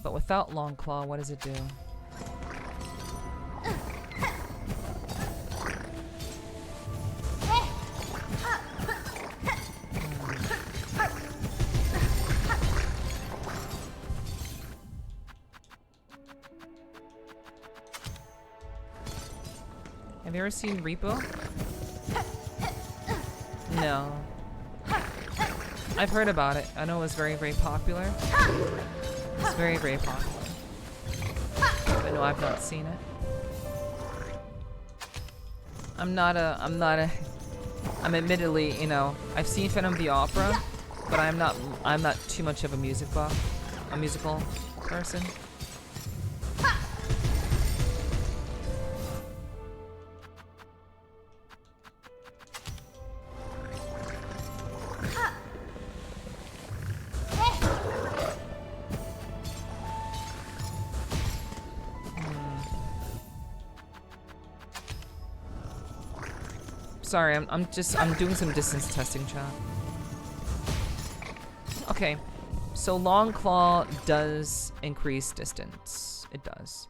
But without Longclaw, what does it do? Have you ever seen Repo? No. I've heard about it. I know it was very, very popular. It's very, very popular. But no, I've not seen it. I'm admittedly, you know, I've seen Phantom of the Opera, but I'm not too much of a musical person. Sorry, I'm doing some distance testing, chat. Okay, so Longclaw does increase distance. It does.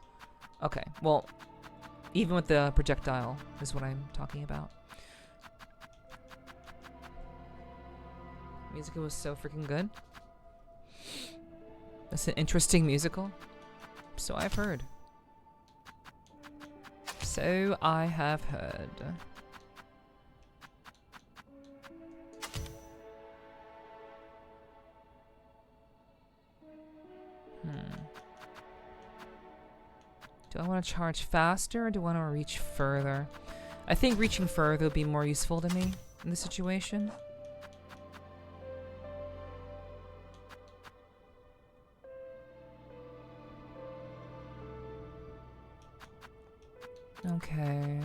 Okay, well, even with the projectile is what I'm talking about. Musical was so freaking good. That's an interesting musical. So I've heard. So I have heard. Do I want to charge faster or do I want to reach further? I think reaching further would be more useful to me in this situation. Okay.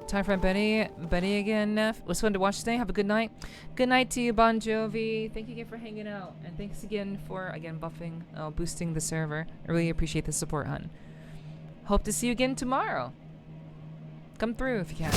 Time for Betty again, Neff. Was fun to watch today. Have a good night. Good night to you, Bon Jovi. Thank you again for hanging out, and thanks again for buffing, boosting the server. I really appreciate the support, hun. Hope to see you again tomorrow. Come through if you can.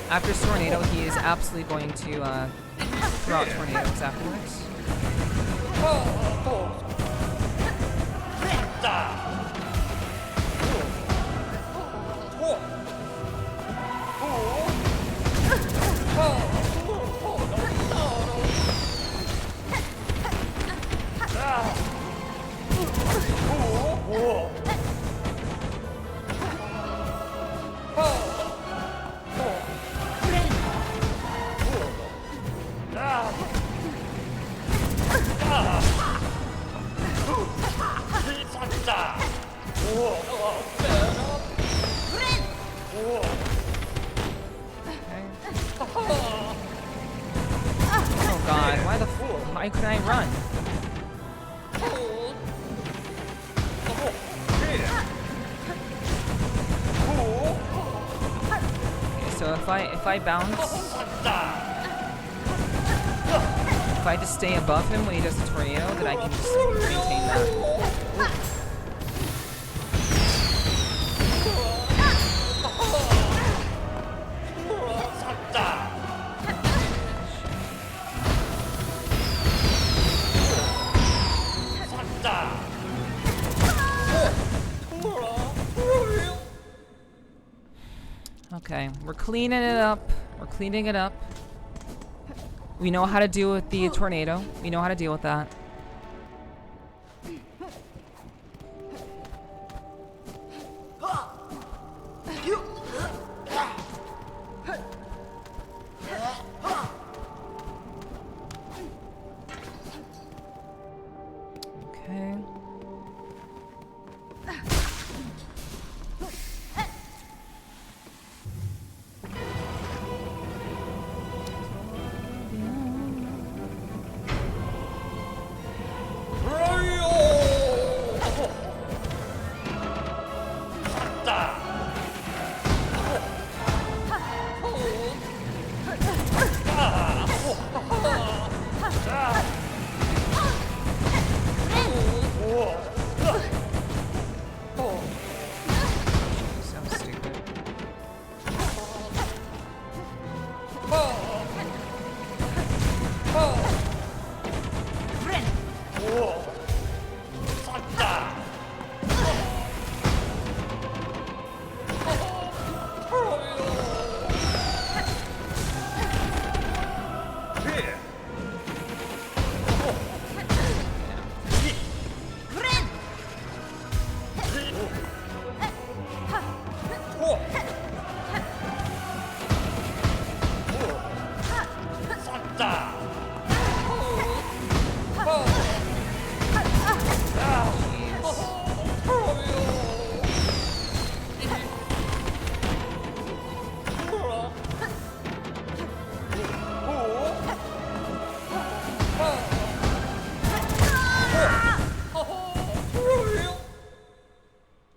After his tornado, he is absolutely going to throw out tornadoes afterwards. Why couldn't I run? Okay, so if I bounce, if I just stay above him when he does the tornado, then I can just maintain that. Okay, we're cleaning it up. We're cleaning it up. We know how to deal with the tornado. We know how to deal with that. Okay. Sounds stupid.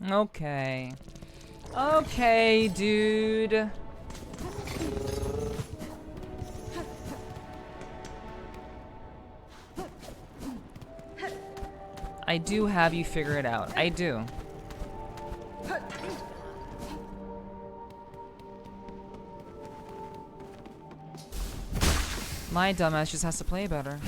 Okay. Okay, dude. I do have you figure it out. I do. My dumbass just has to play better.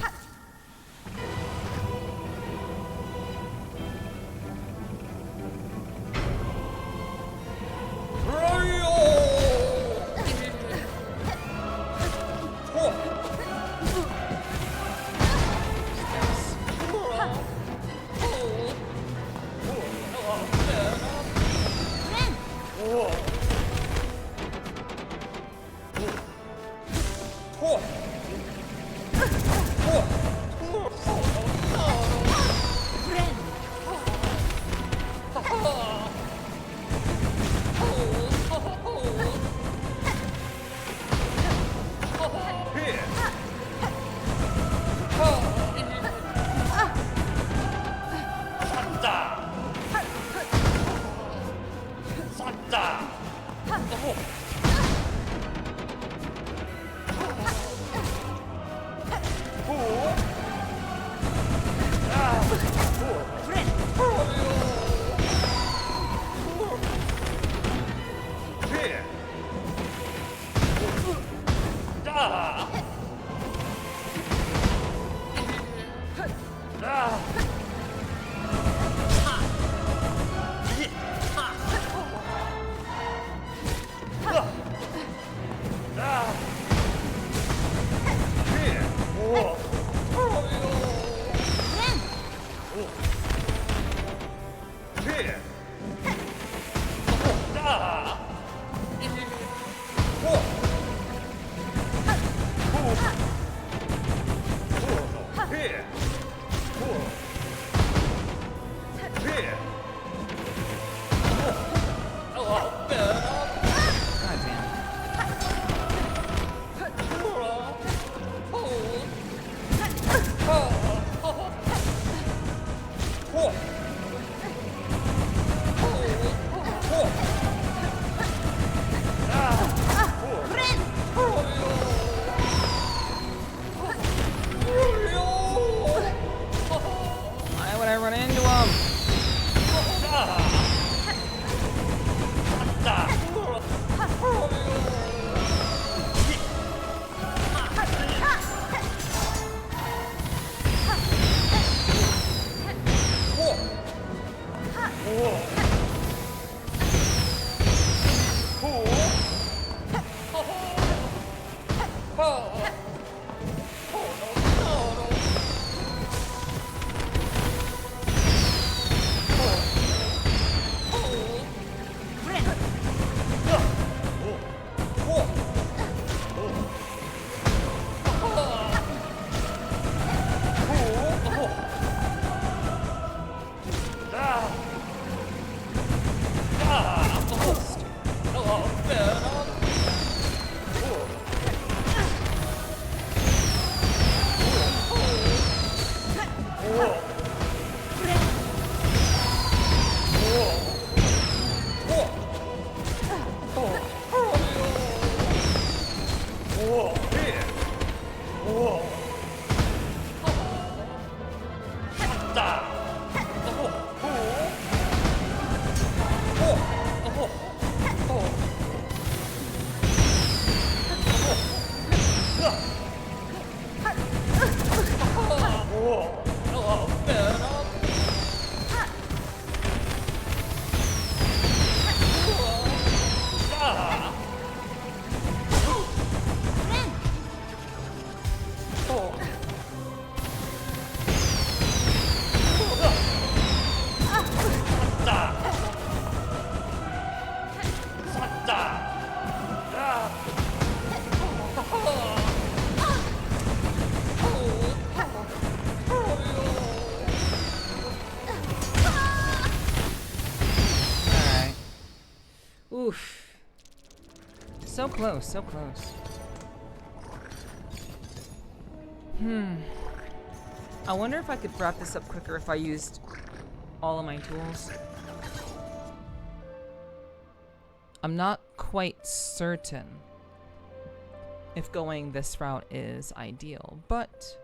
So close, so close. I wonder if I could wrap this up quicker if I used all of my tools. I'm not quite certain if going this route is ideal, but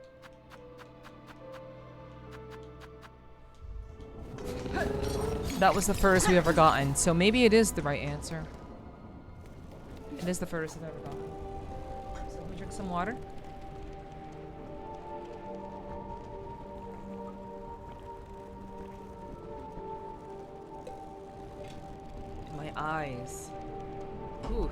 that was the furthest we've ever gotten, so maybe it is the right answer. It is the furthest I've ever gotten. So let me drink some water. My eyes. Ooh.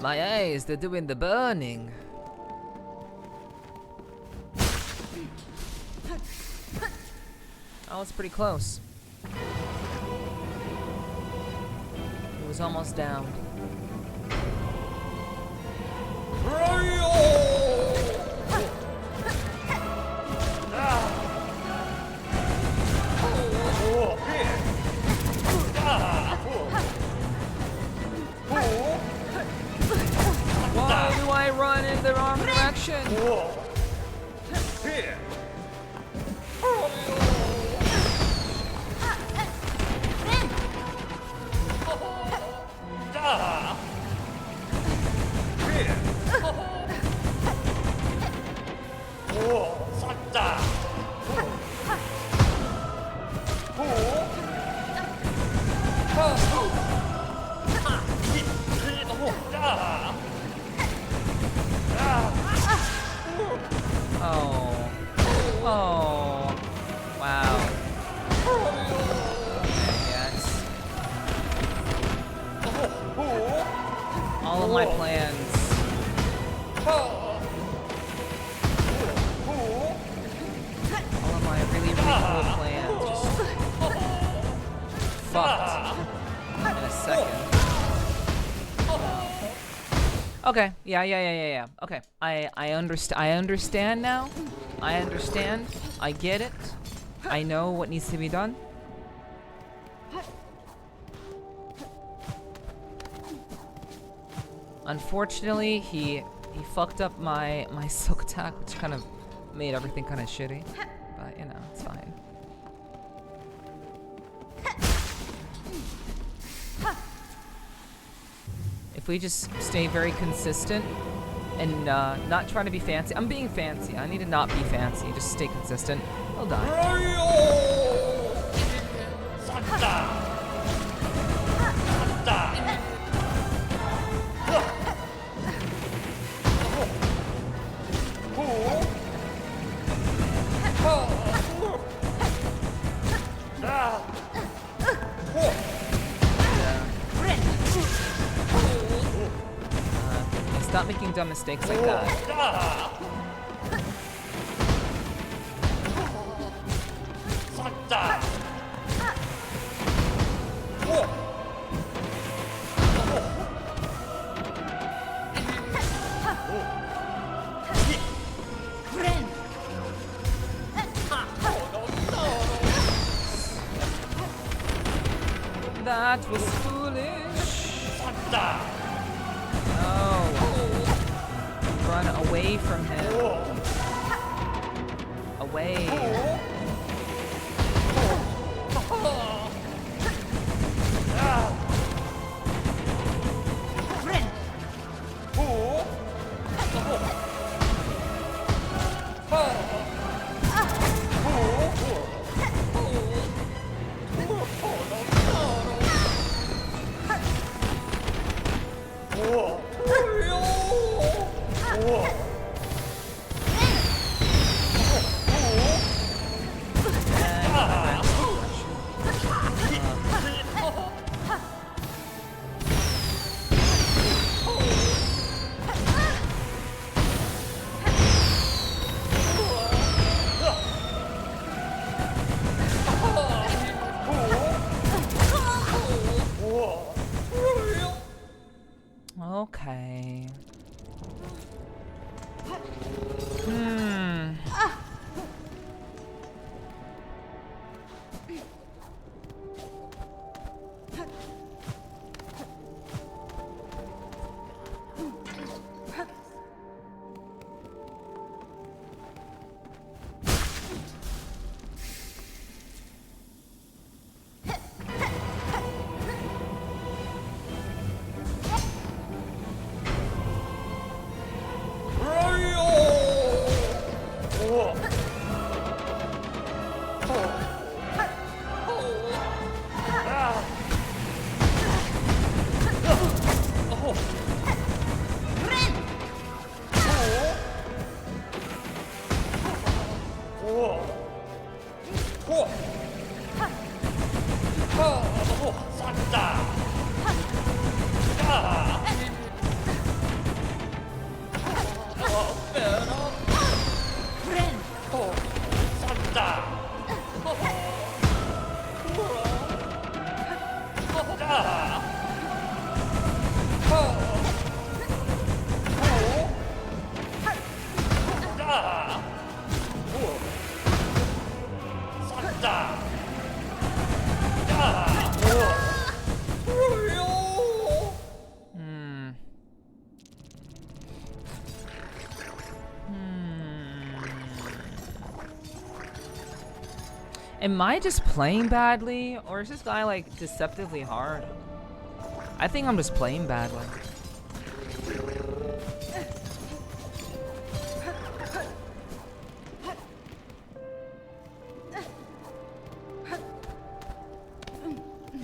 My eyes, they're doing the burning. Oh, it's pretty close. It was almost down. Why do I run in the wrong direction? Oh, wow. Yes. All of my plans. All of my really, really cool plans just fucked in a second. Okay, yeah. Okay, I understand now. I understand. I get it. I know what needs to be done. Unfortunately, he fucked up my silk attack, which kind of made everything kind of shitty. But you know, it's fine. If we just stay very consistent and not trying to be fancy. I'm being fancy. I need to not be fancy. Just stay consistent. He'll die. Stop making dumb mistakes like that. That was foolish. No. Run away from him. Away. Am I just playing badly, or is this guy like deceptively hard? I think I'm just playing badly.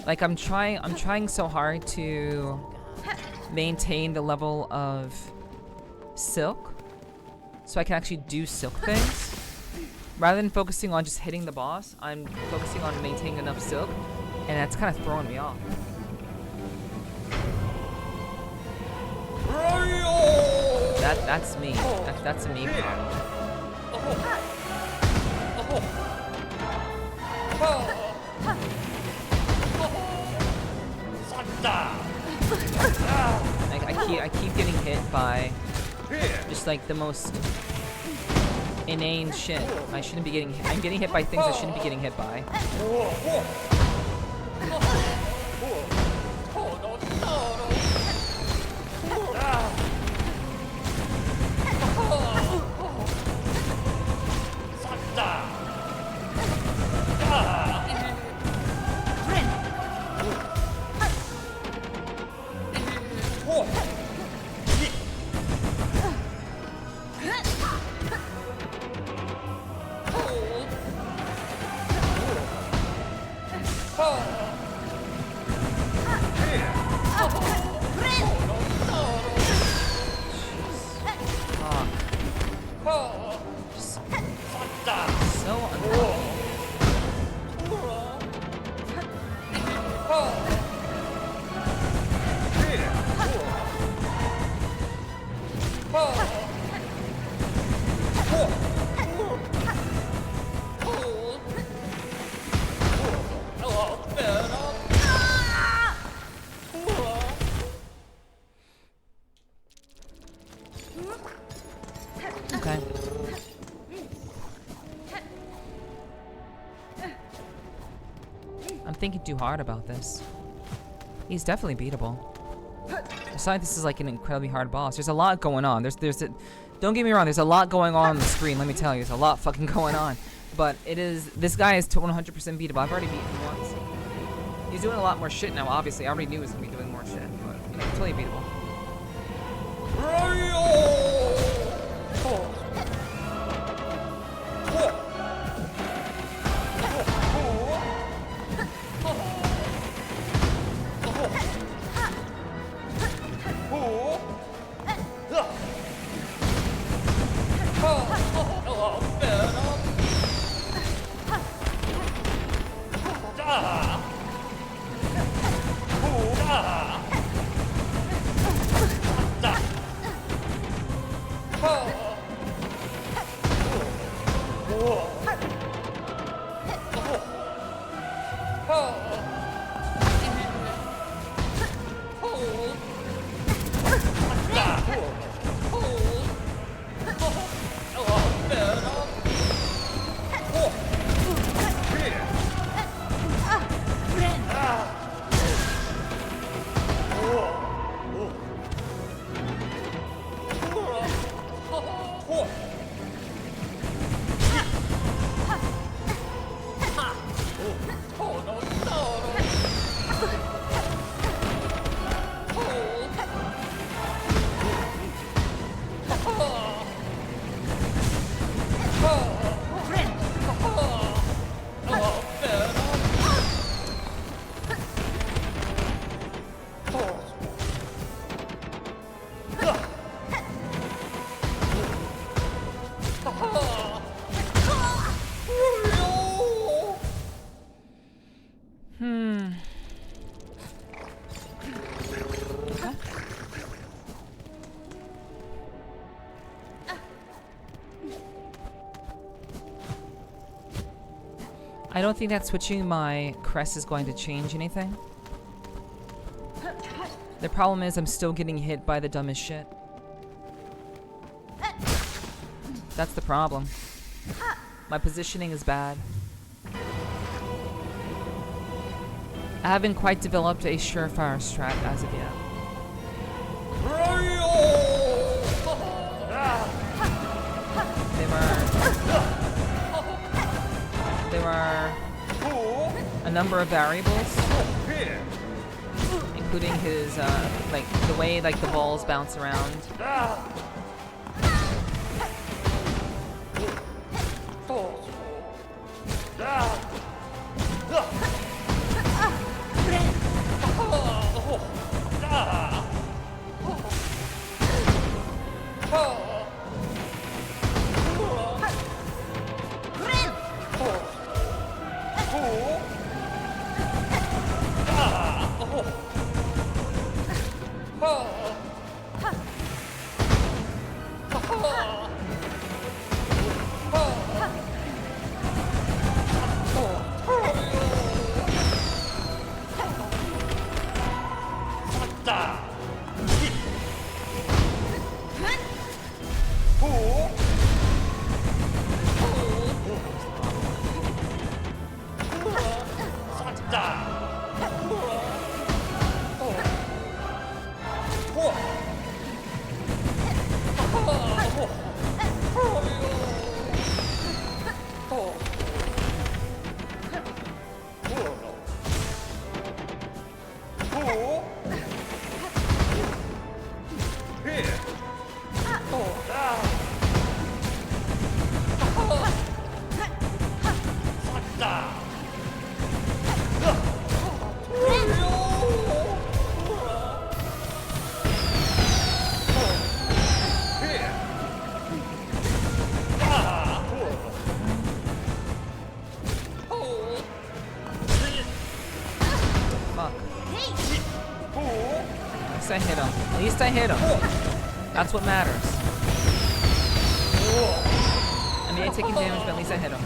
Like I'm trying so hard to maintain the level of silk so I can actually do silk things. Rather than focusing on just hitting the boss, I'm focusing on maintaining enough silk, and that's kind of throwing me off. That's me. That's a me problem. Like I keep getting hit by just like the most inane shit. I shouldn't be getting hit. I'm getting hit by things I shouldn't be getting hit by. Okay. I'm thinking too hard about this. He's definitely beatable. Besides, this is like an incredibly hard boss. There's a lot going on. Don't get me wrong, there's a lot going on the screen, let me tell you. There's a lot fucking going on. But this guy is 100% beatable. I've already beaten him once. He's doing a lot more shit now, obviously. I already knew he was gonna be doing more shit, but, you know, totally beatable. don't think that switching my crest is going to change anything. The problem is I'm still getting hit by the dumbest shit. That's the problem. My positioning is bad. I haven't quite developed a surefire strat as of yet. There are a number of variables, including his like the way like the balls bounce around. I hit him. At least I hit him. That's what matters. I may have taken damage, but at least I hit him.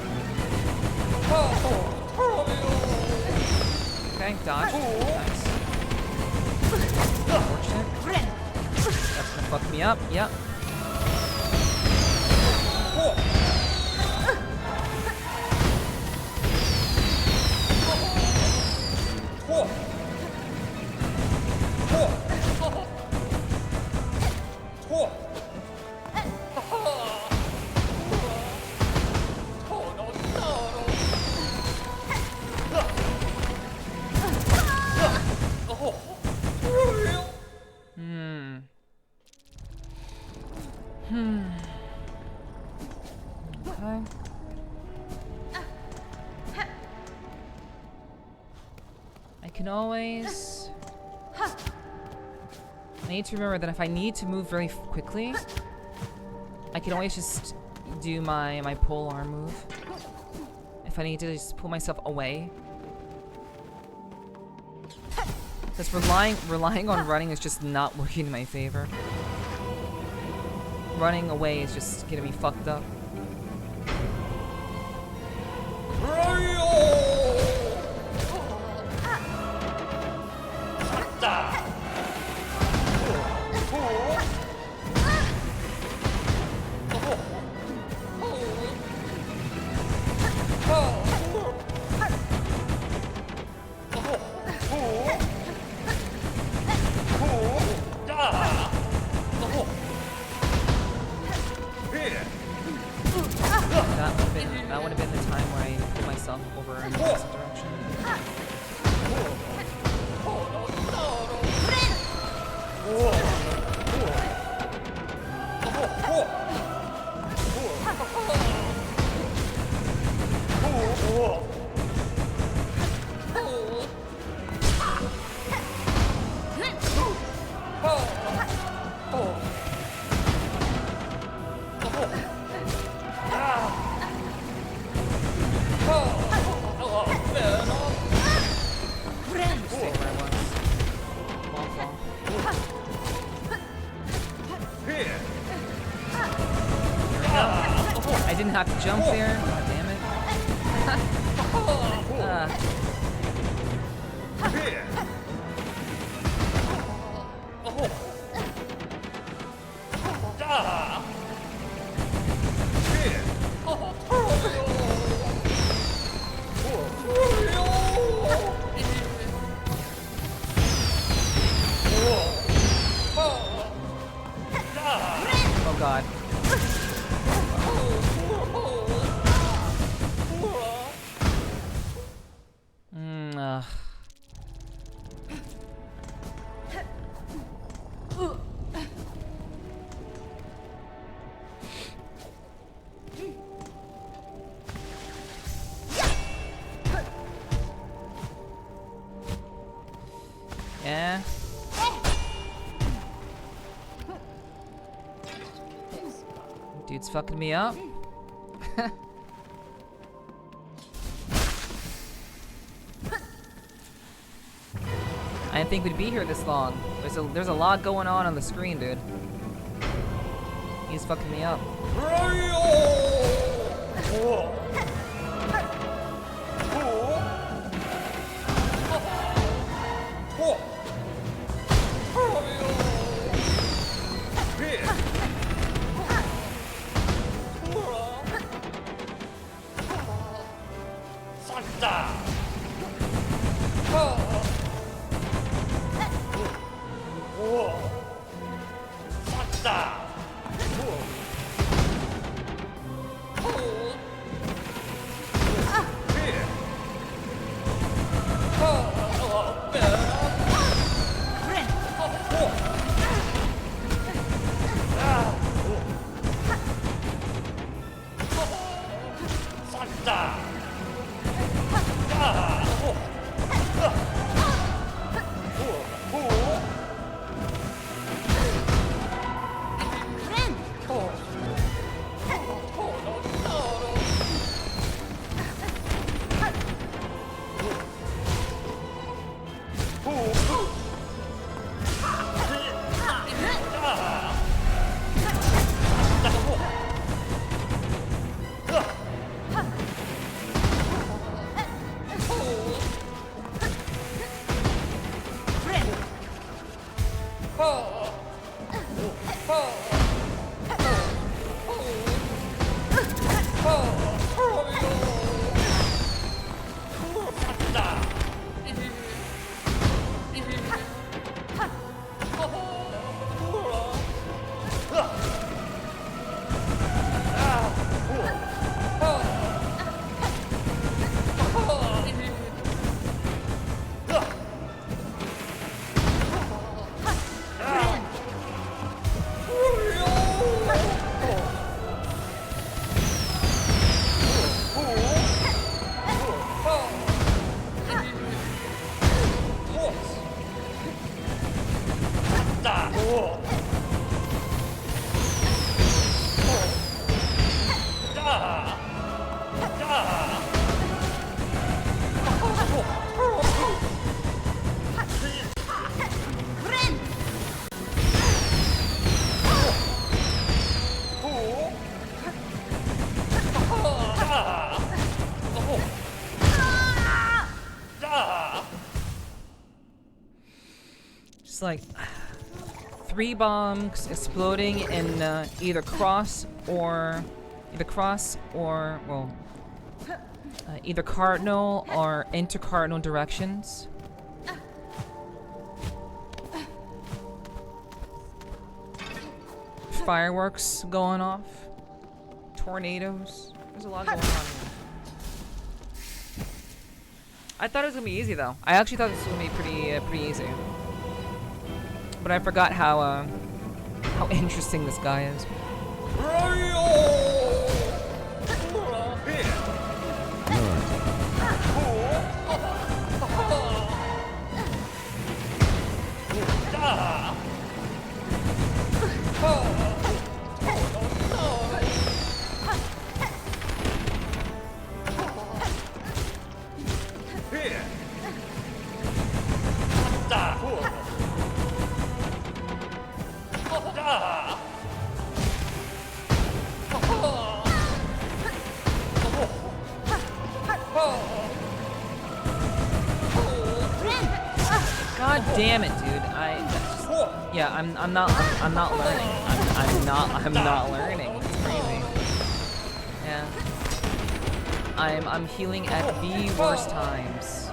Okay, dodge. Nice. Unfortunate. That's gonna fuck me up. Yep. Okay. I can always... I need to remember that if I need to move very quickly, I can always just do my pole arm move. If I need to just pull myself away. Because relying on running is just not working in my favor. Running away is just gonna be fucked up. That would have been the time where I put myself over in the opposite direction. Oh god. Ugh. Yeah. Dude's fucking me up. I didn't think we'd be here this long. There's a lot going on the screen, dude. He's fucking me up. Just like 3 bombs exploding in either cross or well, either cardinal or intercardinal directions. Fireworks going off. Tornadoes. There's a lot going on here. I thought it was gonna be easy though. I actually thought this was gonna be pretty easy. But I forgot how interesting this guy is. God damn it, dude! I'm not learning. I'm not learning. It's crazy. Yeah. I'm healing at the worst times.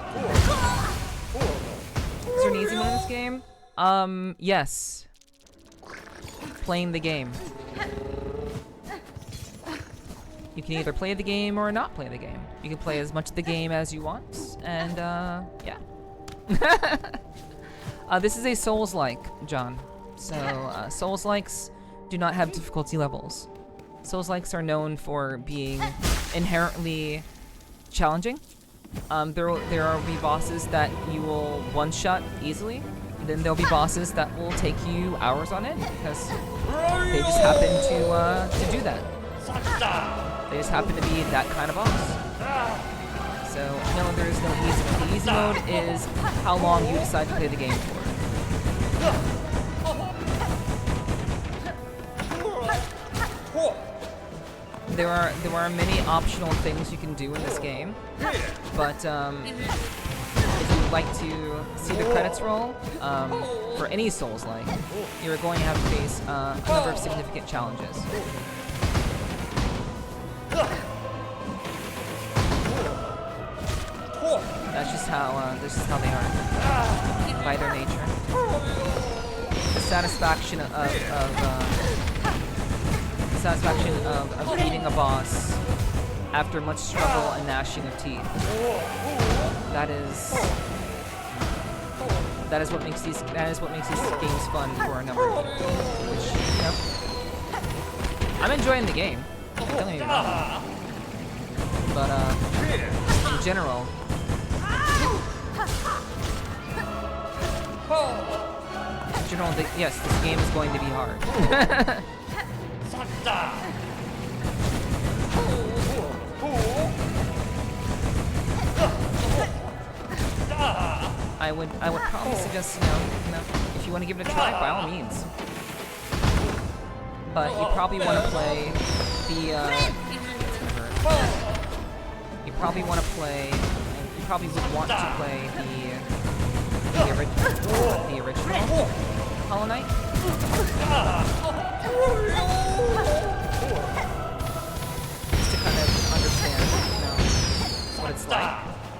Is there an easy mode in this game? Yes. Playing the game. You can either play the game or not play the game. You can play as much of the game as you want, and yeah. This is a Souls-like, John. So Souls-likes do not have difficulty levels. Souls-likes are known for being inherently challenging. There will be bosses that you will one-shot easily. Then there'll be bosses that will take you hours on it because they just happen to do that. They just happen to be that kind of boss. So no, there is no easy mode. The easy mode is how long you decide to play the game for. There are many optional things you can do in this game, but if you'd like to see the credits roll for any Souls-like, you're going to have to face a number of significant challenges. That's just how they are by their nature. The satisfaction of beating a boss after much struggle and gnashing of teeth. That is what makes these games fun for a number of people. Which, you know, I'm enjoying the game. Don't get me wrong. But in general, yes, this game is going to be hard. I would probably suggest, you know, if you want to give it a try, by all means. But you probably want to play the you probably would want to play the original Hollow Knight. Just to kind of understand, you know, what it's like.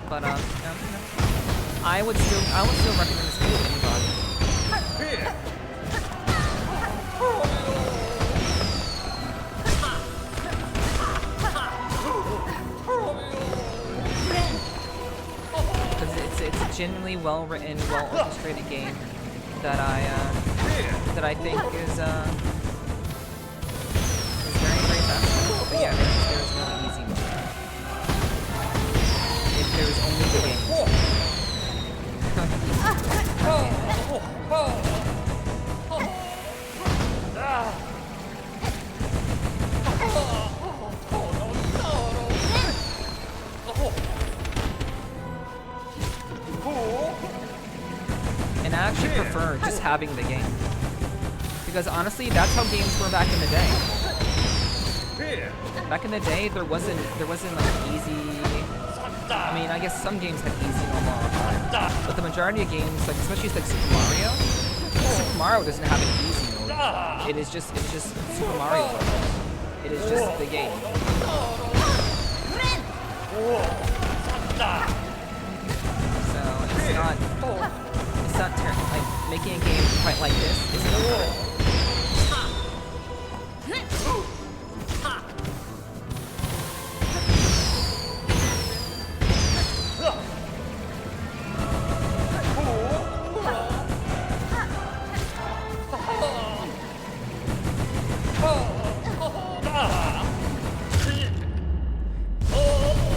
But you know, I would still recommend this game to anybody. It's a genuinely well-written, well-orchestrated game that I think is very, very fascinating. But yeah, there's no easy mode. If there is only the game. And I actually prefer just having the game. Because honestly, that's how games were back in the day. Back in the day, there wasn't like easy. I mean, I guess some games had easy normal, but the majority of games, like especially like Super Mario doesn't have an easy mode. It's just Super Mario Bros. It is just the game. So it's not terrible. Like making a game quite like this isn't hard.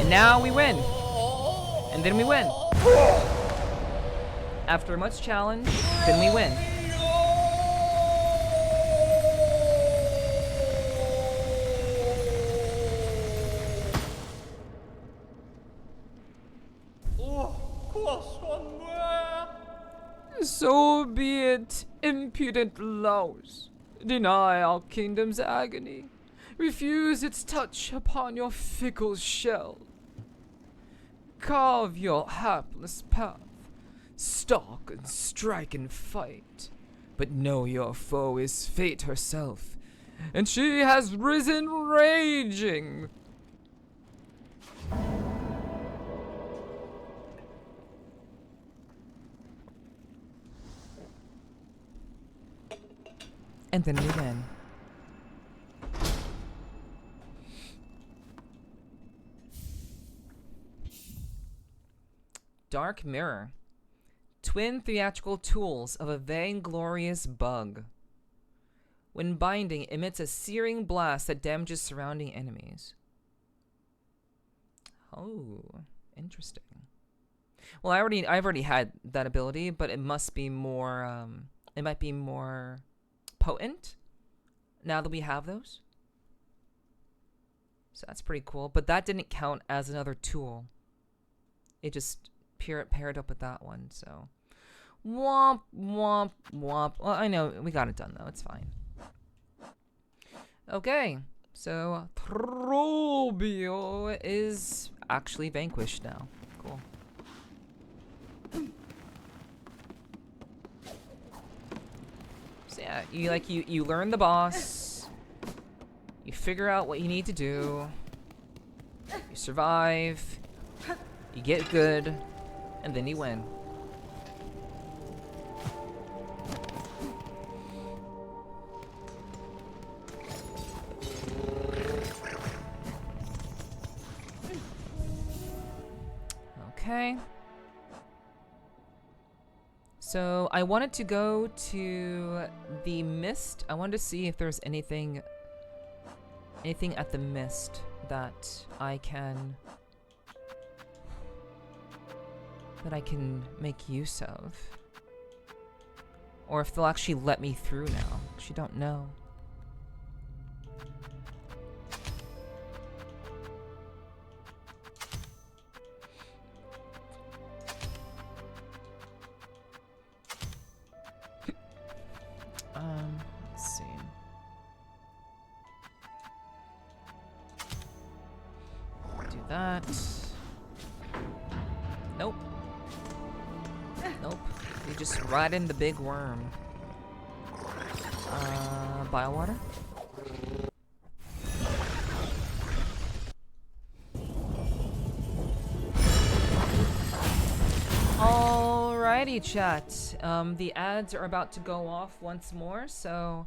Now we win. And then we win. After much challenge, then we win. So be it, impudent laws. Deny our kingdom's agony. Refuse its touch upon your fickle shell. Carve your hapless path. Stalk and strike and fight. But know your foe is fate herself, and she has risen raging. And then we win. Dark Mirror. Twin theatrical tools of a vainglorious bug. When binding, emits a searing blast that damages surrounding enemies. Oh, interesting. Well, I've already had that ability, but it must be more, it might be more potent now that we have those. So that's pretty cool. But that didn't count as another tool. It just paired up with that one, so. Womp, womp, womp. Well, I know, we got it done, though. It's fine. Okay, so Trobio is actually vanquished now. Cool. So yeah, you learn the boss. You figure out what you need to do. You survive. You get good. And then you win. Okay. So I wanted to go to the mist. I wanted to see if there's anything at the mist that I can make use of. Or if they'll actually let me through now. Actually don't know. Let's see. Do that. Nope. Nope. You just ride in the big worm. Biowater? Alrighty, chat. The ads are about to go off once more, so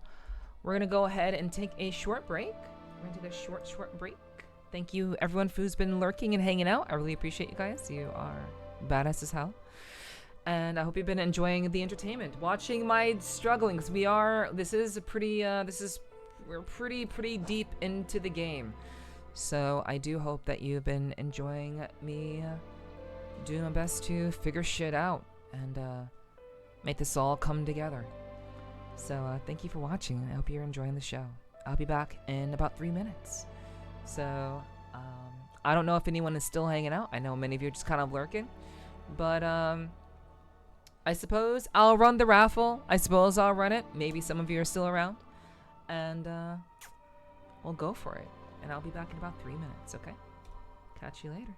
we're gonna go ahead and take a short break. We're gonna take a short break. Thank you, everyone who's been lurking and hanging out. I really appreciate you guys. You are badass as hell. And I hope you've been enjoying the entertainment, watching my strugglings. We're pretty deep into the game. So I do hope that you've been enjoying me doing my best to figure shit out and make this all come together. So thank you for watching. I hope you're enjoying the show. I'll be back in about 3 minutes. So I don't know if anyone is still hanging out. I know many of you are just kind of lurking. But I suppose I'll run the raffle. I suppose I'll run it. Maybe some of you are still around. And we'll go for it. And I'll be back in about 3 minutes, okay? Catch you later.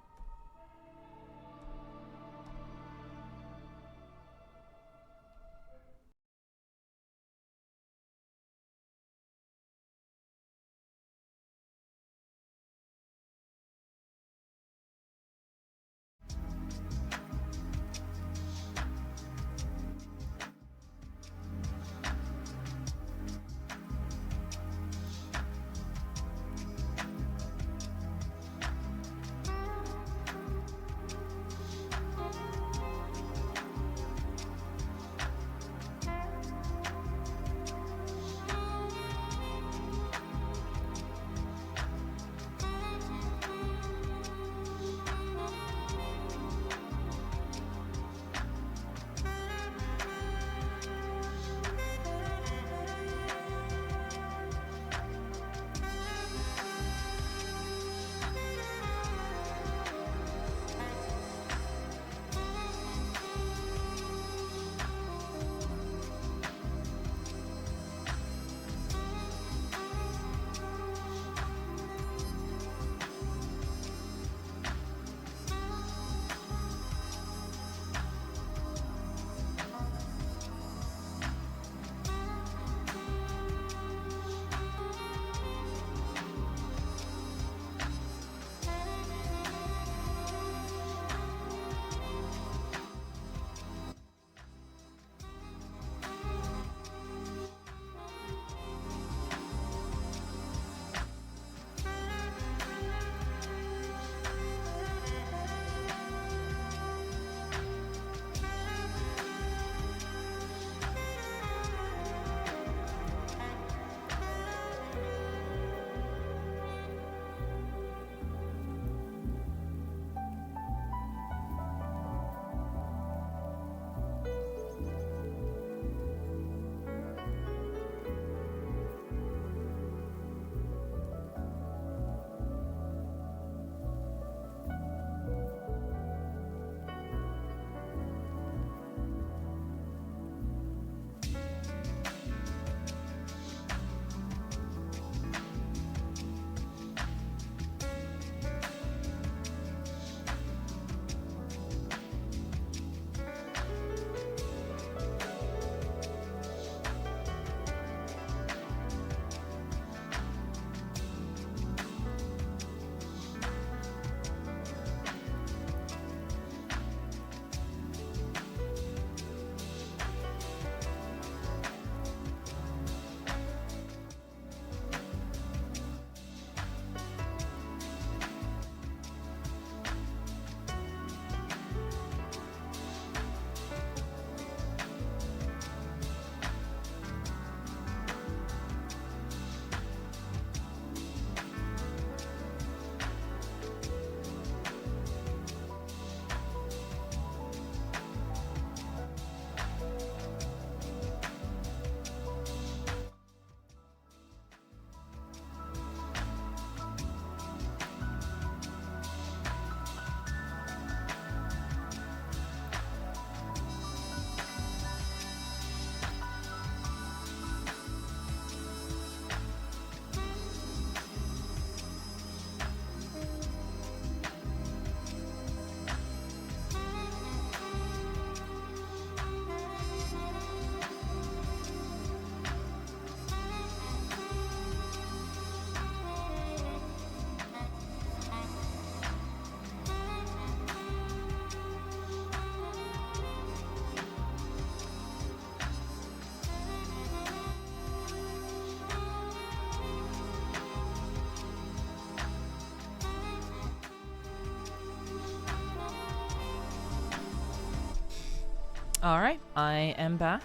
Alright, I am back.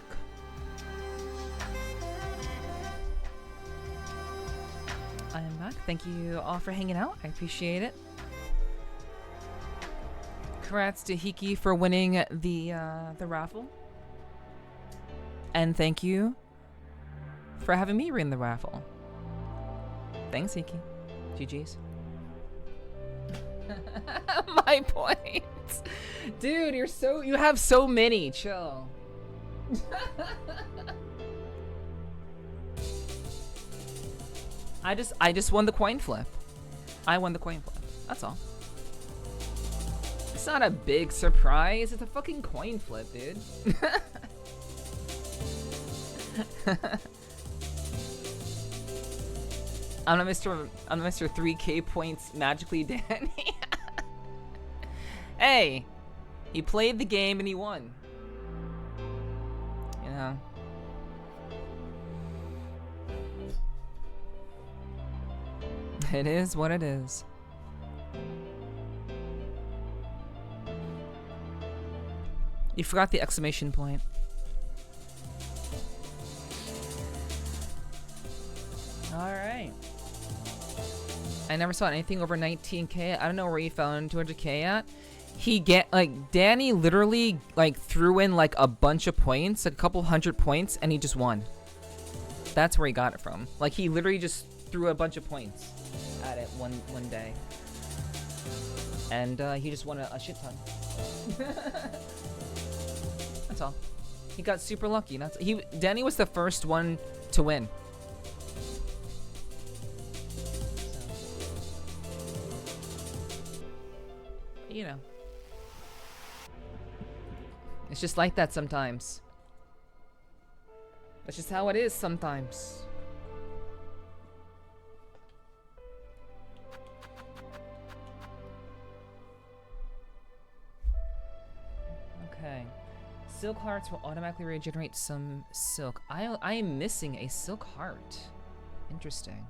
I am back. Thank you all for hanging out. I appreciate it. Congrats to Hiki for winning the raffle. And thank you for having me win the raffle. Thanks, Hiki. GG's. My points. Dude, you have so many. Chill. I just won the coin flip. I won the coin flip. That's all. It's not a big surprise. It's a fucking coin flip, dude. I'm not Mr. 3K points magically Danny. Hey, he played the game and he won. You know. It is what it is. You forgot the exclamation point. Alright. I never saw anything over 19k. I don't know where he found 200k at. Danny literally threw in a bunch of points, a couple hundred points, and he just won. That's where he got it from. He literally just threw a bunch of points at it one day. And he just won a shit ton. That's all. He got super lucky. Danny was the first one to win. You know. It's just like that sometimes. That's just how it is sometimes. Okay. Silk hearts will automatically regenerate some silk. I am missing a silk heart. Interesting.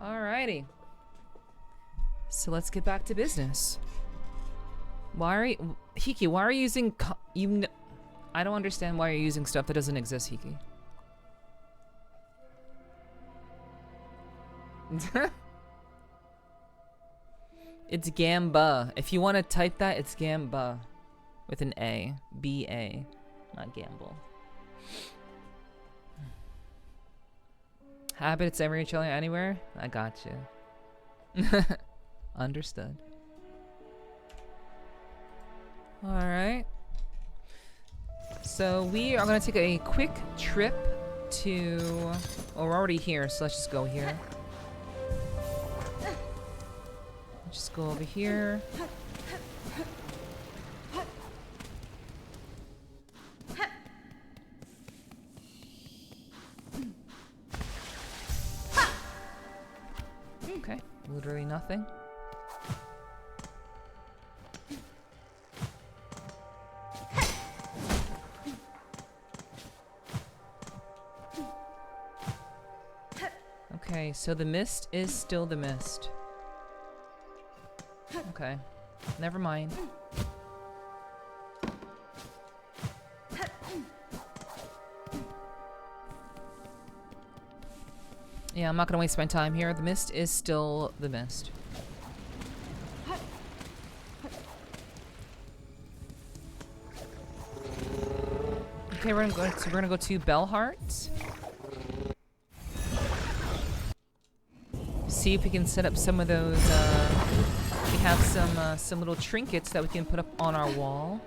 Alrighty. So let's get back to business. Hiki, why are you using I don't understand why you're using stuff that doesn't exist, Hiki. It's Gamba. If you want to type that, it's Gamba. With an A. B-A. Not Gamble. Habits every chilling anywhere? I got you. Understood. Alright. So we are going to take a quick trip to... Oh, we're already here, so let's just go here. Just go over here. Okay, literally nothing. Okay, so the mist is still the mist. Okay, never mind. Yeah, I'm not gonna waste my time here. The mist is still the mist. Okay, we're gonna go to Bellheart. See if we can set up some of those. We have some little trinkets that we can put up on our wall.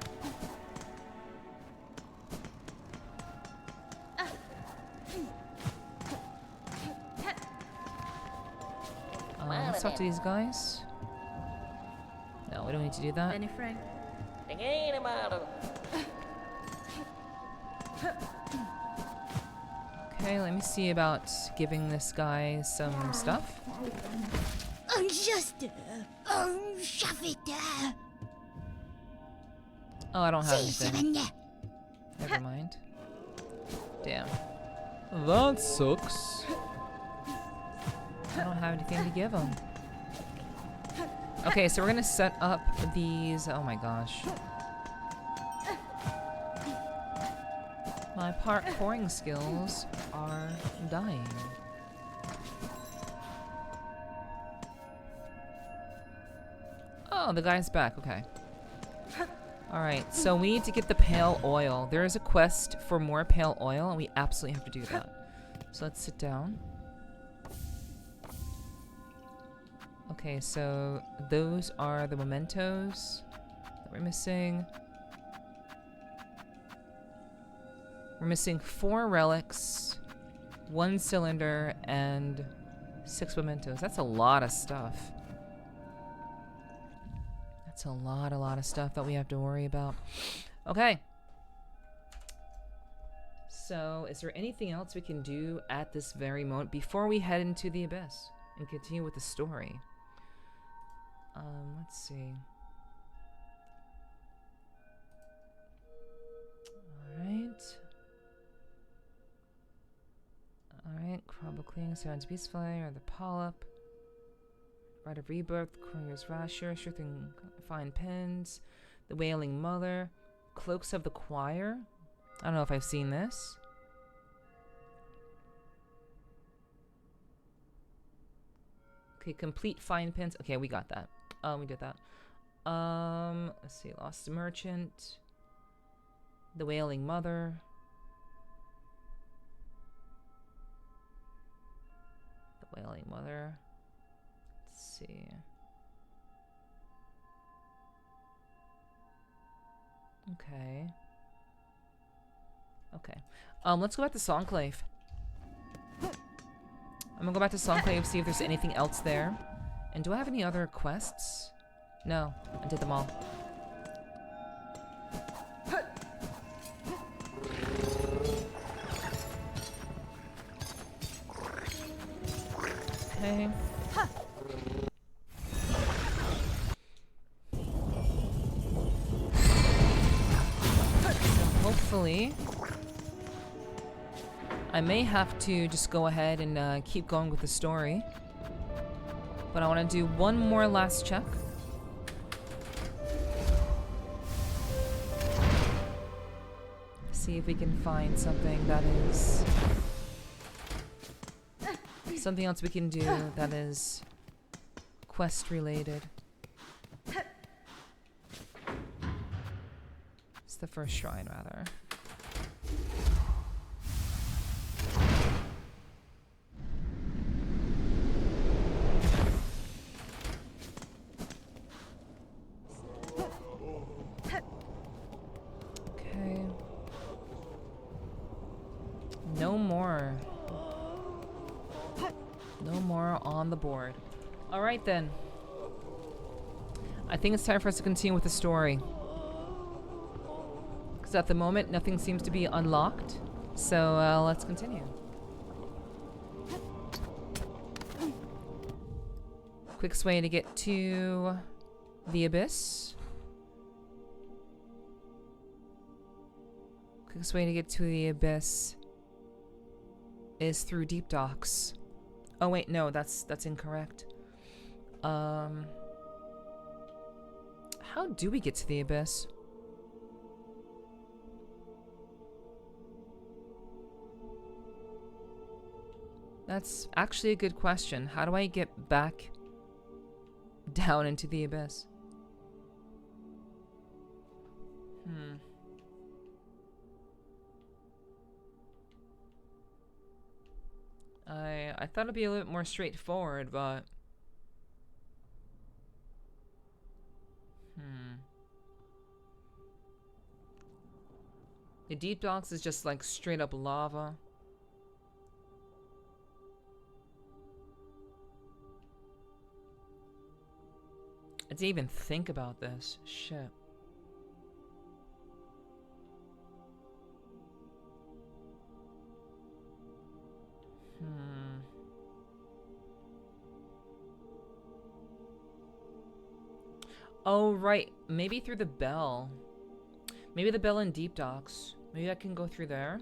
Let's talk to these guys. No, we don't need to do that. Any friend? Okay, let me see about giving this guy some stuff. Oh, I don't have anything. Never mind. Damn. That sucks. I don't have anything to give him. Okay, so we're gonna set up these. Oh my gosh. My parkouring skills are dying. Oh, the guy's back. Okay. Alright, so we need to get the pale oil. There is a quest for more pale oil, and we absolutely have to do that. So let's sit down. Okay, so those are the mementos that we're missing. We're missing 4 relics, 1 cylinder, and 6 mementos. That's a lot of stuff. That's a lot of stuff that we have to worry about. Okay. So, is there anything else we can do at this very moment before we head into the abyss and continue with the story? Let's see. Alright, Crumble Cleaning, Sounds Peaceful, or the Polyp. Rite of Rebirth, Courier's Rasher, Sure Thing, Fine Pins, The Wailing Mother, Cloaks of the Choir. I don't know if I've seen this. Okay, complete Fine Pins. Okay, we got that. We did that. Let's see, Lost Merchant, The Wailing Mother. The Wailing Mother. Let's see. Okay. Okay. Let's go back to Songclave. I'm gonna go back to Songclave, see if there's anything else there. And do I have any other quests? No, I did them all. Okay. Hopefully, I may have to just go ahead and keep going with the story. But I want to do one more last check. See if we can find something that is... something else we can do that is quest related. It's the first shrine, rather. Okay. No more. No more on the board. Alright then. I think it's time for us to continue with the story. Because at the moment, nothing seems to be unlocked. So let's continue. Quickest way to get to the abyss. Quickest way to get to the abyss is through deep docks. Oh wait, no, that's incorrect. How do we get to the abyss? That's actually a good question. How do I get back down into the abyss? I thought it'd be a little bit more straightforward, but... The deep docks is just like straight up lava. I didn't even think about this. Shit. Oh, right. Maybe through the bell. Maybe the bell in deep docks. Maybe I can go through there.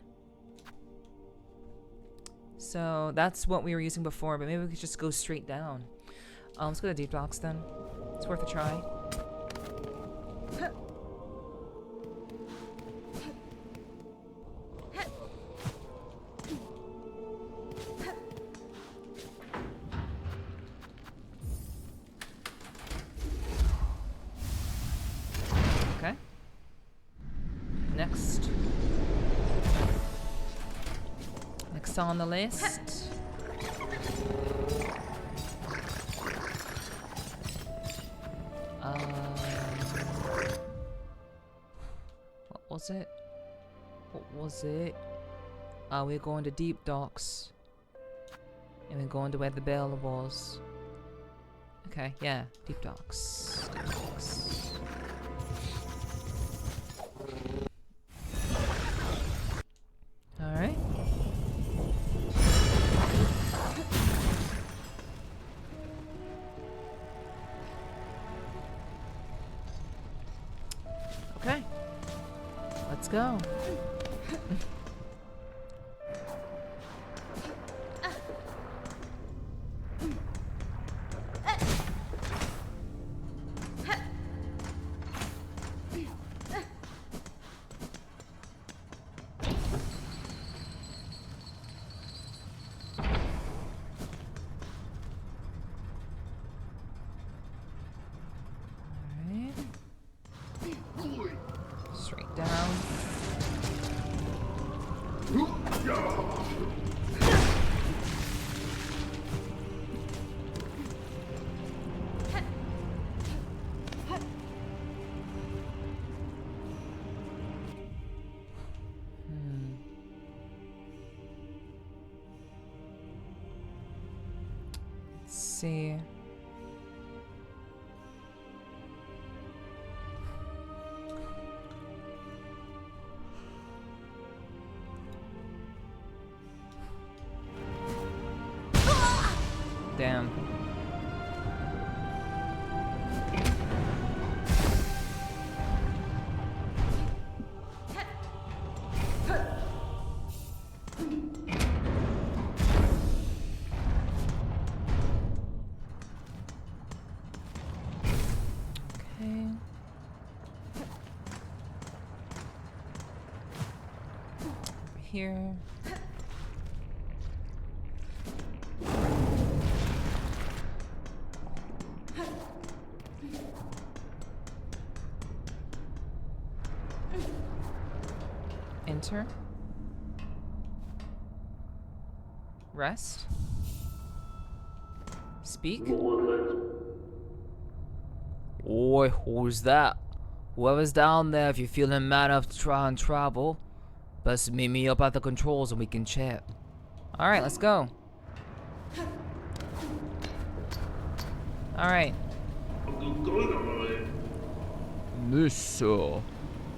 So that's what we were using before, but maybe we could just go straight down. Let's go to deep docks then. It's worth a try. Okay. Next. Next on the list. What was it? What was it? We're going to deep docks. And we're going to where the bell was. Okay, yeah, deep docks. Deep docks. Alright. Okay. Let's go. Straight down. Let's see. Damn. Okay. Here. Enter. Rest. Speak. Oi, who's that? Whoever's down there, if you're feeling mad enough to try and travel, best meet me up at the controls and we can chat. Alright, let's go. Alright. Monsieur,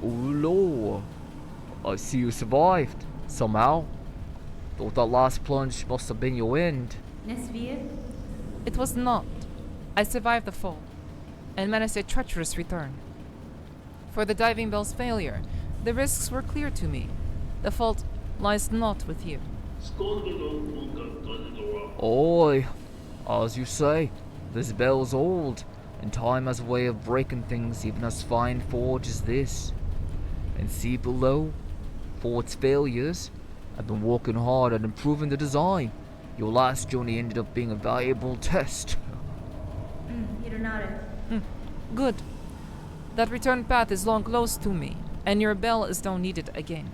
Lord, I see you survived, somehow. Thought that last plunge must have been your end. It was not. I survived the fall, and managed a treacherous return. For the diving bell's failure, the risks were clear to me. The fault lies not with you. Oi, as you say, this bell's old, and time has a way of breaking things even as fine forged as this. And see below, for its failures, I've been working hard at improving the design. Your last journey ended up being a valuable test. Good. That return path is long close to me, and your bell is now needed again.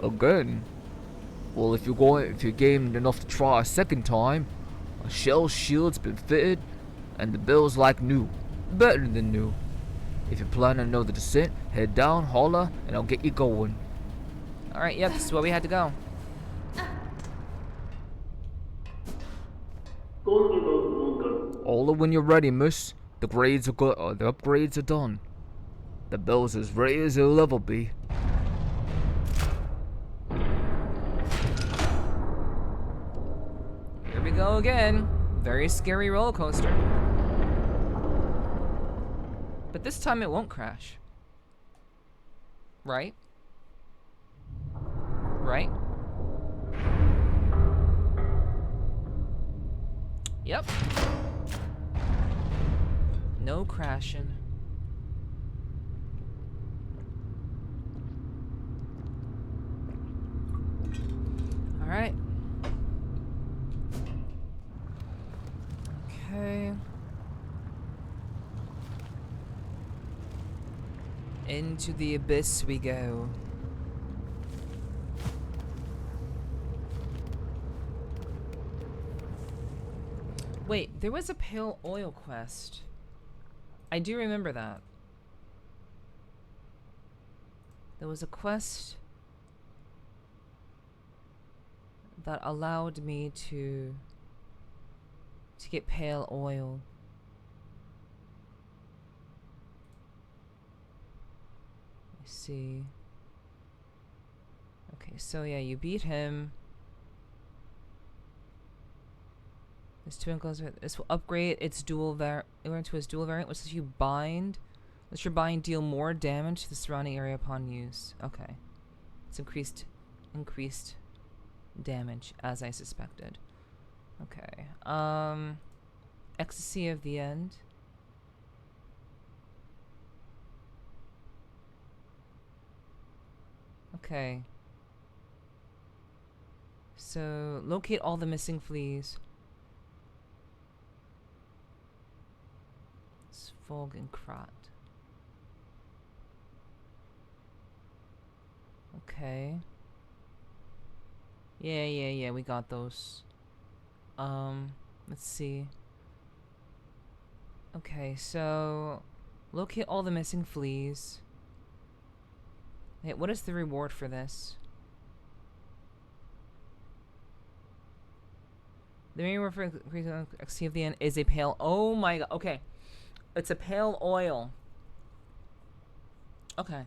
Again? Well, if you're game enough to try a second time, a shell shield's been fitted, and the bell's like new. Better than new. If you're planning another descent, head down, holler, and I'll get you going. Alright, yep, this is where we had to go. Holler when you're ready, miss. The grades are good. The upgrades are done. The bell's as ready as it'll ever be. Here we go again. Very scary roller coaster. But this time it won't crash. Right? Right? Yep. No crashing. Alright. Okay. Into the abyss we go. Wait, there was a pale oil quest. I do remember that. There was a quest that allowed me to get pale oil. Let's see. Okay, so yeah, you beat him. This twin goes. This will upgrade its dual into its dual variant, which lets you bind. Lets your bind deal more damage to the surrounding area upon use. Okay, it's increased damage, as I suspected. Okay. Ecstasy of the End. Okay. So, locate all the missing fleas. Svogenkrat. Okay. Yeah, we got those. Let's see. Okay, so locate all the missing fleas. Hey, what is the reward for this? The main reward for increasing XP of the end is a pale. Oh my god. Okay, it's a pale oil. Okay.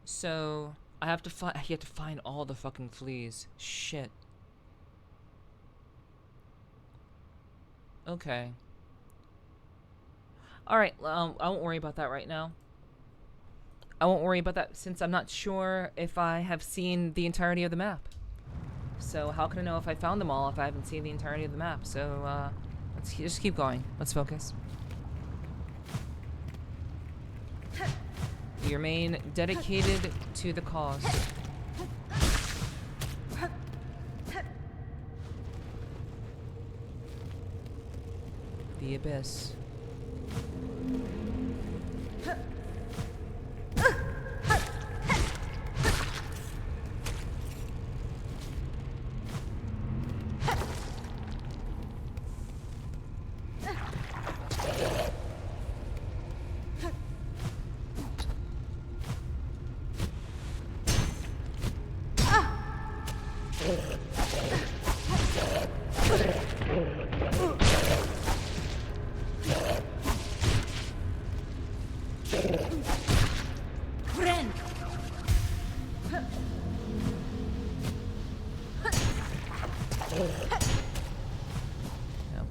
So I have to find. You have to find all the fucking fleas. Shit. Okay. Alright, I won't worry about that right now. I won't worry about that since I'm not sure if I have seen the entirety of the map. So how can I know if I found them all if I haven't seen the entirety of the map? So, let's just keep going. Let's focus. You remain dedicated to the cause. The abyss.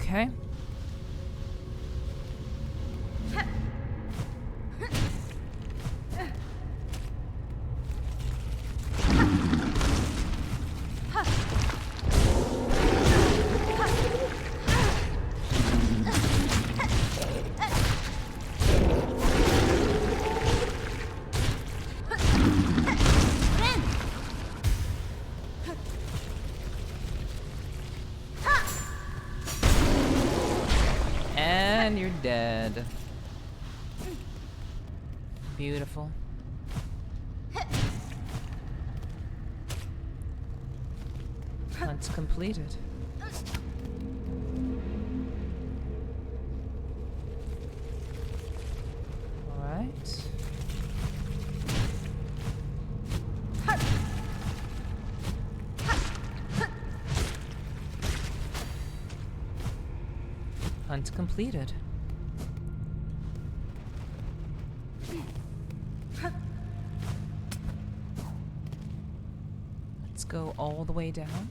Okay. And you're dead. Beautiful. Hunt's completed. Alright. Hunt completed. Let's go all the way down.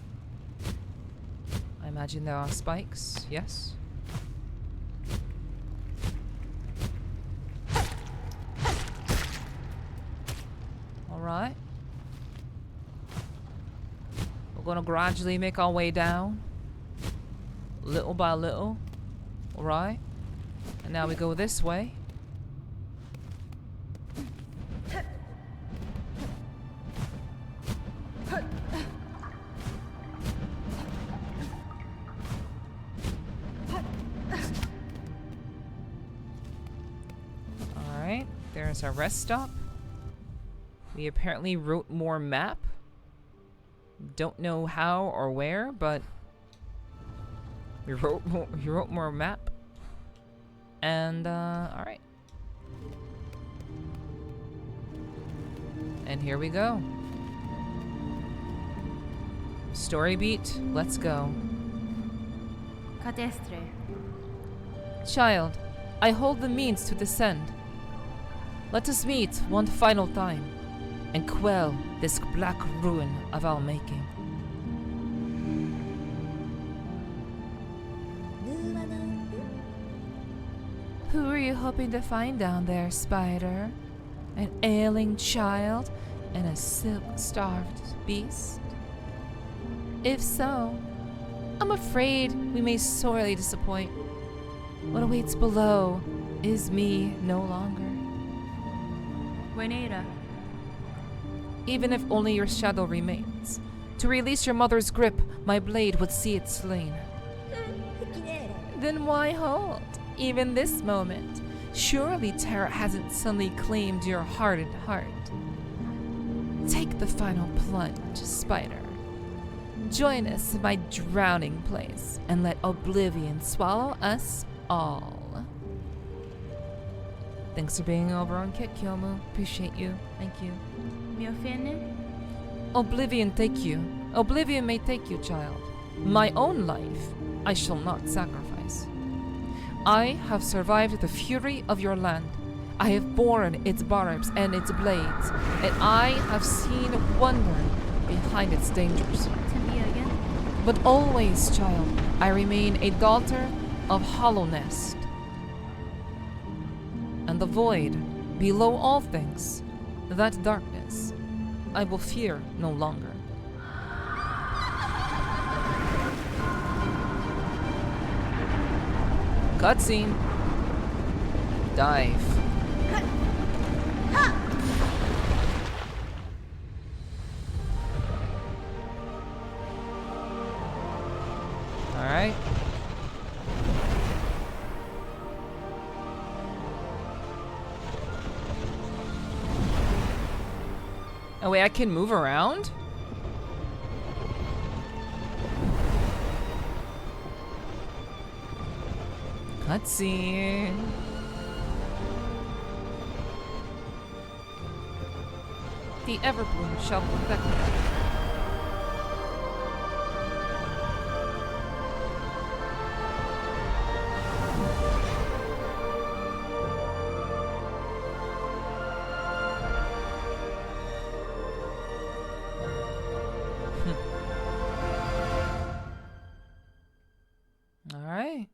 I imagine there are spikes, yes? Alright. We're gonna gradually make our way down. Little by little. Alright. And now we go this way. Alright, there's our rest stop. We apparently wrote more map. Don't know how or where, but we wrote more map. And alright. And here we go. Story beat, let's go. Cadestre. Child, I hold the means to descend. Let us meet one final time and quell this black ruin of our making. Who are you hoping to find down there, Spider? An ailing child and a silk-starved beast? If so, I'm afraid we may sorely disappoint. What awaits below is me no longer. Buenera. Even if only your shadow remains, to release your mother's grip, my blade would see it slain. Then why hold? Even this moment, surely terror hasn't suddenly claimed your hardened heart. Take the final plunge, Spider. Join us in my drowning place and let oblivion swallow us all. Thanks for being over on Kit Kyomu. Appreciate you. Thank you. Mio fine? Oblivion take you. Oblivion may take you, child. My own life I shall not sacrifice. I have survived the fury of your land. I have borne its barbs and its blades, and I have seen wonder behind its dangers. To me again? But always, child, I remain a daughter of Hollow Nest. And the void, below all things, that darkness, I will fear no longer. Cutscene. Dive. Alright. Oh wait, I can move around? Cutscene. The Everbloom shall protect me. All right.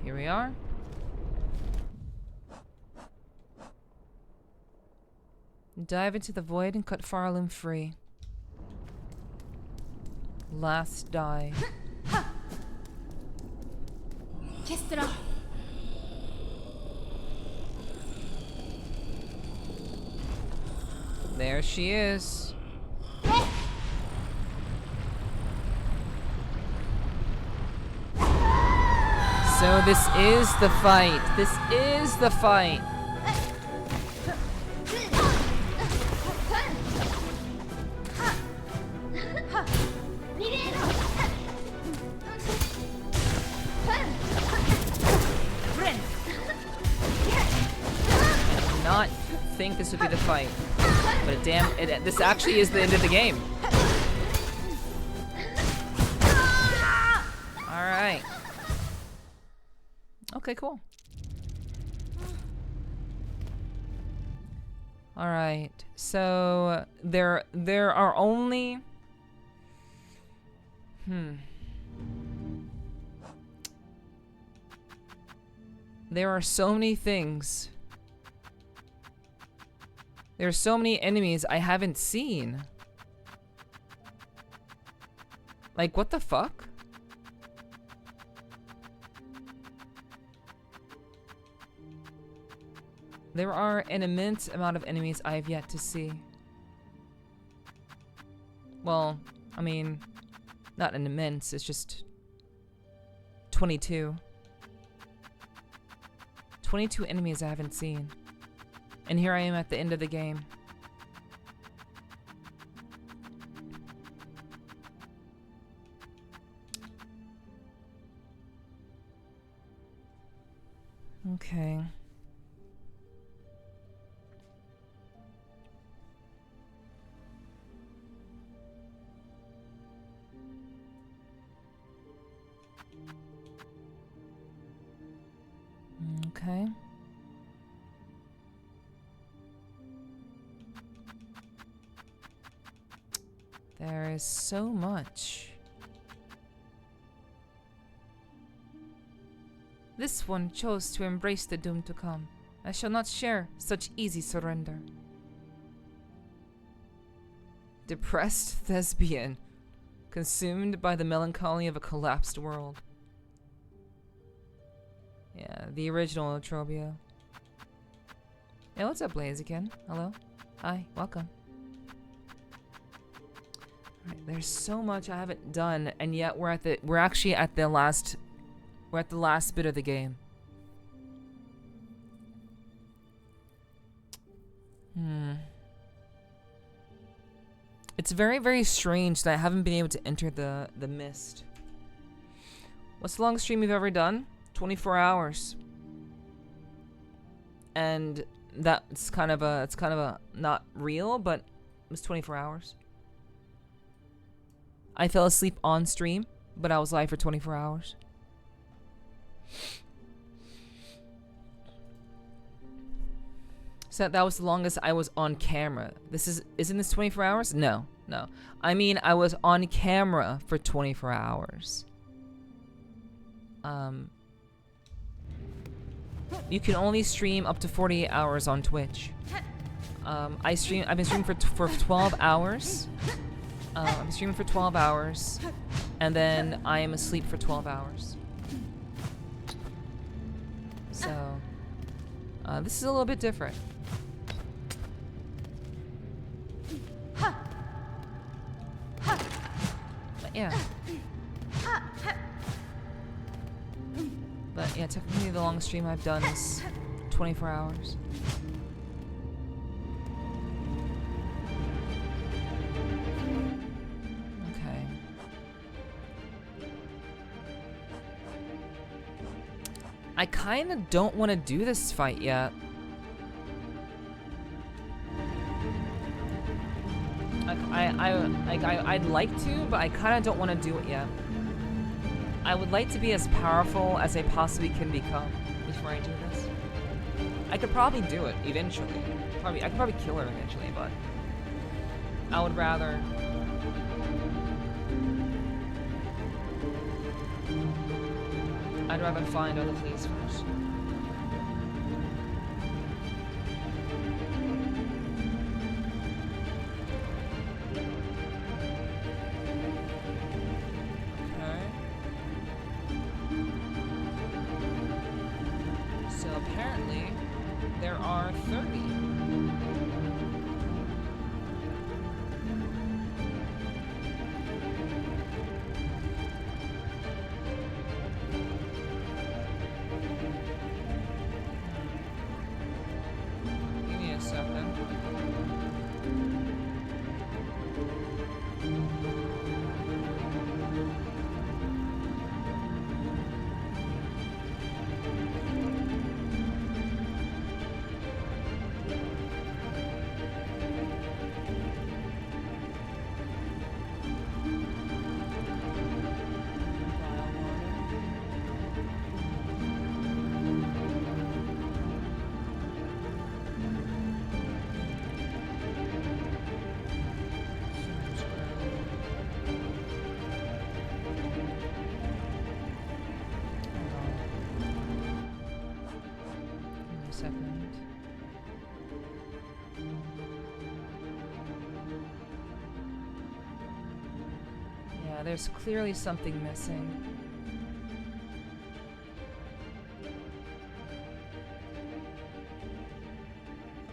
Here we are. Dive into the void and cut Farlum free. Last die. Kestra. There she is. So this is the fight. This is the fight. I did not think this would be the fight, but this actually is the end of the game. All right. Okay, cool. All right. So there are only There are so many things. There are so many enemies I haven't seen. Like, what the fuck? There are an immense amount of enemies I have yet to see. Well, I mean, not an immense, it's just 22. 22 enemies I haven't seen. And here I am at the end of the game. Okay. Okay. There is so much. This one chose to embrace the doom to come. I shall not share such easy surrender. Depressed thespian, consumed by the melancholy of a collapsed world. Yeah, the original Trobio. Hey, what's up, Blaziken? Hello? Hi, welcome. Alright, there's so much I haven't done, and yet we're actually at the last bit of the game. It's very, very strange that I haven't been able to enter the mist. What's the longest stream you've ever done? 24 hours. And that's kind of a not real, but it was 24 hours. I fell asleep on stream, but I was live for 24 hours. So that was the longest I was on camera. Isn't this 24 hours? No. I mean, I was on camera for 24 hours. You can only stream up to 48 hours on Twitch. I've been streaming for 12 hours. I'm streaming for 12 hours, and then I am asleep for 12 hours. So, this is a little bit different. But yeah. But yeah, technically the longest stream I've done is 24 hours. Okay. I kind of don't want to do this fight yet. I'd like to, but I kind of don't want to do it yet. I would like to be as powerful as I possibly can become before I do this. I could probably do it eventually. I could probably kill her eventually, but I would rather. I'd rather find other fleas first. Apparently, there are 30. Give me a second. Yeah, there's clearly something missing.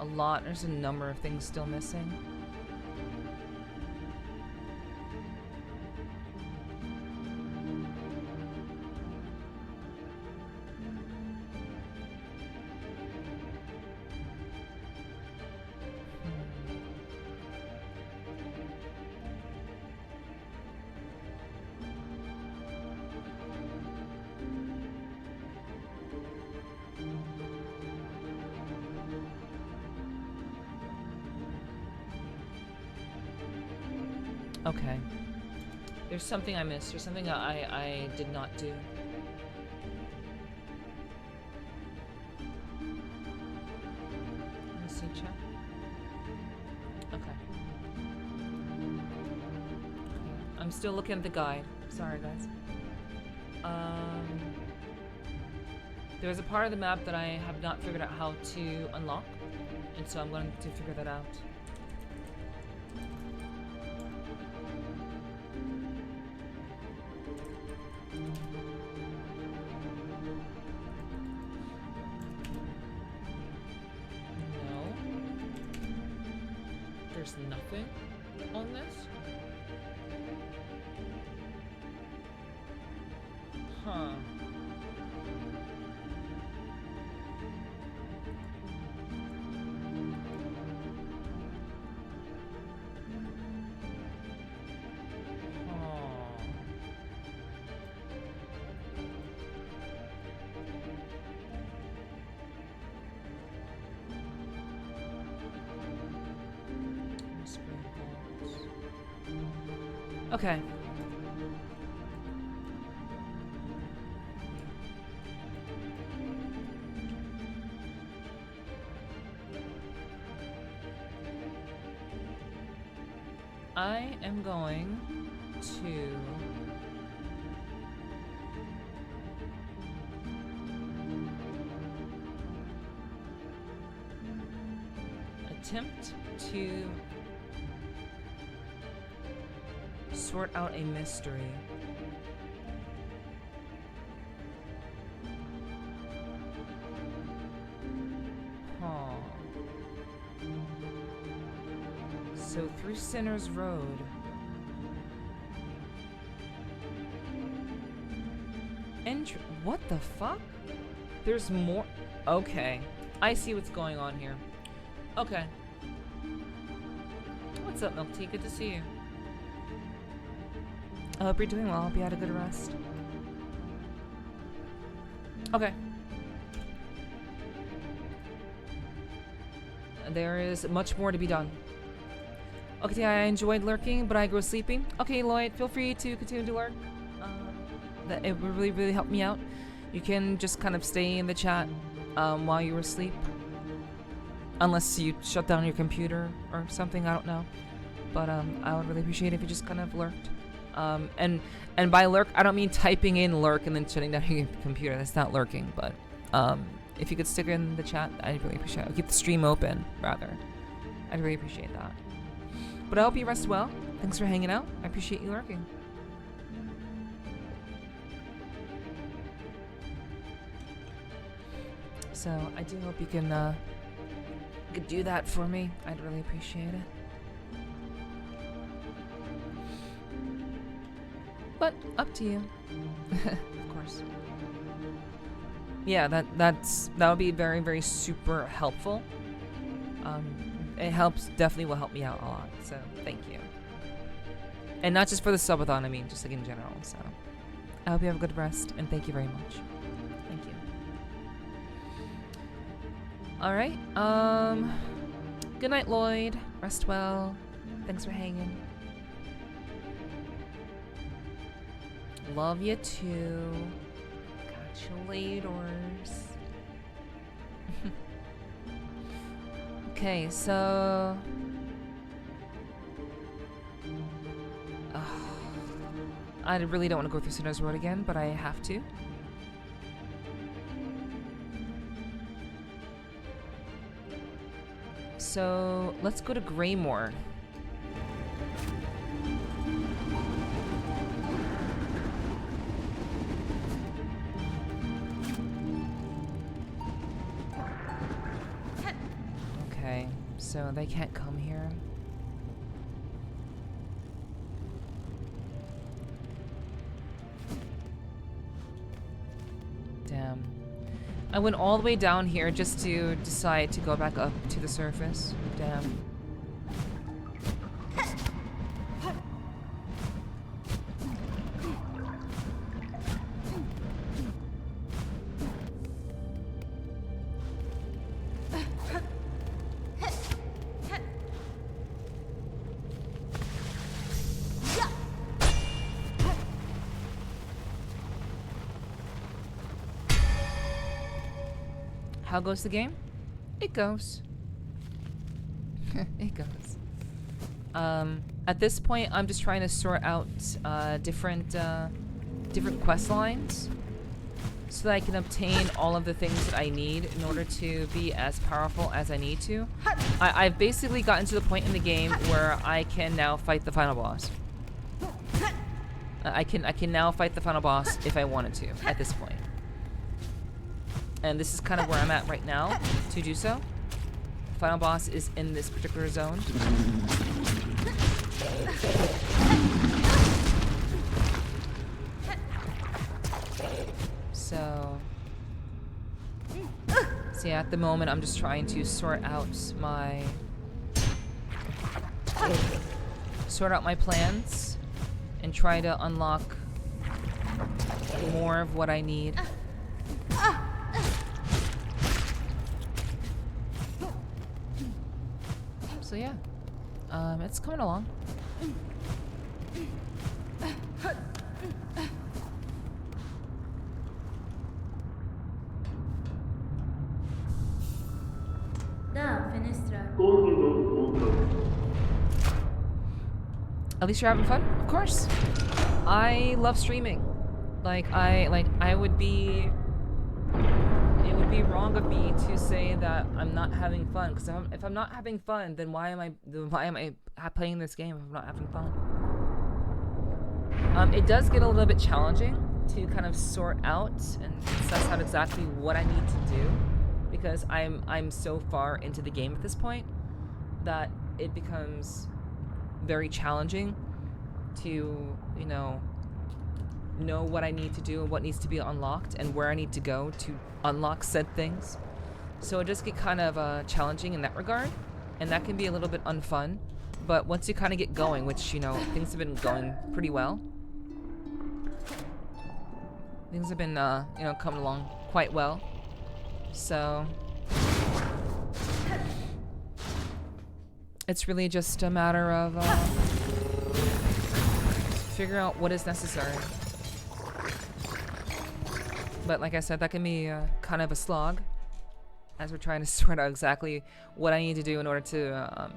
A lot. There's a number of things still missing. Okay. There's something I missed. There's something I did not do. Let me see, check. Okay. I'm still looking at the guide. Sorry, guys. There's a part of the map that I have not figured out how to unlock, and so I'm going to figure that out. There's nothing on this? Huh. Okay. I am going to attempt to sort out a mystery. Huh. So through Sinner's Road. What the fuck? There's more. Okay. I see what's going on here. Okay. What's up, Milk Tea? Good to see you. I hope you're doing well. I hope you had a good rest. Okay. There is much more to be done. Okay, I enjoyed lurking, but I grow sleepy. Okay, Lloyd, feel free to continue to lurk. That it would really, really help me out. You can just kind of stay in the chat while you were asleep. Unless you shut down your computer or something, I don't know. But I would really appreciate it if you just kind of lurked. And by lurk, I don't mean typing in lurk and then shutting down your computer. That's not lurking, but if you could stick in the chat, I'd really appreciate it. I'll keep the stream open, rather. I'd really appreciate that. But I hope you rest well. Thanks for hanging out. I appreciate you lurking. So I do hope you can could do that for me. I'd really appreciate it. But up to you. Of course. Yeah, that would be very, very super helpful. It definitely will help me out a lot. So thank you. And not just for the subathon, I mean just like in general. So I hope you have a good rest, and thank you very much. Thank you. All right. Good night, Lloyd. Rest well. Thanks for hanging. Love you too. Catch you laters. Okay, so I really don't want to go through Sinner's Road again, but I have to. So let's go to Greymore. so they can't come here. Damn. I went all the way down here just to decide to go back up to the surface. Damn. How goes the game? It goes. It goes. At this point, I'm just trying to sort out different quest lines so that I can obtain all of the things that I need in order to be as powerful as I need to. I've basically gotten to the point in the game where I can now fight the final boss. I can now fight the final boss if I wanted to at this point. And this is kind of where I'm at right now to do so. The final boss is in this particular zone. So yeah, at the moment I'm just trying to sort out my plans and try to unlock more of what I need. So yeah, it's coming along. Da, finestra. At least you're having fun, of course. I love streaming. It would be wrong of me to say that I'm not having fun, because if I'm not having fun, then why am I playing this game if I'm not having fun? It does get a little bit challenging to kind of sort out and suss out exactly what I need to do, because I'm so far into the game at this point that it becomes very challenging to, you know what I need to do and what needs to be unlocked and where I need to go to unlock said things. So it just get kind of challenging in that regard, and that can be a little bit unfun. But once you kind of get going, which, things have been going pretty well. Things have been, coming along quite well. So it's really just a matter of figuring out what is necessary. But like I said, that can be kind of a slog as we're trying to sort out exactly what I need to do in order to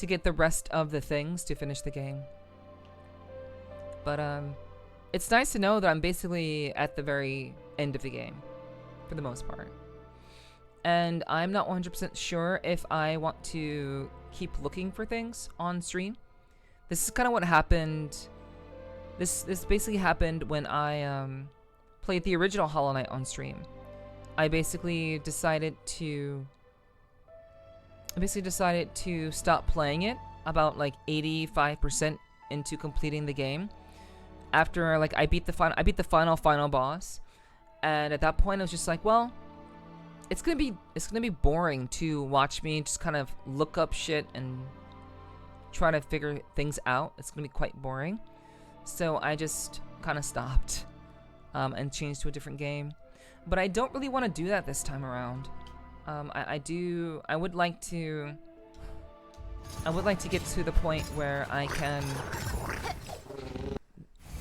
get the rest of the things to finish the game. But it's nice to know that I'm basically at the very end of the game, for the most part. And I'm not 100% sure if I want to keep looking for things on stream. This is kind of what happened. This basically happened when I played the original Hollow Knight on stream. I basically decided to stop playing it about like 85% into completing the game. After I beat the final boss, and at that point I was just like, well, it's gonna be boring to watch me just kind of look up shit and try to figure things out. It's gonna be quite boring. So I just kind of stopped and changed to a different game. But I don't really want to do that this time around. I would like to get to the point where I can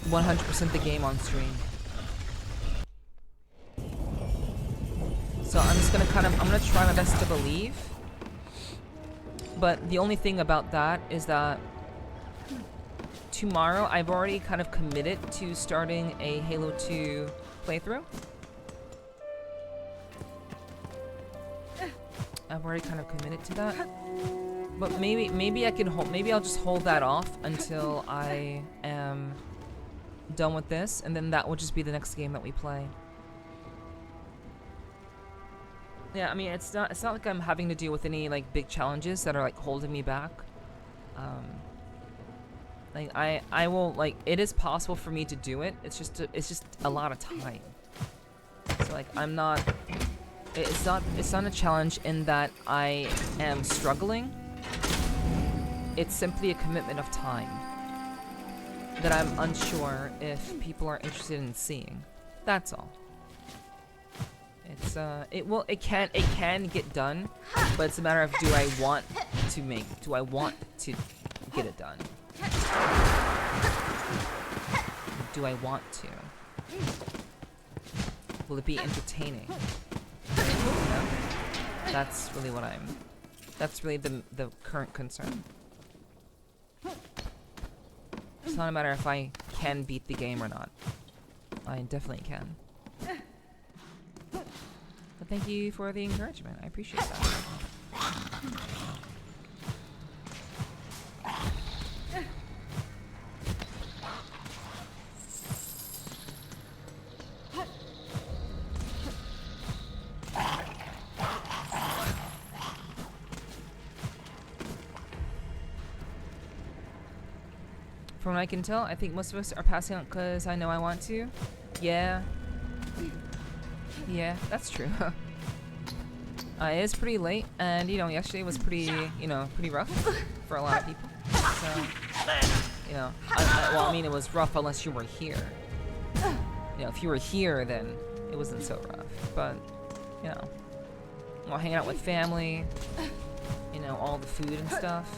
100% the game on stream. So I'm just gonna I'm gonna try my best to believe. But the only thing about that is that tomorrow I've already kind of committed to starting a Halo 2 playthrough. I've already kind of committed to that. But maybe I can maybe I'll just hold that off until I am done with this, and then that will just be the next game that we play. Yeah, I mean, it's not like I'm having to deal with any like big challenges that are like holding me back. Like I will like it is possible for me to do it. It's just a lot of time. So like I'm not. It's not a challenge in that I am struggling. It's simply a commitment of time that I'm unsure if people are interested in seeing. That's all. It's it can get done, but it's a matter of do I want to get it done? Do I want to? Will it be entertaining? That's really that's really the current concern. It's not a matter if I can beat the game or not. I definitely can. But thank you for the encouragement. I appreciate that. From what I can tell, I think most of us are passing out because I know I want to. Yeah. Yeah, that's true. It is pretty late, and you know, yesterday was pretty rough for a lot of people. So, you know, well, I mean, it was rough unless you were here. You know, if you were here, then it wasn't so rough. But, you know, while hanging out with family, you know, all the food and stuff,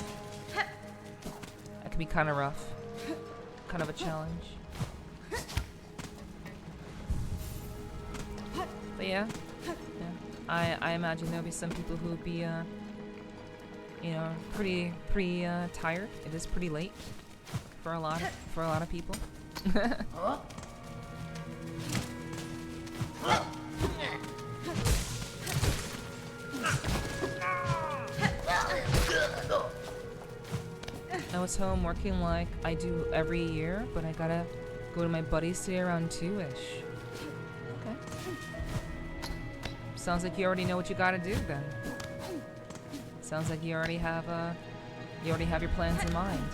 that can be kind of rough. Kind of a challenge. But yeah, I imagine there'll be some people who would be, you know, pretty tired. It is pretty late for a lot of people. I was home working like I do every year, but I gotta go to my buddies today around 2-ish. Okay. Sounds like you already know what you gotta do then. Sounds like you already have your plans in mind.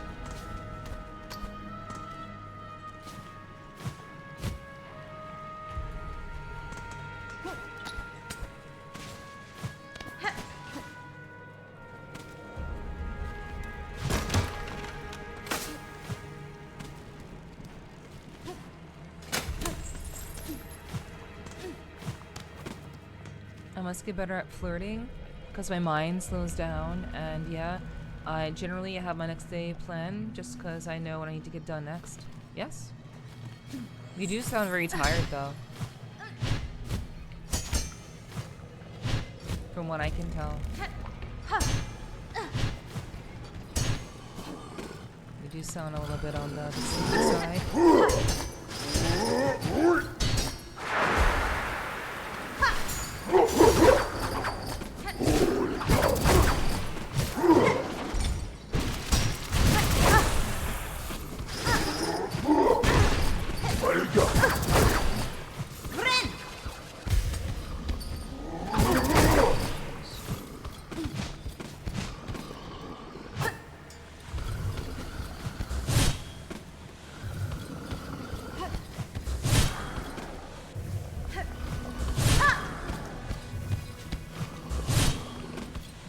I must get better at flirting because my mind slows down, and yeah, I generally have my next day planned just because I know what I need to get done next. Yes? You do sound very tired though. From what I can tell. You do sound a little bit on the sleepy side.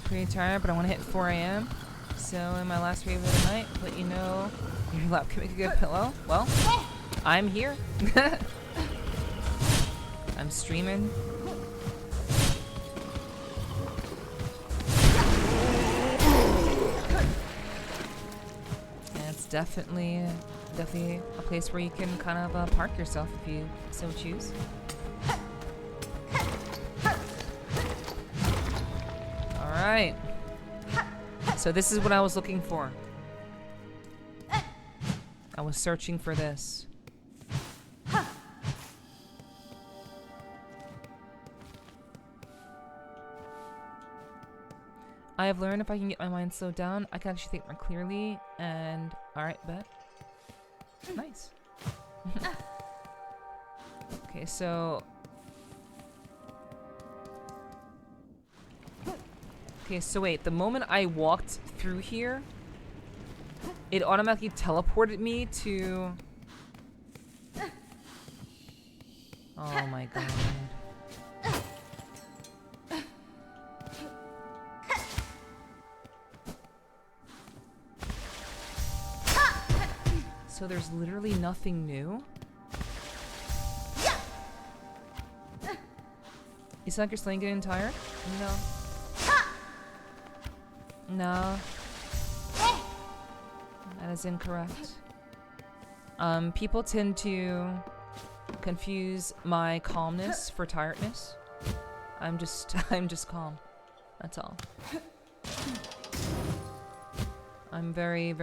Pretty tired, but I want to hit 4 a.m. So in my last rave of the night, let you know your lap can make a good pillow. Well, I'm here. I'm streaming. And it's definitely a place where you can kind of park yourself if you so choose. Alright. So this is what I was looking for. I was searching for this. I have learned if I can get my mind slowed down, I can actually think more clearly, and alright, bet. Nice. Okay, so Okay, so wait, the moment I walked through here, it automatically teleported me to... Oh my god. So there's literally nothing new? You sound like you're slaying getting tired? No. No. That is incorrect. People tend to confuse my calmness for tiredness. I'm just calm. That's all. I'm very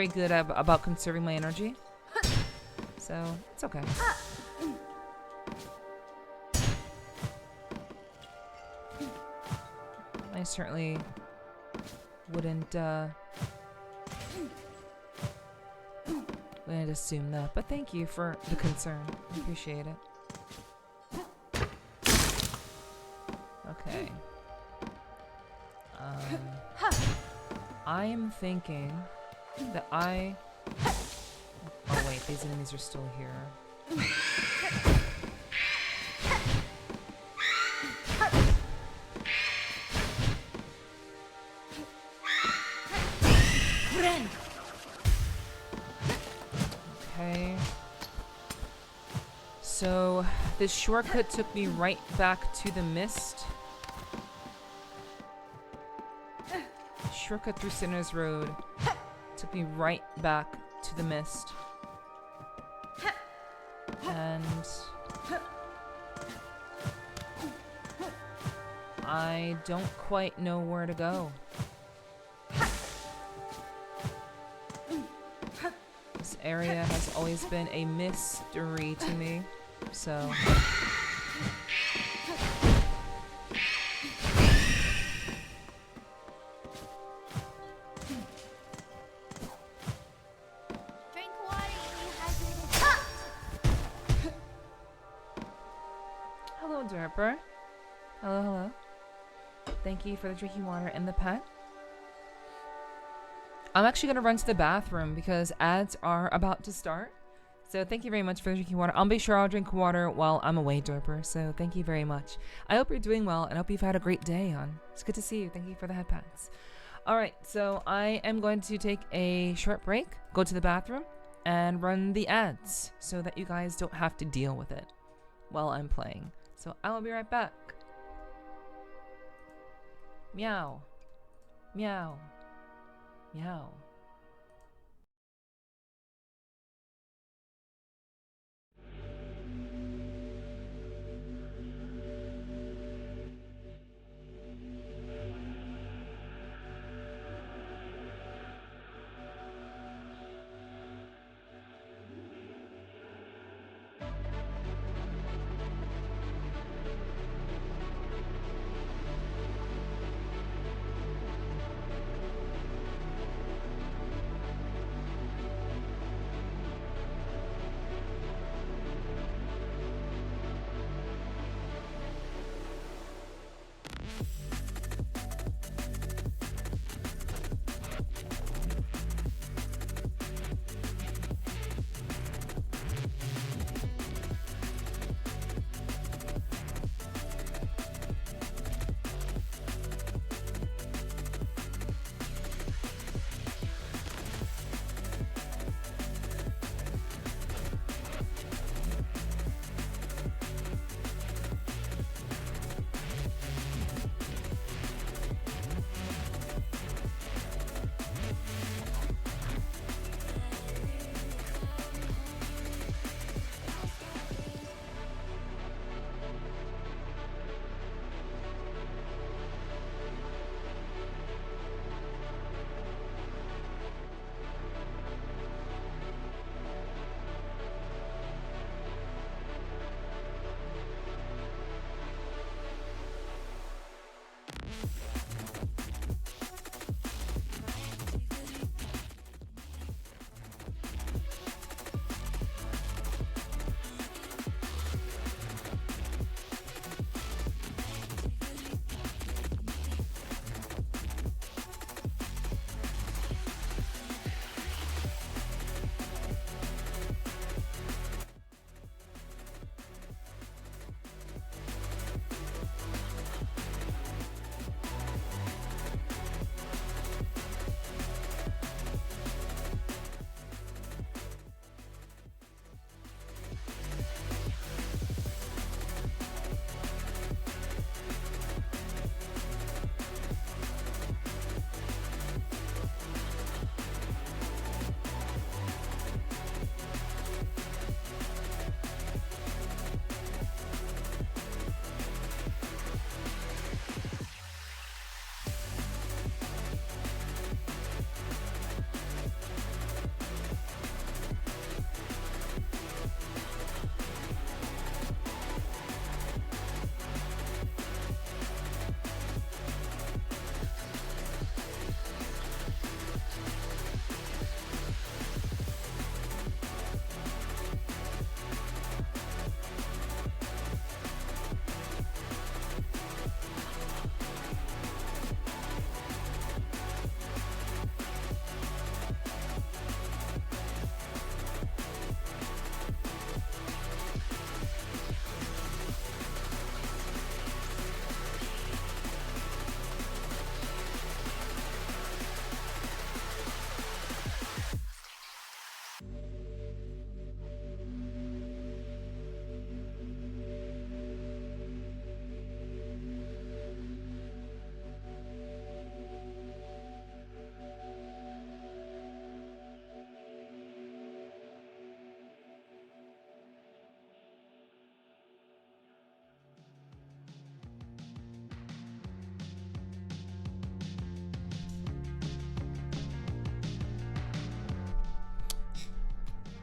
good about conserving my energy. So, it's okay. I certainly wouldn't assume that, but thank you for the concern. I appreciate it. Okay. I am thinking that oh wait, these enemies are still here. Okay. So, this shortcut took me right back to the mist. Shortcut through Sinner's Road took me right back to the mist. And I don't quite know where to go. This area has always been a mystery to me, so... Drink water, you dehydrated. Hello, Derper. Hello. Thank you for the drinking water and the pet. I'm actually going to run to the bathroom because ads are about to start. So thank you very much for the drinking water. I'll be sure I'll drink water while I'm away, Derper. So thank you very much. I hope you're doing well and I hope you've had a great day on. It's good to see you. Thank you for the head pats. Alright, so I am going to take a short break, go to the bathroom, and run the ads so that you guys don't have to deal with it while I'm playing. So I will be right back. Meow. Meow. Meow.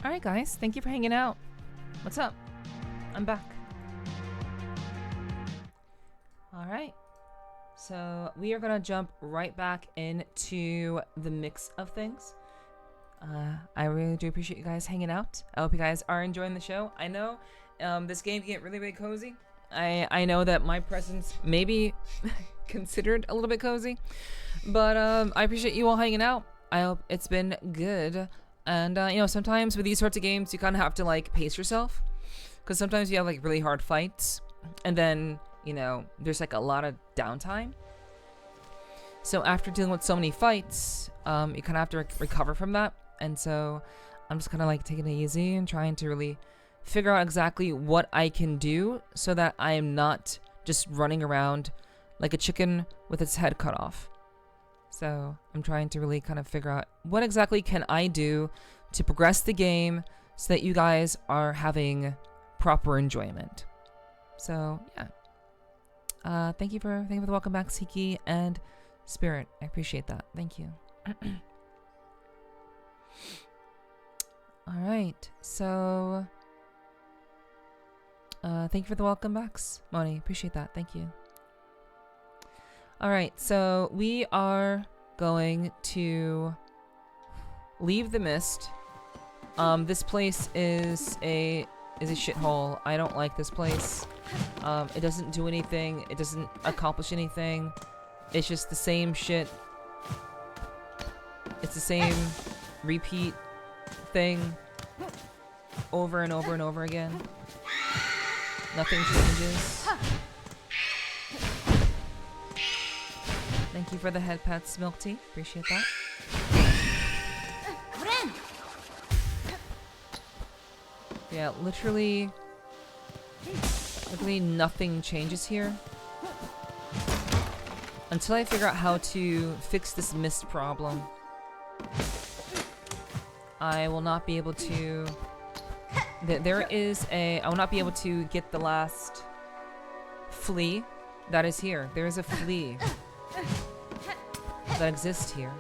Alright guys, thank you for hanging out. What's up? I'm back. Alright. So we are gonna jump right back into the mix of things. I really do appreciate you guys hanging out. I hope you guys are enjoying the show. I know this game can get really, really cozy. I know that my presence may be considered a little bit cozy, but I appreciate you all hanging out. I hope it's been good. And you know, sometimes with these sorts of games, you kind of have to like pace yourself, because sometimes you have like really hard fights, and then you know there's like a lot of downtime. So after dealing with so many fights, you kind of have to recover from that. And so I'm just kind of like taking it easy and trying to really figure out exactly what I can do so that I am not just running around like a chicken with its head cut off. So I'm trying to really kind of figure out what exactly can I do to progress the game so that you guys are having proper enjoyment. So yeah, thank you for the welcome back, Siki and Spirit. I appreciate that. Thank you. All right, so thank you for the welcome backs, Moni. Appreciate that. Thank you. All right, so we are going to leave the mist. This place is a shithole. I don't like this place. It doesn't do anything. It doesn't accomplish anything. It's just the same shit. It's the same repeat thing over and over and over again. Nothing changes. Thank you for the head pats, Milk Tea. Appreciate that. Yeah, literally nothing changes here. Until I figure out how to fix this mist problem, I will not be able to... I will not be able to get the last flea that is here. There is a flea that exists here.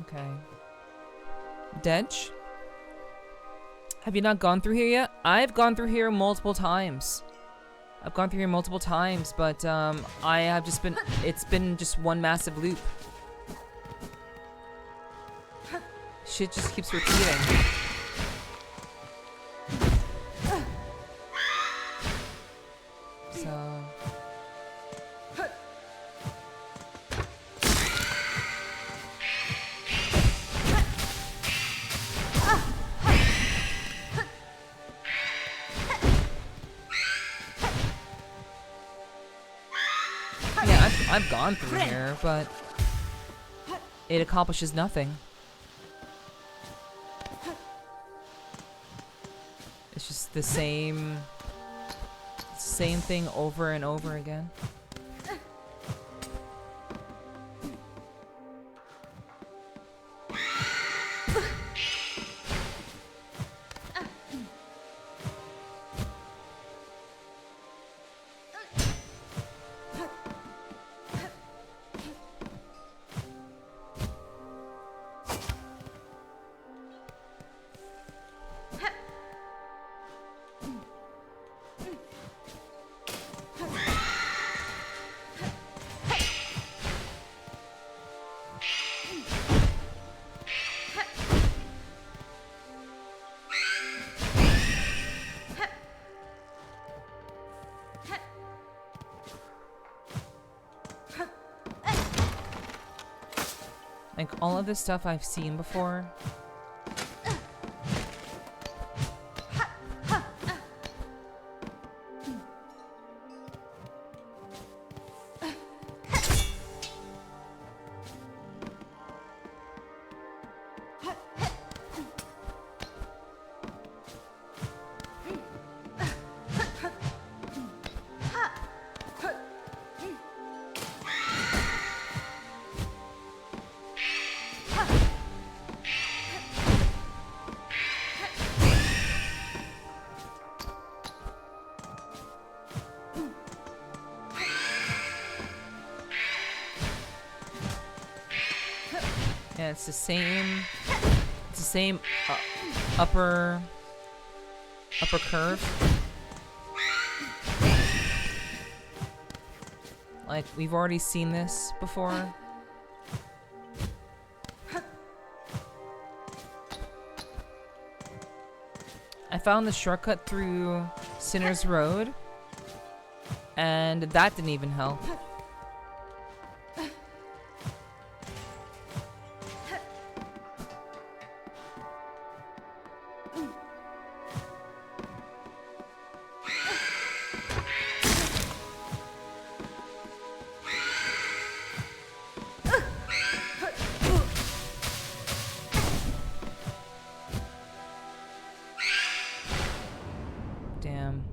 Okay. Dedge? Have you not gone through here yet? I've gone through here multiple times. But I have just been... It's been just one massive loop. Shit just keeps repeating. So... I've gone through here, but it accomplishes nothing. It's just the same thing over and over again. Like, all of this stuff I've seen before. and it's the same. It's the same upper curve. Like, we've already seen this before. I found the shortcut through Sinner's Road, and that didn't even help. Damn.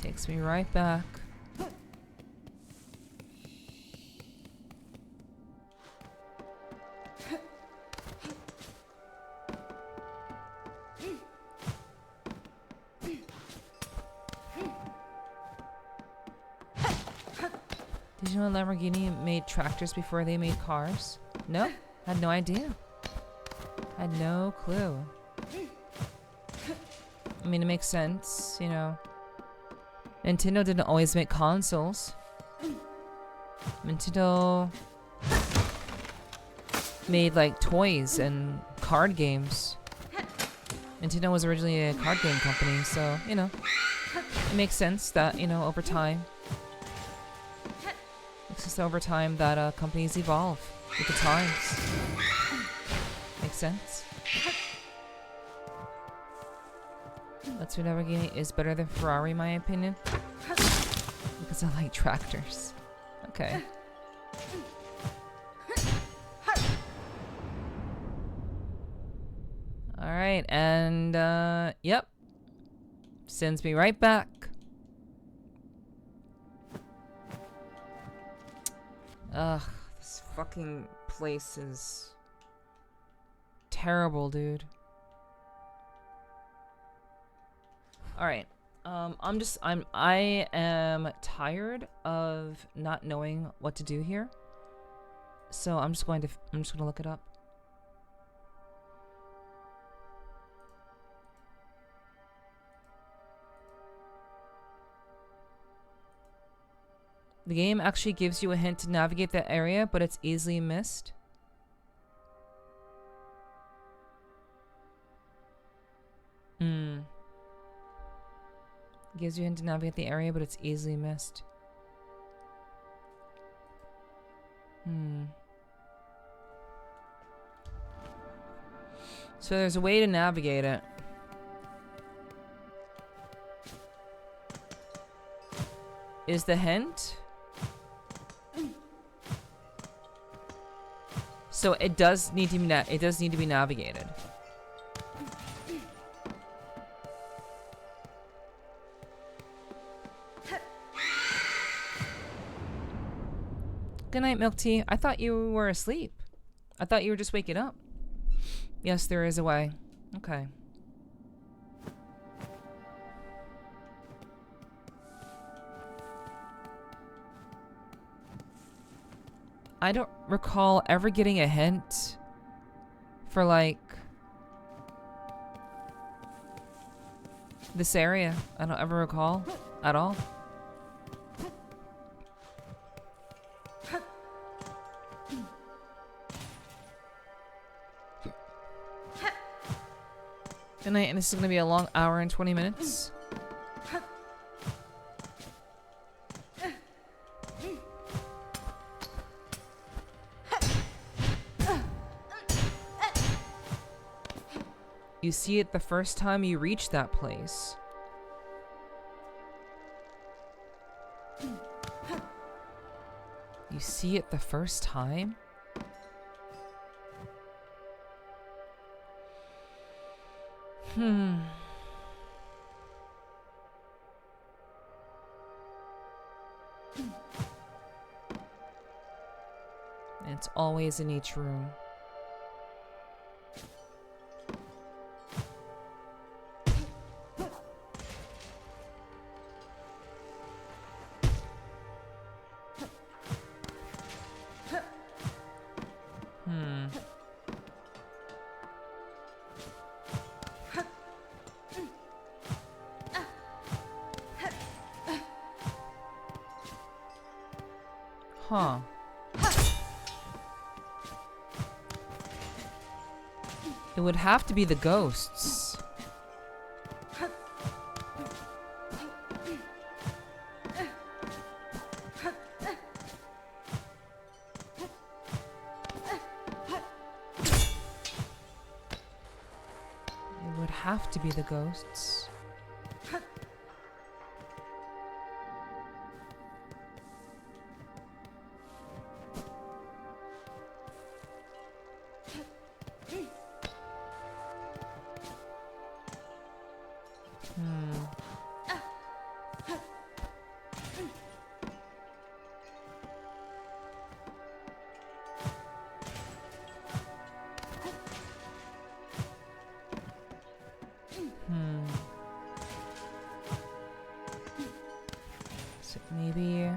Takes me right back. Did you know Lamborghini made tractors before they made cars? No, had no idea. Had no clue. I mean, it makes sense, you know. Nintendo didn't always make consoles. Nintendo made like toys and card games. Nintendo was originally a card game company, so, you know, it makes sense that, you know, over time that companies evolve with the times. Makes sense. That's why Lamborghini is better than Ferrari, in my opinion. Because I like tractors. Okay. Alright, and yep. Sends me right back. Ugh, this fucking place is terrible, dude. Alright. I am tired of not knowing what to do here. So I'm just gonna look it up. The game actually gives you a hint to navigate that area, but it's easily missed. Gives you a hint to navigate the area, but it's easily missed. So there's a way to navigate it. Is the hint? So it does need to be navigated. Good night, Milk Tea. I thought you were asleep. I thought you were just waking up. Yes, there is a way. Okay. I don't recall ever getting a hint for, like, this area. I don't ever recall at all. Good night, and this is going to be a long hour and 20 minutes. You see it the first time you reach that place. You see it the first time? It's always in each room. Hmm. Huh. It would have to be the ghosts. It would have to be the ghosts. Hmm. Hmm. So maybe.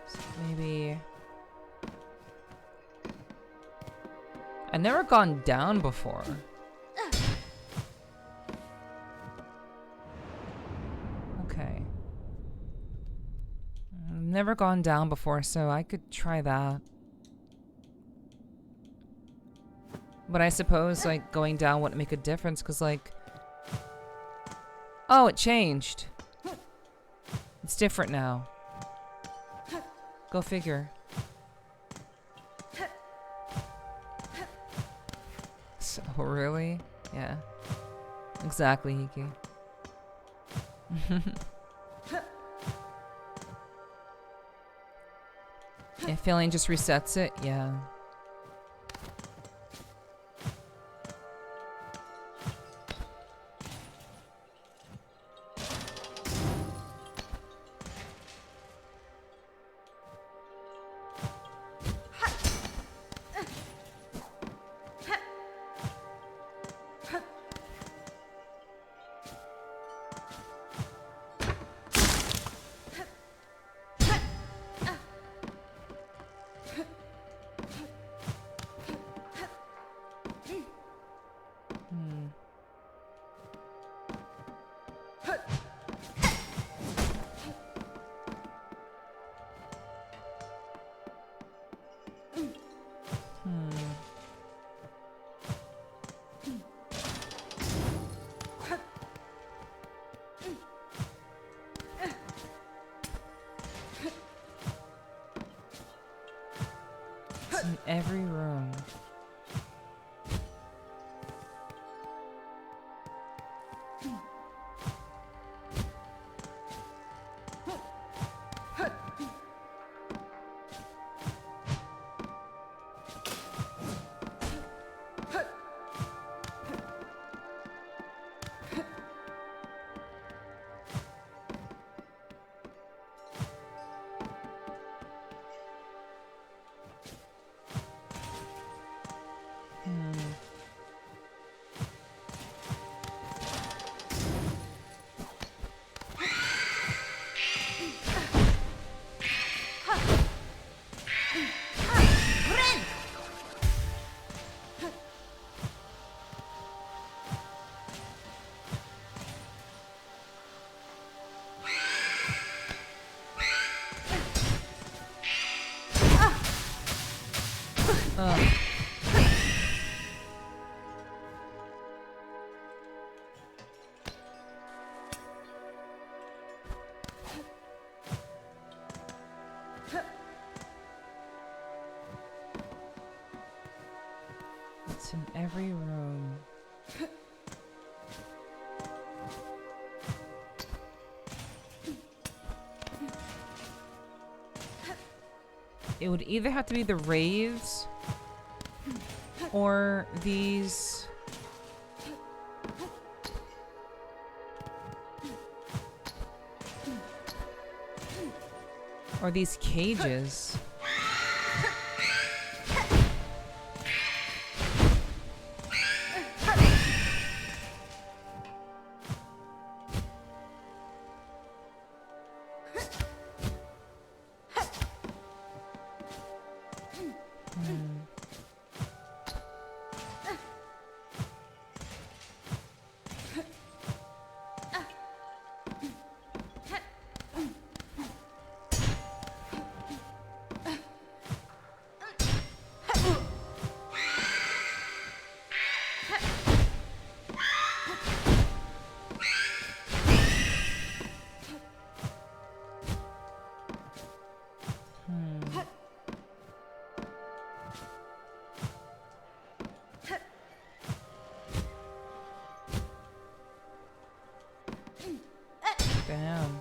So maybe. I've never gone down before. Okay. I've never gone down before, so I could try that. But I suppose, like, going down wouldn't make a difference, because, like... Oh, it changed. It's different now. Go figure. So, really? Yeah. Exactly, Hiki. Yeah, feeling just resets it? Yeah. Hmm. Hmm. It's in every room. Hmm. Ugh. It's in every room. It would either have to be the raves or these Or these cages. Damn.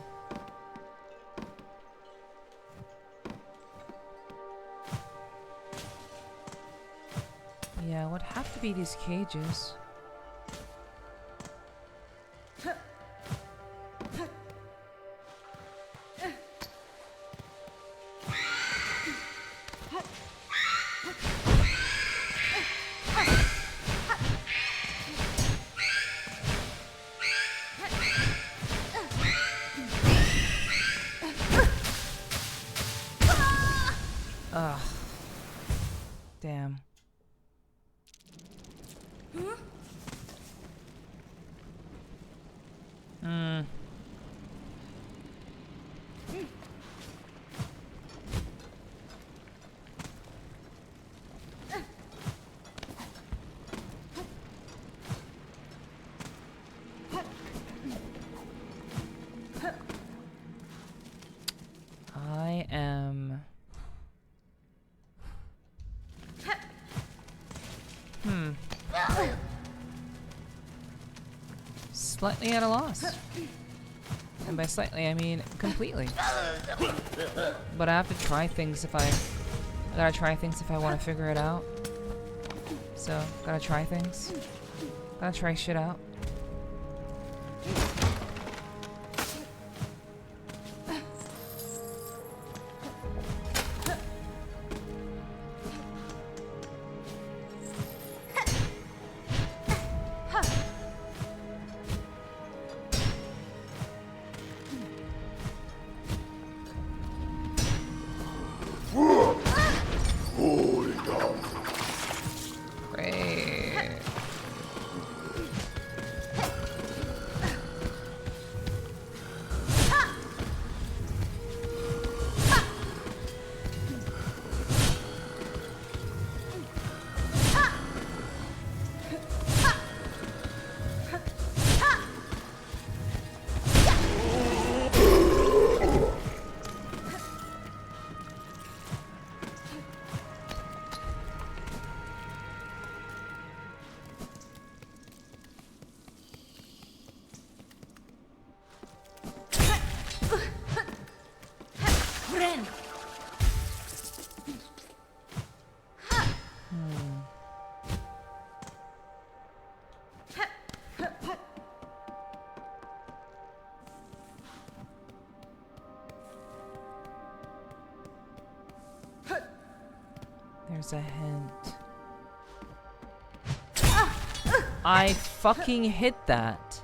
Yeah, it would have to be these cages. Ugh. Damn. Hmm. I am... Slightly at a loss. And by slightly, I mean completely. But I have to try things if I gotta try things if I want to figure it out. So, gotta try things. Gotta try shit out. Great. There's a hint. I fucking hit that.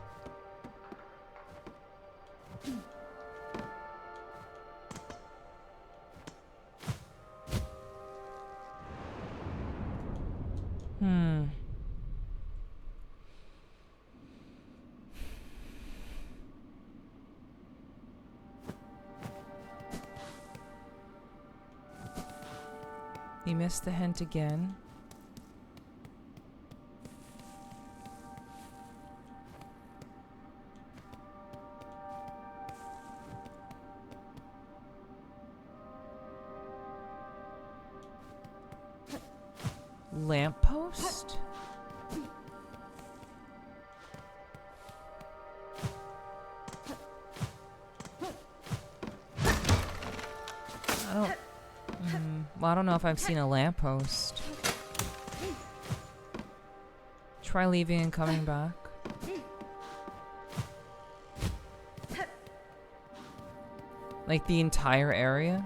He missed the hint again. Lamppost? Well, I don't know if I've seen a lamppost. Try leaving and coming back. Like the entire area?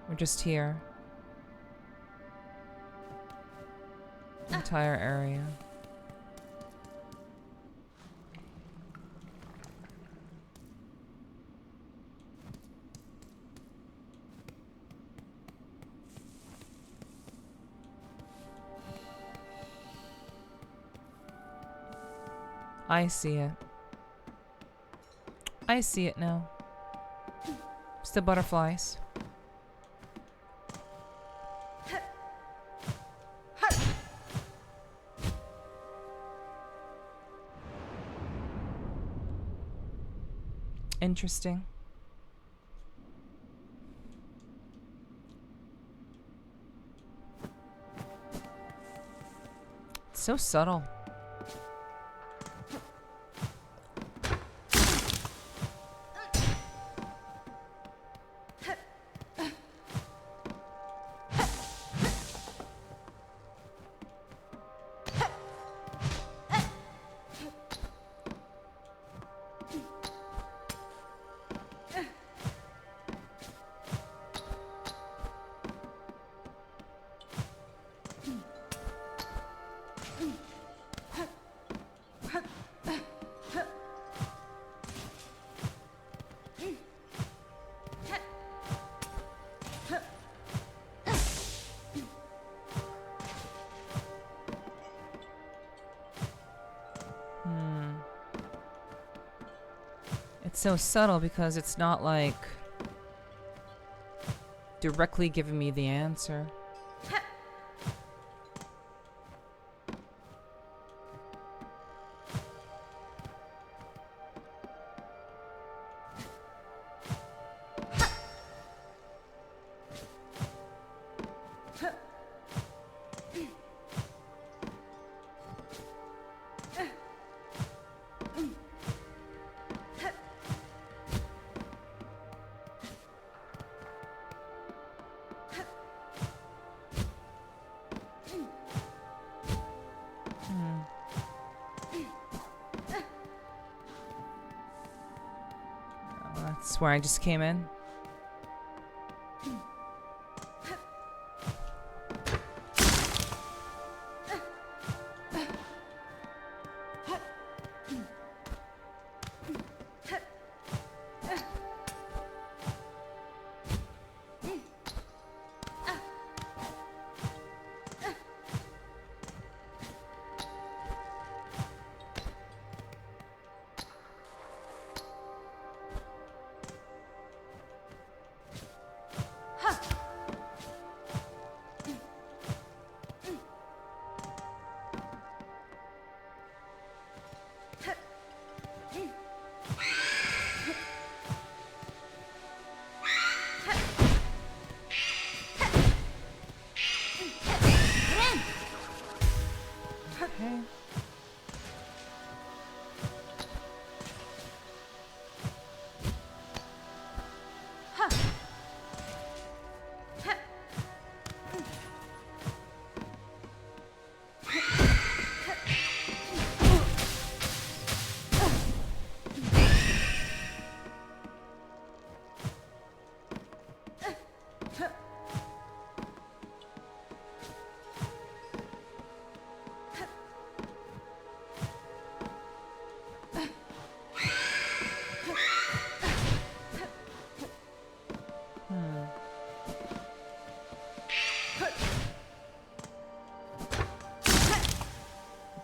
We're just here. Entire area. I see it. I see it now. It's the butterflies. Interesting. It's so subtle. It's so subtle because it's not like directly giving me the answer. That's where I just came in. Okay.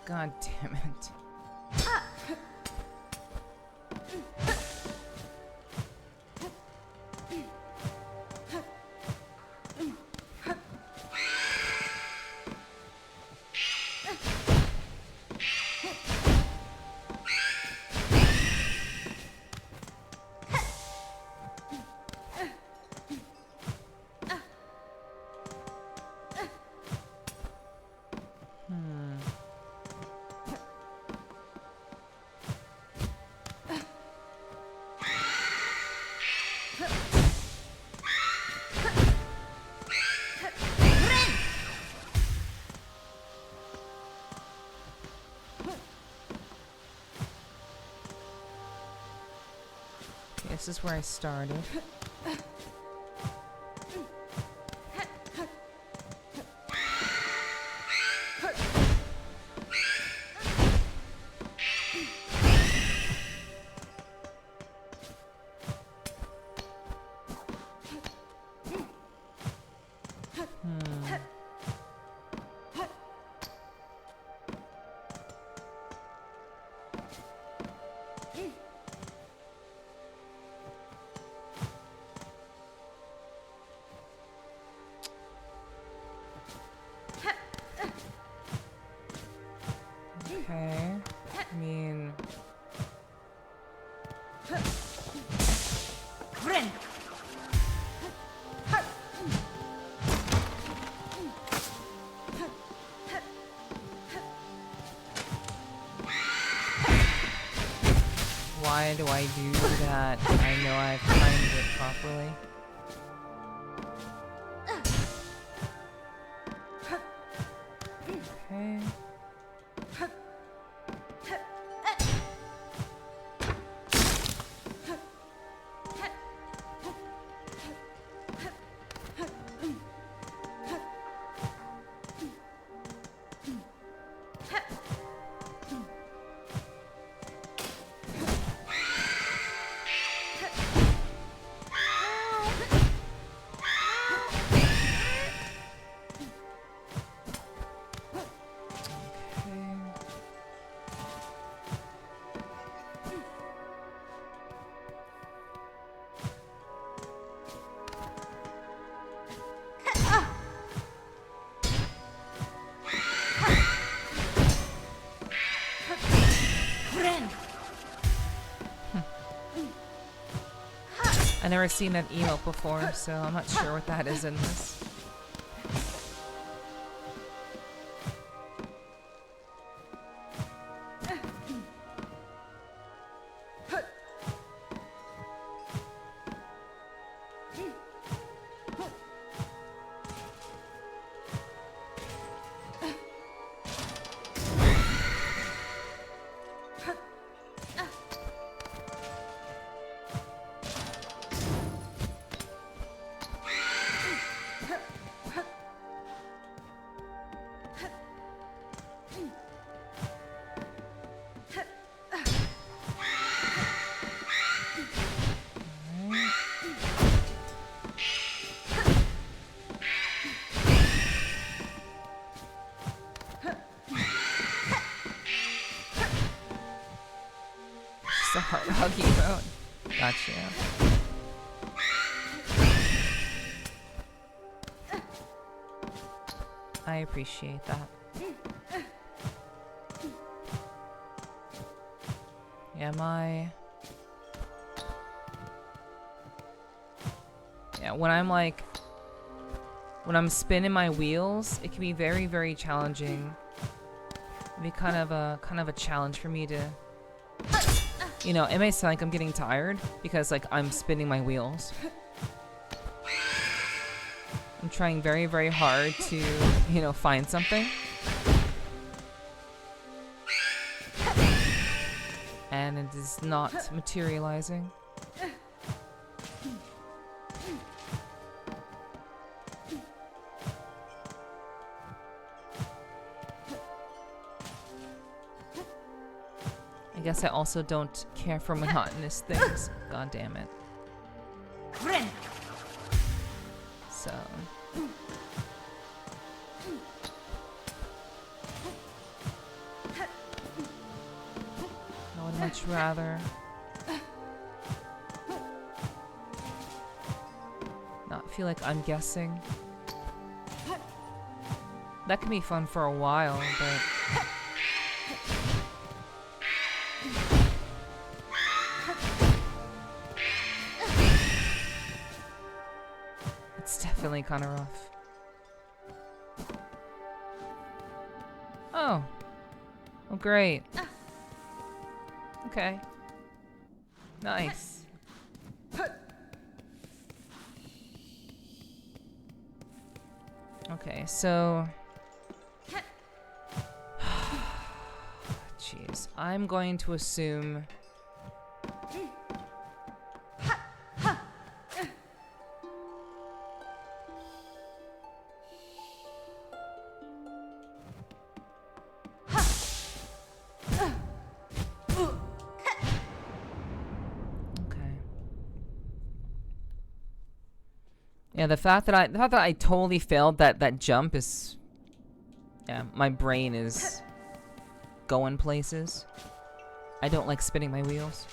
God damn it. This is where I started. Okay. I mean... Why do I do that? I know I've timed it properly. Okay. I've never seen that emote before, so I'm not sure what that is in this. Just a heart hug emote. Gotcha. I appreciate that. Am I? Yeah, when I'm spinning my wheels, it can be very, very challenging. It'd be kind of a challenge for me to, you know, it may sound like I'm getting tired because like I'm spinning my wheels. I'm trying very, very hard to, you know, find something. And it is not materializing. I guess I also don't care for monotonous things. God damn it. So. I would much rather not feel like I'm guessing. That can be fun for a while, but it's definitely kind of rough. Oh. Oh, great. Okay. Nice. Okay, so... Jeez. I'm going to assume... Yeah, the fact that I totally failed that jump is, yeah, my brain is going places. I don't like spinning my wheels.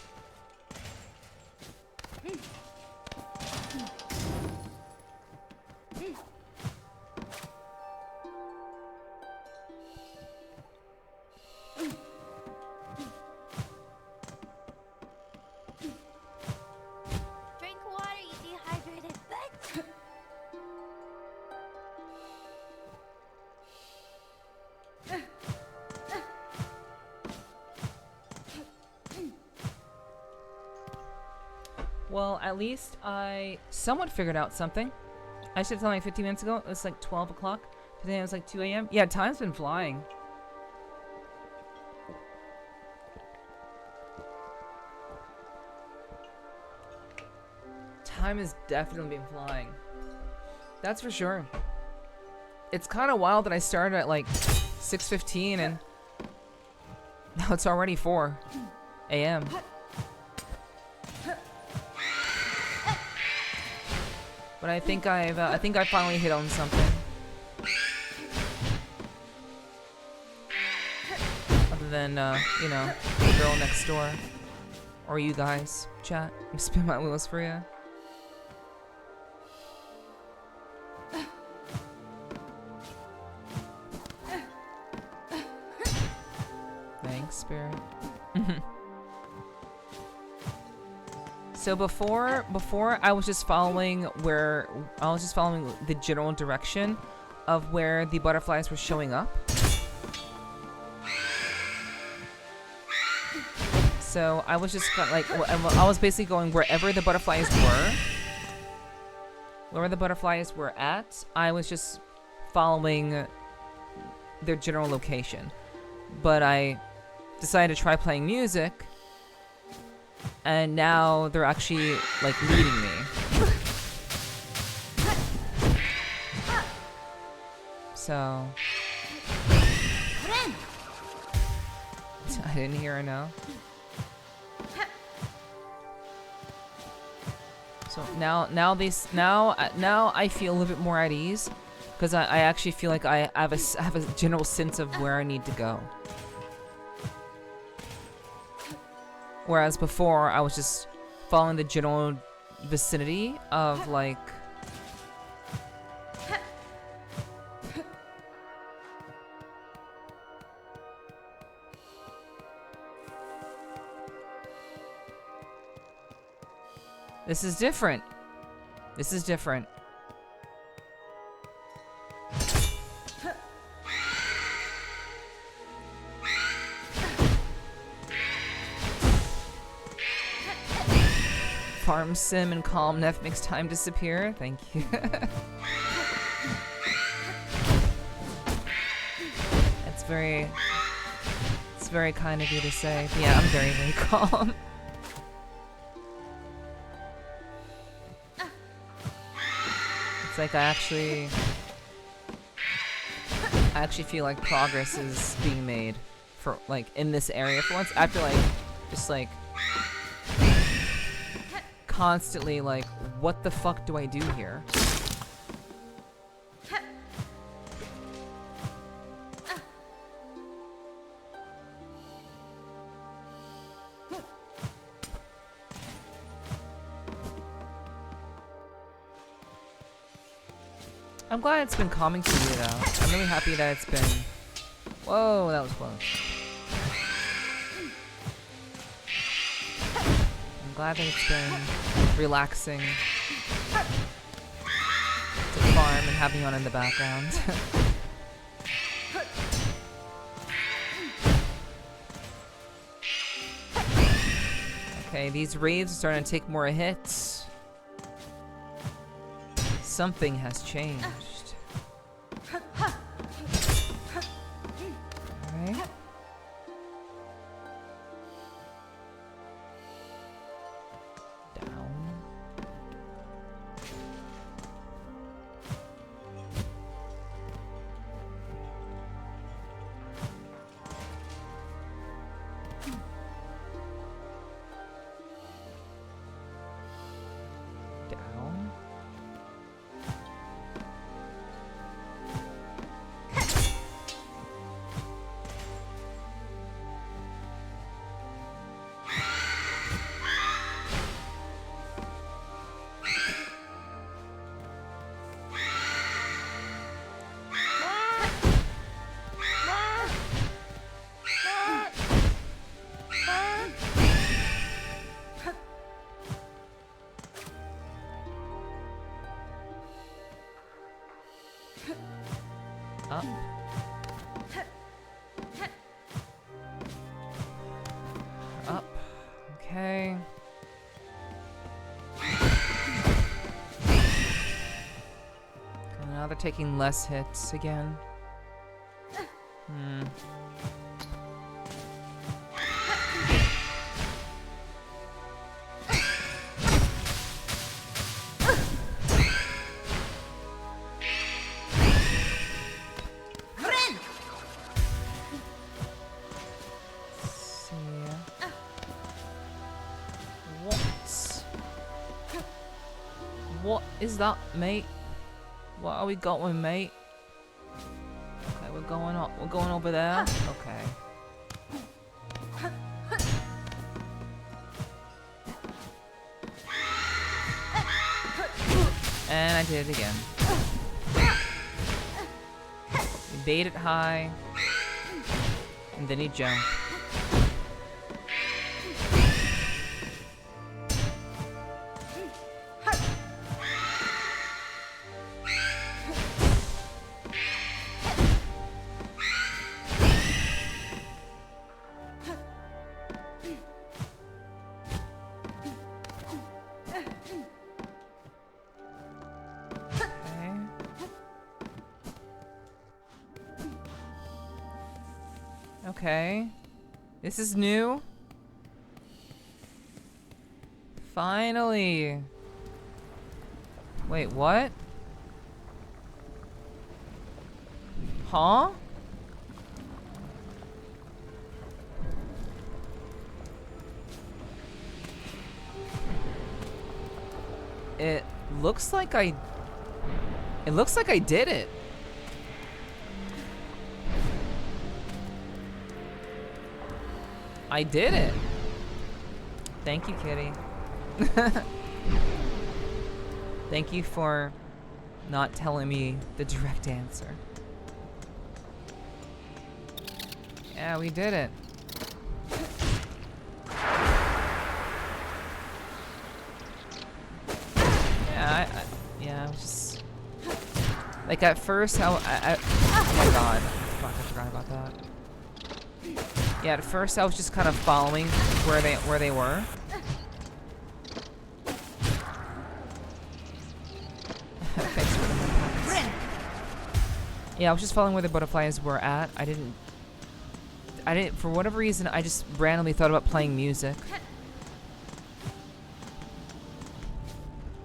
Drink water, you dehydrated bitch. Well, at least I somewhat figured out something. I should have told me 15 minutes ago. It was like 12 o'clock. Today it was like 2 a.m. Yeah, time's been flying. Time has definitely been flying. That's for sure. It's kind of wild that I started at like 6:15 and now it's already 4 a.m. But I think I finally hit on something. Other than you know, the girl next door, or you guys, chat. I spin my wheels for you. Thanks, Spirit. So before I was just following the general direction of where the butterflies were showing up. So I was just like, I was basically going wherever the butterflies were at. I was just following their general location. But I decided to try playing music, and now they're actually like leading me. So I didn't hear her now. So now I feel a little bit more at ease, because I actually feel like I have a general sense of where I need to go. Whereas before, I was just following the general vicinity of, like... This is different. This is different. Farm sim and calm Nef makes time disappear. Thank you. It's very kind of you to say. But yeah, I'm very, very calm. It's like I actually feel like progress is being made for like in this area for once, after like just like constantly like, what the fuck do I do here? I'm glad it's been calming to you though. I'm really happy that it's been... Whoa, that was close. I'm glad that it's been relaxing to farm and having on in the background. Okay, these raids are starting to take more hits. Something has changed. Alright. Down. Down. taking less hits again. Hmm. What is that, mate? What are we going, mate? Okay, we're going up. We're going over there. Okay. And I did it again. He bait it high, and then he jumped. Okay. This is new. Finally. Wait, what? Huh? It looks like I did it. I did it. Thank you, kitty. Thank you for not telling me the direct answer. Yeah, we did it. Yeah, I was just like at first oh my god, fuck, I forgot about that. Yeah, at first I was just kind of following where they were. Thanks for the packets. Yeah, I was just following where the butterflies were at. I didn't for whatever reason I just randomly thought about playing music.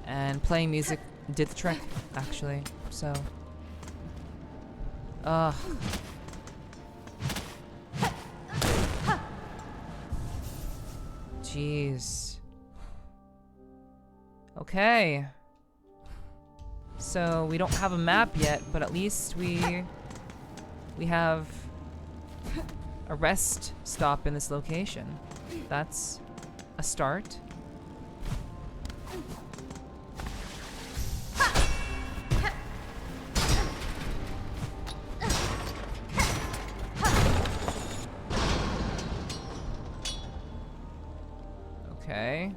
And playing music did the trick, actually. So jeez. Okay. So we don't have a map yet, but at least we have a rest stop in this location. That's a start. Okay,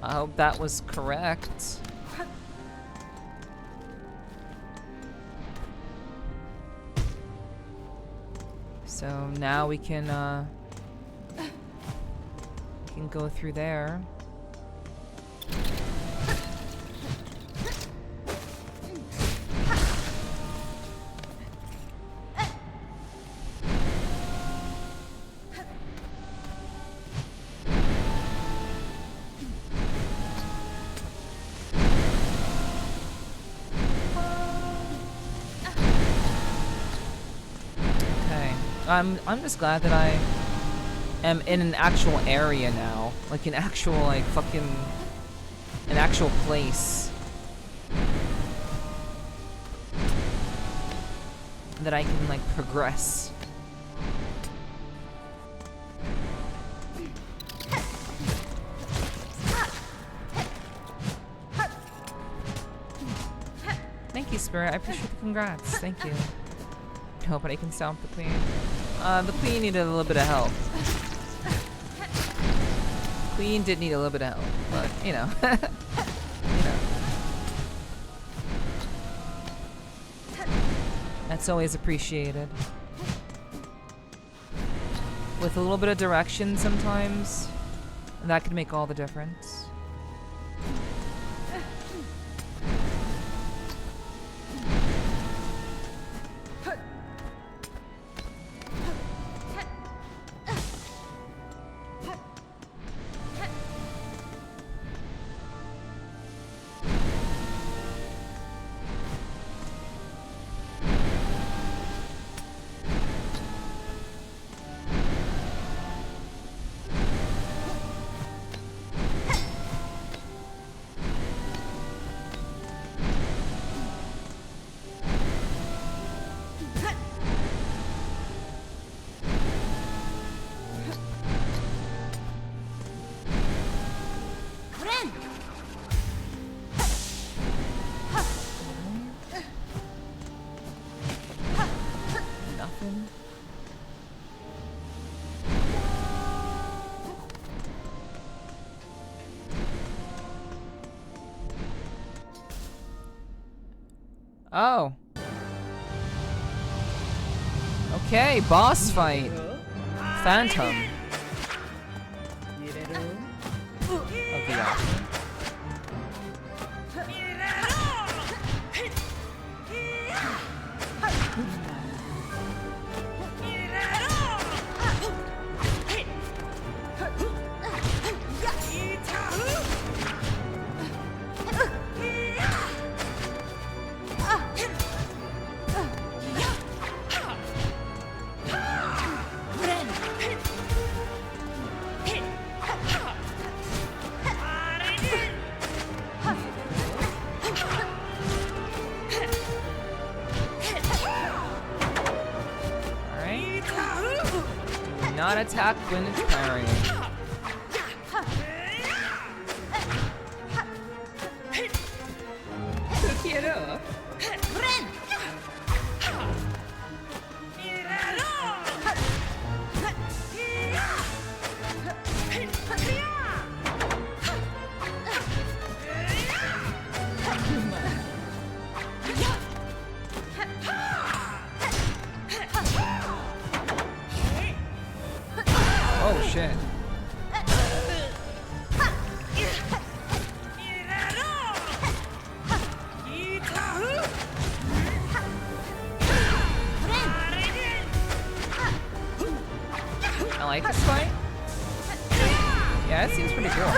I hope that was correct. So now we can go through there. I'm just glad that I am in an actual area now. Like an actual, like, fucking... an actual place. That I can, like, progress. Thank you, Spirit. I appreciate the congrats. Thank you. Nobody can stomp the queen. The queen needed a little bit of help. Queen did need a little bit of help, but you know, you know, that's always appreciated. With a little bit of direction, sometimes that could make all the difference. Oh. Okay, boss fight. Phantom. Okay, yeah. Not attack when it's parrying. Oh shit. I like this fight. Yeah, it seems pretty cool.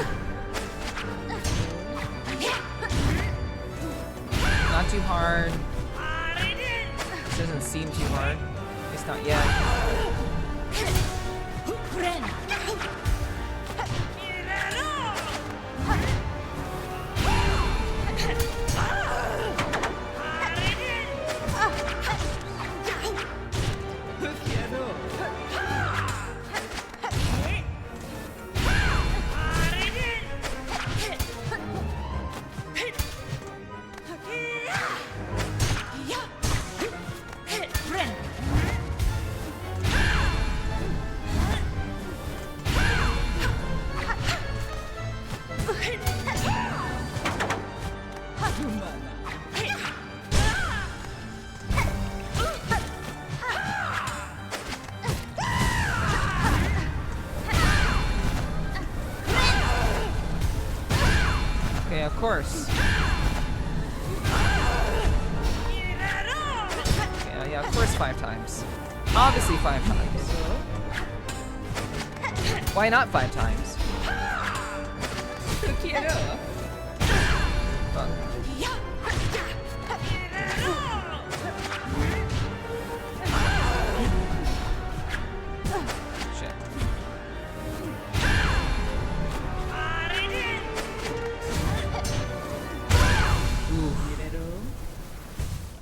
Not too hard. This doesn't seem too hard. It's not yet. Okay, of course. Yeah, of course 5 times. Obviously 5 times. Why not 5 times? Fuck. Shit.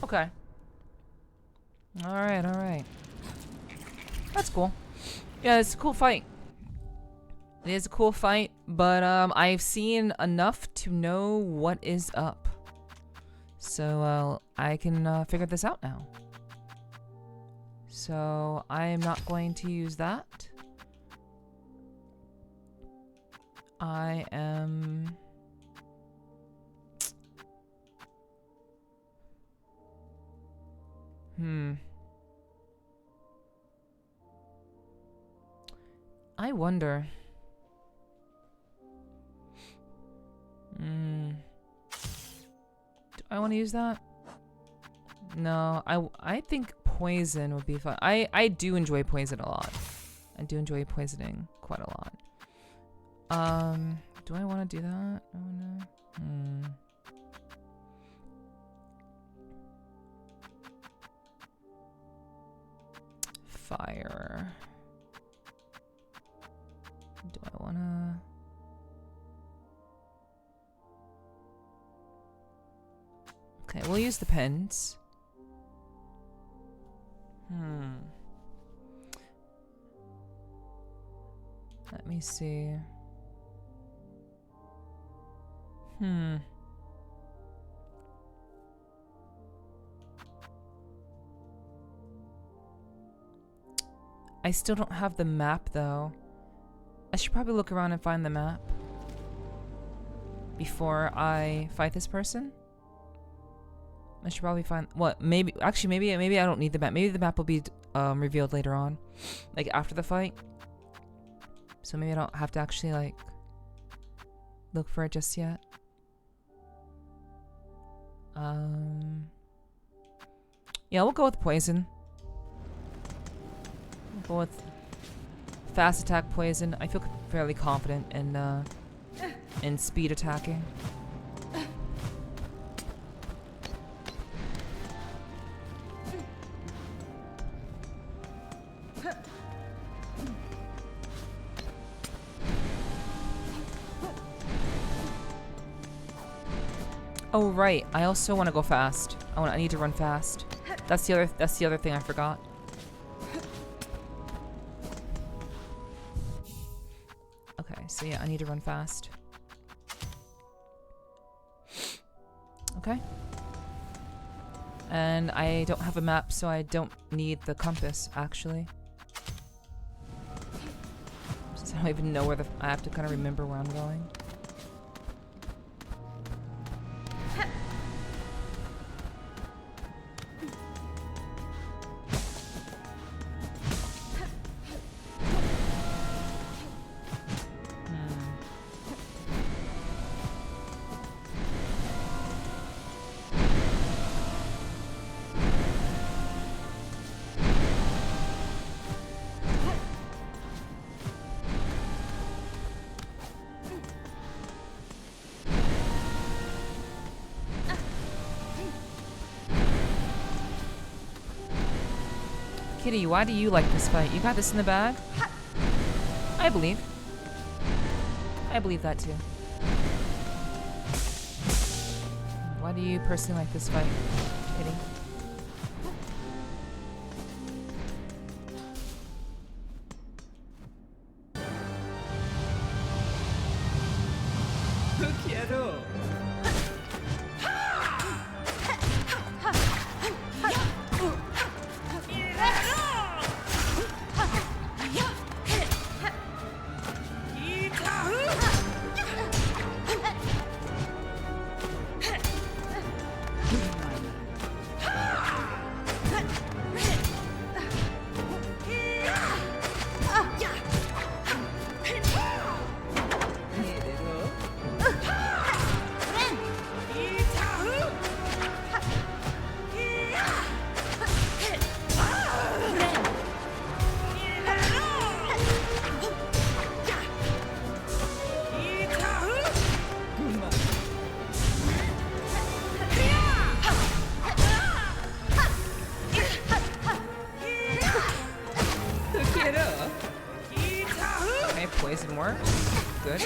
Okay. Alright, alright. That's cool. Yeah, it's a cool fight. It is a cool fight, but I've seen enough to know what is up. So I can figure this out now. So I am not going to use that. I am... I wonder. Do I want to use that? No, I think poison would be fun. I do enjoy poison a lot. I do enjoy poisoning quite a lot. Do I want to do that? Oh no. Fire. Do I wanna? Okay, we'll use the pens. Let me see. I still don't have the map though. I should probably look around and find the map before I fight this person. I should probably find what maybe actually maybe I don't need the map. Maybe the map will be revealed later on, like after the fight. So maybe I don't have to actually like look for it just yet. Yeah, we'll go with poison. We'll go with fast attack poison. I feel fairly confident in speed attacking. Oh right, I also want to go fast. I need to run fast. That's the other thing I forgot. Okay, so yeah, I need to run fast. Okay. And I don't have a map, so I don't need the compass actually. Since I don't even know where I have to kind of remember where I'm going. Kitty, why do you like this fight? You got this in the bag? I believe. I believe that too. Why do you personally like this fight, Kitty? Poison works. Good.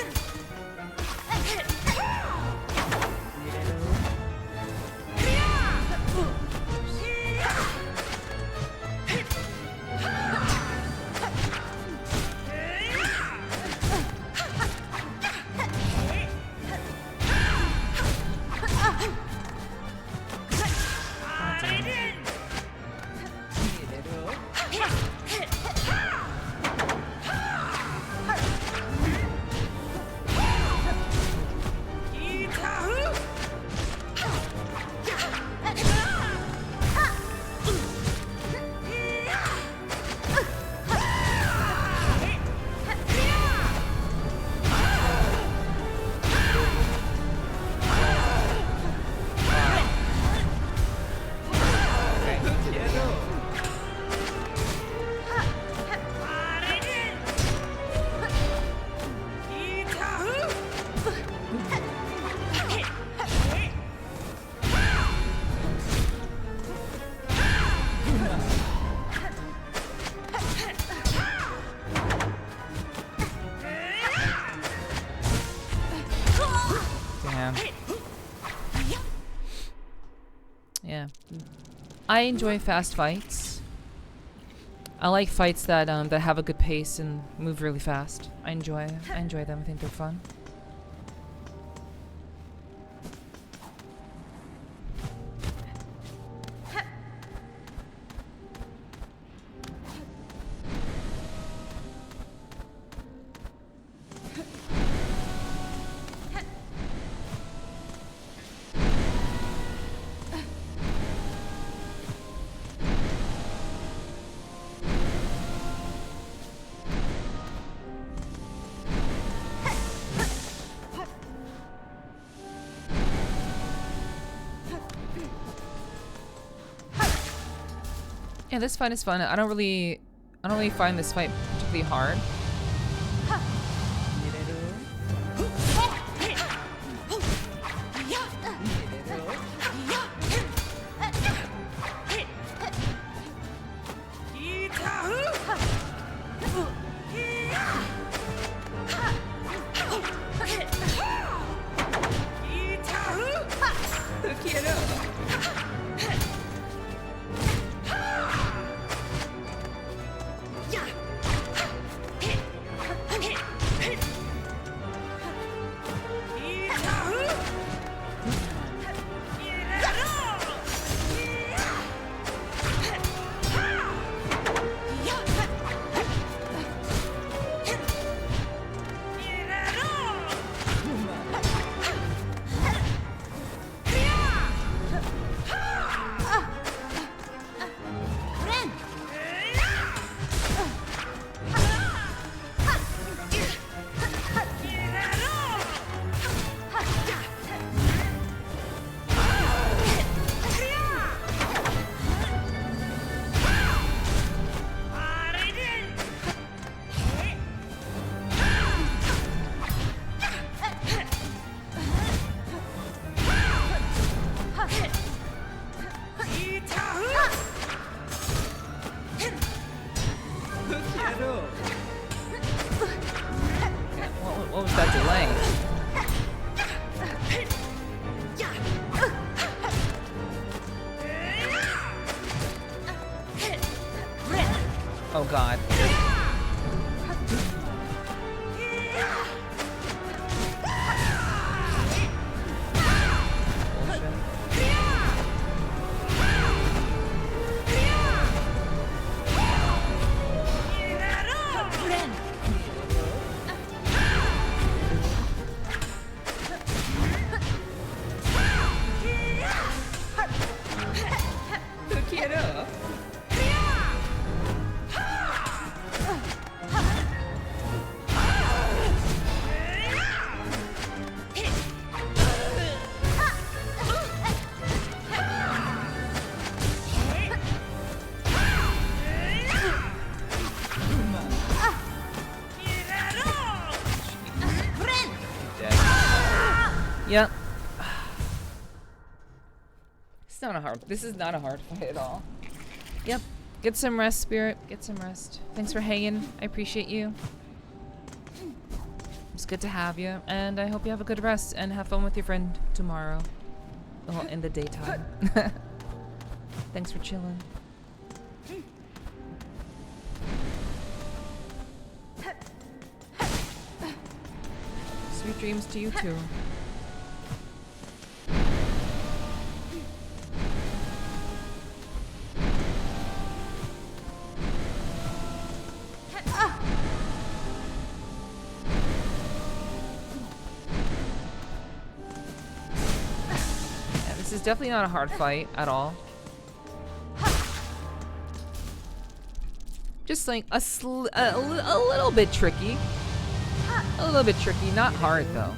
Yeah. I enjoy fast fights. I like fights that that have a good pace and move really fast. I enjoy them. I think they're fun. Yeah, this fight is fun. I don't really find this fight particularly hard. What was that delay? Oh god. Yep. It's not a hard. This is not a hard fight at all. Yep. Get some rest, Spirit. Get some rest. Thanks for hanging. I appreciate you. It's good to have you, and I hope you have a good rest and have fun with your friend tomorrow. Well, in the daytime. Thanks for chilling. Sweet dreams to you too. This is definitely not a hard fight at all. Just like a little bit tricky. A little bit tricky, not hard though.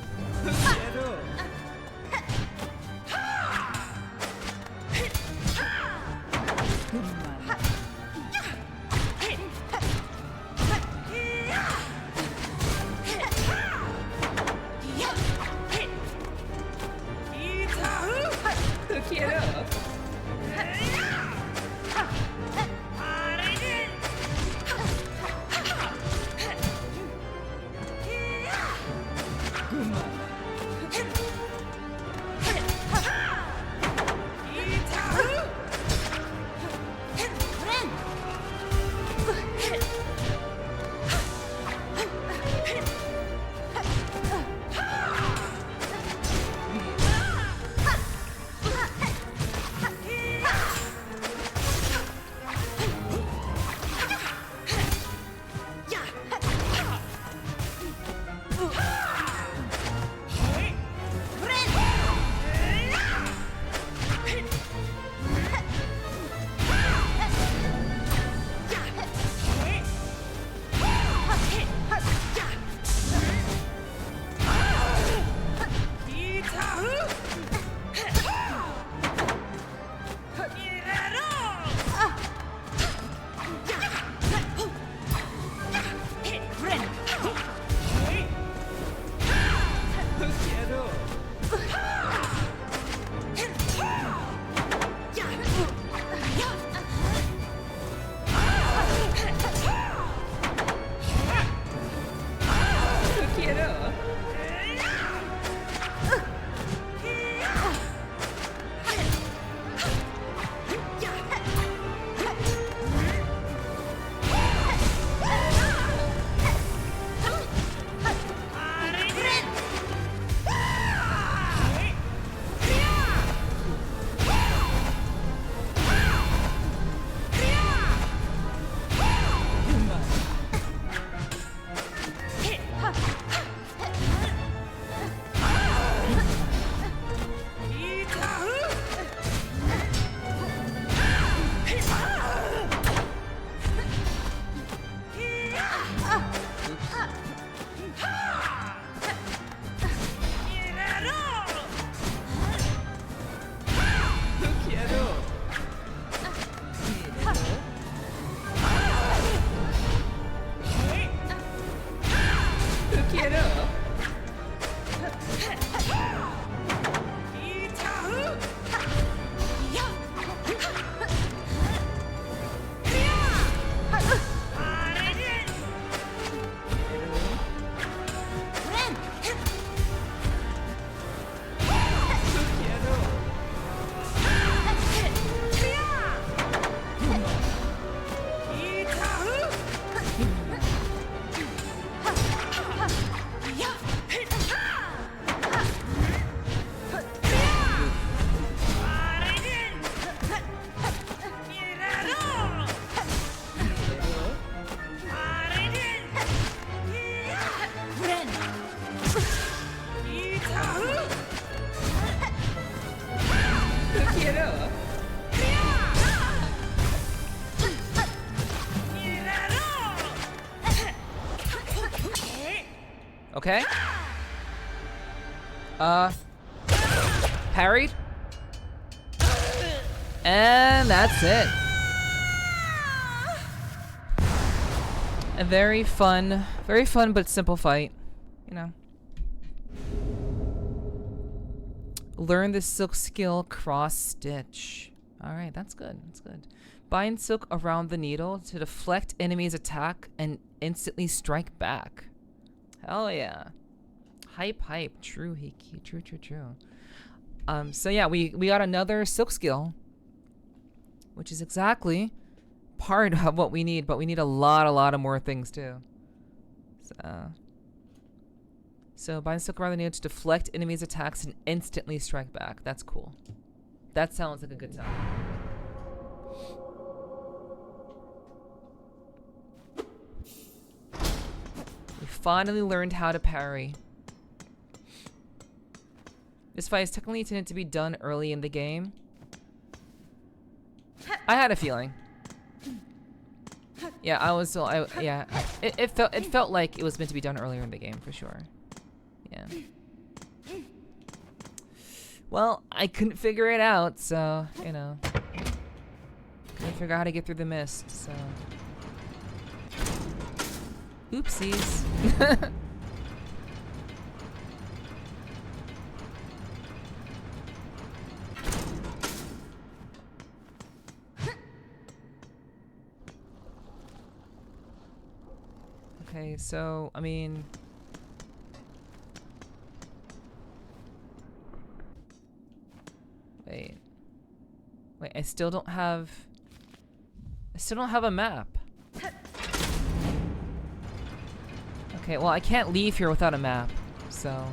Okay. Parried. And that's it. A very fun but simple fight, you know. Learn the silk skill cross stitch. All right, that's good. That's good. Bind silk around the needle to deflect enemies' attack and instantly strike back. Hell yeah. Hype. True, Hiki. True. So yeah, we got another silk skill, which is exactly part of what we need, but we need a lot of more things too. So bind silk around the needle to deflect enemies' attacks and instantly strike back. That's cool. That sounds like a good time. We finally learned how to parry. This fight is technically intended to be done early in the game. I had a feeling. Yeah, it felt like it was meant to be done earlier in the game for sure. Yeah. Well, I couldn't figure it out, so, you know. Couldn't figure out how to get through the mist, so. Oopsies. Okay, so, I mean... Wait, I still don't have a map. Okay, well, I can't leave here without a map, so...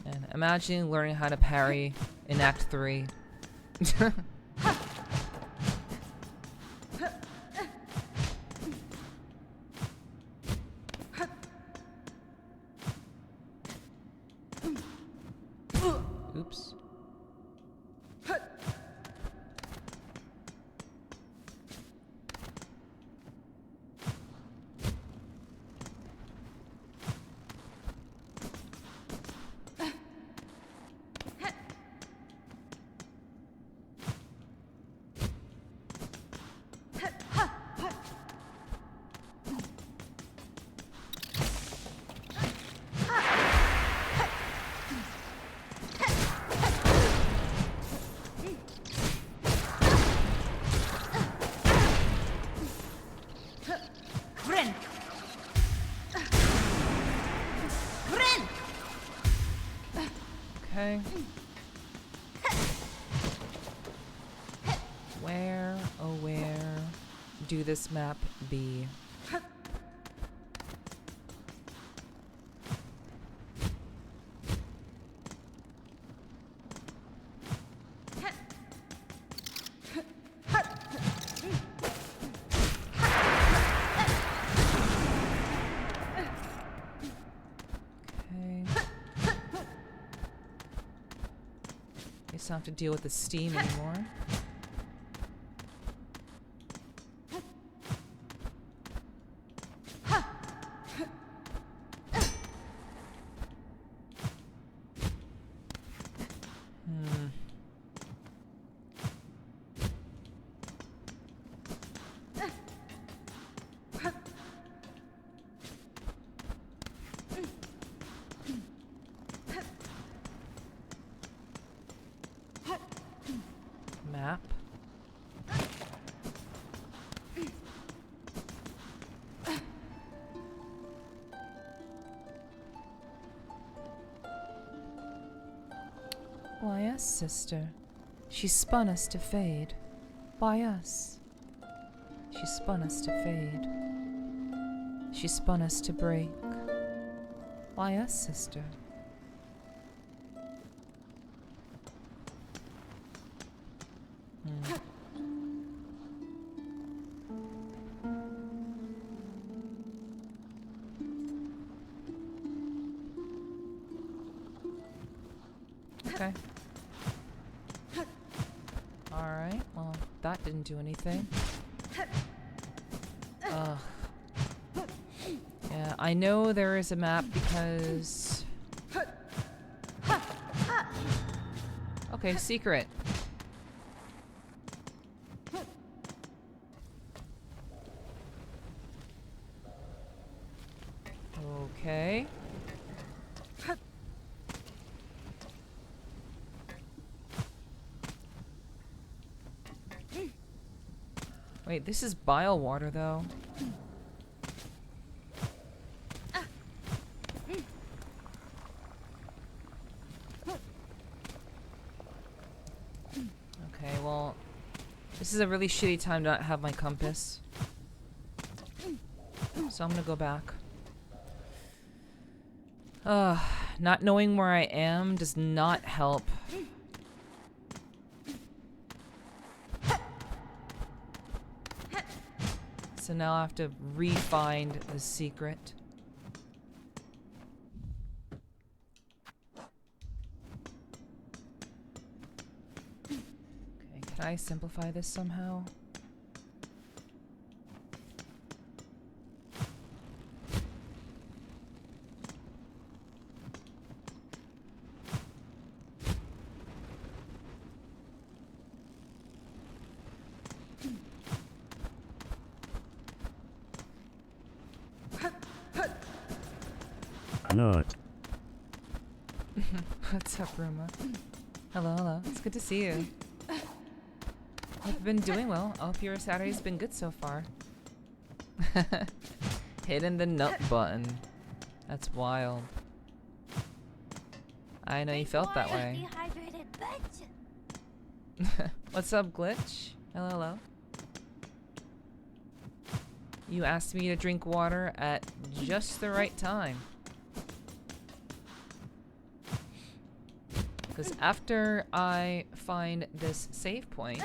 And imagine learning how to parry in Act 3. Oops. Okay. Where, oh where do this map be? Don't have to deal with the steam anymore. Map. Why, yes, sister. She spun us to fade. Why us? She spun us to fade. She spun us to break. Why us, sister? Okay. Alright, well, that didn't do anything. Ugh. Yeah, I know there is a map because... Okay, secret. Okay. Wait, this is bile water, though. Okay, well, this is a really shitty time to not have my compass. So I'm gonna go back. Not knowing where I am does not help. So now I have to re-find the secret. Okay, can I simplify this somehow? Not. What's up, Ruma? Hello, hello. It's good to see you. I've been doing well. I hope your Saturday's been good so far. Hitting the nut button. That's wild. I know you felt that way. Dehydrated bitch. What's up, Glitch? Hello, hello. You asked me to drink water at just the right time. Because after I find this save point,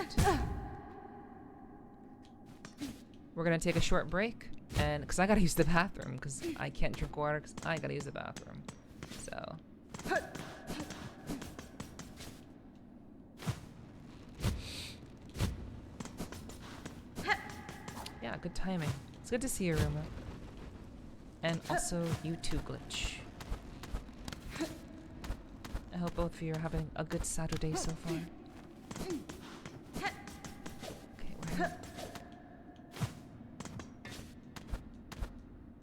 we're gonna take a short break, and because I gotta use the bathroom, because I can't drink water, because I gotta use the bathroom. So. Yeah, good timing. It's good to see you, Ruma. And also you too, Glitch. I hope both of you are having a good Saturday so far. Okay, where?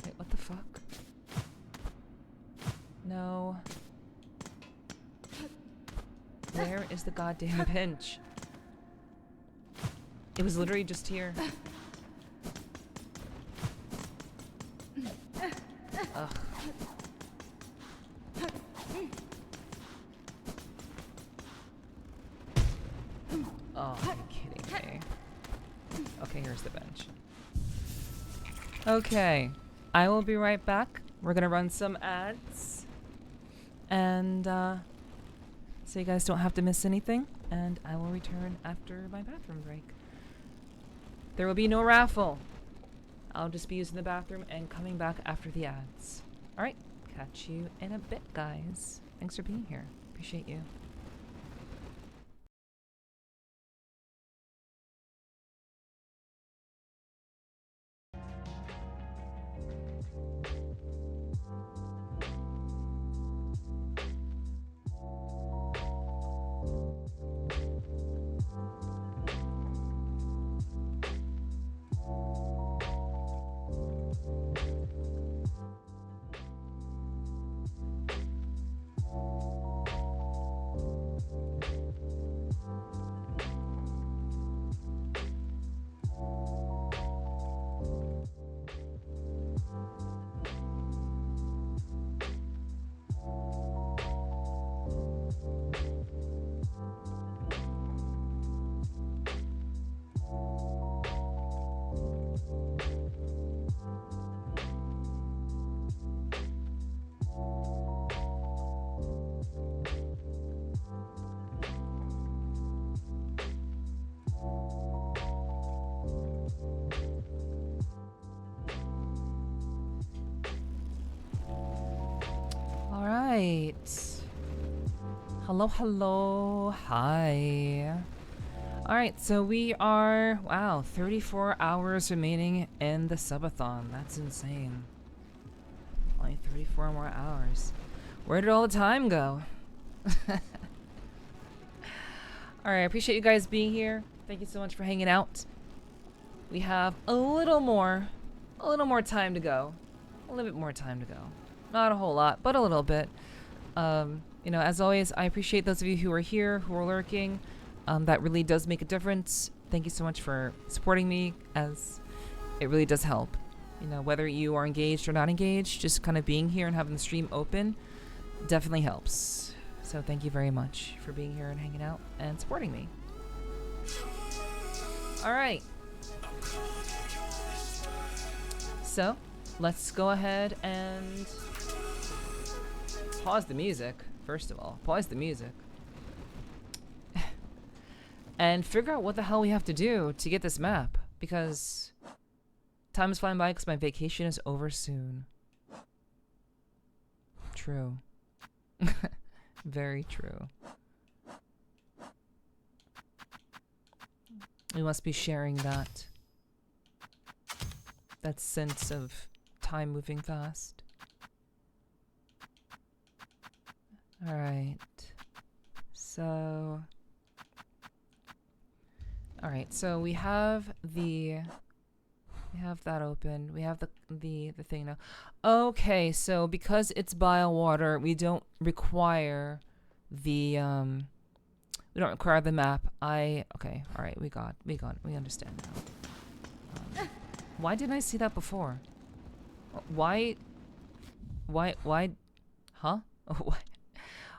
Wait, what the fuck? No. Where is the goddamn bench? It was literally just here. Ugh. Oh, are you kidding me? Okay, here's the bench. Okay, I will be right back. We're gonna run some ads. And, so you guys don't have to miss anything. And I will return after my bathroom break. There will be no raffle. I'll just be using the bathroom and coming back after the ads. Alright, catch you in a bit, guys. Thanks for being here. Appreciate you. right. Hello, hello. Hi. All right, so we are, wow, 34 hours remaining in the subathon. That's insane. Only 34 more hours. Where did all the time go? All right, I appreciate you guys being here. Thank you so much for hanging out. We have a little more time to go. A little bit more time to go. Not a whole lot, but a little bit. You know, as always, I appreciate those of you who are here, who are lurking. That really does make a difference. Thank you so much for supporting me, as it really does help. You know, whether you are engaged or not engaged, just kind of being here and having the stream open definitely helps. So thank you very much for being here and hanging out and supporting me. All right. So let's go ahead and pause the music. First of all, pause the music. And figure out what the hell we have to do to get this map, because time is flying by because my vacation is over soon. True. Very true. We must be sharing that sense of time moving fast. All right. So all right, so we have that open. We have the thing now. Okay, so because it's bio water, we don't require the map. Okay, all right, we understand now. Why didn't I see that before? Why, huh?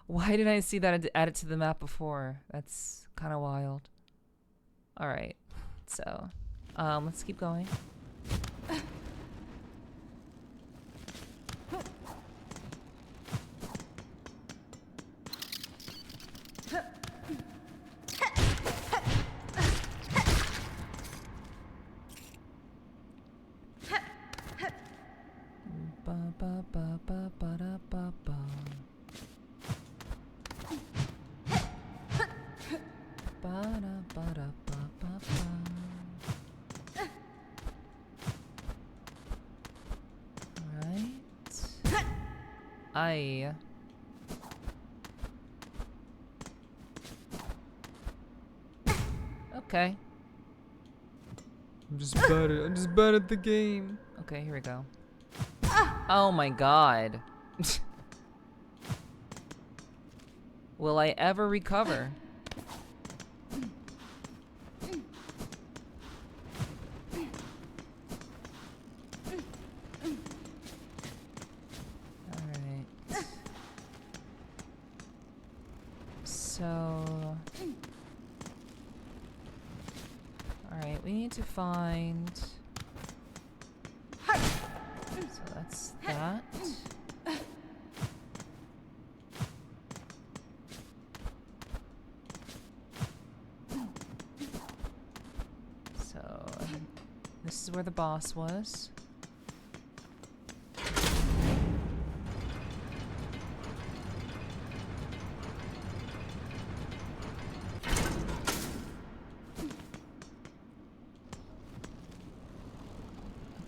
Why didn't I see that added to the map before? That's kind of wild. All right, so let's keep going. Okay. I'm just bad at the game. Okay, here we go. Oh my god. Will I ever recover? Alright. So... Alright, we need to find... So that's that. So, this is where the boss was.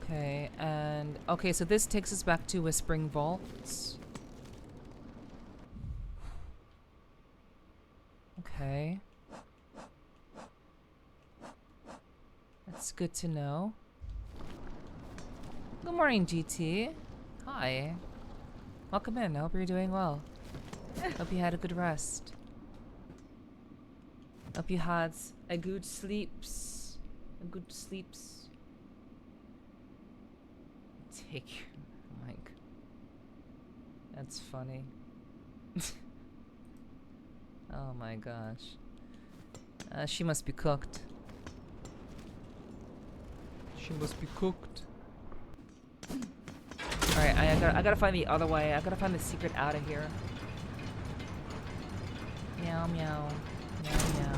Okay, and okay, so this takes us back to Whispering Vaults. Okay. That's good to know. Good morning, GT. Hi. Welcome in. I hope you're doing well. Hope you had a good rest. Hope you had a good sleeps. A good sleeps. Take your mic. That's funny. Oh my gosh. She must be cooked. She must be cooked. Alright, I gotta find the other way. I gotta find the secret out of here. Meow meow. Meow meow.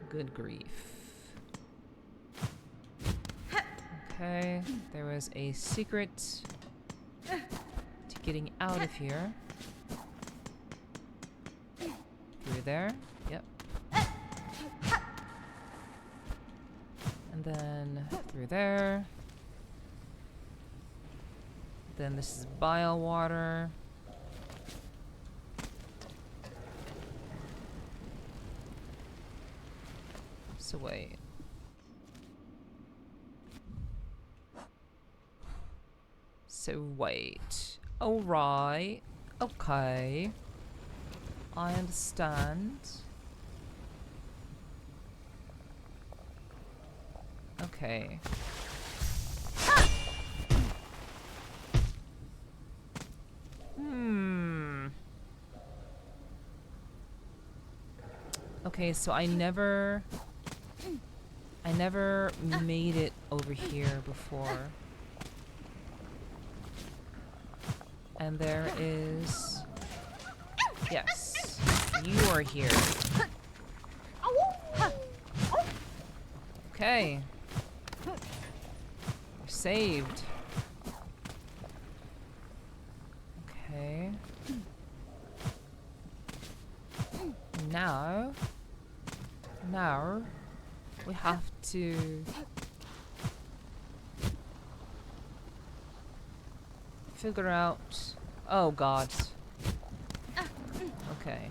Good grief. Okay, there was a secret to getting out of here. Through there. Yep. And then through there. Then this is bile water. So wait. So wait. Alright. Okay. I understand. Okay. Okay, so I never made it over here before. And there is... Yes. You are here. Okay. You're saved. Okay. Now we have to figure out... Oh god. Okay.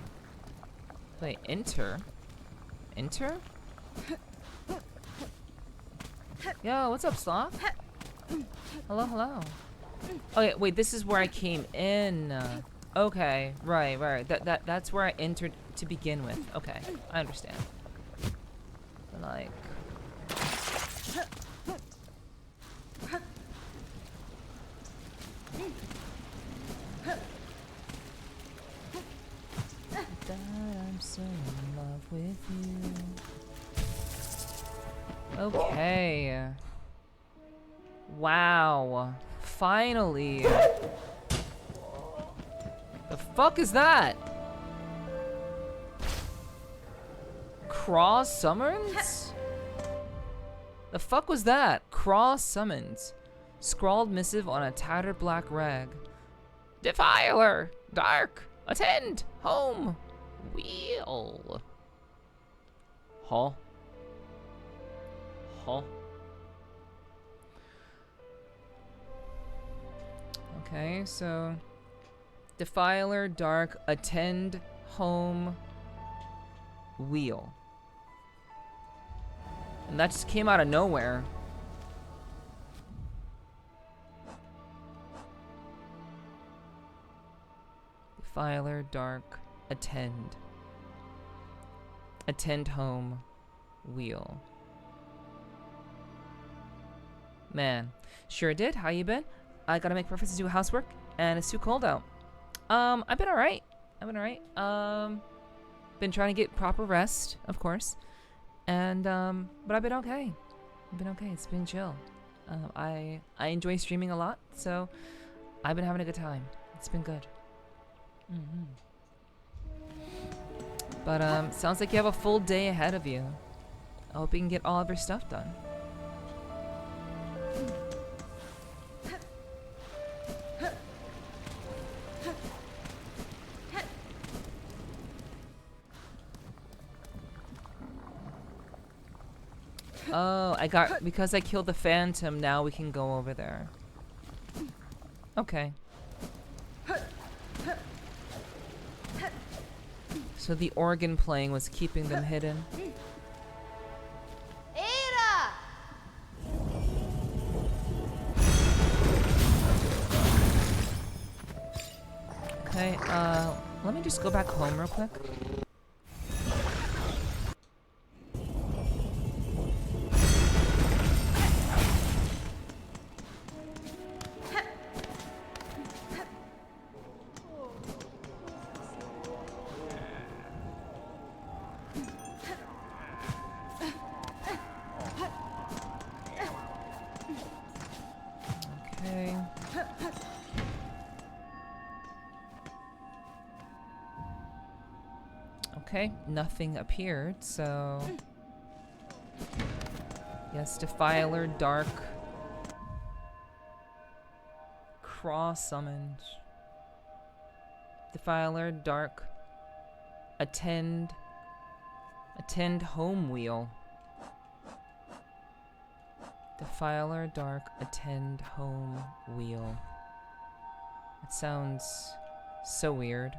Wait, enter? Enter? Yo, what's up, Sloth? Hello, hello. Okay, wait, this is where I came in. Okay, right. That's where I entered to begin with. Okay, I understand. But like... That I'm so in love with you. Okay. Wow. Finally. The fuck is that? Cross summons? The fuck was that? Cross summons. Scrawled missive on a tattered black rag. Defiler! Dark! Attend! Home! Wheel! Huh? Huh? Okay, so... Defiler, dark, attend, home, wheel. And that just came out of nowhere. Defiler, dark, attend. Attend home, wheel. Man, sure did. How you been? I gotta make breakfast to do housework, and it's too cold out. I've been alright. Been trying to get proper rest, of course. And, but I've been okay. It's been chill. I enjoy streaming a lot, so I've been having a good time. It's been good. But, sounds like you have a full day ahead of you. I hope you can get all of your stuff done. Oh, because I killed the phantom, now we can go over there. Okay. So the organ playing was keeping them hidden. Ada! Okay, let me just go back home real quick. Okay. Okay, nothing appeared, so... Yes, Defiler, Dark, cross summoned. Defiler, dark. Attend home wheel. Defiler, dark, attend home wheel. It sounds so weird.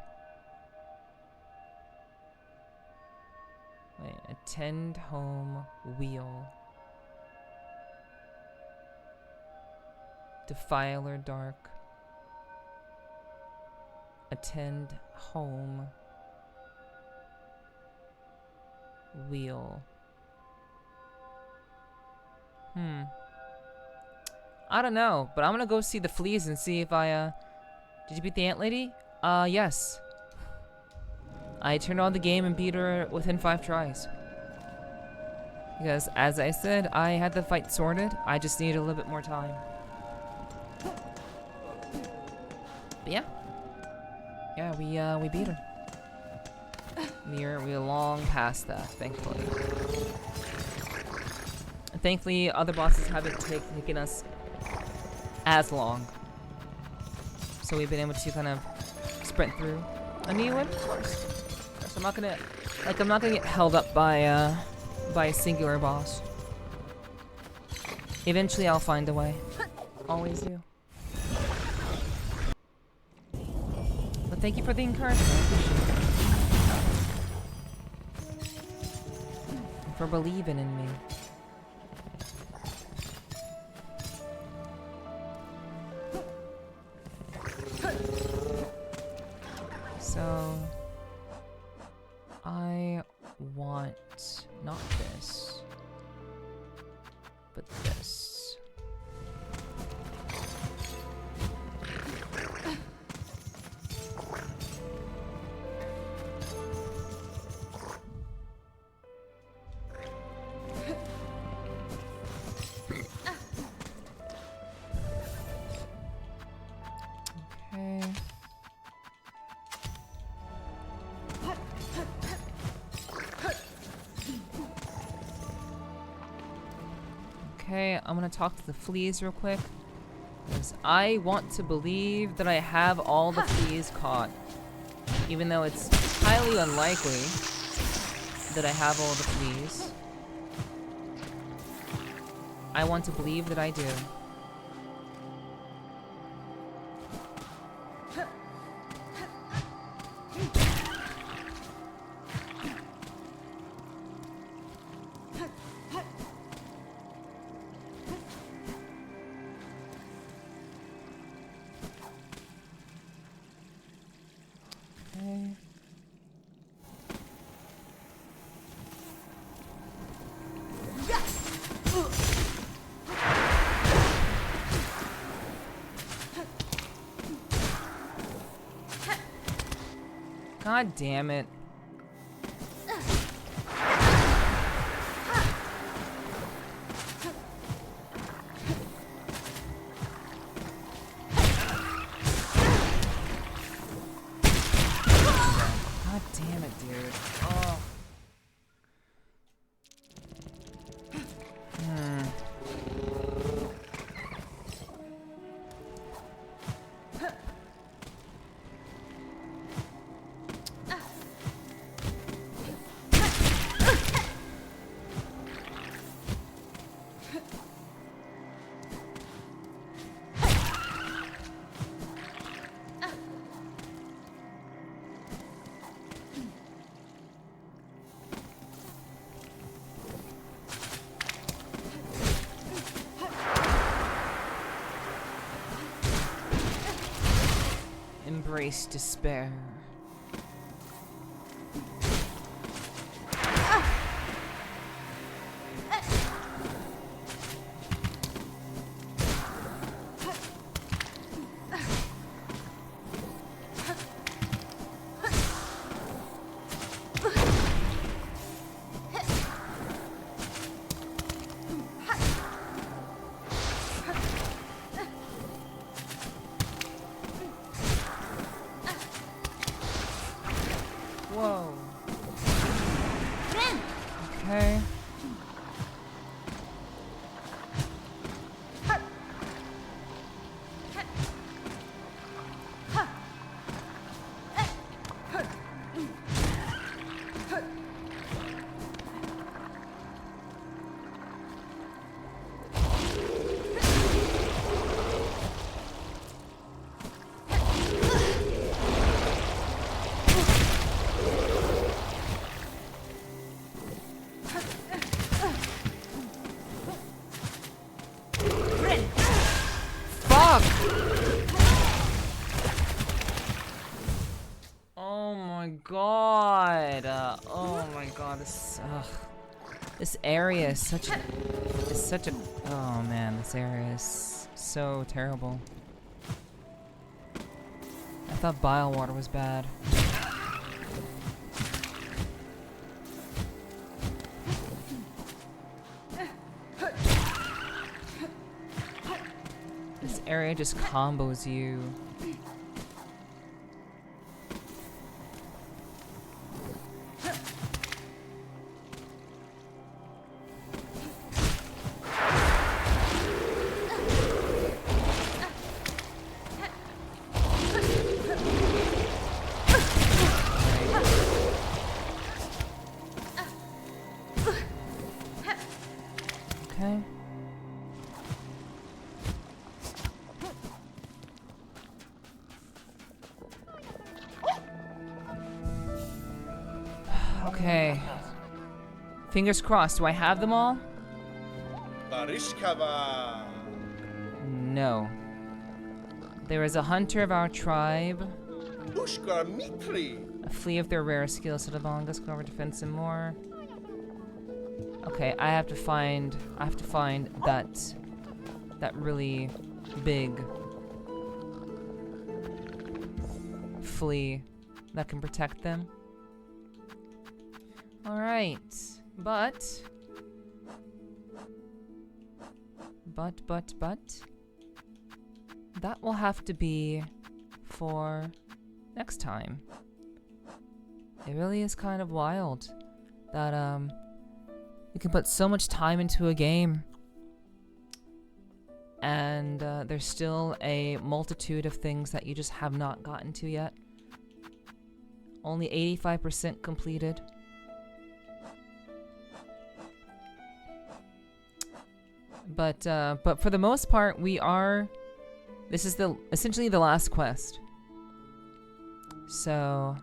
Wait, attend home wheel. Defiler, dark. Attend home wheel. I don't know, but I'm gonna go see the fleas and see if I, Did you beat the ant lady? Yes. I turned on the game and beat her within 5 tries. Because, as I said, I had the fight sorted. I just needed a little bit more time. But yeah. Yeah, we beat her. We're long past that, thankfully. And thankfully, other bosses haven't taken us as long. So we've been able to kind of sprint through a new one. So I'm not gonna get held up by a singular boss. Eventually I'll find a way. Always do. But thank you for the encouragement. I appreciate it. And for believing in me. So I want not this, but this. Okay. Okay, I'm gonna talk to the fleas real quick. Because I want to believe that I have all the fleas caught. Even though it's highly unlikely that I have all the fleas. I want to believe that I do. Okay. God damn it. God damn it, dude. Oh. Embrace despair. Whoa. Okay. god. Oh my god. This area is such a. Oh man, this area is so terrible. I thought bile water was bad. This area just combos you. Okay. Okay. Fingers crossed. Do I have them all? No. There is a hunter of our tribe. A flea of their rare skills to the longest, cover defense and more. Okay, I have to find that really big flea that can protect them. All right, but that will have to be for next time. It really is kind of wild that you can put so much time into a game and there's still a multitude of things that you just have not gotten to yet. Only 85% completed. But for the most part, this is essentially the last quest. So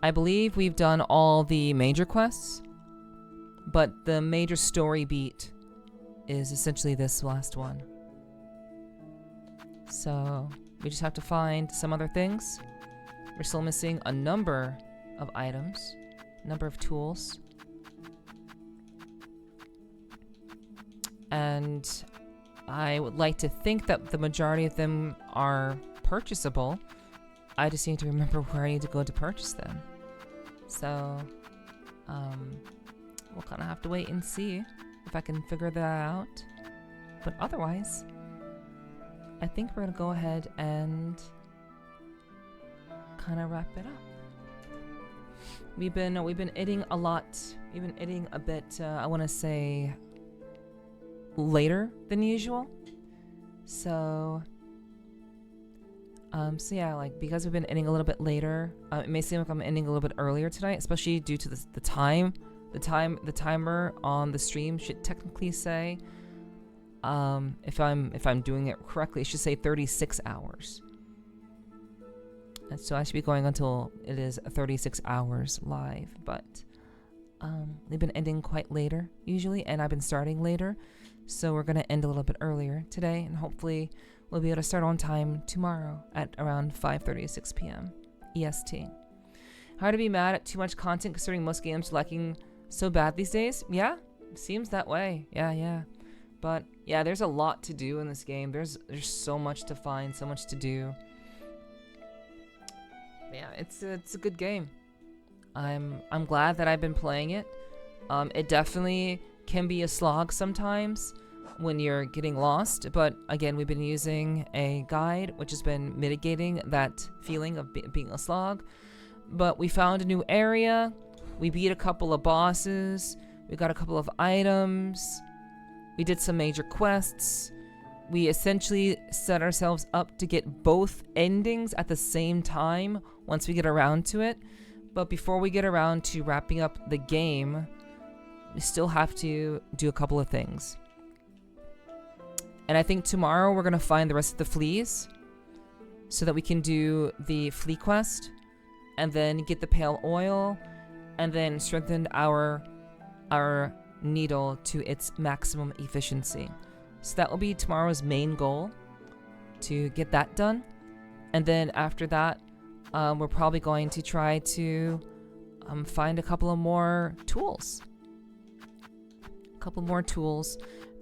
I believe we've done all the major quests, but the major story beat is essentially this last one. So we just have to find some other things. We're still missing a number of items, number of tools. And I would like to think that the majority of them are purchasable. I just need to remember where I need to go to purchase them. So, we'll kind of have to wait and see if I can figure that out. But otherwise, I think we're gonna go ahead and kind of wrap it up. We've been editing a lot. We've been editing a bit. I want to say later than usual. So yeah, like because we've been ending a little bit later, it may seem like I'm ending a little bit earlier tonight, especially due to the time. The timer on the stream should technically say, if I'm doing it correctly, it should say 36 hours. And so I should be going until it is 36 hours live, but they've been ending quite later usually, and I've been starting later. So we're gonna end a little bit earlier today, and hopefully we'll be able to start on time tomorrow at around 5:36 p.m. EST. Hard to be mad at too much content considering most games are lacking so bad these days. Yeah, seems that way. Yeah. But yeah, there's a lot to do in this game. There's so much to find, so much to do. Yeah, it's a good game. I'm glad that I've been playing it. It definitely can be a slog sometimes when you're getting lost, but again, we've been using a guide which has been mitigating that feeling of being a slog. But we found a new area, we beat a couple of bosses, we got a couple of items, we did some major quests. We essentially set ourselves up to get both endings at the same time once we get around to it. But before we get around to wrapping up the game, we still have to do a couple of things. And I think tomorrow we're going to find the rest of the fleas so that we can do the flea quest and then get the pale oil and then strengthen our needle to its maximum efficiency. So that will be tomorrow's main goal, to get that done. And then after that, we're probably going to try to find a couple of more tools.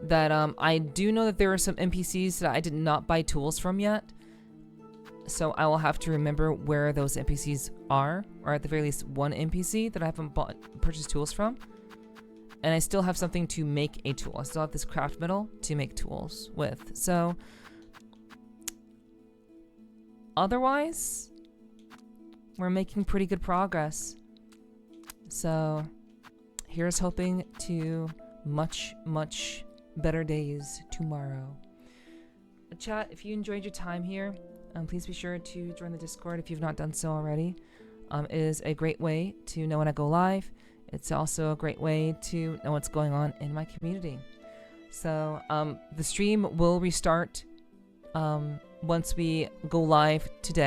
That I do know that there are some NPCs that I did not buy tools from yet. So I will have to remember where those NPCs are, or at the very least one NPC that I haven't purchased tools from. And I still have something to make a tool. I still have this craft metal to make tools with. So otherwise, we're making pretty good progress. So here's hoping to much, much better days tomorrow. Chat, if you enjoyed your time here, please be sure to join the Discord if you've not done so already. It is a great way to know when I go live. It's also a great way to know what's going on in my community. So the stream will restart once we go live today.